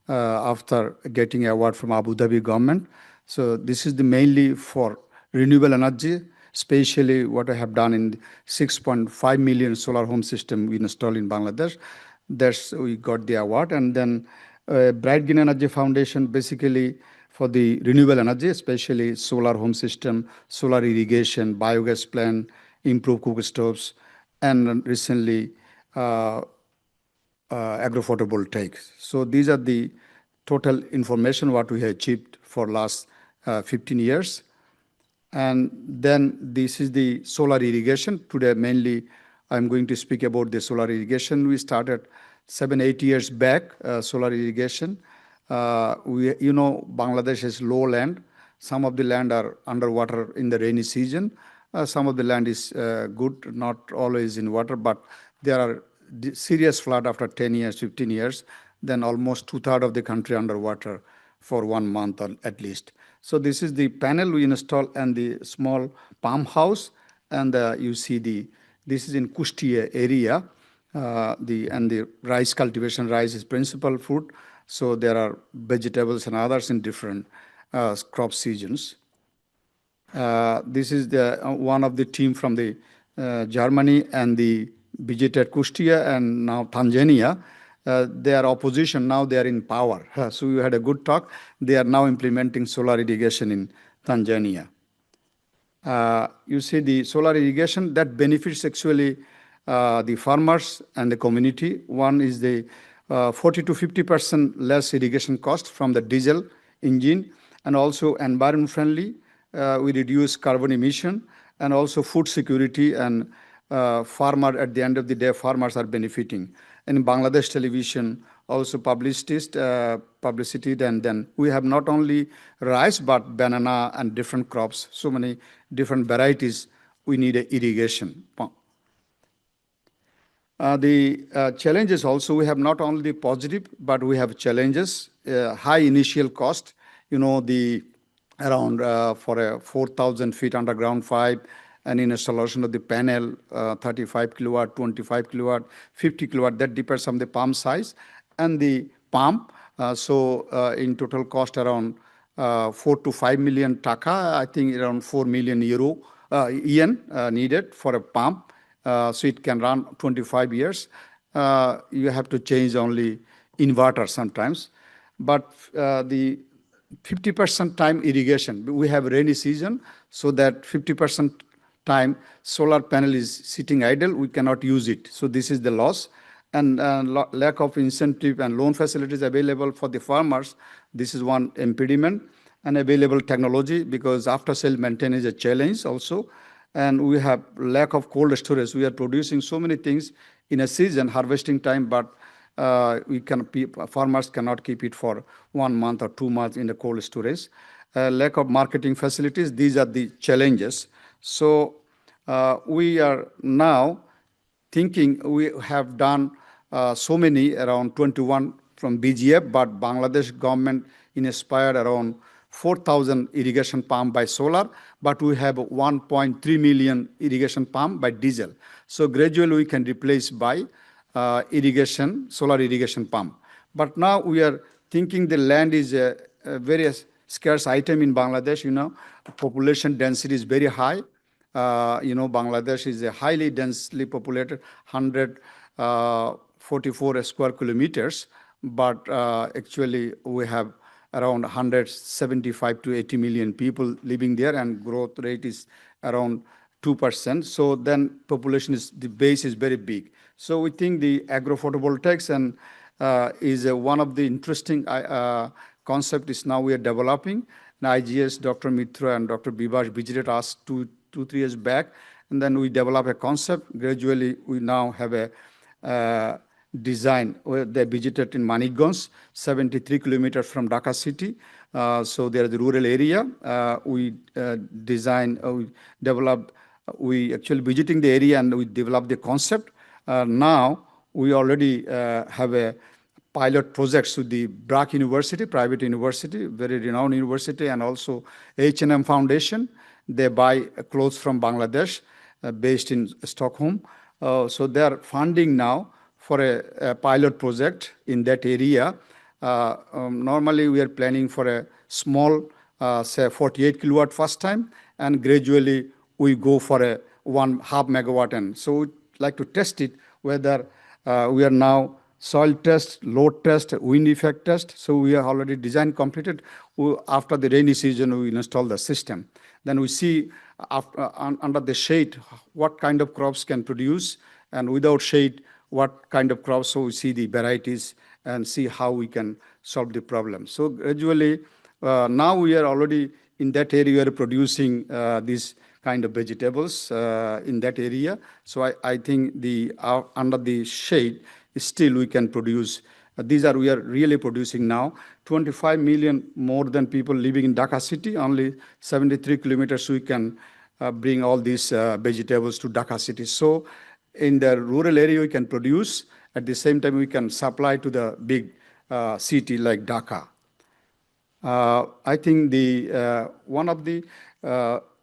after getting an award from Abu Dhabi government. So this is mainly for renewable energy, especially what I have done in 6.5 million solar home system we installed in Bangladesh. That's we got the award. And then Bright Green Energy Foundation basically for the renewable energy, especially solar home system, solar irrigation, biogas plant, improved cook stoves, and recently agro-photovoltaics. So these are the total information what we have achieved for last 15 years. And then this is the solar irrigation. Today, mainly, I'm going to speak about the solar irrigation. We started 7-8 years back, solar irrigation. Bangladesh has low land. Some of the land are underwater in the rainy season. Some of the land is good, not always in water, but there are serious flood after 10 years, 15 years. Then almost 2/3 of the country underwater for 1 month or at least. So this is the panel we install and the small palm house. And you see this is in Kushtia area. And the rice cultivation, rice is principal food. So there are vegetables and others in different crop seasons. This is one of the team from the Germany and the visited Kustia and now Tanzania. They are opposition, now they are in power. So we had a good talk. They are now implementing solar irrigation in Tanzania. You see the solar irrigation, that benefits actually the farmers and the community. One is the 40 to 50% less irrigation cost from the diesel engine, and also environment friendly. We reduce carbon emission, and also food security, and farmer, at the end of the day, farmers are benefiting. And in Bangladesh television also publicity, and then we have not only rice, but banana and different crops, so many different varieties, we need a irrigation pump. The challenges also, we have not only positive, but we have challenges, high initial cost, the around for a 4,000 feet underground pipe, and in installation of the panel, 35 kilowatt, 25 kilowatt, 50 kilowatt, that depends on the pump size and the pump. In total cost around 4 to 5 million taka, I think around 4 million yen needed for a pump. So it can run 25 years. You have to change only inverter sometimes. But the 50% time irrigation, we have rainy season, so that 50% time solar panel is sitting idle, we cannot use it. So this is the loss. And lack of incentive and loan facilities available for the farmers. This is one impediment. And available technology, because after-sale maintenance is a challenge also. And we have lack of cold storage. We are producing so many things in a season, harvesting time, but farmers cannot keep it for 1 month or 2 months in the cold storage. Lack of marketing facilities, these are the challenges. So we are now thinking, we have done so many, around 21 from BGF, but Bangladesh government inspired around 4,000 irrigation pump by solar, but we have 1.3 million irrigation pump by diesel. So gradually we can replace by solar irrigation pump. But now we are thinking the land is a very scarce item in Bangladesh. Population density is very high. Bangladesh is a highly densely populated, 144 square kilometers, but actually we have around 175 to 80 million people living there, and growth rate is around 2%. So then the base is very big. So we think the agro-photovoltaics is one of the interesting concept is now we are developing. And IGS, Dr. Mitra and Dr. Bibash visited us 2-3 years back, and then we developed a concept. Gradually, we now have a design. They visited in Manikganj, 73 kilometers from Dhaka city. So there is the rural area. We actually visiting the area, and we developed the concept. Now we already have a pilot projects with the BRAC University, private university, very renowned university, and also H&M Foundation. They buy clothes from Bangladesh, based in Stockholm. So they are funding now for a pilot project in that area. Normally, we are planning for a small, say, 48 kilowatt first time, and gradually we go for a 1.5 megawatt. And so we'd like to test it, whether we are now soil test, load test, wind effect test. So we are already design completed. After the rainy season, we install the system. Then we see under the shade what kind of crops can produce, and without shade, what kind of crops. So we see the varieties and see how we can solve the problem. So gradually, now we are already in that area, we are producing these kind of vegetables in that area. So I think under the shade, still we can produce. We are really producing now 25 million more than people living in Dhaka city. Only 73 kilometers we can bring all these vegetables to Dhaka city. So in the rural area we can produce. At the same time we can supply to the big city like Dhaka. I think one of the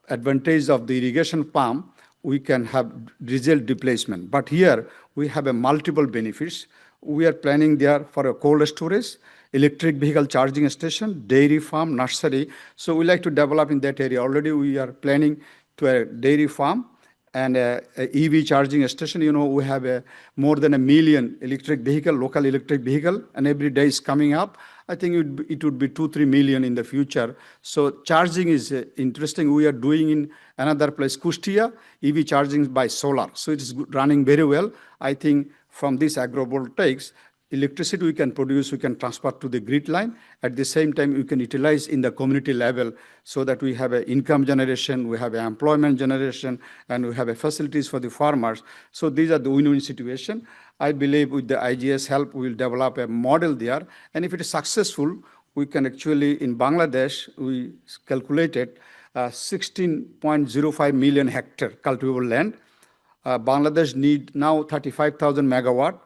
advantage of the irrigation pump, we can have diesel displacement. But here we have a multiple benefits. We are planning there for a cold storage, electric vehicle charging station, dairy farm, nursery. So we like to develop in that area. Already we are planning to a dairy farm and EV charging station. We have more than 1 million electric vehicle, local electric vehicle, and every day is coming up. I think it would be 2-3 million in the future. So charging is interesting. We are doing in another place, Kustia, EV charging by solar. So it is running very well. I think from this agrovoltaics, electricity we can produce, we can transfer to the grid line. At the same time, we can utilize in the community level so that we have an income generation, we have an employment generation, and we have facilities for the farmers. So these are the win-win situation. I believe with the IGS help, we will develop a model there. And if it is successful, we can actually, in Bangladesh, we calculated 16.05 million hectare cultivable land. Bangladesh need now 30,000 megawatt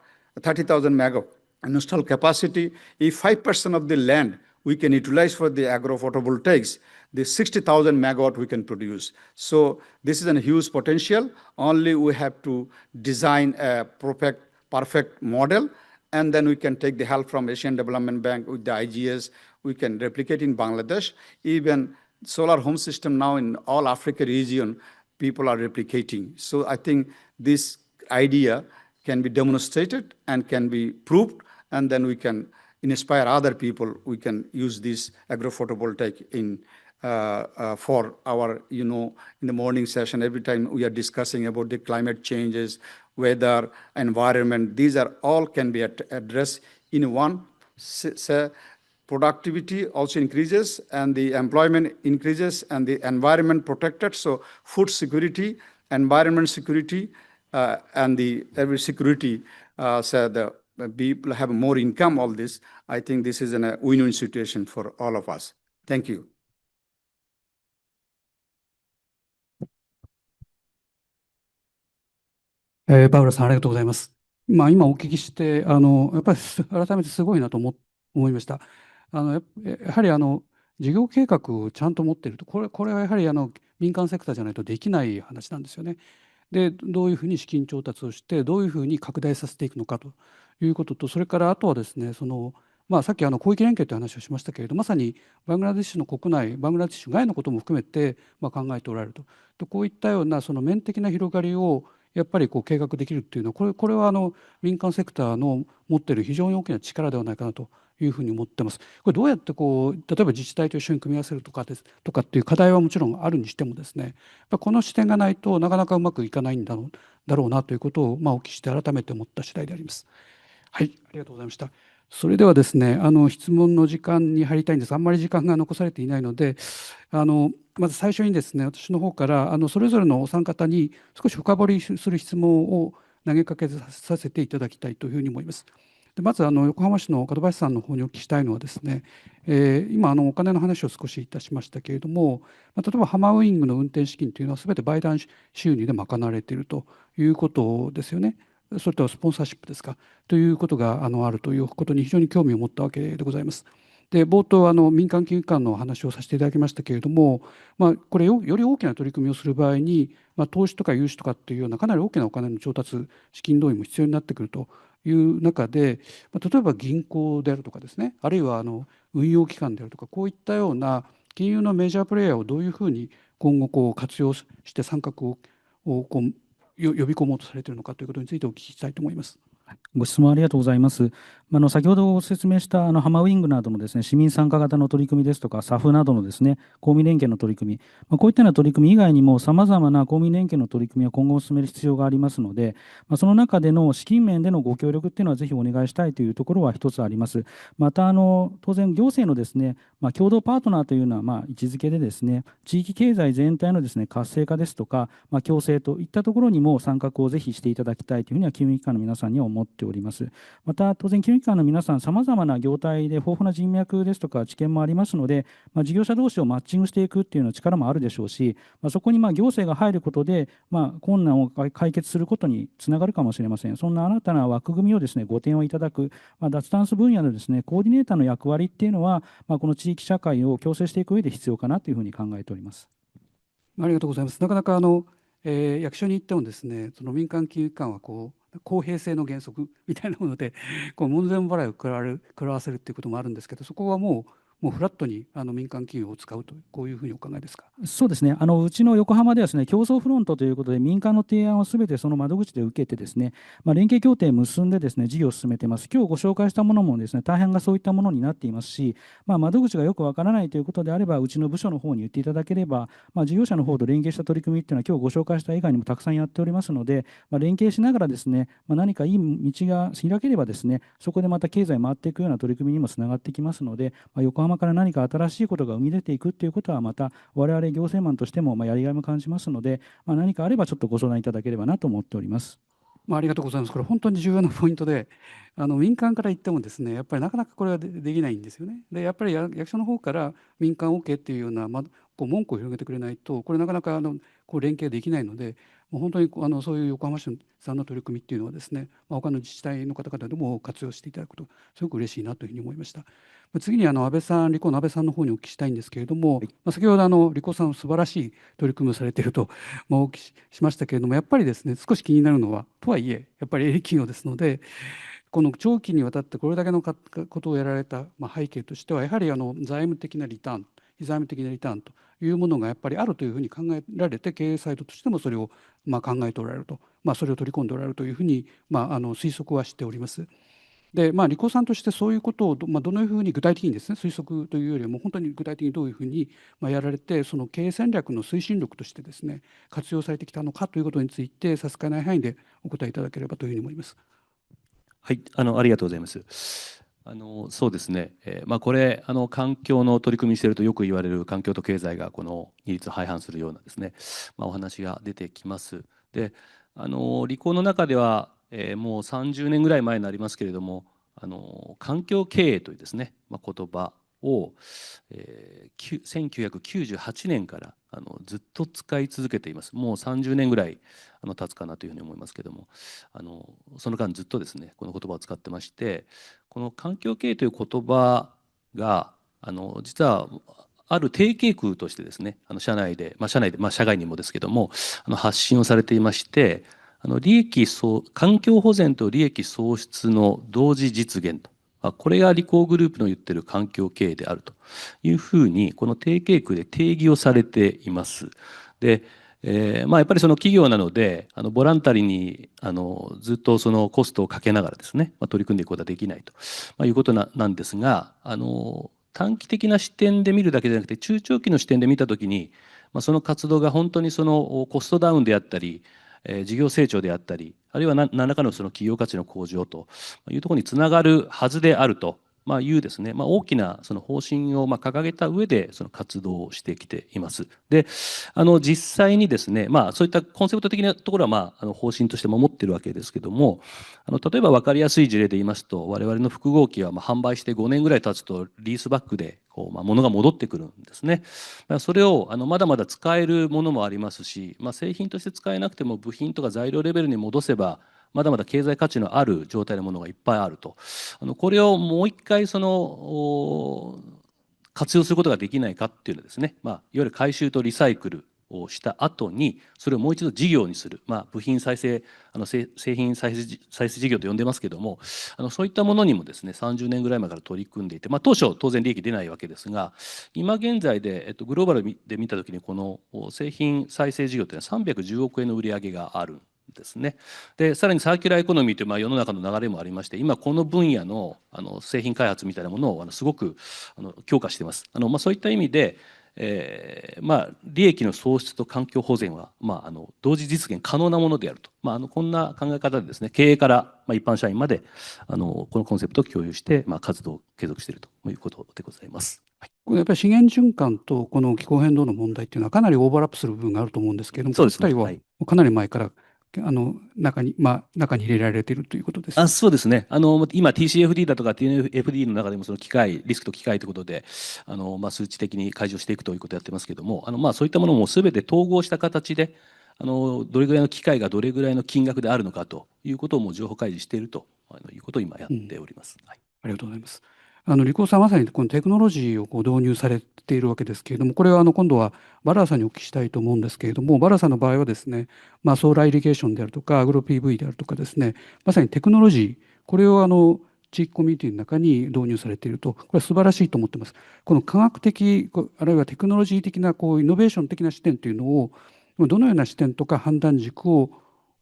installed capacity. If 5% of the land we can utilize for the agro-photovoltaics, the 60,000 megawatt we can produce. So this is a huge potential. Only we have to design a perfect model, and then we can take the help from Asian Development Bank with the IGS. We can replicate in Bangladesh. Even solar home system now in all Africa region, people are replicating. So I think this idea can be demonstrated and can be proved, and then we can inspire other people. We can use this agro-photovoltaic in for our, in the morning session, every time we are discussing about the climate changes, weather, environment, these are all can be addressed in one. Productivity also increases, and the employment increases, and the environment protected. So food security, environment security, and the every security, so the people have more income, all this. I think this is a win-win situation for all of us. Thank you. パウロさん、ありがとうございます。今お聞きして、やっぱり改めてすごいなと思いました。やはり事業計画をちゃんと持っていると、これはやはり民間セクターじゃないとできない話なんですよね。で、どういうふうに資金調達をして、どういうふうに拡大させていくのかということと、それからあとはですね、さっき広域連携という話をしましたけれど、まさにバングラデシュの国内、バングラデシュ外のことも含めて考えておられると。こういったような面的な広がりをやっぱり計画できるっていうのは、これは民間セクターの持っている非常に大きな力ではないかなというふうに思ってます。これどうやって例えば自治体と一緒に組み合わせるとかっていう課題はもちろんあるにしてもですね、この視点がないとなかなかうまくいかないんだろうなということをお聞きして改めて思った次第であります。はい、ありがとうございました。それではですね、質問の時間に入りたいんですが、あんまり時間が残されていないので、まず最初にですね、私の方からそれぞれのお三方に少し深掘りする質問を投げかけさせていただきたいというふうに思います。でまず横浜市の門林さんの方にお聞きしたいのはですね、今お金の話を少しいたしましたけれども、例えばハマーウイングの運転資金というのは全て売買収入で賄われているということですよね。それとスポンサーシップですかということがあるということに非常に興味を持ったわけでございます。で冒頭民間金融機関の話をさせていただきましたけれども、これより大きな取り組みをする場合に、投資とか融資とかっていうようなかなり大きなお金の調達、資金動員も必要になってくるという中で、例えば銀行であるとかですね、あるいは運用機関であるとか、こういったような金融のメジャープレイヤーをどういうふうに今後活用して参画を呼び込もうとされているのかということについてお聞きしたいと思います。ご質問ありがとうございます。先ほどご説明したハマーウィングなどのですね、市民参加型の取り組みですとか、SAF などのですね、公民連携の取り組み、こういったような取り組み以外にも、さまざまな公民連携の取り組みを今後進める必要がありますので、その中での資金面でのご協力っていうのは、ぜひお願いしたいというところは一つあります。また、当然、行政のですね、共同パートナーというような位置づけでですね、地域経済全体のですね、活性化ですとか、共生といったところにも参画をぜひしていただきたいというふうには、金融機関の皆さんには思っております。また、当然、金融機関の皆さん、さまざまな業態で豊富な人脈ですとか知見もありますので、事業者同士をマッチングしていくっていうような力もあるでしょうし、そこに行政が入ることで、困難を解決することにつながるかもしれません。そんな新たな枠組みをですね、ご提案いただく、脱炭素分野のですね、コーディネーターの役割っていうのは、この地域社会を共生していく上で必要かなというふうに考えております。ありがとうございます。なかなか役所に行ってもですね、その民間金融機関は公平性の原則みたいなもので門前払いを食らわせるっていうこともあるんですけど、そこはももうフラットに民間企業を使うと、こういうふうにお考えですか。そうですね、うちの横浜ではですね、競争フロントということで、民間の提案をすべてその窓口で受けてですね、連携協定を結んでですね、事業を進めています。今日ご紹介したものもですね、大半がそういったものになっていますし、窓口がよくわからないということであれば、うちの部署の方に言っていただければ、事業者の方と連携した取り組みっていうのは、今日ご紹介した以外にもたくさんやっておりますので、連携しながらですね、何かいい道が開ければですね、そこでまた経済回っていくような取り組みにもつながってきますので、横浜から何か新しいことが生み出ていくっていうことは、また我々行政マンとしてもやりがいも感じますので、何かあればちょっとご相談いただければなと思っております。ありがとうございます。これ本当に重要なポイントで、民間から言ってもですね、やっぱりなかなかこれはできないんですよね。で、やっぱり役所の方から民間 OK っていうような、こう文句を広げてくれないと、これなかなかこう連携できないので、もう本当にそういう横浜市さんの取り組みっていうのはですね、他の自治体の方々でも活用していただくと、すごく嬉しいなというふうに思いました。次に安倍さん、リコの安倍さんの方にお聞きしたいんですけれども、先ほどリコさん素晴らしい取り組みをされていると、お聞きしましたけれども、やっぱりですね、少し気になるのは、とはいえ、やっぱり営利企業ですので、この長期にわたってこれだけのことをやられた背景としては、やはり財務的なリターン、非財務的なリターンというものがやっぱりあるというふうに考えられて、経営サイドとしてもそれを考えておられると、それを取り込んでおられるというふうに推測はしております。で、リコさんとしてそういうことをどのふうに具体的にですね、推測というよりも本当に具体的にどういうふうにやられて、その経営戦略の推進力としてですね、活用されてきたのかということについて、差し支えない範囲でお答えいただければというふうに思います。はい、ありがとうございます。そうですね、これ環境の取り組みしているとよく言われる環境と経済がこの二律背反するようなですね、お話が出てきます。で、理工の中では、もう30年ぐらい前になりますけれども、環境経営というですね、言葉を、1998年からずっと使い続けています。もう30年ぐらい経つかなというふうに思いますけども、その間ずっとですね、この言葉を使ってまして、この環境経営という言葉が実はある定型句としてですね、社内で、社外にもですけども発信をされていまして、環境保全と利益創出の同時実現と、これがリコーグループの言ってる環境経営であるというふうに、この定型句で定義をされています。で、やっぱりその企業なので、ボランタリーにずっとそのコストをかけながらですね、取り組んでいくことはできないということなんですが、短期的な視点で見るだけじゃなくて、中長期の視点で見たときに、その活動が本当にそのコストダウンであったり、事業成長であったり、あるいは何らかのその企業価値の向上というところにつながるはずであるというですね、大きなその方針を掲げた上でその活動をしてきています。で、実際にですね、そういったコンセプト的なところは方針として守っているわけですけども、例えば分かりやすい事例で言いますと、我々の複合機は販売して5年ぐらい経つとリースバックで物が戻ってくるんですね。それをまだまだ使えるものもありますし、製品として使えなくても部品とか材料レベルに戻せばまだまだ経済価値のある状態のものがいっぱいあると。これをもう一回活用することができないかっていうのですね、いわゆる回収とリサイクルをした後にそれをもう一度事業にする、部品再生製品再生事業と呼んでますけども、そういったものにもですね30年ぐらい前から取り組んでいて、当初当然利益出ないわけですが、今現在で、グローバルで見た時にこの製品再生事業というのは310億円の売り上げがあるですね。でさらにサーキュラーエコノミーという世の中の流れもありまして、今この分野の製品開発みたいなものをすごく強化しています。そういった意味で、利益の創出と環境保全は、同時実現可能なものであると、こんな考え方でですね、経営から、一般社員までこのコンセプトを共有して、活動を継続しているということでございます。これやっぱり資源循環とこの気候変動の問題っていうのはかなりオーバーラップする部分があると思うんですけれども、そうですね、この2人はかなり前から中に入れられているということです。そうですね。今 TCFD だとか TNFD の中でもそのリスクと機会ということで数値的に解除していくということをやってますけども、そういったものも全て統合した形でどれぐらいの機会がどれぐらいの金額であるのかということをもう情報開示しているということを今やっております。ありがとうございます。リコーさんまさにこのテクノロジーを導入されているわけですけれども、これは今度はバラーさんにお聞きしたいと思うんですけれども、バラーさんの場合はですね、ソーラーイリゲーションであるとかアグロ PV であるとかですね、まさにテクノロジー、これを地域コミュニティの中に導入されていると、これは素晴らしいと思っています。この科学的、あるいはテクノロジー的なイノベーション的な視点というのを、どのような視点とか判断軸を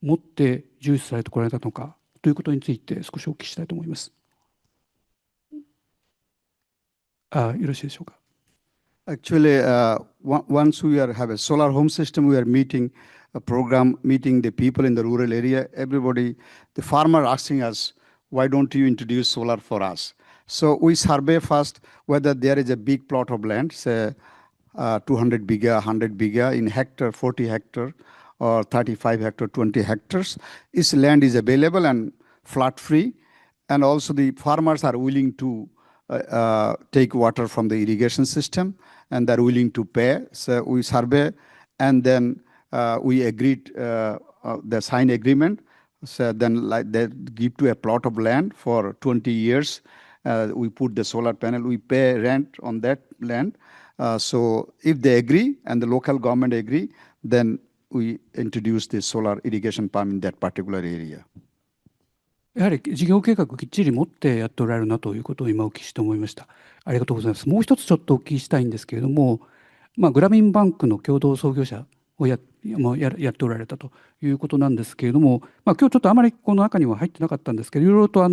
持って重視されてこられたのかということについて少しお聞きしたいと思います。よろしいでしょうか。Actually, once we have a solar home system, we are meeting a program, meeting the people in the rural area. Everybody, the farmer asking us, why don't you introduce solar for us? So we survey first whether there is a big plot of land, say 200 biga, 100 biga in hectare, 40 hectare, or 35 hectare, 20 hectares. This land is available and flood free. And also the farmers are willing to take water from the irrigation system, and they're willing to pay. So we survey, and then we agreed the sign agreement. So then they give to a plot of land for 20 years. We put the solar panel, we pay rent on that land. So if they agree and the local government agree, then we introduce the solar irrigation pump in that particular area. やはり事業計画をきっちり持ってやっておられるなということを今お聞きして思いました。ありがとうございます。もう一つちょっとお聞きしたいんですけれども、グラミンバンクの共同創業者をやっておられたということなんですけれども、今日ちょっとあまりこの中には入ってなかったんですけど、いろいろと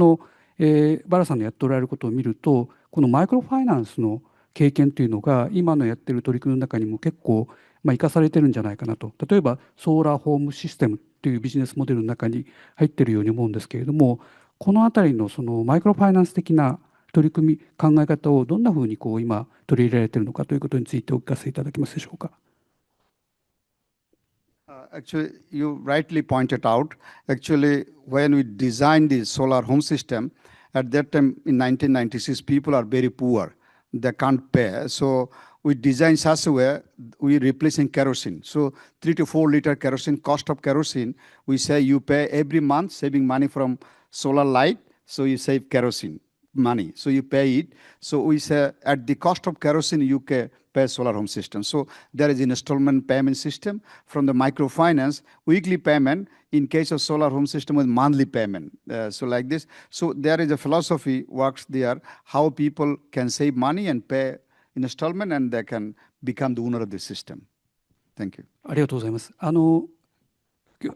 バラさんのやっておられることを見ると、このマイクロファイナンスの経験というのが今のやってる取り組みの中にも結構生かされてるんじゃないかなと。例えばソーラーホームシステムというビジネスモデルの中に入っているように思うんですけれども、このあたりのそのマイクロファイナンス的な取り組み、考え方をどんなふうに今取り入れられているのかということについてお聞かせいただけますでしょうか。Actually, you rightly pointed out, actually, when we designed the solar home system, at that time in 1996, people are very poor. They can't pay. So we designed such a way, we replacing kerosene. So 3 to 4 liter kerosene, cost of kerosene, we say you pay every month, saving money from solar light, so you save kerosene money. So you pay it. So we say at the cost of kerosene, you can pay solar home system. So there is an installment payment system from the microfinance, weekly payment. In case of solar home system with monthly payment. So like this. So there is a philosophy works there, how people can save money and pay installment and they can become the owner of the system. Thank you. ありがとうございます。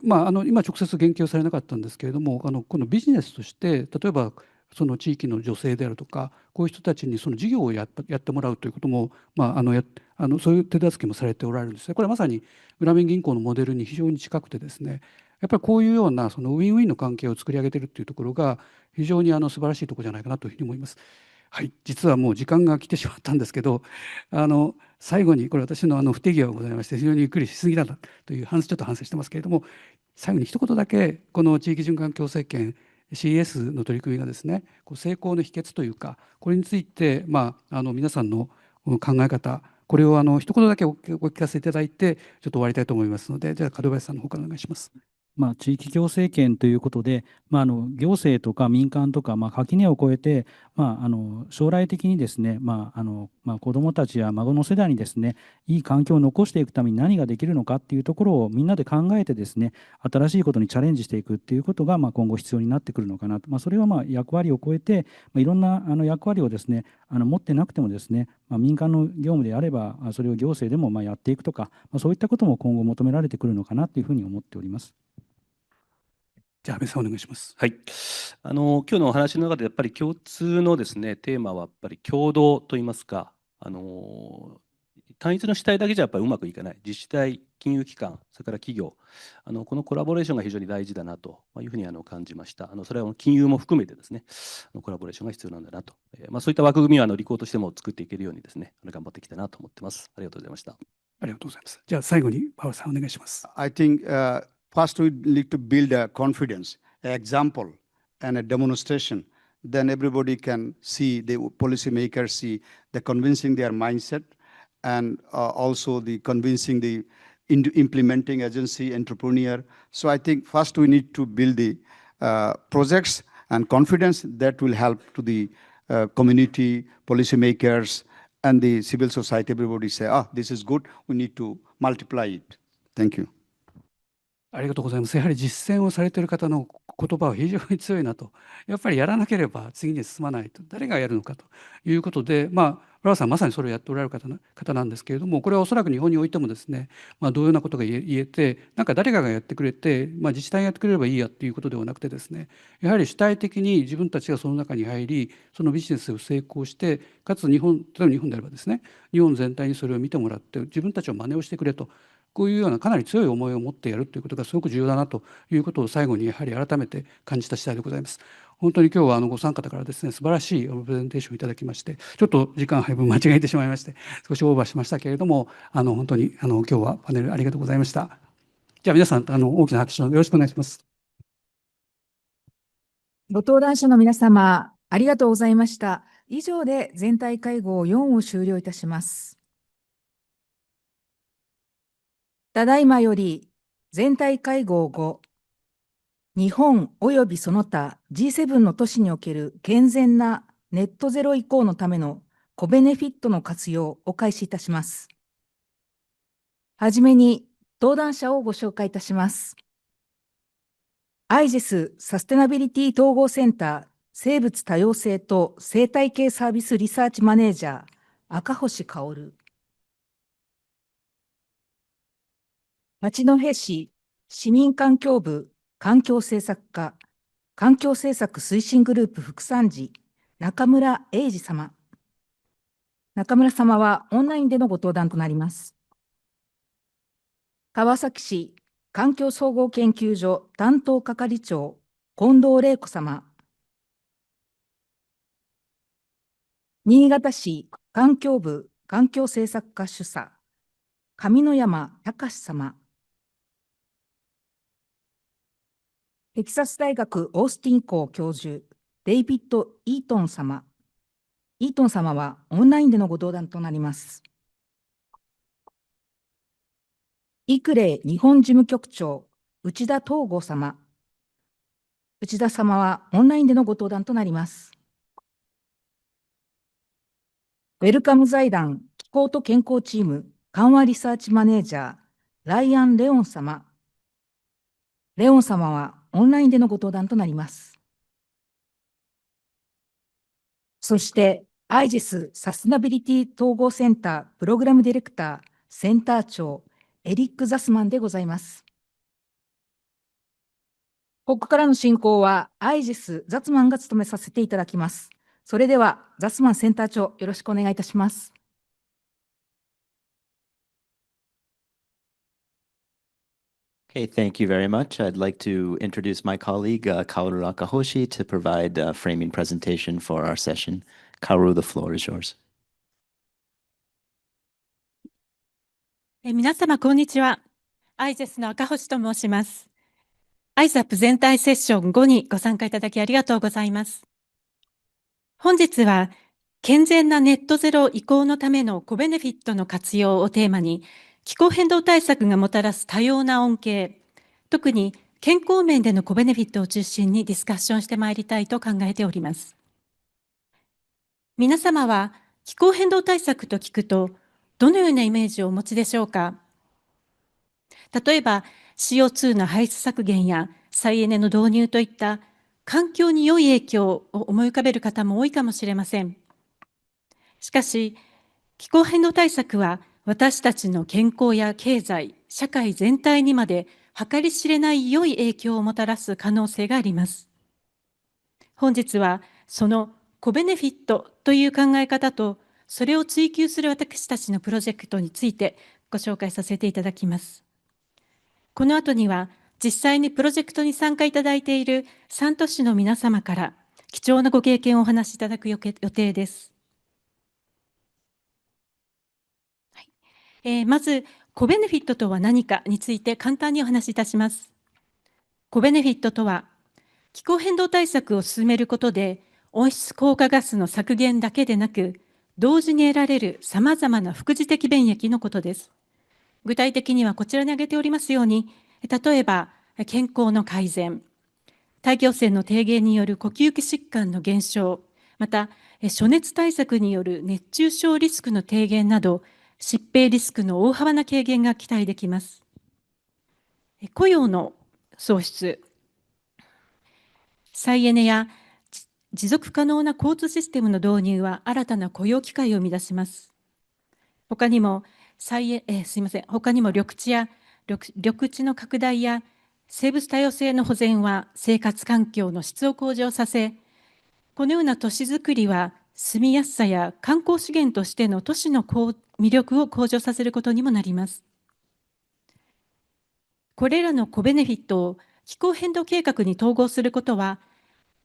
今直接言及されなかったんですけれども、このビジネスとして例えばその地域の女性であるとか、こういう人たちにその事業をやってもらうということも、そういう手助けもされておられるんですね。これはまさにグラミン銀行のモデルに非常に近くてですね、やっぱりこういうようなそのウィンウィンの関係を作り上げているというところが非常に素晴らしいところじゃないかなというふうに思います。はい、実はもう時間が来てしまったんですけど、最後にこれ私の不手際がございまして、非常にゆっくりしすぎだというちょっと反省してますけれども、最後に一言だけこの地域循環共生圏 CS の取り組みがですね、成功の秘訣というか、これについて、皆さんの考え方、これを一言だけお聞かせいただいて、ちょっと終わりたいと思いますので、じゃあ門林さんの方からお願いします。地域共生圏ということで、行政とか民間とか、垣根を越えて、将来的にですね、子どもたちや孫の世代にですね、いい環境を残していくために何ができるのかっていうところをみんなで考えてですね、新しいことにチャレンジしていくっていうことが、今後必要になってくるのかなと。それは役割を超えて、いろんな役割をですね、持ってなくてもですね、民間の業務であれば、それを行政でもやっていくとか、そういったことも今後求められてくるのかなというふうに思っております。じゃあ安倍さんお願いします。はい。今日のお話の中でやっぱり共通のですね、テーマはやっぱり共同といいますか、単一の主体だけじゃやっぱりうまくいかない。自治体、金融機関、それから企業、このコラボレーションが非常に大事だなというふうに感じました。それは金融も含めてですね、コラボレーションが必要なんだなと。そういった枠組みはリコーとしても作っていけるようにですね、頑張っていきたいなと思ってます。ありがとうございました。ありがとうございます。じゃあ最後にパウルさんお願いします。I think first we need to build a confidence, an example and a demonstration. Then everybody can see, the policymakers see the convincing their mindset and also the convincing the implementing agency, entrepreneur. So I think first we need to build the projects and confidence that will help to the community, policymakers and the civil society. Everybody say, this is good, we need to multiply it. Thank you. ありがとうございます。やはり実践をされている方の言葉は非常に強いなと。やっぱりやらなければ次に進まないと。誰がやるのかということで、フラワさんまさにそれをやっておられる方なんですけれども、これはおそらく日本においてもですね、同様なことが言えて、なんか誰かがやってくれて、自治体がやってくれればいいやっていうことではなくてですね、やはり主体的に自分たちがその中に入り、そのビジネスを成功して、かつ例えば日本であればですね、日本全体にそれを見てもらって、自分たちを真似をしてくれと。こういうようなかなり強い思いを持ってやるということがすごく重要だなということを最後にやはり改めて感じた次第でございます。本当に今日はご参加方からですね、素晴らしいプレゼンテーションをいただきまして、ちょっと時間配分間違えてしまいまして、少しオーバーしましたけれども、本当に今日はパネルありがとうございました。じゃあ皆さん、大きな拍手をよろしくお願いします。ご登壇者の皆様、ありがとうございました。以上で全体会合4を終了いたします。ただいまより全体会合5、日本及びその他 G7 の都市における健全なネットゼロ移行のためのコベネフィットの活用を開始いたします。はじめに登壇者をご紹介いたします。ISAP サステナビリティ統合センター生物多様性と生態系サービスリサーチマネージャー赤星薫。八戸市市民環境部環境政策課環境政策推進グループ副参事中村英二様。中村様はオンラインでのご登壇となります。川崎市環境総合研究所担当係長近藤玲子様。新潟市環境部環境政策課主査上山隆様。テキサス大学オースティン校教授デイビッド・イートン様。イートン様はオンラインでのご登壇となります。イクレイ日本事務局長内田東吾様。内田様はオンラインでのご登壇となります。ウェルカム財団気候と健康チーム緩和リサーチマネージャーライアン・レオン様。レオン様はオンラインでのご登壇となります。そして、ISAP サステナビリティ統合センタープログラムディレクターセンター長エリック・ザスマンでございます。ここからの進行は ISAP ザスマンが務めさせていただきます。それではザスマンセンター長よろしくお願いいたします。Okay, thank you very much. I'd like to introduce my colleague, Kaoru Akahoshi, to provide a framing presentation for our session. Kaoru, the floor is yours. 皆様、こんにちは。ISAP の赤星と申します。ISAP 全体セッション5にご参加いただきありがとうございます。本日は、健全なネットゼロ移行のためのコベネフィットの活用をテーマに、気候変動対策がもたらす多様な恩恵、特に健康面でのコベネフィットを中心にディスカッションしてまいりたいと考えております。皆様は気候変動対策と聞くと、どのようなイメージをお持ちでしょうか。例えば、CO2 の排出削減や再エネの導入といった環境に良い影響を思い浮かべる方も多いかもしれません。しかし、気候変動対策は私たちの健康や経済、社会全体にまで計り知れない良い影響をもたらす可能性があります。本日はそのコベネフィットという考え方と、それを追求する私たちのプロジェクトについてご紹介させていただきます。この後には、実際にプロジェクトに参加いただいている3都市の皆様から貴重なご経験をお話しいただく予定です。まず、コベネフィットとは何かについて簡単にお話しいたします。コベネフィットとは、気候変動対策を進めることで、温室効果ガスの削減だけでなく、同時に得られるさまざまな副次的便益のことです。具体的にはこちらに挙げておりますように、例えば健康の改善、大気汚染の低減による呼吸器疾患の減少、また暑熱対策による熱中症リスクの低減など、疾病リスクの大幅な軽減が期待できます。雇用の創出、再エネや持続可能な交通システムの導入は新たな雇用機会を生み出します。他にも他にも緑地の拡大や生物多様性の保全は生活環境の質を向上させ、このような都市づくりは住みやすさや観光資源としての都市の魅力を向上させることにもなります。これらのコベネフィットを気候変動計画に統合することは、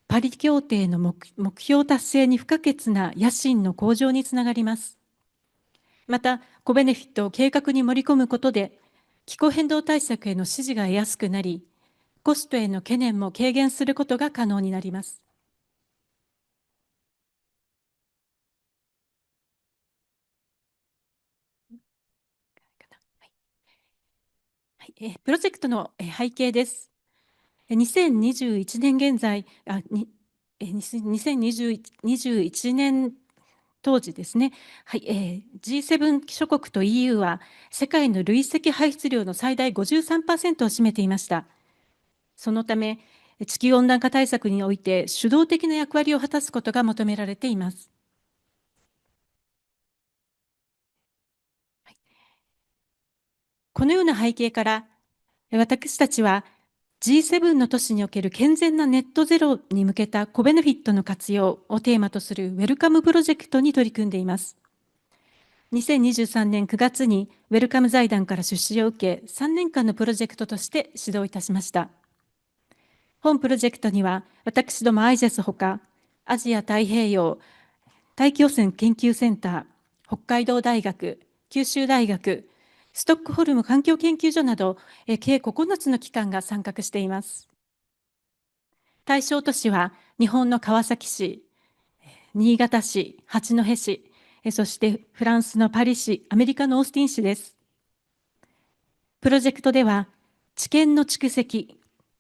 パリ協定の目標達成に不可欠な野心の向上につながります。また、コベネフィットを計画に盛り込むことで、気候変動対策への支持が得やすくなり、コストへの懸念も軽減することが可能になります。プロジェクトの背景です。2021年現在、2021年当時ですね、G7 諸国と EU は世界の累積排出量の最大 53% を占めていました。そのため、地球温暖化対策において主導的な役割を果たすことが求められています。このような背景から、私たちは G7 の都市における健全なネットゼロに向けたコベネフィットの活用をテーマとするウェルカムプロジェクトに取り組んでいます。2023年9月にウェルカム財団から出資を受け、3年間のプロジェクトとして始動いたしました。本プロジェクトには、私ども ISAP ほか、アジア太平洋大気汚染研究センター、北海道大学、九州大学、ストックホルム環境研究所など、計9つの機関が参画しています。対象都市は、日本の川崎市、新潟市、八戸市、そしてフランスのパリ市、アメリカのオースティン市です。プロジェクトでは、知見の蓄積、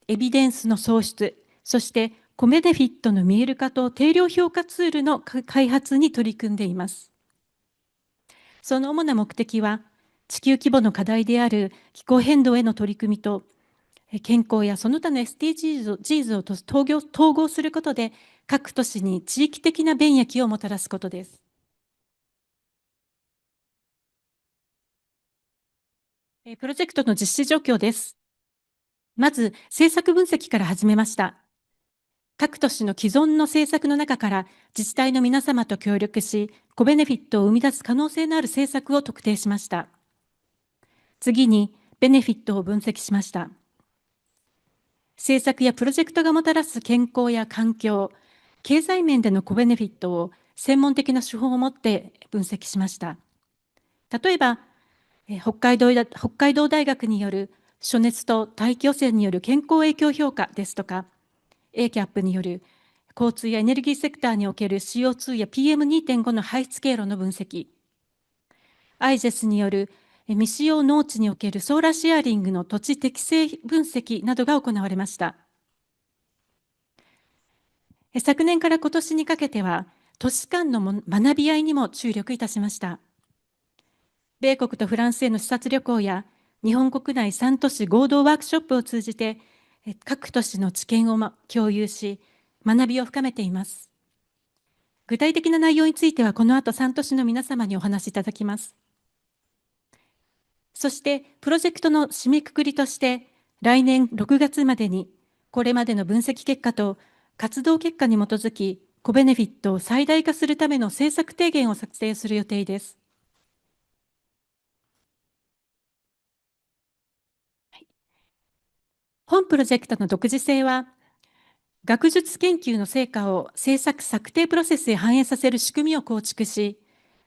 エビデンスの創出、そしてコベネフィットの見える化と定量評価ツールの開発に取り組んでいます。その主な目的は、地球規模の課題である気候変動への取り組みと、健康やその他の SDGs を統合することで、各都市に地域的な便益をもたらすことです。プロジェクトの実施状況です。まず、政策分析から始めました。各都市の既存の政策の中から自治体の皆様と協力し、コベネフィットを生み出す可能性のある政策を特定しました。次に、ベネフィットを分析しました。政策やプロジェクトがもたらす健康や環境、経済面でのコベネフィットを専門的な手法を持って分析しました。例えば、北海道大学による暑熱と大気汚染による健康影響評価ですとか、ISAP による交通やエネルギーセクターにおける CO2 や PM2.5 の排出経路の分析、IGES による未使用農地におけるソーラーシェアリングの土地適正分析などが行われました。昨年から今年にかけては、都市間の学び合いにも注力いたしました。米国とフランスへの視察旅行や、日本国内3都市合同ワークショップを通じて、各都市の知見を共有し、学びを深めています。具体的な内容については、この後3都市の皆様にお話しいただきます。そして、プロジェクトの締めくくりとして、来年6月までに、これまでの分析結果と活動結果に基づき、コベネフィットを最大化するための政策提言を作成する予定です。本プロジェクトの独自性は、学術研究の成果を政策策定プロセスへ反映させる仕組みを構築し、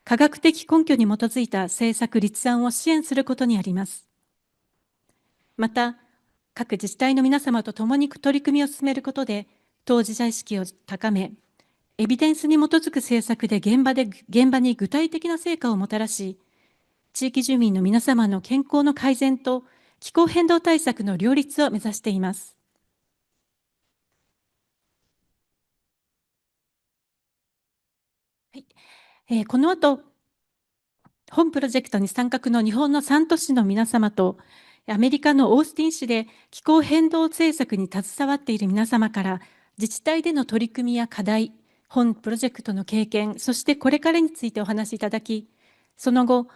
科学的根拠に基づいた政策立案を支援することにあります。また、各自治体の皆様と共に取り組みを進めることで、当事者意識を高め、エビデンスに基づく政策で現場に具体的な成果をもたらし、地域住民の皆様の健康の改善と気候変動対策の両立を目指しています。この後、本プロジェクトに参画の日本の3都市の皆様とアメリカのオースティン市で気候変動政策に携わっている皆様から自治体での取り組みや課題、本プロジェクトの経験、そしてこれからについてお話しいただき、その後、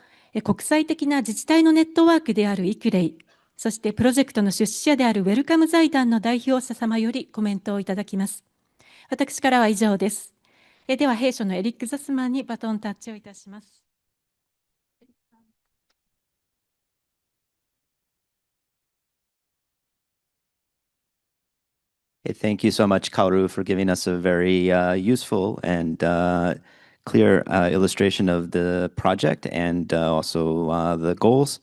国際的な自治体のネットワークであるイクレイ、そしてプロジェクトの出資者であるウェルカム財団の代表者様よりコメントをいただきます。私からは以上です。では、弊社のエリック・ザスマンにバトンタッチをいたします。Thank you so much, Kaoru, for giving us a very useful and clear illustration of the project and also the goals.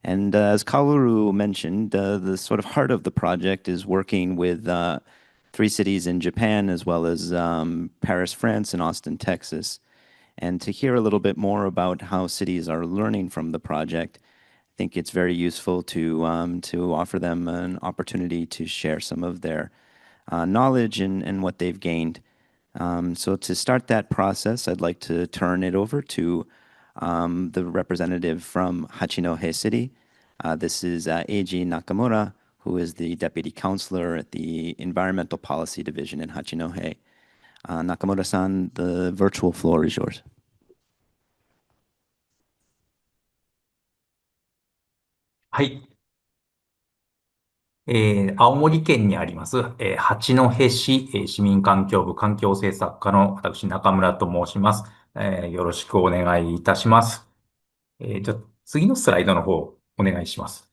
And as Kaoru mentioned, the sort of heart of the project is working with 3 cities in Japan, as well as Paris, France, and Austin, Texas. And to hear a little bit more about how cities are learning from the project, I think it's very useful to offer them an opportunity to share some of their knowledge and what they've gained. So to start that process, I'd like to turn it over to the representative from Hachinohe City. This is Eiji Nakamura, who is the Deputy Counselor at the Environmental Policy Division in Hachinohe. Nakamura-san, the virtual floor is yours. はい。青森県にあります、八戸市、市民環境部環境政策課の私、中村と申します。よろしくお願いいたします。じゃあ次のスライドの方、お願いします。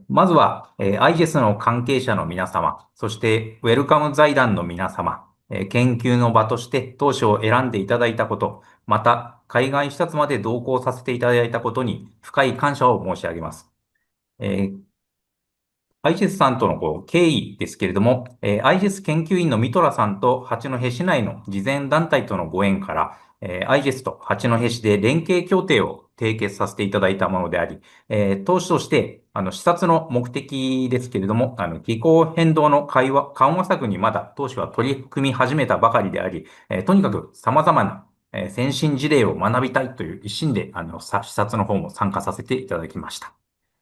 まずは、IGES の関係者の皆様、そしてウェルカム財団の皆様、研究の場として当初を選んでいただいたこと、また海外視察まで同行させていただいたことに深い感謝を申し上げます。IGES さんとの経緯ですけれども、IGES 研究員のミトラさんと八戸市内の慈善団体とのご縁から、IGES と八戸市で連携協定を締結させていただいたものであり、当初として視察の目的ですけれども、気候変動の緩和策にまだ当初は取り組み始めたばかりであり、とにかく様々な先進事例を学びたいという一心で視察の方も参加させていただきました。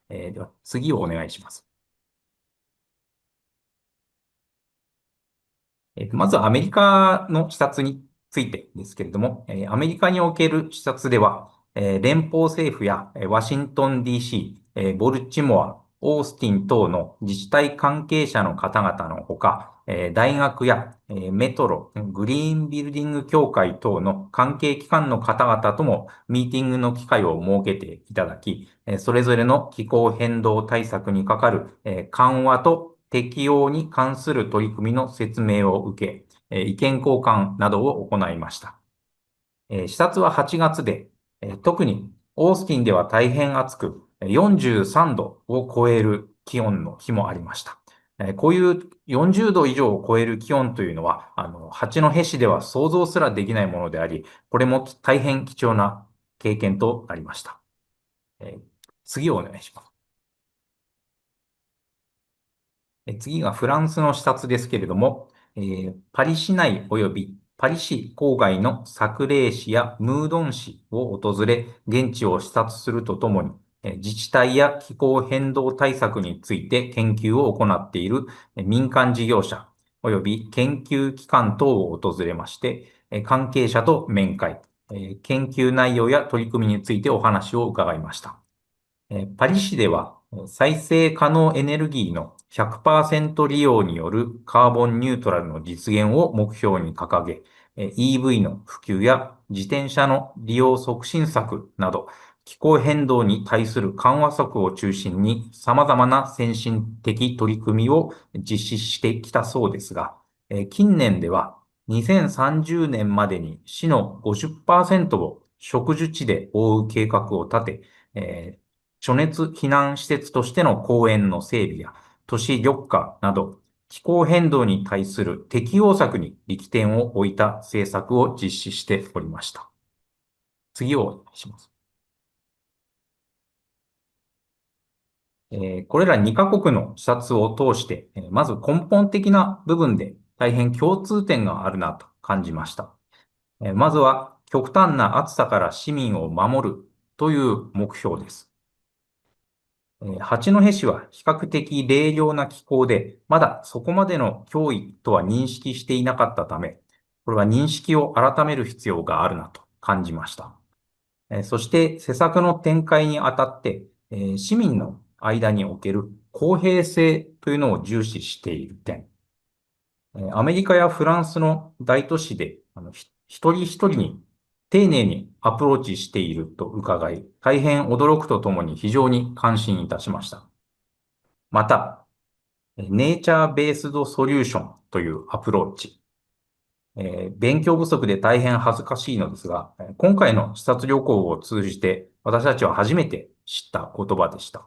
では次をお願いします。まずアメリカの視察についてですけれども、アメリカにおける視察では、連邦政府やワシントン DC、ボルチモア、オースティン等の自治体関係者の方々のほか、大学やメトロ、グリーンビルディング協会等の関係機関の方々ともミーティングの機会を設けていただき、それぞれの気候変動対策にかかる緩和と適用に関する取り組みの説明を受け、意見交換などを行いました。視察は8月で、特にオースティンでは大変暑く、43度を超える気温の日もありました。こういう40度以上を超える気温というのは、八戸市では想像すらできないものであり、これも大変貴重な経験となりました。次をお願いします。次がフランスの視察ですけれども、パリ市内及びパリ市郊外のサクレー市やムードン市を訪れ、現地を視察するとともに、自治体や気候変動対策について研究を行っている民間事業者及び研究機関等を訪れまして、関係者と面会、研究内容や取り組みについてお話を伺いました。パリ市では再生可能エネルギーの 100% 利用によるカーボンニュートラルの実現を目標に掲げ、EV の普及や自転車の利用促進策など、気候変動に対する緩和策を中心に様々な先進的取り組みを実施してきたそうですが、近年では2030年までに市の 50% を植樹地で覆う計画を立て、暑熱避難施設としての公園の整備や都市緑化など気候変動に対する適応策に力点を置いた政策を実施しておりました。次をお願いします。これら2カ国の視察を通して、まず根本的な部分で大変共通点があるなと感じました。まずは極端な暑さから市民を守るという目標です。八戸市は比較的冷涼な気候で、まだそこまでの脅威とは認識していなかったため、これは認識を改める必要があるなと感じました。そして施策の展開にあたって、市民の間における公平性というのを重視している点。アメリカやフランスの大都市で一人一人に丁寧にアプローチしていると伺い、大変驚くとともに非常に感心いたしました。また、ネイチャーベースドソリューションというアプローチ。勉強不足で大変恥ずかしいのですが、今回の視察旅行を通じて私たちは初めて知った言葉でした。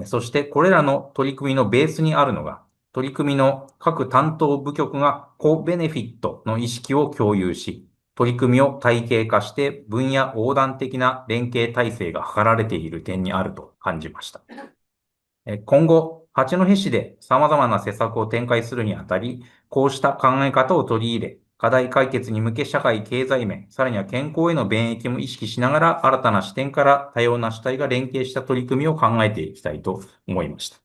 そしてこれらの取り組みのベースにあるのが、取り組みの各担当部局がコベネフィットの意識を共有し、取り組みを体系化して分野横断的な連携体制が図られている点にあると感じました。今後、八戸市で様々な施策を展開するにあたり、こうした考え方を取り入れ、課題解決に向け社会経済面、さらには健康への便益も意識しながら、新たな視点から多様な主体が連携した取り組みを考えていきたいと思いました。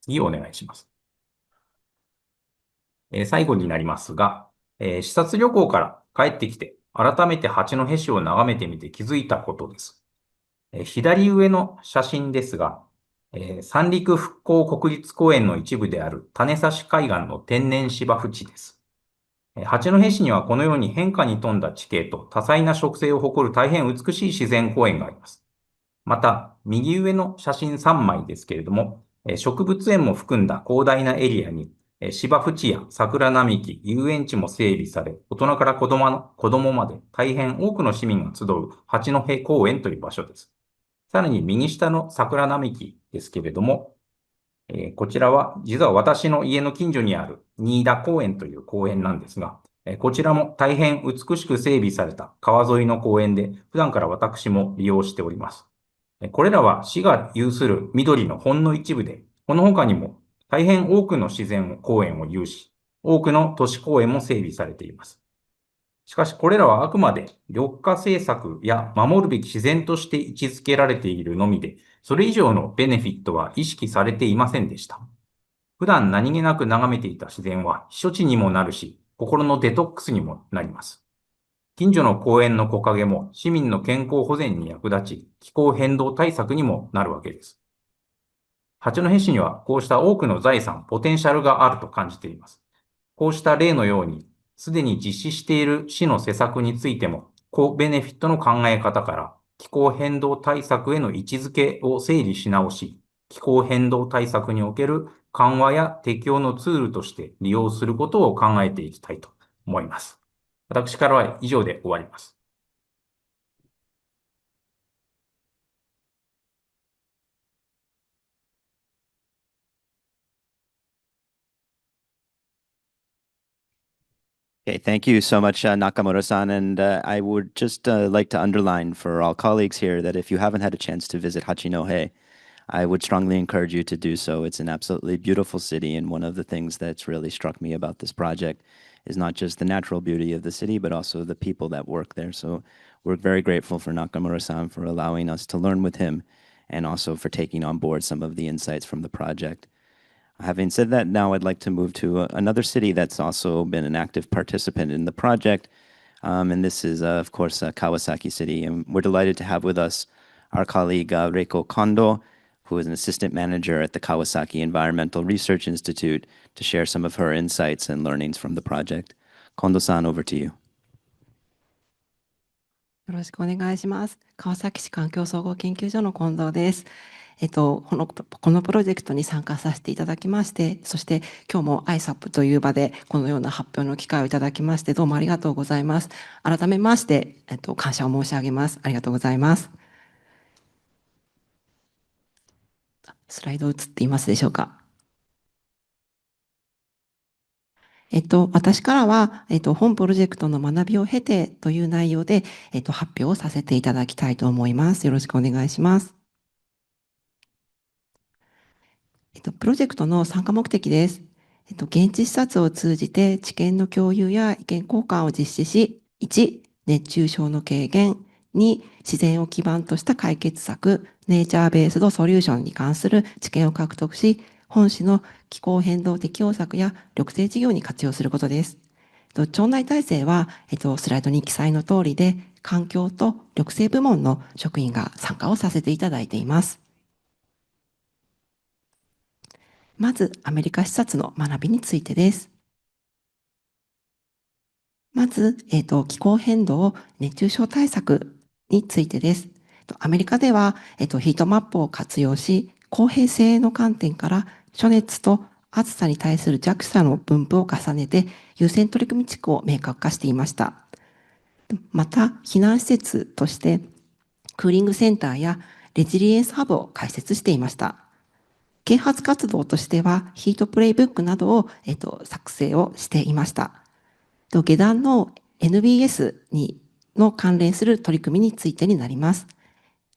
次お願いします。最後になりますが、視察旅行から帰ってきて、改めて八戸市を眺めてみて気づいたことです。左上の写真ですが、三陸復興国立公園の一部である種差海岸の天然芝生地です。八戸市にはこのように変化に富んだ地形と多彩な植生を誇る大変美しい自然公園があります。また、右上の写真3枚ですけれども、植物園も含んだ広大なエリアに、芝生地や桜並木、遊園地も整備され、大人から子供まで大変多くの市民が集う八戸公園という場所です。さらに右下の桜並木ですけれども、こちらは実は私の家の近所にある新田公園という公園なんですが、こちらも大変美しく整備された川沿いの公園で、普段から私も利用しております。これらは市が有する緑のほんの一部で、この他にも大変多くの自然公園を有し、多くの都市公園も整備されています。しかしこれらはあくまで緑化政策や守るべき自然として位置づけられているのみで、それ以上のベネフィットは意識されていませんでした。普段何気なく眺めていた自然は避暑地にもなるし、心のデトックスにもなります。近所の公園の木陰も市民の健康保全に役立ち、気候変動対策にもなるわけです。八戸市にはこうした多くの財産、ポテンシャルがあると感じています。こうした例のように、すでに実施している市の施策についても、コベネフィットの考え方から気候変動対策への位置づけを整理し直し、気候変動対策における緩和や適用のツールとして利用することを考えていきたいと思います。私からは以上で終わります。Okay, thank you so much, Nakamura-san. And I would just like to underline for all colleagues here that if you haven't had a chance to visit Hachinohe, I would strongly encourage you to do so. It's an absolutely beautiful city, and one of the things that's really struck me about this project is not just the natural beauty of the city, but also the people that work there. So we're very grateful for Nakamura-san for allowing us to learn with him, and also for taking on board some of the insights from the project. Having said that, now I'd like to move to another city that's also been an active participant in the project. And this is, of course, Kawasaki City. And we're delighted to have with us our colleague, Reiko Kondo, who is an assistant manager at the Kawasaki Environmental Research Institute, to share some of her insights and learnings from the project. Kondo-san, over to you. よろしくお願いします。川崎市環境総合研究所の近藤です。このプロジェクトに参加させていただきまして、そして今日も ISAP という場でこのような発表の機会をいただきまして、どうもありがとうございます。改めまして、感謝を申し上げます。ありがとうございます。スライド映っていますでしょうか。私からは、本プロジェクトの学びを経てという内容で、発表をさせていただきたいと思います。よろしくお願いします。プロジェクトの参加目的です。現地視察を通じて知見の共有や意見交換を実施し、1、熱中症の軽減、2、自然を基盤とした解決策、ネイチャーベースドソリューションに関する知見を獲得し、本市の気候変動適応策や緑地事業に活用することです。町内体制は、スライドに記載の通りで、環境と緑地部門の職員が参加をさせていただいています。まず、アメリカ視察の学びについてです。まず、気候変動、熱中症対策についてです。アメリカでは、ヒートマップを活用し、公平性の観点から暑熱と暑さに対する弱者の分布を重ねて、優先取り組み地区を明確化していました。また、避難施設として、クーリングセンターやレジリエンスハブを開設していました。啓発活動としては、ヒートプレイブックなどを、作成をしていました。下段の NBS の関連する取り組みについてになります。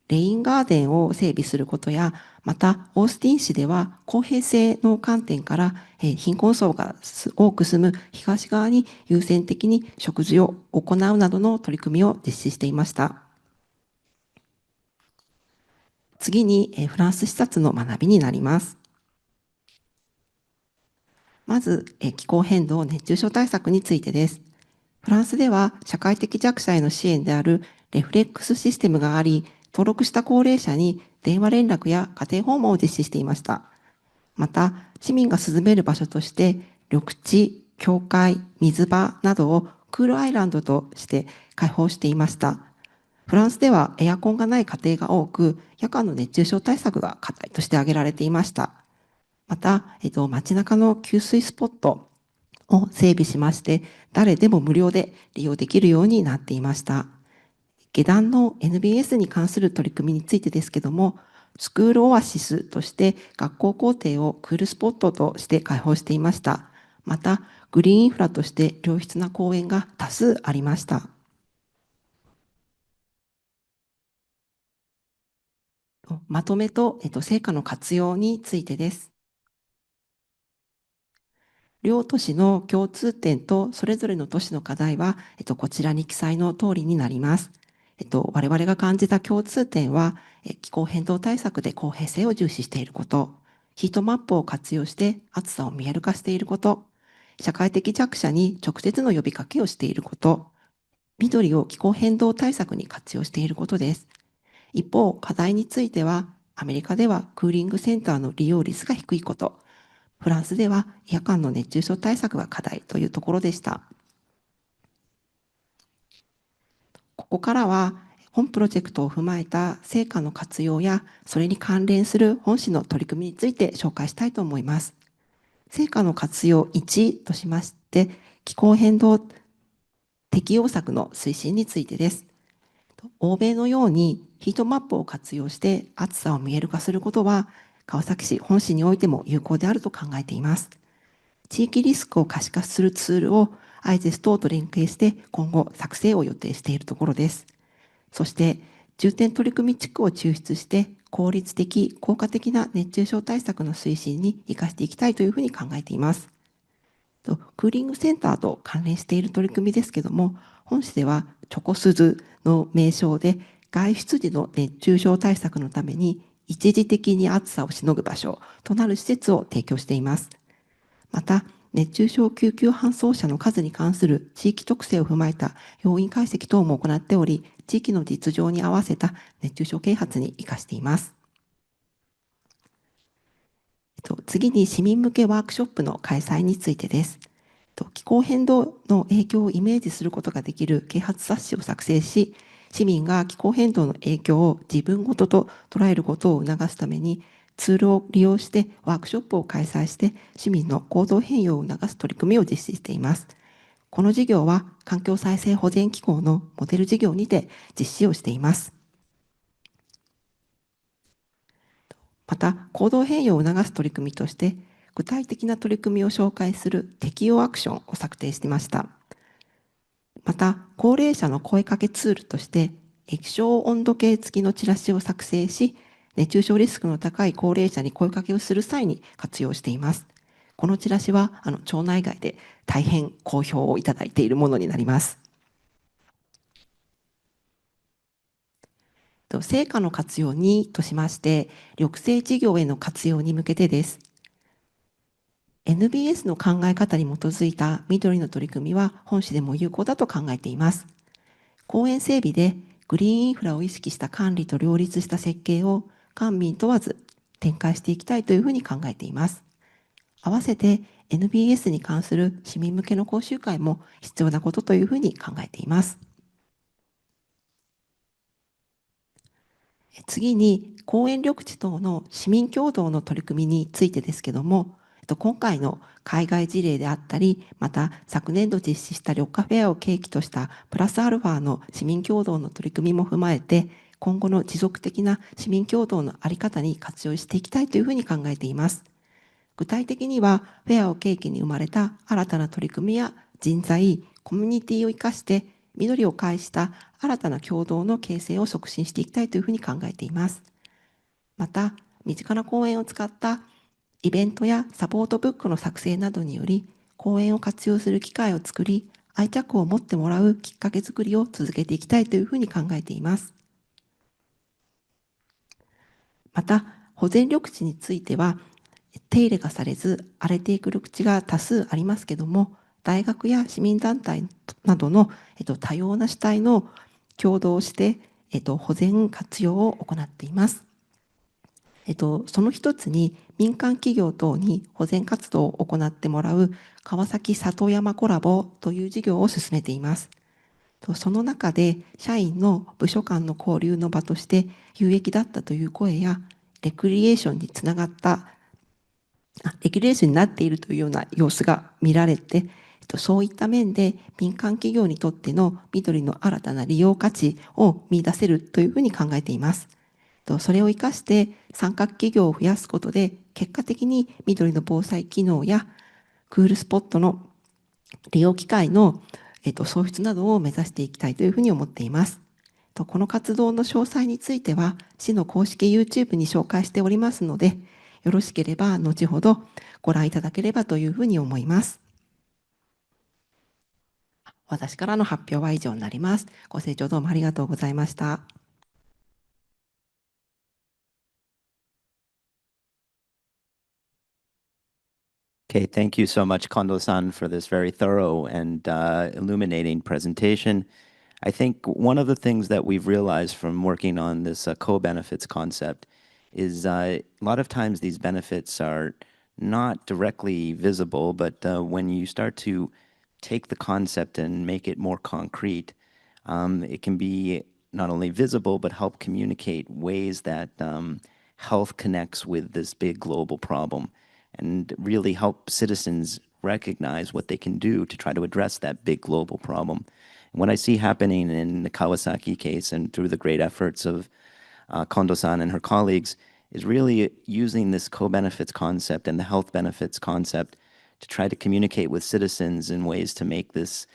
レインガーデンを整備することや、また、オースティン市では公平性の観点から、貧困層が多く住む東側に優先的に植樹を行うなどの取り組みを実施していました。次に、フランス視察の学びになります。まず、気候変動熱中症対策についてです。フランスでは社会的弱者への支援であるレフレックスシステムがあり、登録した高齢者に電話連絡や家庭訪問を実施していました。また、市民が涼める場所として、緑地、教会、水場などをクールアイランドとして開放していました。フランスではエアコンがない家庭が多く、夜間の熱中症対策が課題として挙げられていました。また、街中の給水スポットを整備しまして、誰でも無料で利用できるようになっていました。下段の NBS に関する取り組みについてですけども、スクールオアシスとして学校校庭をクールスポットとして開放していました。また、グリーンインフラとして良質な公園が多数ありました。まとめと、成果の活用についてです。両都市の共通点とそれぞれの都市の課題は、こちらに記載の通りになります。我々が感じた共通点は、気候変動対策で公平性を重視していること、ヒートマップを活用して暑さを見える化していること、社会的弱者に直接の呼びかけをしていること、緑を気候変動対策に活用していることです。一方、課題については、アメリカではクーリングセンターの利用率が低いこと、フランスでは夜間の熱中症対策が課題というところでした。ここからは本プロジェクトを踏まえた成果の活用やそれに関連する本市の取り組みについて紹介したいと思います。成果の活用1としまして、気候変動適応策の推進についてです。欧米のようにヒートマップを活用して暑さを見える化することは、川崎市本市においても有効であると考えています。地域リスクを可視化するツールを ISAP 等と連携して今後作成を予定しているところです。そして重点取り組み地区を抽出して効率的、効果的な熱中症対策の推進に生かしていきたいというふうに考えています。クーリングセンターと関連している取り組みですけども、本市ではチョコスズの名称で外出時の熱中症対策のために一時的に暑さをしのぐ場所となる施設を提供しています。また、熱中症救急搬送者の数に関する地域特性を踏まえた要因解析等も行っており、地域の実情に合わせた熱中症啓発に生かしています。次に市民向けワークショップの開催についてです。気候変動の影響をイメージすることができる啓発冊子を作成し、市民が気候変動の影響を自分ごとと捉えることを促すために、ツールを利用してワークショップを開催して市民の行動変容を促す取り組みを実施しています。この事業は環境再生保全機構のモデル事業にて実施をしています。また、行動変容を促す取り組みとして、具体的な取り組みを紹介する適用アクションを策定していました。また、高齢者の声かけツールとして、液晶温度計付きのチラシを作成し、熱中症リスクの高い高齢者に声かけをする際に活用しています。このチラシは、町内外で大変好評をいただいているものになります。成果の活用にとしまして、緑性事業への活用に向けてです。NBS の考え方に基づいた緑の取り組みは本市でも有効だと考えています。公園整備でグリーンインフラを意識した管理と両立した設計を官民問わず展開していきたいというふうに考えています。合わせて NBS に関する市民向けの講習会も必要なことというふうに考えています。次に公園緑地等の市民協働の取り組みについてですけども、今回の海外事例であったり、また昨年度実施した緑化フェアを契機としたプラスアルファの市民協働の取り組みも踏まえて、今後の持続的な市民協働の在り方に活用していきたいというふうに考えています。具体的には、フェアを契機に生まれた新たな取り組みや人材、コミュニティを生かして、緑を介した新たな共同の形成を促進していきたいというふうに考えています。また、身近な公園を使ったイベントやサポートブックの作成などにより、公園を活用する機会を作り、愛着を持ってもらうきっかけ作りを続けていきたいというふうに考えています。また、保全緑地については、手入れがされず荒れていく緑地が多数ありますけども、大学や市民団体などの多様な主体の共同して、保全活用を行っています。その一つに民間企業等に保全活動を行ってもらう川崎里山コラボという事業を進めています。その中で社員の部署間の交流の場として有益だったという声や、レクリエーションにつながったレギュレーションになっているというような様子が見られて、そういった面で民間企業にとっての緑の新たな利用価値を見出せるというふうに考えています。それを生かして参画企業を増やすことで、結果的に緑の防災機能やクールスポットの利用機会の創出などを目指していきたいというふうに思っています。この活動の詳細については、市の公式 YouTube に紹介しておりますので、よろしければ後ほどご覧いただければというふうに思います。私からの発表は以上になります。ご清聴どうもありがとうございました。Okay, thank you so much, Kondo-san, for this very thorough and illuminating presentation. I think one of the things that we've realized from working on this co-benefits concept is a lot of times these benefits are not directly visible, but when you start to take the concept and make it more concrete, it can be not only visible, but help communicate ways that health connects with this big global problem and really help citizens recognize what they can do to try to address that big global problem. And what I see happening in the Kawasaki case and through the great efforts of Kondo-san and her colleagues is really using this co-benefits concept and the health benefits concept to try to communicate with citizens in ways to make this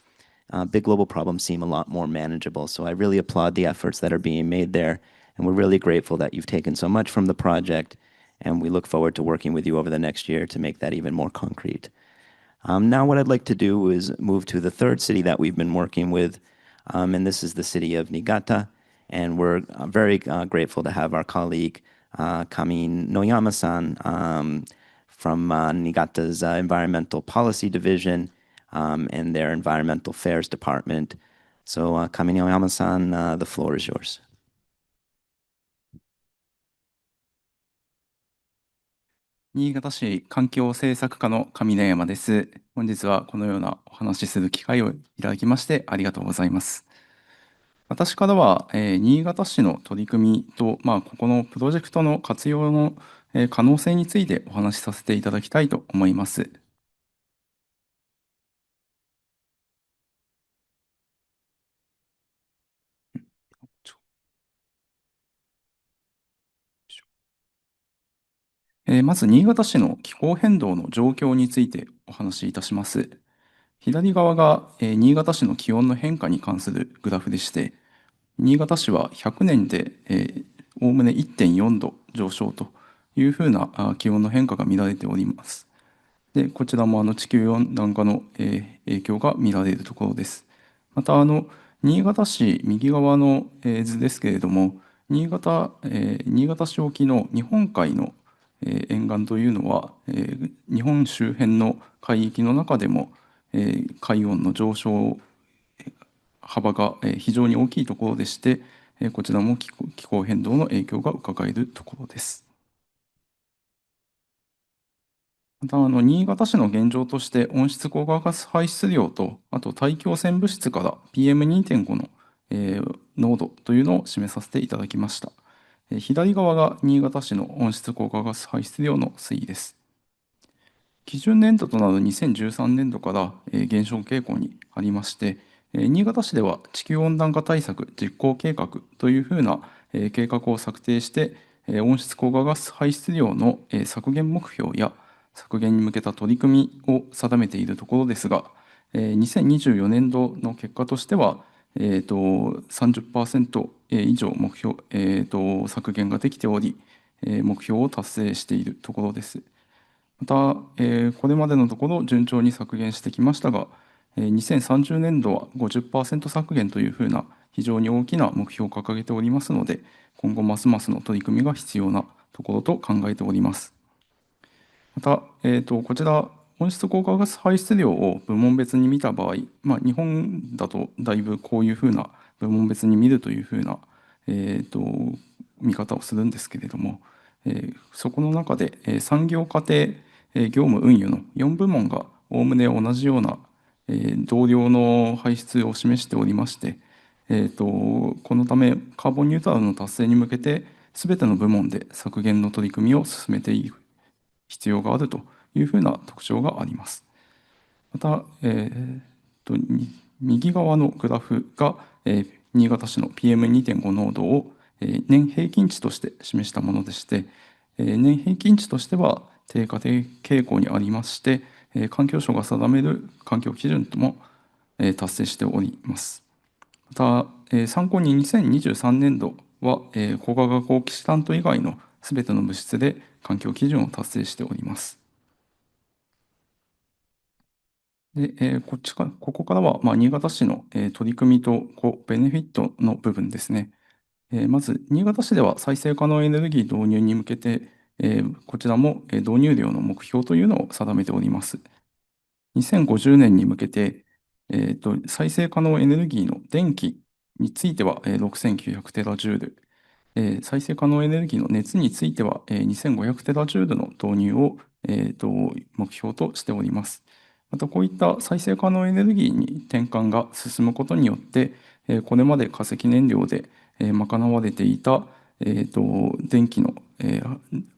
big global problem seem a lot more manageable. So I really applaud the efforts that are being made there, and we're really grateful that you've taken so much from the project, and we look forward to working with you over the next year to make that even more concrete. Now what I'd like to do is move to the third city that we've been working with, and this is the city of Niigata, and we're very grateful to have our colleague Kami Noyama-san from Niigata's Environmental Policy Division and their Environmental Affairs Department. So Kami Noyama-san, the floor is yours. 新潟市環境政策課の上野山です。本日はこのようなお話しする機会をいただきましてありがとうございます。私からは、新潟市の取り組みと、ここのプロジェクトの活用の、可能性についてお話しさせていただきたいと思います。まず、新潟市の気候変動の状況についてお話しいたします。左側が、新潟市の気温の変化に関するグラフでして、新潟市は100年でおおむね 1.4 度上昇というふうな気温の変化が見られております。で、こちらも地球温暖化の影響が見られるところです。また、新潟市右側の図ですけれども、新潟市沖の日本海の沿岸というのは、日本周辺の海域の中でも海温の上昇幅が非常に大きいところでして、こちらも気候変動の影響が伺えるところです。また新潟市の現状として温室効果ガス排出量と、あと大気汚染物質から PM2.5 の、濃度というのを示させていただきました。左側が新潟市の温室効果ガス排出量の推移です。基準年度となる2013年度から減少傾向にありまして、新潟市では地球温暖化対策実行計画というふうな計画を策定して、温室効果ガス排出量の削減目標や削減に向けた取り組みを定めているところですが、2024年度の結果としては、30% 以上目標、削減ができており、目標を達成しているところです。また、これまでのところ順調に削減してきましたが、2030年度は 50% 削減というふうな非常に大きな目標を掲げておりますので、今後ますますの取り組みが必要なところと考えております。また、こちら、温室効果ガス排出量を部門別に見た場合、日本だとだいぶこういうふうな部門別に見るというふうな、見方をするんですけれども、そこの中で、産業家庭、業務運輸の4部門がおおむね同じような、同量の排出を示しておりまして、このためカーボンニュートラルの達成に向けて、すべての部門で削減の取り組みを進めていく必要があるというふうな特徴があります。また、右側のグラフが、新潟市の PM2.5 濃度を年平均値として示したものでして、年平均値としては低下傾向にありまして、環境省が定める環境基準とも達成しております。また、参考に2023年度は、光化学オキシダント以外のすべての物質で環境基準を達成しております。で、ここからは、新潟市の取り組みとベネフィットの部分ですね。まず、新潟市では再生可能エネルギー導入に向けて、こちらも導入量の目標というのを定めております。2050年に向けて、再生可能エネルギーの電気については6900テラジュール、再生可能エネルギーの熱については2500テラジュールの導入を目標としております。また、こういった再生可能エネルギーに転換が進むことによって、これまで化石燃料で賄われていた電気の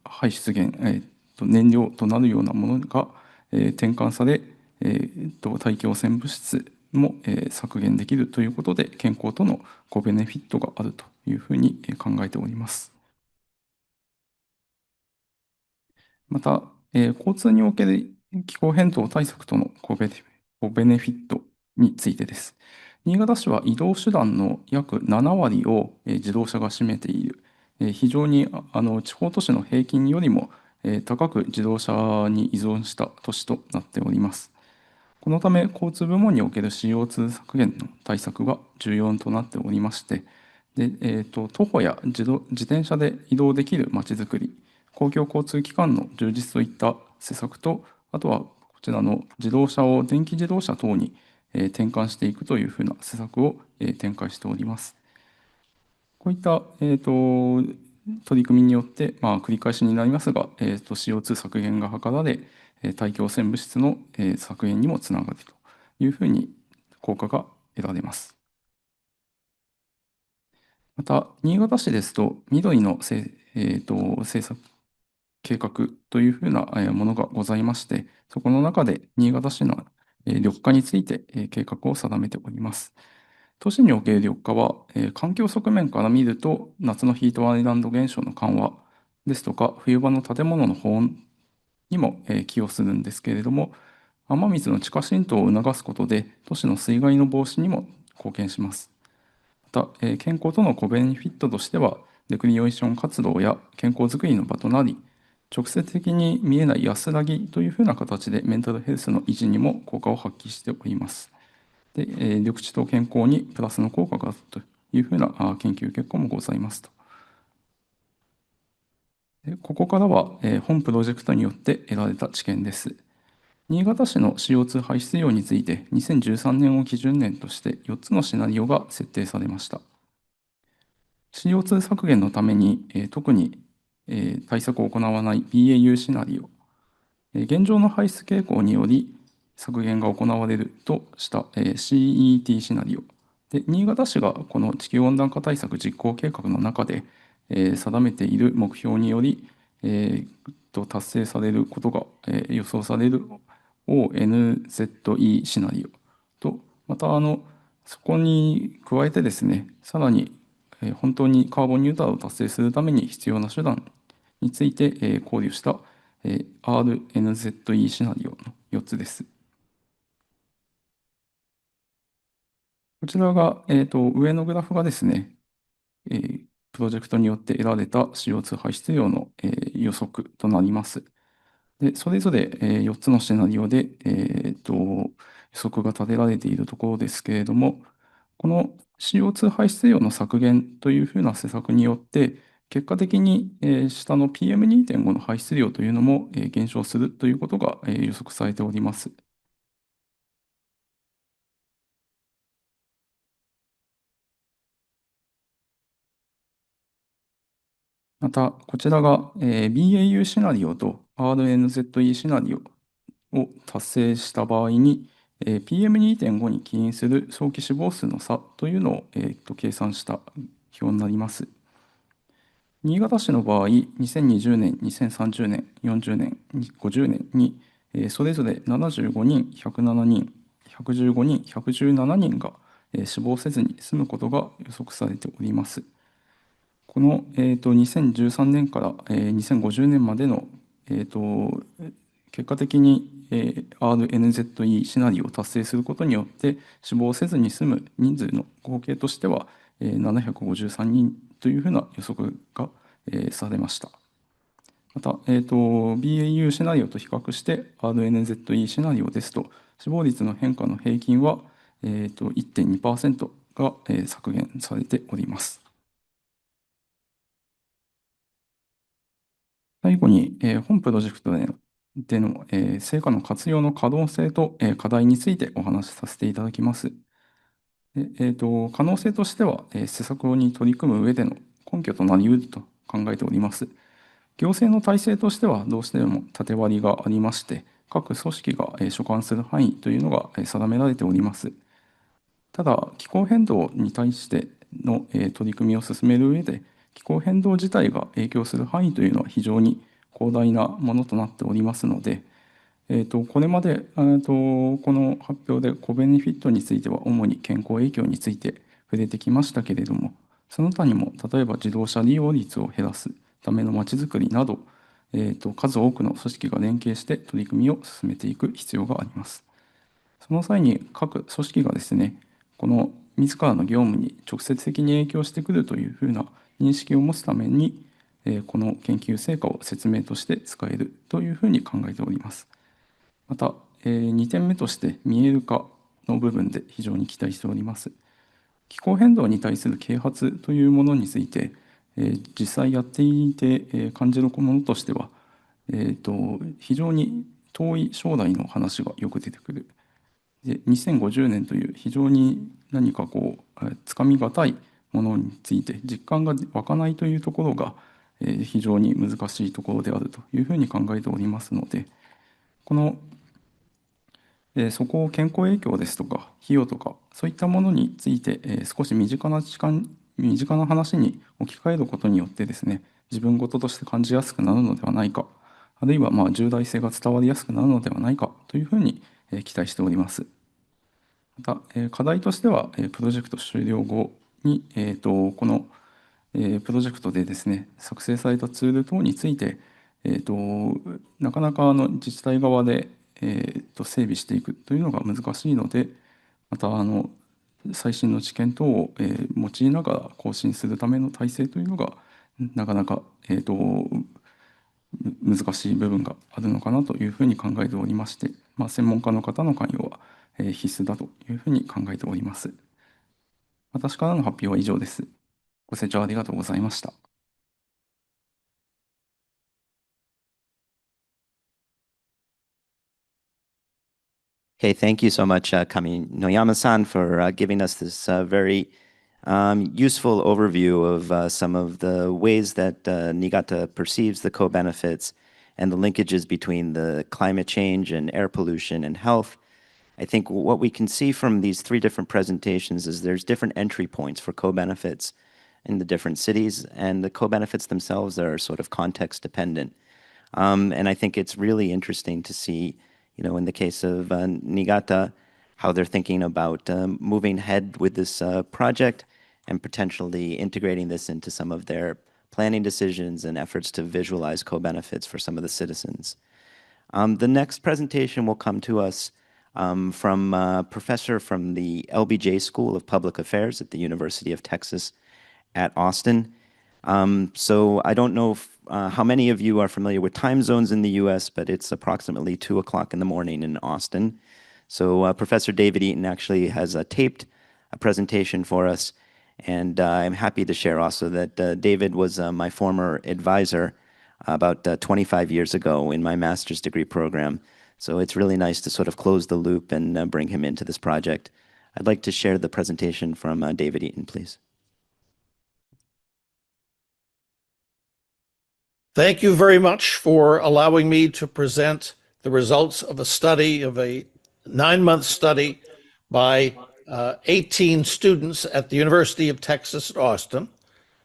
排出源、燃料となるようなものが転換され、大気汚染物質も削減できるということで、健康とのベネフィットがあるというふうに考えております。また、交通における気候変動対策とのベネフィットについてです。新潟市は移動手段の約7割を自動車が占めている、非常に地方都市の平均よりも高く自動車に依存した都市となっております。このため、交通部門における CO2 削減の対策が重要となっておりまして、徒歩や自転車で移動できるまちづくり、公共交通機関の充実といった施策と、あとはこちらの自動車を電気自動車等に転換していくというふうな施策を展開しております。こういった取り組みによって、繰り返しになりますが、CO2 削減が図られ、大気汚染物質の削減にもつながるというふうに効果が得られます。また、新潟市ですと、緑の政策計画というふうなものがございまして、そこの中で新潟市の緑化について計画を定めております。都市における緑化は、環境側面から見ると、夏のヒートアイランド現象の緩和ですとか、冬場の建物の保温にも寄与するんですけれども、雨水の地下浸透を促すことで、都市の水害の防止にも貢献します。また、健康とのベネフィットとしては、レクリエーション活動や健康づくりの場となり、直接的に見えない安らぎというふうな形でメンタルヘルスの維持にも効果を発揮しております。で、緑地と健康にプラスの効果があるというふうな研究結果もございますと。ここからは本プロジェクトによって得られた知見です。新潟市の CO2 排出量について2013年を基準年として4つのシナリオが設定されました。CO2 削減のために特に対策を行わない BAU シナリオ、現状の排出傾向により削減が行われるとした CET シナリオで、新潟市がこの地球温暖化対策実行計画の中で定めている目標により達成されることが予想される ONZE シナリオと、またそこに加えてですね、さらに本当にカーボンニュートラルを達成するために必要な手段について考慮したRNZE シナリオの4つです。こちらが上のグラフがですね、プロジェクトによって得られた CO2 排出量の予測となります。で、それぞれ4つのシナリオで予測が立てられているところですけれども、この CO2 排出量の削減というふうな施策によって、結果的に下の PM2.5 の排出量というのも減少するということが予測されております。また、こちらが BAU シナリオと RNZE シナリオを達成した場合に、PM2.5 に起因する早期死亡数の差というのを計算した表になります。新潟市の場合、2020年、2030年、40年、50年にそれぞれ75人、107人、115人、117人が死亡せずに済むことが予測されております。この2013年から2050年までの結果的にRNZE シナリオを達成することによって死亡せずに済む人数の合計としては753人というふうな予測がされました。また、BAU シナリオと比較して RNZE シナリオですと死亡率の変化の平均は1.2% が削減されております。最後に本プロジェクトでの成果の活用の可能性と課題についてお話しさせていただきます。可能性としては施策に取り組む上での根拠となり得ると考えております。行政の体制としてはどうしても縦割りがありまして、各組織が所管する範囲というのが定められております。ただ、気候変動に対しての取り組みを進める上で、気候変動自体が影響する範囲というのは非常に広大なものとなっておりますので、これまでこの発表でコベネフィットについては主に健康影響について触れてきましたけれども、その他にも例えば自動車利用率を減らすためのまちづくりなど、数多くの組織が連携して取り組みを進めていく必要があります。その際に各組織がですね、この自らの業務に直接的に影響してくるというふうな認識を持つために、この研究成果を説明として使えるというふうに考えております。また、2点目として見える化の部分で非常に期待しております。気候変動に対する啓発というものについて、実際やっていて感じるものとしては、非常に遠い将来の話がよく出てくる。で、2050年という非常に何かつかみがたいものについて実感が湧かないというところが非常に難しいところであるというふうに考えておりますので、このそこを健康影響ですとか費用とかそういったものについて少し身近な話に置き換えることによってですね、自分事として感じやすくなるのではないか、あるいは重大性が伝わりやすくなるのではないかというふうに期待しております。また、課題としては、プロジェクト終了後に、この、プロジェクトでですね、作成されたツール等について、なかなか自治体側で、整備していくというのが難しいので、また最新の知見等を、用いながら更新するための体制というのがなかなか、難しい部分があるのかなというふうに考えておりまして、専門家の方の関与は必須だというふうに考えております。私からの発表は以上です。ご清聴ありがとうございました。Okay, thank you so much, Kami Noyama-san, for giving us this very useful overview of some of the ways that Niigata perceives the co-benefits and the linkages between the climate change and air pollution and health. I think what we can see from these three different presentations is there's different entry points for co-benefits in the different cities, and the co-benefits themselves are sort of context dependent. And I think it's really interesting to see, you know, in the case of Niigata, how they're thinking about moving ahead with this project and potentially integrating this into some of their planning decisions and efforts to visualize co-benefits for some of the citizens. The next presentation will come to us from a professor from the LBJ School of Public Affairs at the University of Texas at Austin. So I don't know how many of you are familiar with time zones in the US, but it's approximately 2 o'clock in the morning in Austin. So Professor David Eaton actually has taped a presentation for us, and I'm happy to share also that David was my former advisor about 25 years ago in my master's degree program. So it's really nice to sort of close the loop and bring him into this project. I'd like to share the presentation from David Eaton, please. Thank you very much for allowing me to present the results of a study, of a 9-month study by 18 students at the University of Texas at Austin,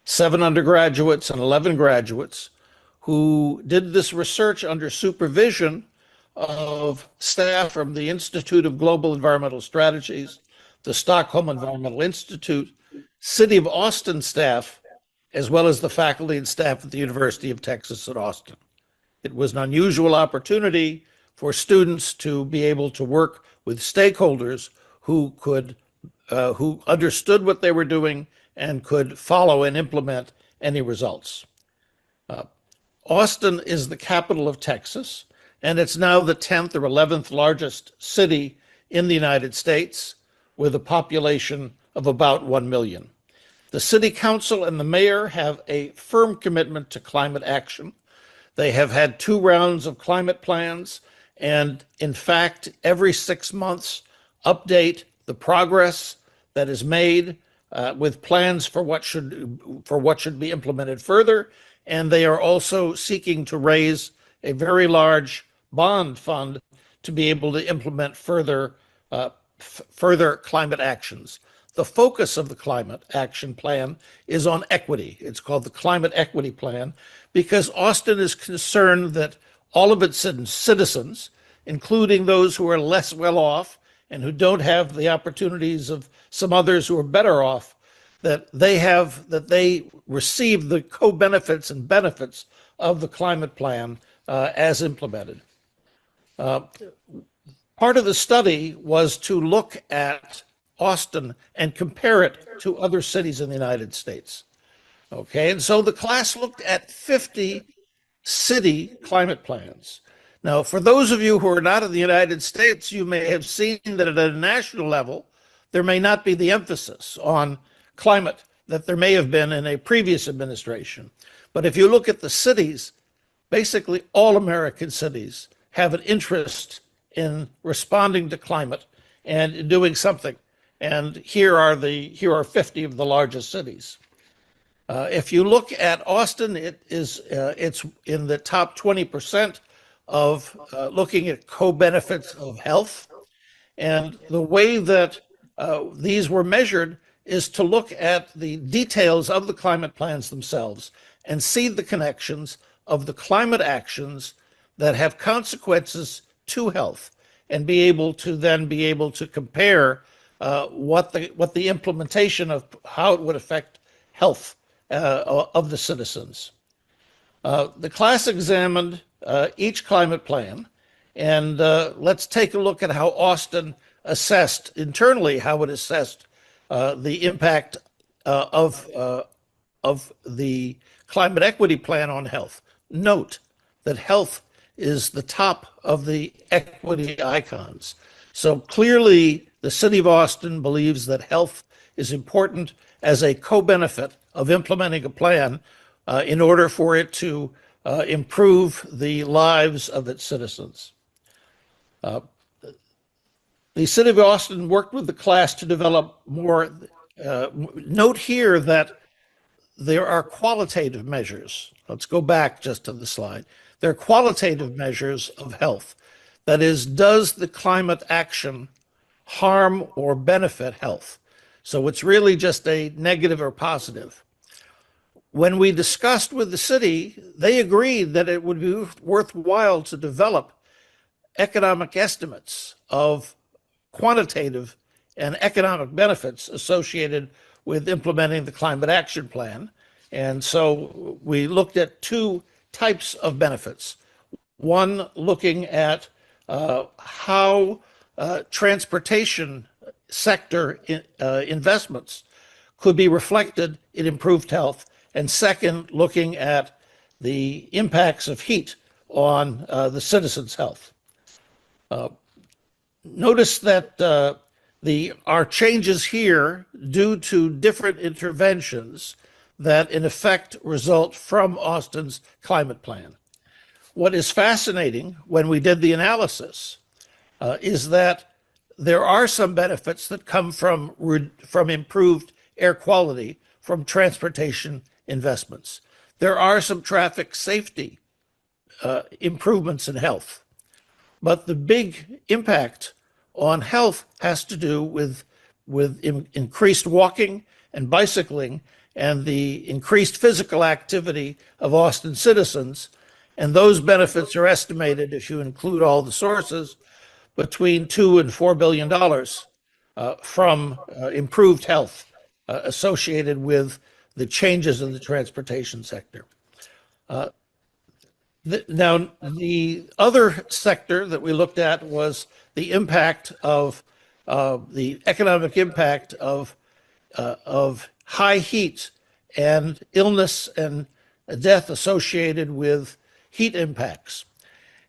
7 undergraduates and 11 graduates, who did this research under supervision of staff from the Institute of Global Environmental Strategies, the Stockholm Environmental Institute, City of Austin staff, as well as the faculty and staff at the University of Texas at Austin. It was an unusual opportunity for students to be able to work with stakeholders who understood what they were doing and could follow and implement any results. Austin is the capital of Texas, and it's now the 10th or 11th largest city in the United States, with a population of about 1 million. The city council and the mayor have a firm commitment to climate action. They have had 2 rounds of climate plans, and in fact, every 6 months, update the progress that is made with plans for what should be implemented further. And they are also seeking to raise a very large bond fund to be able to implement further climate actions. The focus of the climate action plan is on equity. It's called the Climate Equity Plan because Austin is concerned that all of its citizens, including those who are less well off and who don't have the opportunities of some others who are better off, that they receive the co-benefits and benefits of the climate plan as implemented. Part of the study was to look at Austin and compare it to other cities in the United States. Okay, and so the class looked at 50 city climate plans. Now, for those of you who are not in the United States, you may have seen that at a national level, there may not be the emphasis on climate that there may have been in a previous administration. But if you look at the cities, basically all American cities have an interest in responding to climate and doing something. And here are 50 of the largest cities. If you look at Austin, it's in the top 20% of looking at co-benefits of health. And the way that these were measured is to look at the details of the climate plans themselves and see the connections of the climate actions that have consequences to health, and be able to compare what the implementation of how it would affect health of the citizens. The class examined each climate plan, and let's take a look at how Austin assessed internally, how it assessed the impact of the climate equity plan on health. Note that health is the top of the equity icons. So clearly, the city of Austin believes that health is important as a co-benefit of implementing a plan in order for it to improve the lives of its citizens. The City of Austin worked with the class to develop more. Note here that there are qualitative measures. Let's go back just to the slide. There are qualitative measures of health. That is, does the climate action harm or benefit health? So it's really just a negative or positive. When we discussed with the city, they agreed that it would be worthwhile to develop economic estimates of quantitative and economic benefits associated with implementing the climate action plan. And so we looked at two types of benefits. One, looking at how transportation sector investments could be reflected in improved health. And second, looking at the impacts of heat on the citizens' health. Notice that our changes here due to different interventions that in effect result from Austin's climate plan. What is fascinating when we did the analysis is that there are some benefits that come from improved air quality from transportation investments. There are some traffic safety improvements in health. But the big impact on health has to do with increased walking and bicycling and the increased physical activity of Austin citizens. And those benefits are estimated, if you include all the sources, between $2 and $4 billion from improved health associated with the changes in the transportation sector. Now, the other sector that we looked at was the impact of the economic impact of high heat and illness and death associated with heat impacts.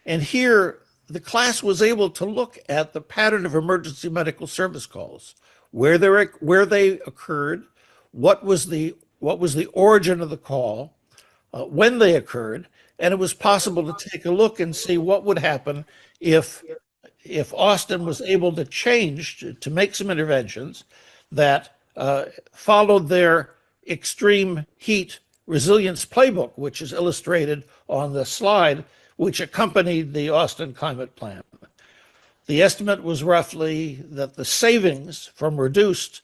And here, the class was able to look at the pattern of emergency medical service calls, where they occurred, what was the origin of the call, when they occurred, and it was possible to take a look and see what would happen if Austin was able to change, to make some interventions that followed their extreme heat resilience playbook, which is illustrated on the slide, which accompanied the Austin climate plan. The estimate was roughly that the savings from reduced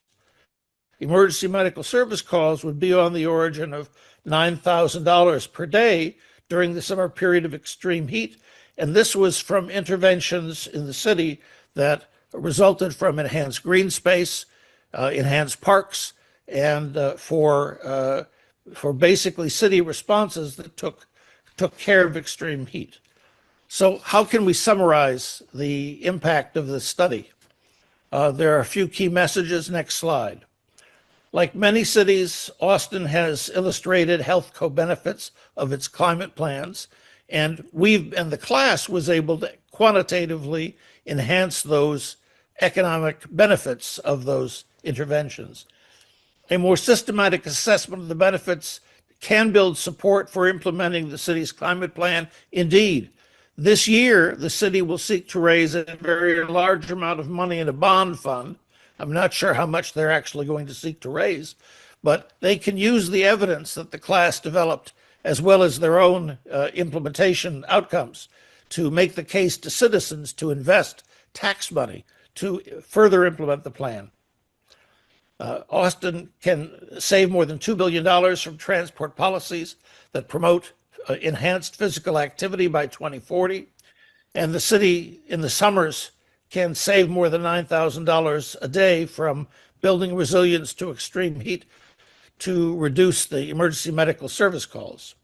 emergency medical service calls would be on the origin of $9,000 per day during the summer period of extreme heat. And this was from interventions in the city that resulted from enhanced green space, enhanced parks, and for basically city responses that took care of extreme heat. So how can we summarize the impact of this study? There are a few key messages. Next slide. Like many cities, Austin has illustrated health co-benefits of its climate plans, and the class was able to quantitatively enhance those economic benefits of those interventions. A more systematic assessment of the benefits can build support for implementing the city's climate plan. Indeed, this year, the city will seek to raise a very large amount of money in a bond fund. I'm not sure how much they're actually going to seek to raise, but they can use the evidence that the class developed as well as their own implementation outcomes to make the case to citizens to invest tax money to further implement the plan. Austin can save more than $2 billion from transport policies that promote enhanced physical activity by 2040. And the city in the summers can save more than $9,000 a day from building resilience to extreme heat to reduce the emergency medical service calls.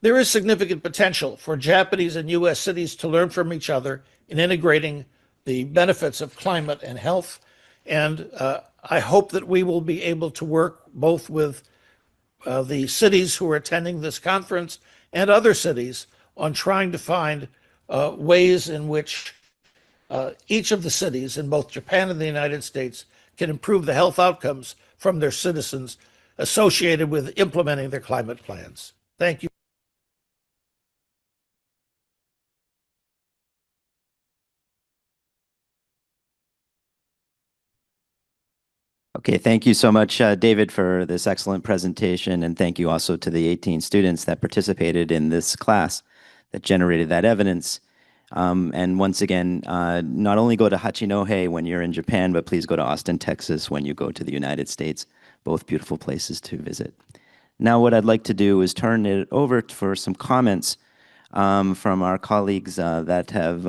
There is significant potential for Japanese and U.S. cities to learn from each other in integrating the benefits of climate and health. And I hope that we will be able to work both with the cities who are attending this conference and other cities on trying to find ways in which each of the cities in both Japan and the United States can improve the health outcomes from their citizens associated with implementing their climate plans. Thank you. Okay, thank you so much, David, for this excellent presentation, and thank you also to the 18 students that participated in this class that generated that evidence. And once again, not only go to Hachinohe when you're in Japan, but please go to Austin, Texas when you go to the United States. Both beautiful places to visit. Now what I'd like to do is turn it over for some comments from our colleagues that have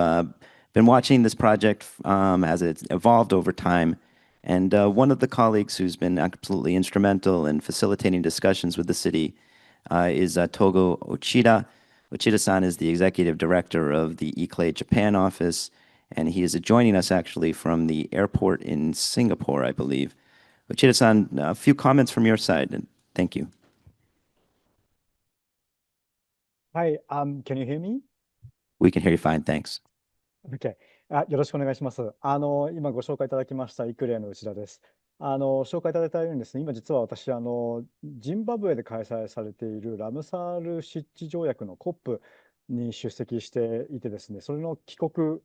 been watching this project as it's evolved over time. And one of the colleagues who's been absolutely instrumental in facilitating discussions with the city is Togo Ochida. Ochida-san is the executive director of the ICLEI Japan office, and he is joining us actually from the airport in Singapore, I believe. Ochida-san, a few comments from your side, and thank you. Hi, can you hear me? We can hear you fine, thanks. Okay. よろしくお願いします。今ご紹介いただきましたイクレイの内田です。紹介いただいたようにですね、今実は私、ジンバブエで開催されているラムサール湿地条約の COP に出席していてですね、それの帰国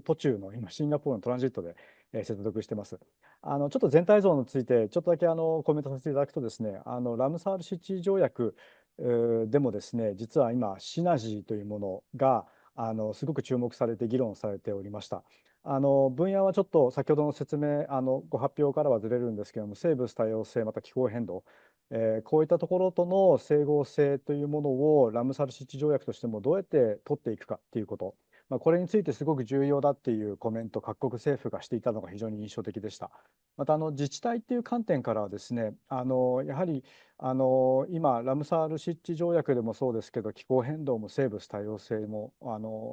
途中の今、シンガポールのトランジットで接続してます。ちょっと全体像について、ちょっとだけコメントさせていただくとですね、ラムサール湿地条約でもですね、実は今、シナジーというものがすごく注目されて議論されておりました。分野はちょっと先ほどの説明、ご発表からはずれるんですけれども、生物多様性、また気候変動、こういったところとの整合性というものをラムサール湿地条約としてもどうやって取っていくかということ、これについてすごく重要だっていうコメント、各国政府がしていたのが非常に印象的でした。また自治体っていう観点からはですね、やはり今、ラムサール湿地条約でもそうですけど、気候変動も生物多様性も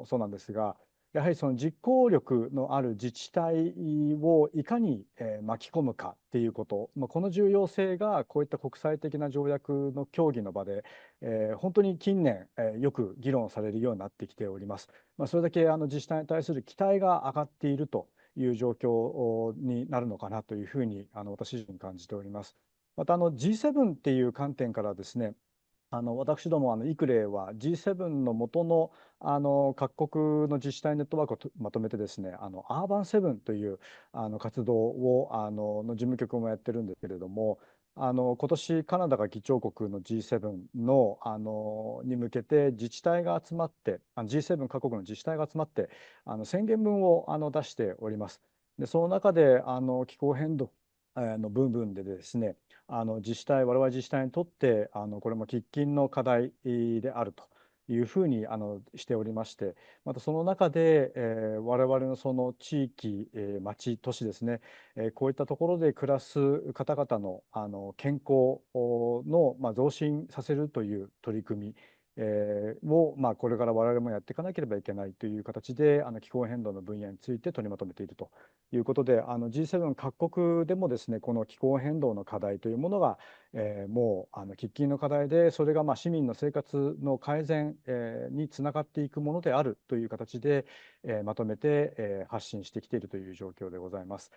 そうなんですが、やはりその実行力のある自治体をいかに巻き込むかっていうこと、この重要性がこういった国際的な条約の協議の場で本当に近年よく議論されるようになってきております。それだけ自治体に対する期待が上がっているという状況になるのかなというふうに私自身感じております。またG7 っていう観点からですね、私どもイクレイは G7 の元の各国の自治体ネットワークをまとめてですね、アーバン7という活動をの事務局もやってるんですけれども、今年カナダが議長国の G7 のに向けて自治体が集まって、G7 各国の自治体が集まって宣言文を出しております。でその中で気候変動の部分でですね、自治体、我々自治体にとってこれも喫緊の課題であるというふうにしておりまして、またその中で我々のその地域、町、都市ですね、こういったところで暮らす方々の健康の増進させるという取り組みをこれから我々もやっていかなければいけないという形で気候変動の分野について取りまとめているということで、G7 各国でもですね、この気候変動の課題というものがもう喫緊の課題で、それが市民の生活の改善につながっていくものであるという形でまとめて発信してきているという状況でございます。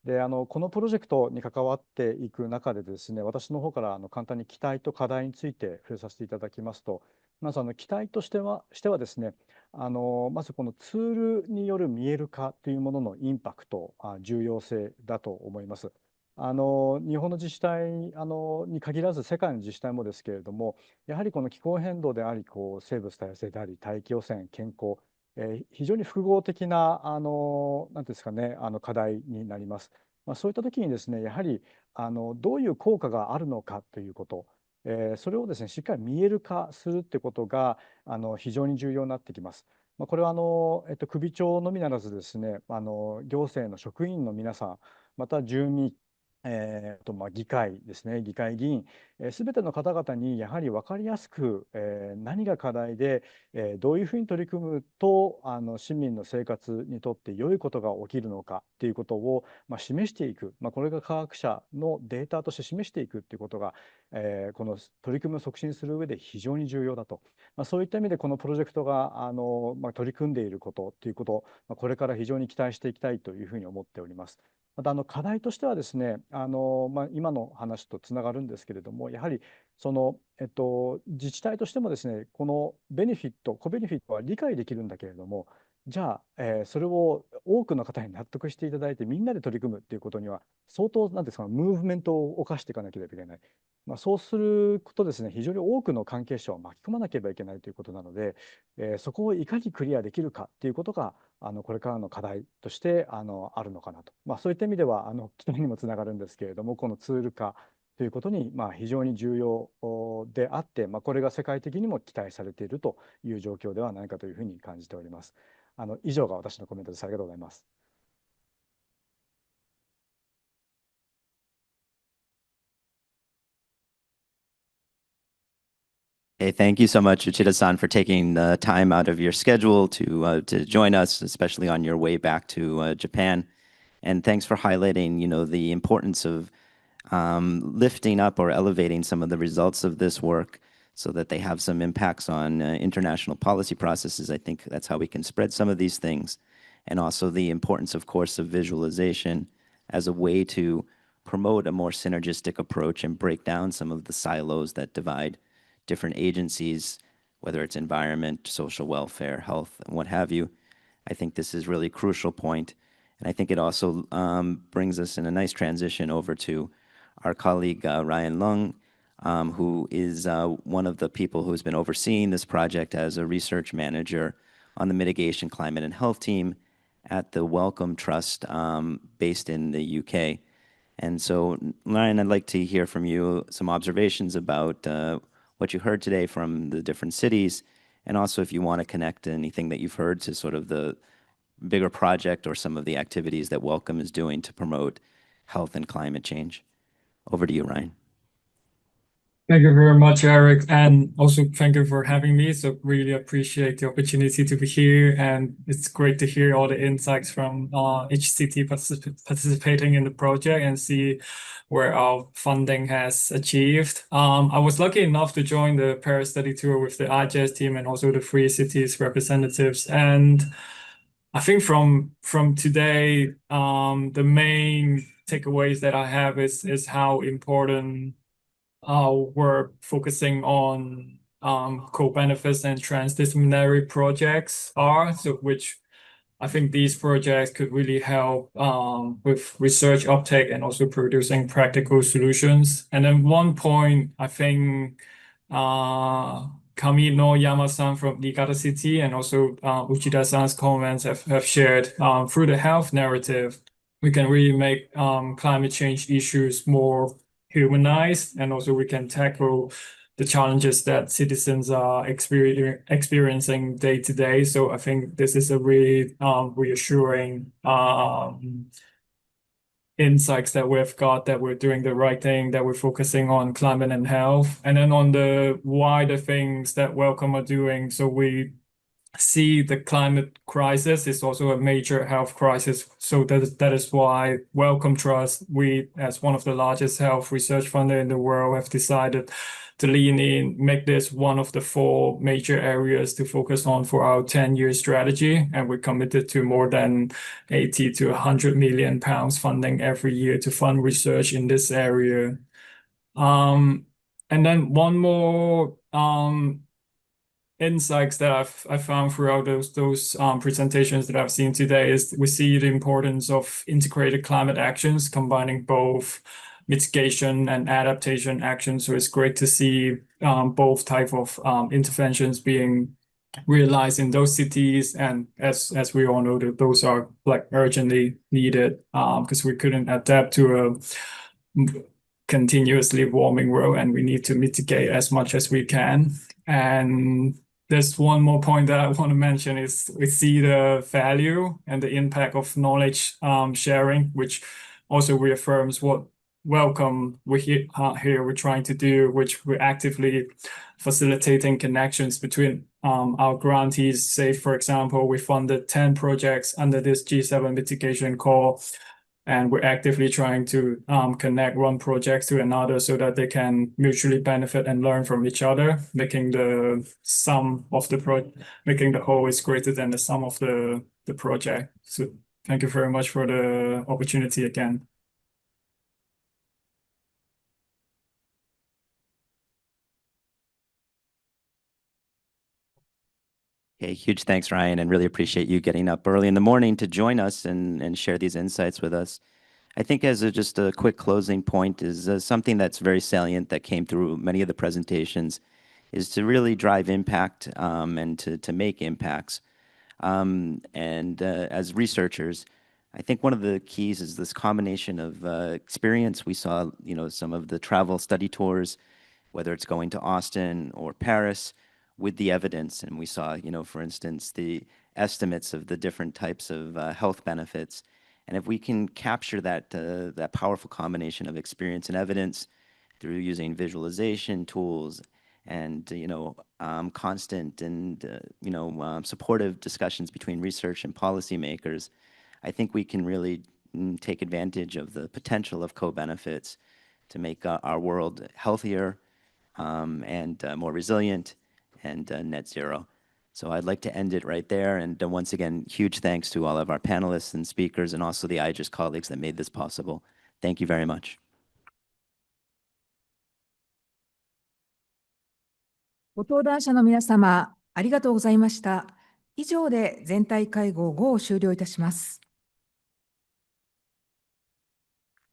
でこのプロジェクトに関わっていく中でですね、私の方から簡単に期待と課題について触れさせていただきますと、まず期待としてはですね、まずこのツールによる見える化というもののインパクト、重要性だと思います。日本の自治体に限らず世界の自治体もですけれども、やはりこの気候変動であり生物多様性であり大気汚染、健康、非常に複合的ななんていうんですかね、課題になります。そういった時にですね、やはりどういう効果があるのかということ、それをですねしっかり見える化するってことが非常に重要になってきます。これは首長のみならずですね、行政の職員の皆さん、また住民、議会ですね、議会議員、すべての方々にやはり分かりやすく、何が課題で、どういうふうに取り組むと市民の生活にとって良いことが起きるのかということを、示していく、これが科学者のデータとして示していくということが、この取り組みを促進する上で非常に重要だと、そういった意味でこのプロジェクトが取り組んでいることということ、これから非常に期待していきたいというふうに思っております。また課題としてはですね、今の話とつながるんですけれども、やはりその、自治体としてもですね、このベネフィット、コベネフィットは理解できるんだけれども、じゃあ、それを多くの方に納得していただいてみんなで取り組むっていうことには相当なんですかムーブメントを犯していかなければいけない。そうするとですね、非常に多くの関係者を巻き込まなければいけないということなので、そこをいかにクリアできるかっていうことがこれからの課題としてあるのかなと、そういった意味では期待にもつながるんですけれども、このツール化ということに非常に重要であって、これが世界的にも期待されているという状況ではないかというふうに感じております。以上が私のコメントです。ありがとうございます。Hey, thank you so much, Uchida-san, for taking the time out of your schedule to join us, especially on your way back to Japan. And thanks for highlighting, the importance of lifting up or elevating some of the results of this work so that they have some impacts on international policy processes. I think that's how we can spread some of these things. And also the importance, of course, of visualization as a way to promote a more synergistic approach and break down some of the silos that divide different agencies, whether it's environment, social welfare, health, and what have you. I think this is really a crucial point. And I think it also brings us in a nice transition over to our colleague Ryan Lung, who is one of the people who's been overseeing this project as a research manager on the Mitigation, Climate, and Health team at the Wellcome Trust based in the UK. And so, Ryan, I'd like to hear from you some observations about what you heard today from the different cities, and also if you want to connect anything that you've heard to sort of the bigger project or some of the activities that Wellcome is doing to promote health and climate change. Over to you, Ryan. Thank you very much, Eric, and also thank you for having me. So really appreciate the opportunity to be here, and it's great to hear all the insights from each city participating in the project and see where our funding has achieved. I was lucky enough to join the Paris study tour with the IJS team and also the 3 cities representatives. And I think from today, the main takeaways that I have is how important we're focusing on co-benefits and transdisciplinary projects are, so which I think these projects could really help with research uptake and also producing practical solutions. And then one point, I think Kamino Yama-san from Niigata City and also Uchida-san's comments have shared through the health narrative, we can really make climate change issues more humanized, and also we can tackle the challenges that citizens are experiencing day to day. So I think this is a really reassuring insights that we've got, that we're doing the right thing, that we're focusing on climate and health. And then on the wider things that Wellcome are doing, so we see the climate crisis is also a major health crisis. So that is why Wellcome Trust, we as one of the largest health research funder in the world, have decided to lean in, make this one of the 4 major areas to focus on for our 10-year strategy. And we're committed to more than 80 to 100 million pounds funding every year to fund research in this area. And then one more insights that I found throughout those presentations that I've seen today is we see the importance of integrated climate actions, combining both mitigation and adaptation actions. So it's great to see both type of interventions being realized in those cities, and as we all know, that those are like urgently needed because we couldn't adapt to a continuously warming world, and we need to mitigate as much as we can. And there's one more point that I want to mention is we see the value and the impact of knowledge sharing, which also reaffirms what Wellcome we're trying to do, which we're actively facilitating connections between our grantees. Say, for example, we funded 10 projects under this G7 mitigation call, and we're actively trying to connect one project to another so that they can mutually benefit and learn from each other, making the sum of making the whole is greater than the sum of the project. So thank you very much for the opportunity again. Okay, huge thanks, Ryan, and really appreciate you getting up early in the morning to join us and share these insights with us. I think just a quick closing point is something that's very salient that came through many of the presentations is to really drive impact and to make impacts. As researchers, I think one of the keys is this combination of experience. We saw, some of the travel study tours, whether it's going to Austin or Paris, with the evidence. And we saw, for instance, the estimates of the different types of health benefits. And if we can capture that powerful combination of experience and evidence through using visualization tools and constant and supportive discussions between research and policymakers, I think we can really take advantage of the potential of co-benefits to make our world healthier and more resilient and net zero. So I'd like to end it right there. And once again, huge thanks to all of our panelists and speakers and also the IJIS colleagues that made this possible. Thank you very much. ご登壇者の皆様、ありがとうございました。以上で全体会合5を終了いたします。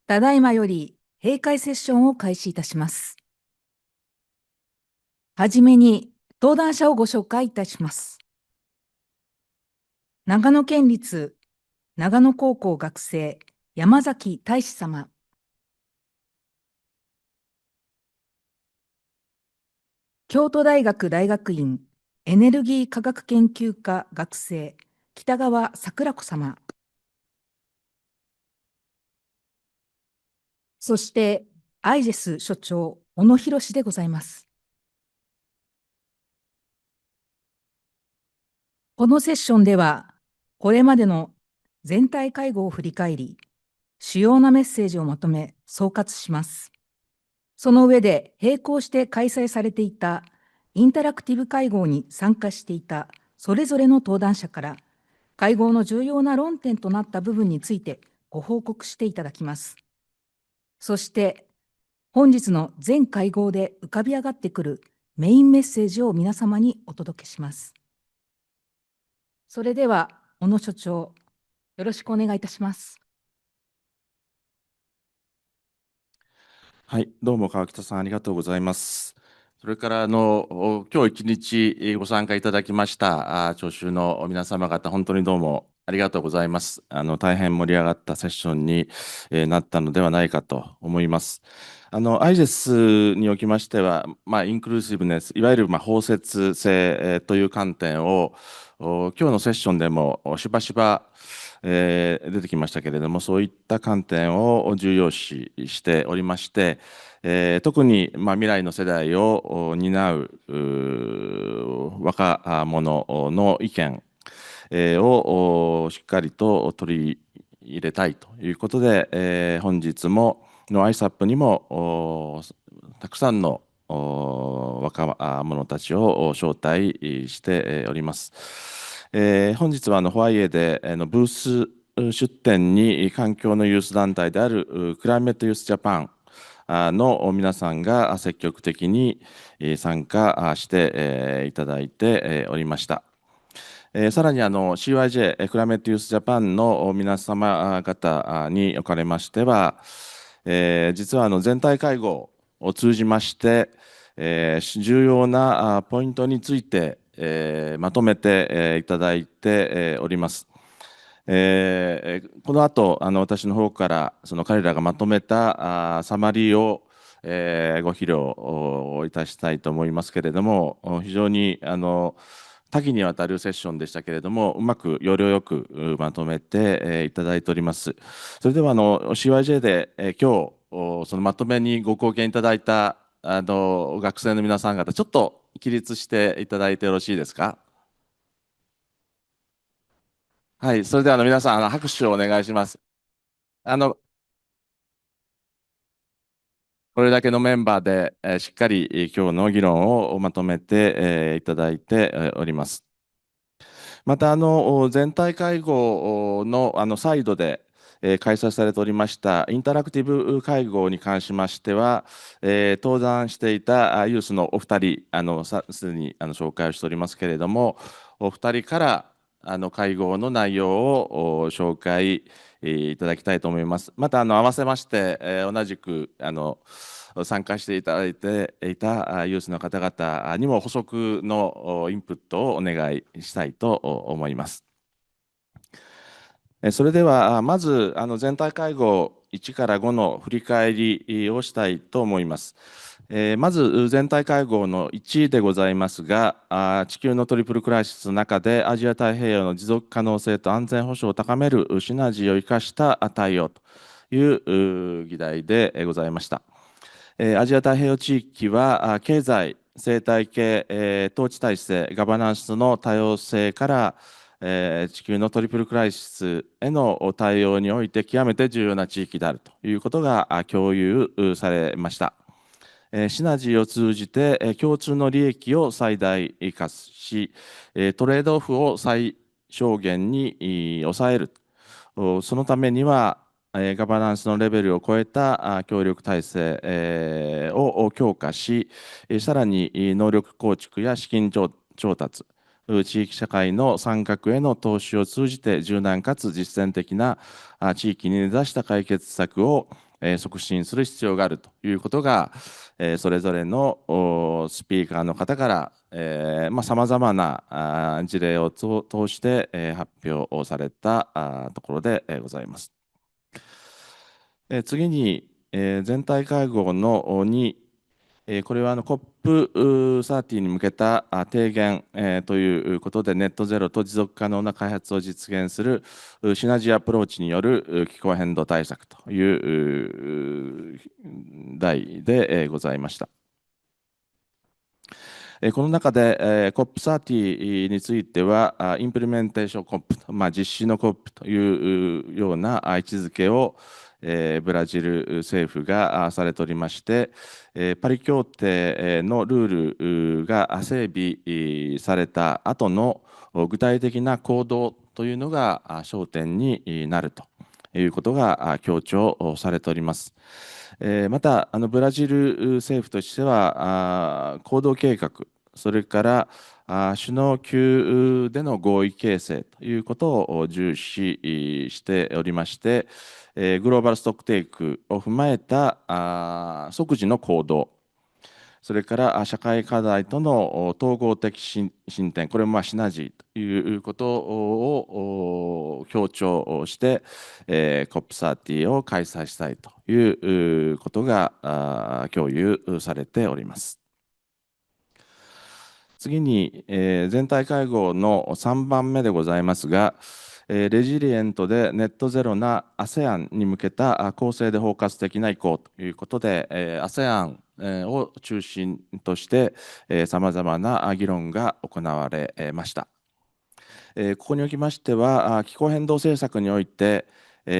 ただいまより閉会セッションを開始いたします。はじめに登壇者をご紹介いたします。長野県立長野高校学生、山崎大志様。京都大学大学院エネルギー科学研究科学生、北川桜子様。そして、IJIS所長、小野博でございます。このセッションでは、これまでの全体会合を振り返り、主要なメッセージをまとめ、総括します。その上で、並行して開催されていたインタラクティブ会合に参加していたそれぞれの登壇者から、会合の重要な論点となった部分についてご報告していただきます。そして、本日の全会合で浮かび上がってくるメインメッセージを皆様にお届けします。それでは、小野所長、よろしくお願いいたします。はい、どうも川北さんありがとうございます。それから今日一日ご参加いただきました聴衆の皆様方、本当にどうもありがとうございます。大変盛り上がったセッションになったのではないかと思います。IJIS におきましては、インクルーシブネス、いわゆる包摂性という観点を今日のセッションでもしばしば出てきましたけれども、そういった観点を重要視しておりまして、特に未来の世代を担う若者の意見をしっかりと取り入れたいということで、本日もの ISAP にもたくさんの若者たちを招待しております。本日はホワイエでブース出展に環境のユース団体であるクライメットユースジャパンの皆さんが積極的に参加していただいておりました。さらにCYJ クライメットユースジャパンの皆様方におかれましては、実は全体会合を通じまして重要なポイントについてまとめていただいております。この後私の方から彼らがまとめたサマリーをご披露いたしたいと思いますけれども、非常に多岐にわたるセッションでしたけれども、うまく要領よくまとめていただいております。それではCYJ で今日そのまとめにご貢献いただいた学生の皆さん方、ちょっと起立していただいてよろしいですか。はい、それでは皆さん拍手をお願いします。これだけのメンバーでしっかり今日の議論をまとめていただいております。また全体会合のサイドで開催されておりましたインタラクティブ会合に関しましては、登壇していたユースのお二人、すでに紹介をしておりますけれども、お二人から会合の内容を紹介いただきたいと思います。また合わせまして、同じく参加していただいていたユースの方々にも補足のインプットをお願いしたいと思います。それではまず全体会合1から5の振り返りをしたいと思います。まず全体会合の1でございますが、地球のトリプルクライシスの中でアジア太平洋の持続可能性と安全保障を高めるシナジーを生かした対応という議題でございました。アジア太平洋地域は経済、生態系、統治体制、ガバナンスの多様性から地球のトリプルクライシスへの対応において極めて重要な地域であるということが共有されました。シナジーを通じて共通の利益を最大化し、トレードオフを最小限に抑える。そのためにはガバナンスのレベルを超えた協力体制を強化し、さらに能力構築や資金調達、地域社会の参画への投資を通じて柔軟かつ実践的な地域に根ざした解決策を促進する必要があるということが、それぞれのスピーカーの方からさまざまな事例を通して発表されたところでございます。次に全体会合の2、これはCOP30 に向けた提言ということで、ネットゼロと持続可能な開発を実現するシナジーアプローチによる気候変動対策という題でございました。この中で COP30 についてはインプリメンテーション COP、実施の COP というような位置づけをブラジル政府がされておりまして、パリ協定のルールが整備された後の具体的な行動というのが焦点になるということが強調されております。またブラジル政府としては行動計画、それから首脳級での合意形成ということを重視しておりまして、グローバルストックテイクを踏まえた即時の行動、それから社会課題との統合的進展、これもシナジーということを強調して、COP30 を開催したいということが共有されております。次に、全体会合の3番目でございますが、レジリエントでネットゼロな ASEAN に向けた公正で包括的な移行ということで、ASEAN を中心としてさまざまな議論が行われました。ここにおきましては、気候変動政策において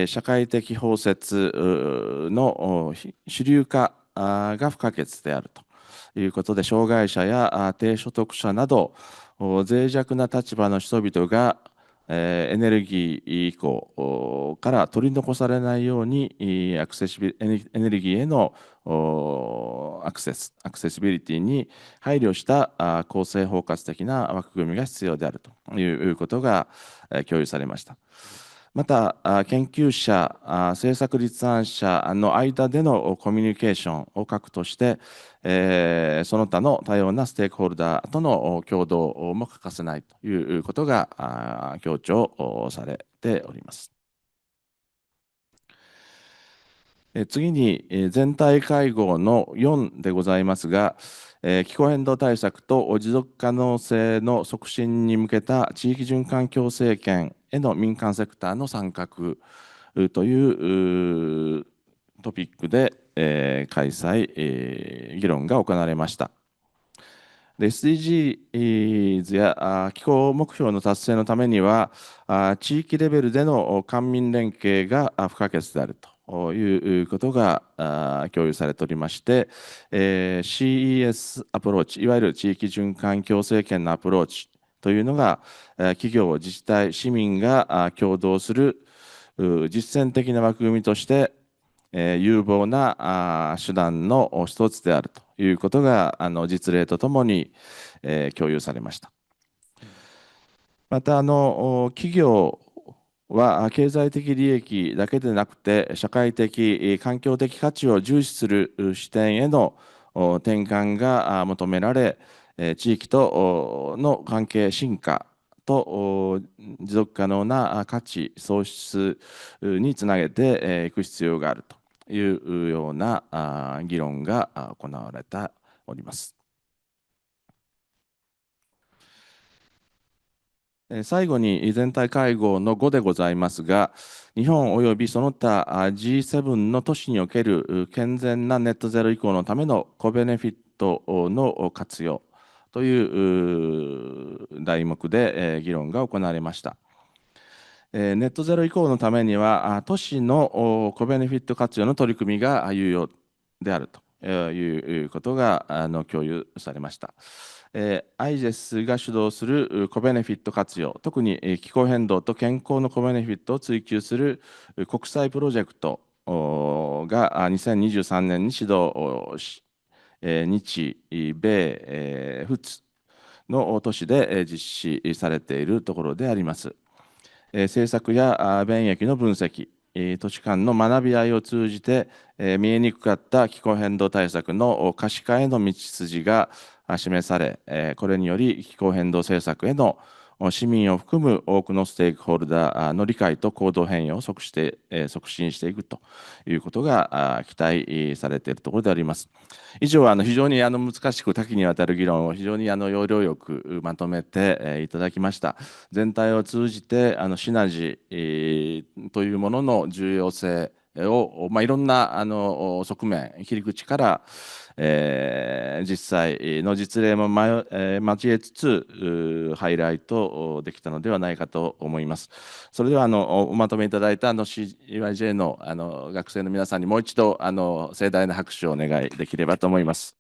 社会的包摂の主流化が不可欠であるということで、障害者や低所得者など脆弱な立場の人々がエネルギー移行から取り残されないようにエネルギーへのアクセシビリティに配慮した公正包括的な枠組みが必要であるということが共有されました。また研究者、政策立案者の間でのコミュニケーションを核として、その他の多様なステークホルダーとの共同も欠かせないということが強調されております。次に全体会合の4でございますが、気候変動対策と持続可能性の促進に向けた地域循環共生圏への民間セクターの参画というトピックで開催、議論が行われました。SDGs や気候目標の達成のためには、地域レベルでの官民連携が不可欠であるということが共有されておりまして、CES アプローチ、いわゆる地域循環共生圏のアプローチというのが、企業、自治体、市民が共同する実践的な枠組みとして有望な手段の一つであるということが実例とともに共有されました。また企業は経済的利益だけでなくて社会的環境的価値を重視する視点への転換が求められ、地域との関係深化と持続可能な価値創出につなげていく必要があるというような議論が行われております。最後に全体会合の5でございますが、日本及びその他 G7 の都市における健全なネットゼロ移行のためのコベネフィットの活用という題目で議論が行われました。ネットゼロ移行のためには、都市のコベネフィット活用の取り組みが有用であるということが共有されました。ISAP が主導するコベネフィット活用、特に気候変動と健康のコベネフィットを追求する国際プロジェクトが2023年に始動し、日米仏の都市で実施されているところであります。政策や便益の分析、都市間の学び合いを通じて見えにくかった気候変動対策の可視化への道筋が示され、これにより気候変動政策への市民を含む多くのステークホルダーの理解と行動変容を促進していくということが期待されているところであります。以上、非常に難しく多岐にわたる議論を非常に要領よくまとめていただきました。全体を通じてシナジーというものの重要性を、いろんな側面、切り口から、実際の実例も交えつつハイライトできたのではないかと思います。それではおまとめいただいたCYJ の学生の皆さんにもう一度盛大な拍手をお願いできればと思います。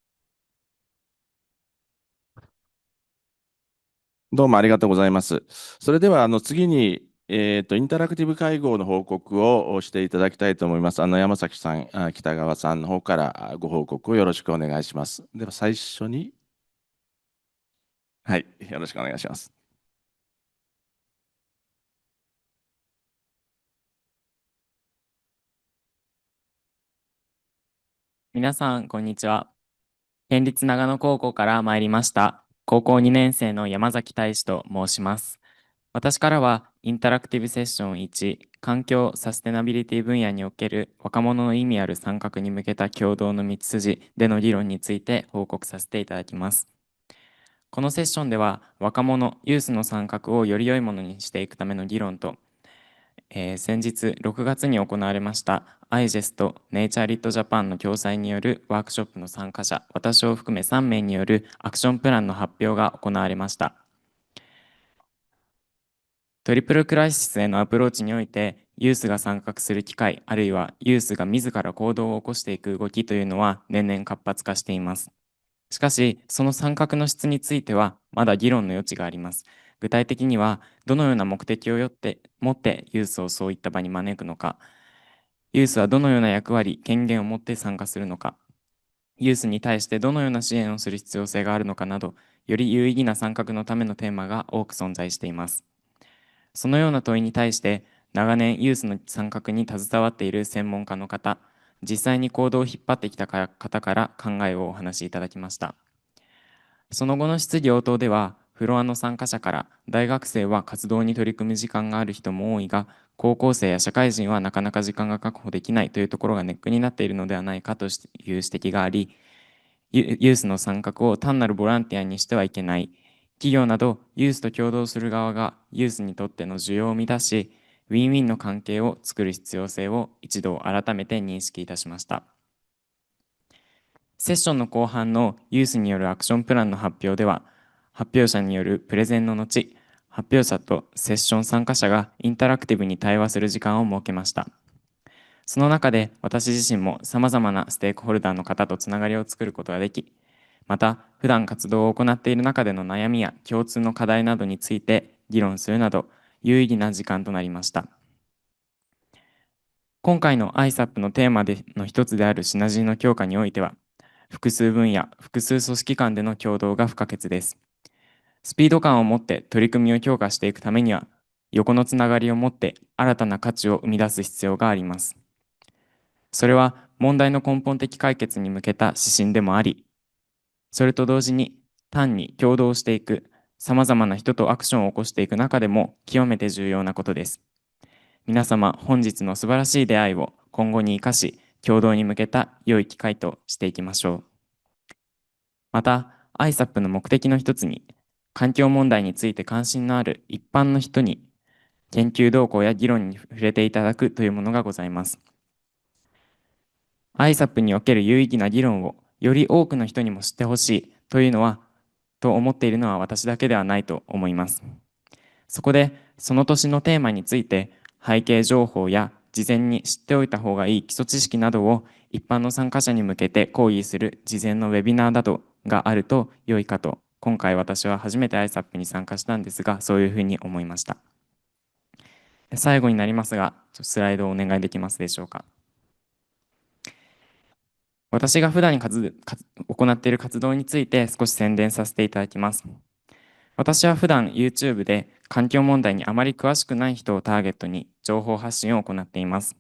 どうもありがとうございます。それでは次にインタラクティブ会合の報告をしていただきたいと思います。山崎さん、北川さんの方からご報告をよろしくお願いします。では最初に、はい、よろしくお願いします。皆さん、こんにちは。県立長野高校から参りました、高校2年生の山崎大志と申します。私からは、インタラクティブセッション1、環境・サステナビリティ分野における若者の意味ある参画に向けた共同の道筋での議論について報告させていただきます。このセッションでは、若者・ユースの参画をより良いものにしていくための議論と、先日6月に行われました ISAP とネイチャーリットジャパンの共催によるワークショップの参加者、私を含め3名によるアクションプランの発表が行われました。トリプルクライシスへのアプローチにおいて、ユースが参画する機会、あるいはユースが自ら行動を起こしていく動きというのは年々活発化しています。しかし、その参画の質についてはまだ議論の余地があります。具体的には、どのような目的を持ってユースをそういった場に招くのか、ユースはどのような役割、権限を持って参加するのか、ユースに対してどのような支援をする必要性があるのかなど、より有意義な参画のためのテーマが多く存在しています。そのような問いに対して、長年ユースの参画に携わっている専門家の方、実際に行動を引っ張ってきた方から考えをお話しいただきました。その後の質疑応答では、フロアの参加者から大学生は活動に取り組む時間がある人も多いが、高校生や社会人はなかなか時間が確保できないというところがネックになっているのではないかという指摘があり、ユースの参画を単なるボランティアにしてはいけない。企業などユースと共同する側がユースにとっての需要を満たし、ウィンウィンの関係を作る必要性を一度改めて認識いたしました。セッションの後半のユースによるアクションプランの発表では、発表者によるプレゼンの後、発表者とセッション参加者がインタラクティブに対話する時間を設けました。その中で私自身もさまざまなステークホルダーの方とつながりを作ることができ、また普段活動を行っている中での悩みや共通の課題などについて議論するなど有意義な時間となりました。今回の ISAP のテーマの一つであるシナジーの強化においては、複数分野、複数組織間での協働が不可欠です。スピード感を持って取り組みを強化していくためには、横のつながりを持って新たな価値を生み出す必要があります。それは問題の根本的解決に向けた指針でもあり、それと同時に単に協働していく、さまざまな人とアクションを起こしていく中でも極めて重要なことです。皆様、本日の素晴らしい出会いを今後に生かし、共同に向けた良い機会としていきましょう。また、ISAP の目的の一つに、環境問題について関心のある一般の人に、研究動向や議論に触れていただくというものがございます。ISAP における有意義な議論をより多くの人にも知ってほしいと思っているのは私だけではないと思います。そこで、その年のテーマについて、背景情報や事前に知っておいた方がいい基礎知識などを一般の参加者に向けて講義する事前のウェビナーなどがあると良いかと、今回私は初めて ISAP に参加したんですが、そういうふうに思いました。最後になりますが、スライドをお願いできますでしょうか。私が普段行っている活動について少し宣伝させていただきます。私は普段 YouTube で環境問題にあまり詳しくない人をターゲットに情報発信を行っています。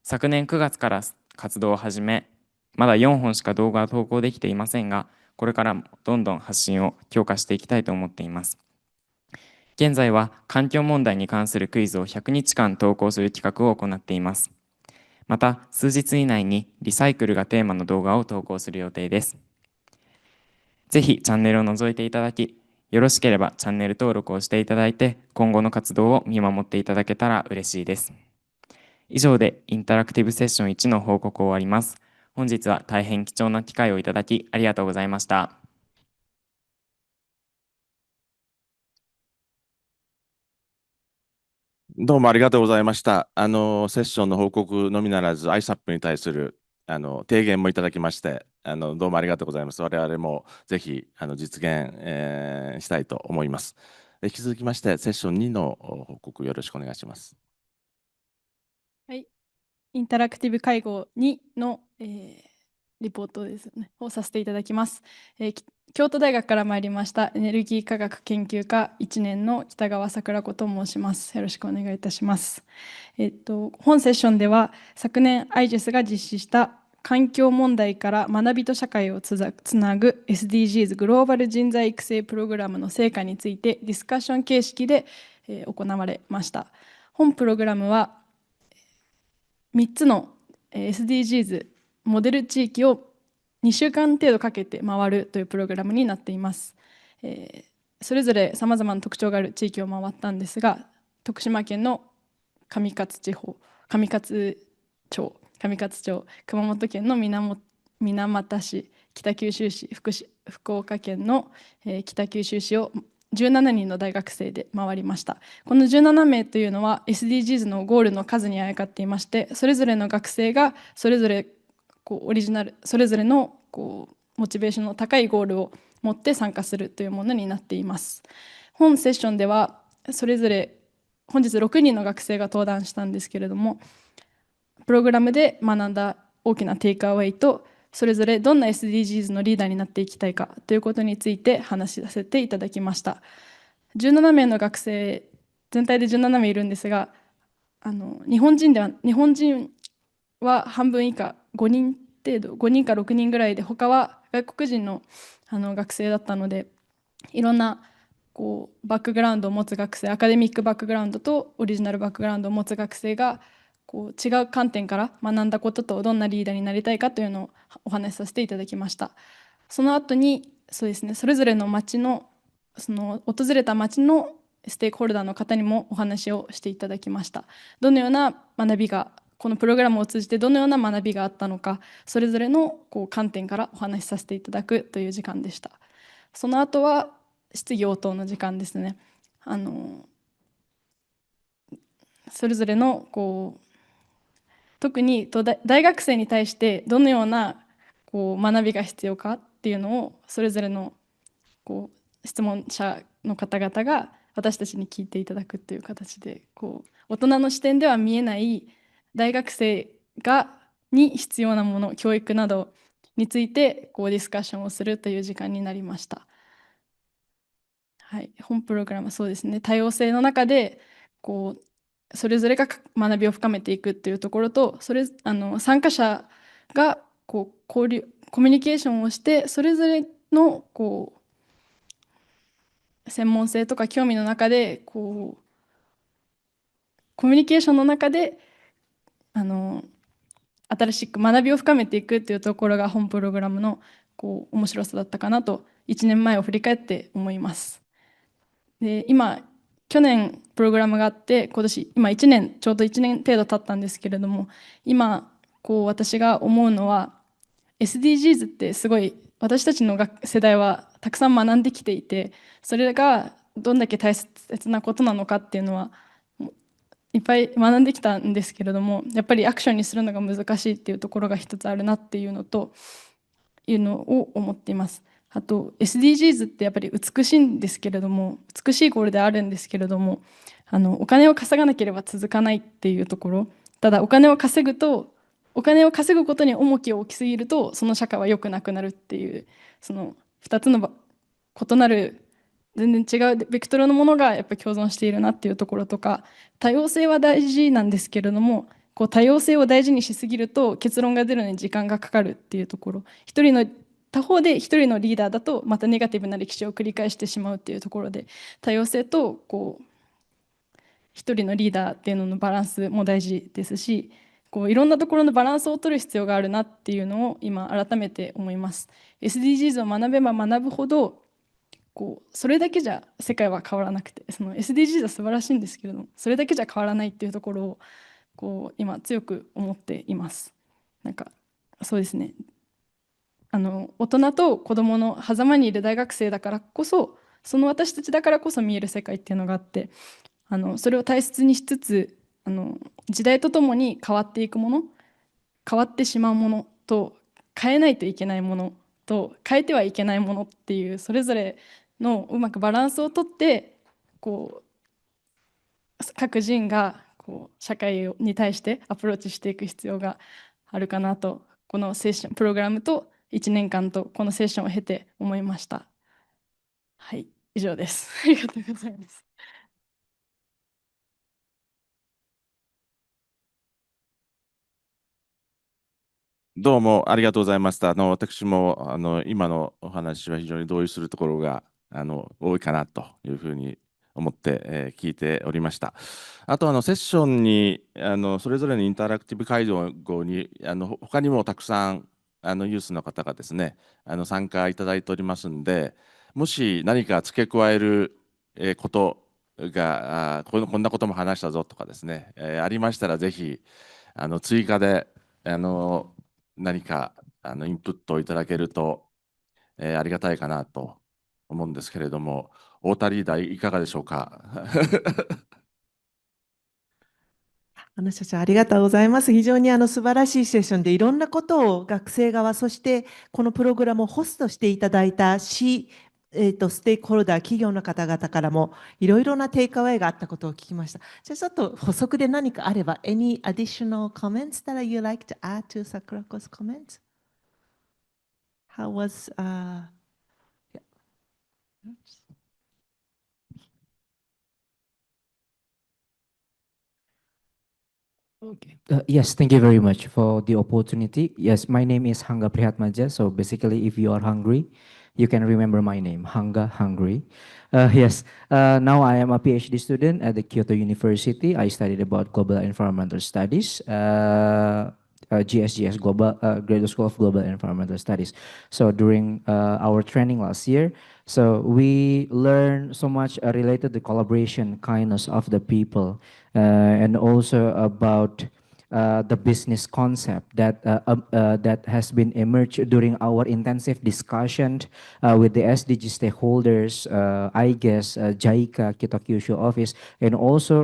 昨年9月から活動を始め、まだ4本しか動画を投稿できていませんが、これからもどんどん発信を強化していきたいと思っています。現在は環境問題に関するクイズを100日間投稿する企画を行っています。また、数日以内にリサイクルがテーマの動画を投稿する予定です。ぜひチャンネルを覗いていただき、よろしければチャンネル登録をしていただいて、今後の活動を見守っていただけたら嬉しいです。以上でインタラクティブセッション1の報告を終わります。本日は大変貴重な機会をいただきありがとうございました。どうもありがとうございました。セッションの報告のみならず、ISAP に対する提言もいただきまして、どうもありがとうございます。我々もぜひ実現、したいと思います。引き続きまして、セッション2の報告よろしくお願いします。はい、インタラクティブ会合2の、リポートですね、をさせていただきます。京都大学から参りましたエネルギー科学研究科1年の北川桜子と申します。よろしくお願いいたします。本セッションでは昨年 IGES が実施した環境問題から学びと社会をつなぐ SDGs グローバル人材育成プログラムの成果についてディスカッション形式で行われました。本プログラムは3つの SDGs モデル地域を2週間程度かけて回るというプログラムになっています。それぞれさまざまな特徴がある地域を回ったんですが、徳島県の上勝町、熊本県の水俣市、北九州市、福岡県の北九州市を17人の大学生で回りました。この17名というのは SDGs のゴールの数にあやかっていまして、それぞれの学生がそれぞれそれぞれのモチベーションの高いゴールを持って参加するというものになっています。本セッションではそれぞれ本日6人の学生が登壇したんですけれども、プログラムで学んだ大きなテイクアウェイと、それぞれどんな SDGs のリーダーになっていきたいかということについて話しさせていただきました。17名の学生、全体で17名いるんですが、日本人は半分以下、5人程度、5人か6人ぐらいで、他は外国人の学生だったので、いろんなバックグラウンドを持つ学生、アカデミックバックグラウンドとオリジナルバックグラウンドを持つ学生が違う観点から学んだこととどんなリーダーになりたいかというのをお話しさせていただきました。その後にそうですね、それぞれの町の訪れた町のステークホルダーの方にもお話をしていただきました。どのような学びが、このプログラムを通じてどのような学びがあったのか、それぞれの観点からお話しさせていただくという時間でした。その後は質疑応答の時間ですね。それぞれの特に大学生に対してどのような学びが必要かっていうのをそれぞれの質問者の方々が私たちに聞いていただくという形で、大人の視点では見えない大学生に必要なもの、教育などについてディスカッションをするという時間になりました。はい、本プログラムはそうですね、多様性の中でそれぞれが学びを深めていくというところと、参加者が交流、コミュニケーションをして、それぞれの専門性とか興味の中でコミュニケーションの中で新しく学びを深めていくというところが本プログラムの面白さだったかなと1年前を振り返って思います。で去年プログラムがあって、今年1年ちょうど1年程度経ったんですけれども、今私が思うのは SDGs ってすごい私たちの世代はたくさん学んできていて、それがどんだけ大切なことなのかっていうのはいっぱい学んできたんですけれども、やっぱりアクションにするのが難しいっていうところが一つあるなっていうのを思っています。あと SDGs ってやっぱり美しいんですけれども、美しいゴールであるんですけれども、お金を稼がなければ続かないっていうところ。ただお金を稼ぐことに重きを置きすぎると、その社会は良くなくなるっていう、その2つの異なる全然違うベクトルのものがやっぱり共存しているなっていうところとか、多様性は大事なんですけれども、多様性を大事にしすぎると結論が出るのに時間がかかるっていうところ、他方で一人のリーダーだとまたネガティブな歴史を繰り返してしまうっていうところで、多様性と一人のリーダーっていうののバランスも大事ですし、いろんなところのバランスを取る必要があるなっていうのを今改めて思います。SDGs を学べば学ぶほどそれだけじゃ世界は変わらなくて、その SDGs は素晴らしいんですけれども、それだけじゃ変わらないっていうところを今強く思っています。そうですね、大人と子どもの狭間にいる大学生だからこそ、その私たちだからこそ見える世界っていうのがあって、それを大切にしつつ時代とともに変わっていくもの、変わってしまうものと、変えないといけないものと変えてはいけないものっていう、それぞれのうまくバランスをとって各人が社会に対してアプローチしていく必要があるかなと、このセッションプログラムと1年間とこのセッションを経て思いました。はい、以上です。ありがとうございます。どうもありがとうございました。私も今のお話は非常に同意するところが多いかなというふうに思って、聞いておりました。あとセッションにそれぞれのインタラクティブ会場に他にもたくさんユースの方がですね参加いただいておりますんで、もし何か付け加えることがこんなことも話したぞとかですね、ありましたらぜひ追加で何かインプットをいただけると、ありがたいかなと思うんですけれども、太田リーダーいかがでしょうか。社長ありがとうございます。非常に素晴らしいセッションでいろんなことを学生側、そしてこのプログラムをホストしていただいたステークホルダー、企業の方々からもいろいろなテイクアウェイがあったことを聞きました。じゃあちょっと補足で何かあれば、any additional comments that you like to add to Sakurako's comments? How was Okay. Yes, thank you very much for the opportunity. Yes, my name is Hangga Prihatmaja. So basically, if you are hungry, you can remember my name, Hangga Hungry. Yes, now I am a PhD student at the Kyoto University. I studied about global environmental studies, GSGS, Graduate School of Global Environmental Studies. So during our training last year, so we learned so much related to collaboration, kindness of the people, and also about the business concept that has been emerged during our intensive discussion with the SDG stakeholders, I guess JICA, Kitakyushu office, and also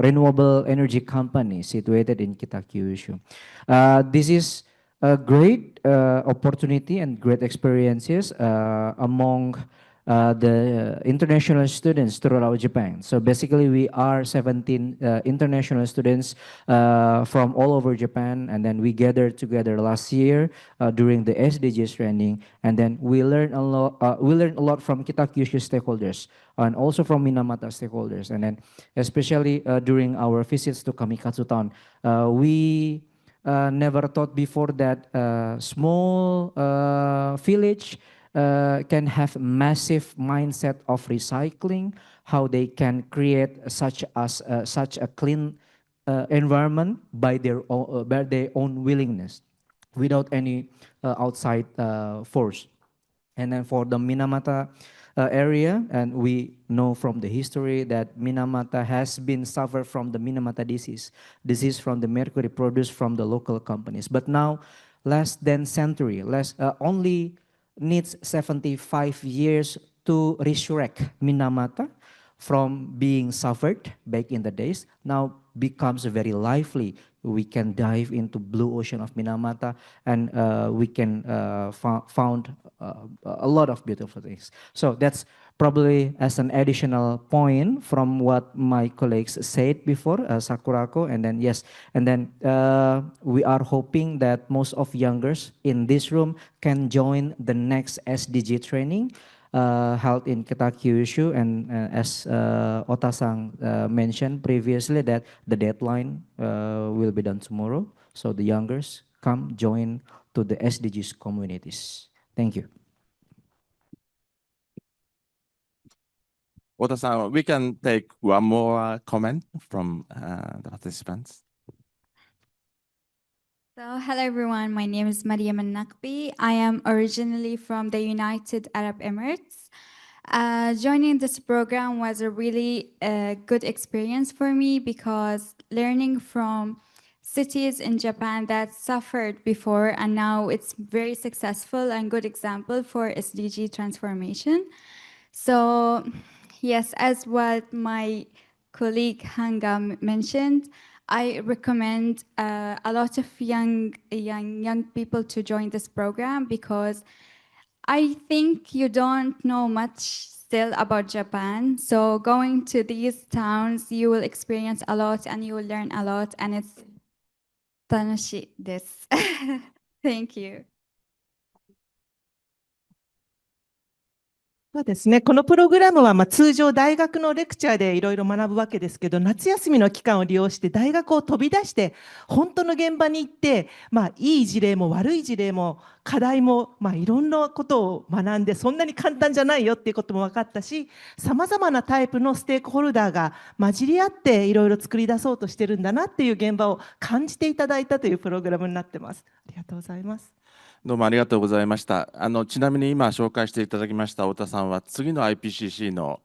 renewable energy company situated in Kitakyushu. This is a great opportunity and great experiences among the international students throughout Japan. So basically, we are 17 international students from all over Japan, and then we gathered together last year during the SDGs training, and then we learned a lot. We learned a lot from Kitakyushu stakeholders and also from Minamata stakeholders, and then especially during our visits to Kamikatsu Town, we never thought before that small village can have massive mindset of recycling, how they can create such a clean environment by their own willingness, without any outside force. And then for the Minamata area, and we know from the history that Minamata has been suffered from the Minamata disease from the mercury produced from the local companies. But now, less than century, only needs 75 years to resurrect Minamata from being suffered back in the days, now becomes very lively. We can dive into blue ocean of Minamata, and we can found a lot of beautiful things. So that's probably as an additional point from what my colleagues said before, Sakurako, and then yes, and then we are hoping that most of youngers in this room can join the next SDG training held in Kitakyushu, and as Ota-san mentioned previously, that the deadline will be done tomorrow. So the youngers come join to the SDGs communities. Thank you. Ota-san, we can take one more comment from the participants. So, hello everyone, my name is Mariam Nakbi. I am originally from the United Arab Emirates. Joining this program was a really good experience for me, because learning from cities in Japan that suffered before and now it's very successful and good example for SDG transformation. So yes, as what my colleague Hanga mentioned, I recommend a lot of young people to join this program, because I think you don't know much still about Japan. So going to these towns, you will experience a lot and you will learn a lot, and it's tanoshi desu. Thank you. そうですね。このプログラムは通常大学のレクチャーでいろいろ学ぶわけですけど、夏休みの期間を利用して大学を飛び出して本当の現場に行って、いい事例も悪い事例も課題も、いろんなことを学んで、そんなに簡単じゃないよっていうことも分かったし、さまざまなタイプのステークホルダーが混じり合っていろいろ作り出そうとしてるんだなっていう現場を感じていただいたというプログラムになってます。ありがとうございます。どうもありがとうございました。ちなみに今紹介していただきました太田さんは、次の IPCC の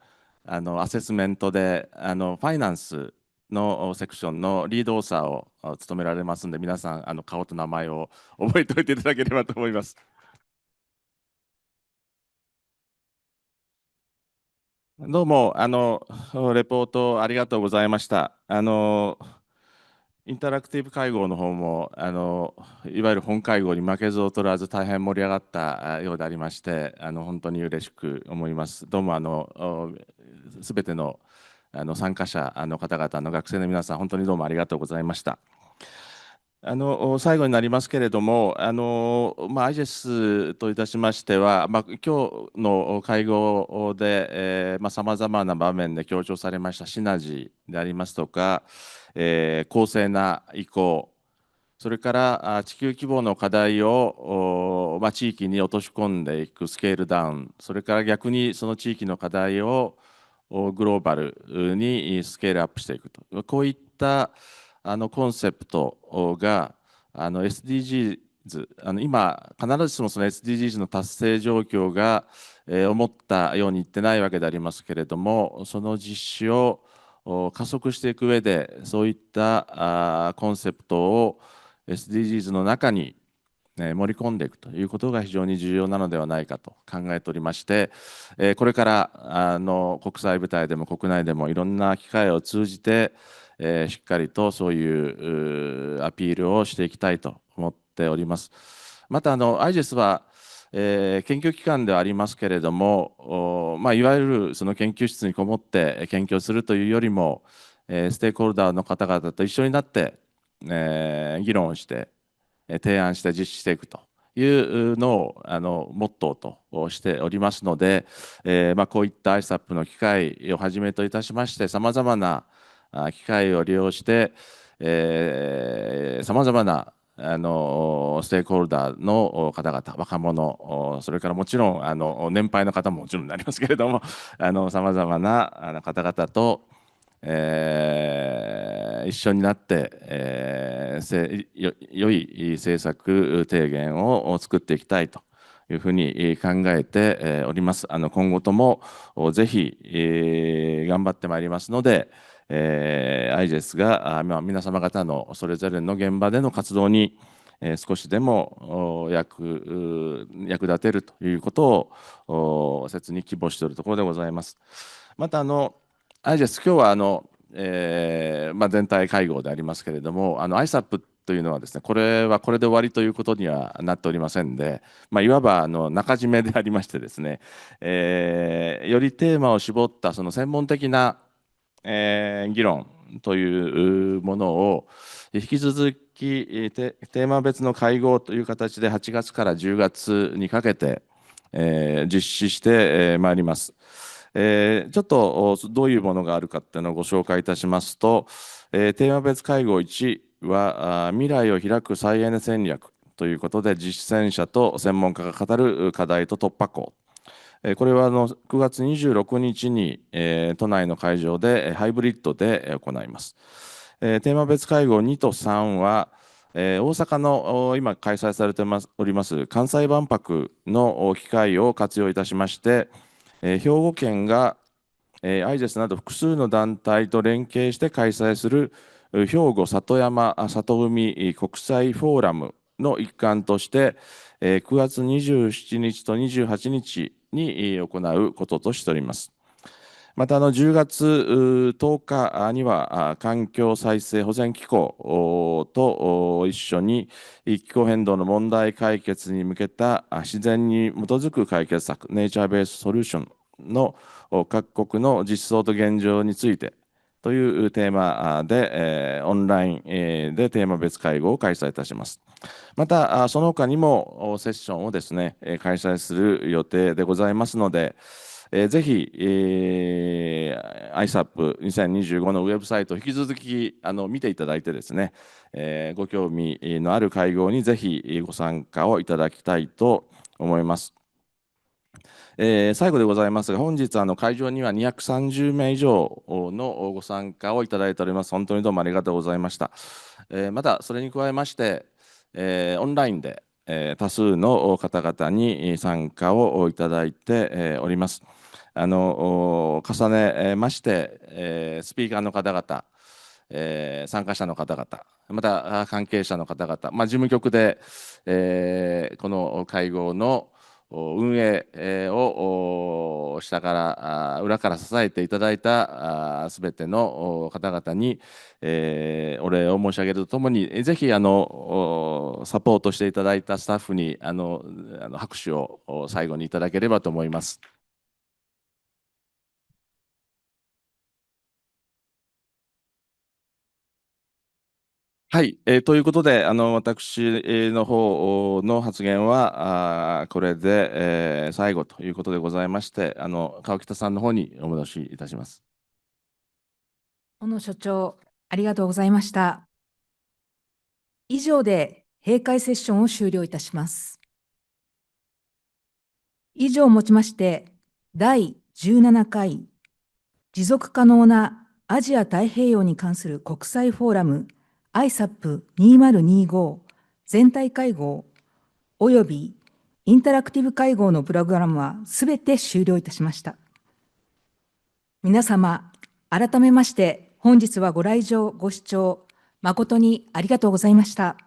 アセスメントでファイナンスのセクションのリードオーサーを務められますので、皆さん顔と名前を覚えておいていただければと思います。どうもレポートありがとうございました。インタラクティブ会合の方もいわゆる本会合に負けず劣らず大変盛り上がったようでありまして、本当に嬉しく思います。どうもすべての参加者の方々の学生の皆さん、本当にどうもありがとうございました。最後になりますけれども、IGES といたしましては、今日の会合でさまざまな場面で強調されましたシナジーでありますとか、公正な移行、それから地球規模の課題を地域に落とし込んでいくスケールダウン、それから逆にその地域の課題をグローバルにスケールアップしていくと、こういったコンセプトがSDGs、今必ずしもその SDGs の達成状況が思ったようにいってないわけでありますけれども、その実施を加速していく上で、そういったコンセプトを SDGs の中に盛り込んでいくということが非常に重要なのではないかと考えておりまして、これから国際舞台でも国内でもいろんな機会を通じてしっかりとそういうアピールをしていきたいと思っております。またIGES は研究機関ではありますけれども、いわゆるその研究室にこもって研究するというよりも、ステークホルダーの方々と一緒になって、議論をして提案して実施していくというのをモットーとしておりますので、こういった ISAP の機会をはじめといたしましてさまざまな機会を利用してさまざまなステークホルダーの方々、若者、それからもちろん年配の方ももちろんになりますけれどもさまざまな方々と一緒になって、良い政策提言を作っていきたいというふうに考えております。今後ともぜひ頑張ってまいりますので、ISAP が皆様方のそれぞれの現場での活動に少しでも役立てるということを切に希望しているところでございます。またISAP 今日は全体会合でありますけれどもISAP というのはですねこれで終わりということにはなっておりませんで、いわば中締めでありましてですね、よりテーマを絞ったその専門的な、議論というものを引き続きテーマ別の会合という形で8月から10月にかけて、実施してまいります。ちょっとどういうものがあるかっていうのをご紹介いたしますと、テーマ別会合1は未来を開く再エネ戦略ということで実践者と専門家が語る課題と突破口、これは9月26日に都内の会場でハイブリッドで行います。テーマ別会合2と3は大阪の今開催されております関西万博の機会を活用いたしまして兵庫県がISAP など複数の団体と連携して開催する兵庫里山里海国際フォーラムの一環として9月27日と28日に行うこととしております。また10月10日には環境再生保全機構と一緒に気候変動の問題解決に向けた自然に基づく解決策ネイチャーベースソリューションの各国の実相と現状についてというテーマでオンラインでテーマ別会合を開催いたします。またその他にもセッションをですね開催する予定でございますのでぜひ、ISAP2025 のウェブサイトを引き続き見ていただいてですね、ご興味のある会合にぜひご参加をいただきたいと思います。最後でございますが本日会場には230名以上のご参加をいただいております。本当にどうもありがとうございました。またそれに加えましてオンラインで多数の方々に参加をいただいております。重ねましてスピーカーの方々参加者の方々また関係者の方々、事務局でこの会合の運営を下から裏から支えていただいたすべての方々にお礼を申し上げるとともにぜひサポートしていただいたスタッフに拍手を最後にいただければと思います。はい、ということで私の方の発言はこれで最後ということでございまして川北さんの方にお戻しいたします。小野所長ありがとうございました。以上で閉会セッションを終了いたします。以上をもちまして第17回持続可能なアジア太平洋に関する国際フォーラムISAP2025 全体会合およびインタラクティブ会合のプログラムはすべて終了いたしました。皆様、改めまして本日はご来場、ご視聴誠にありがとうございました。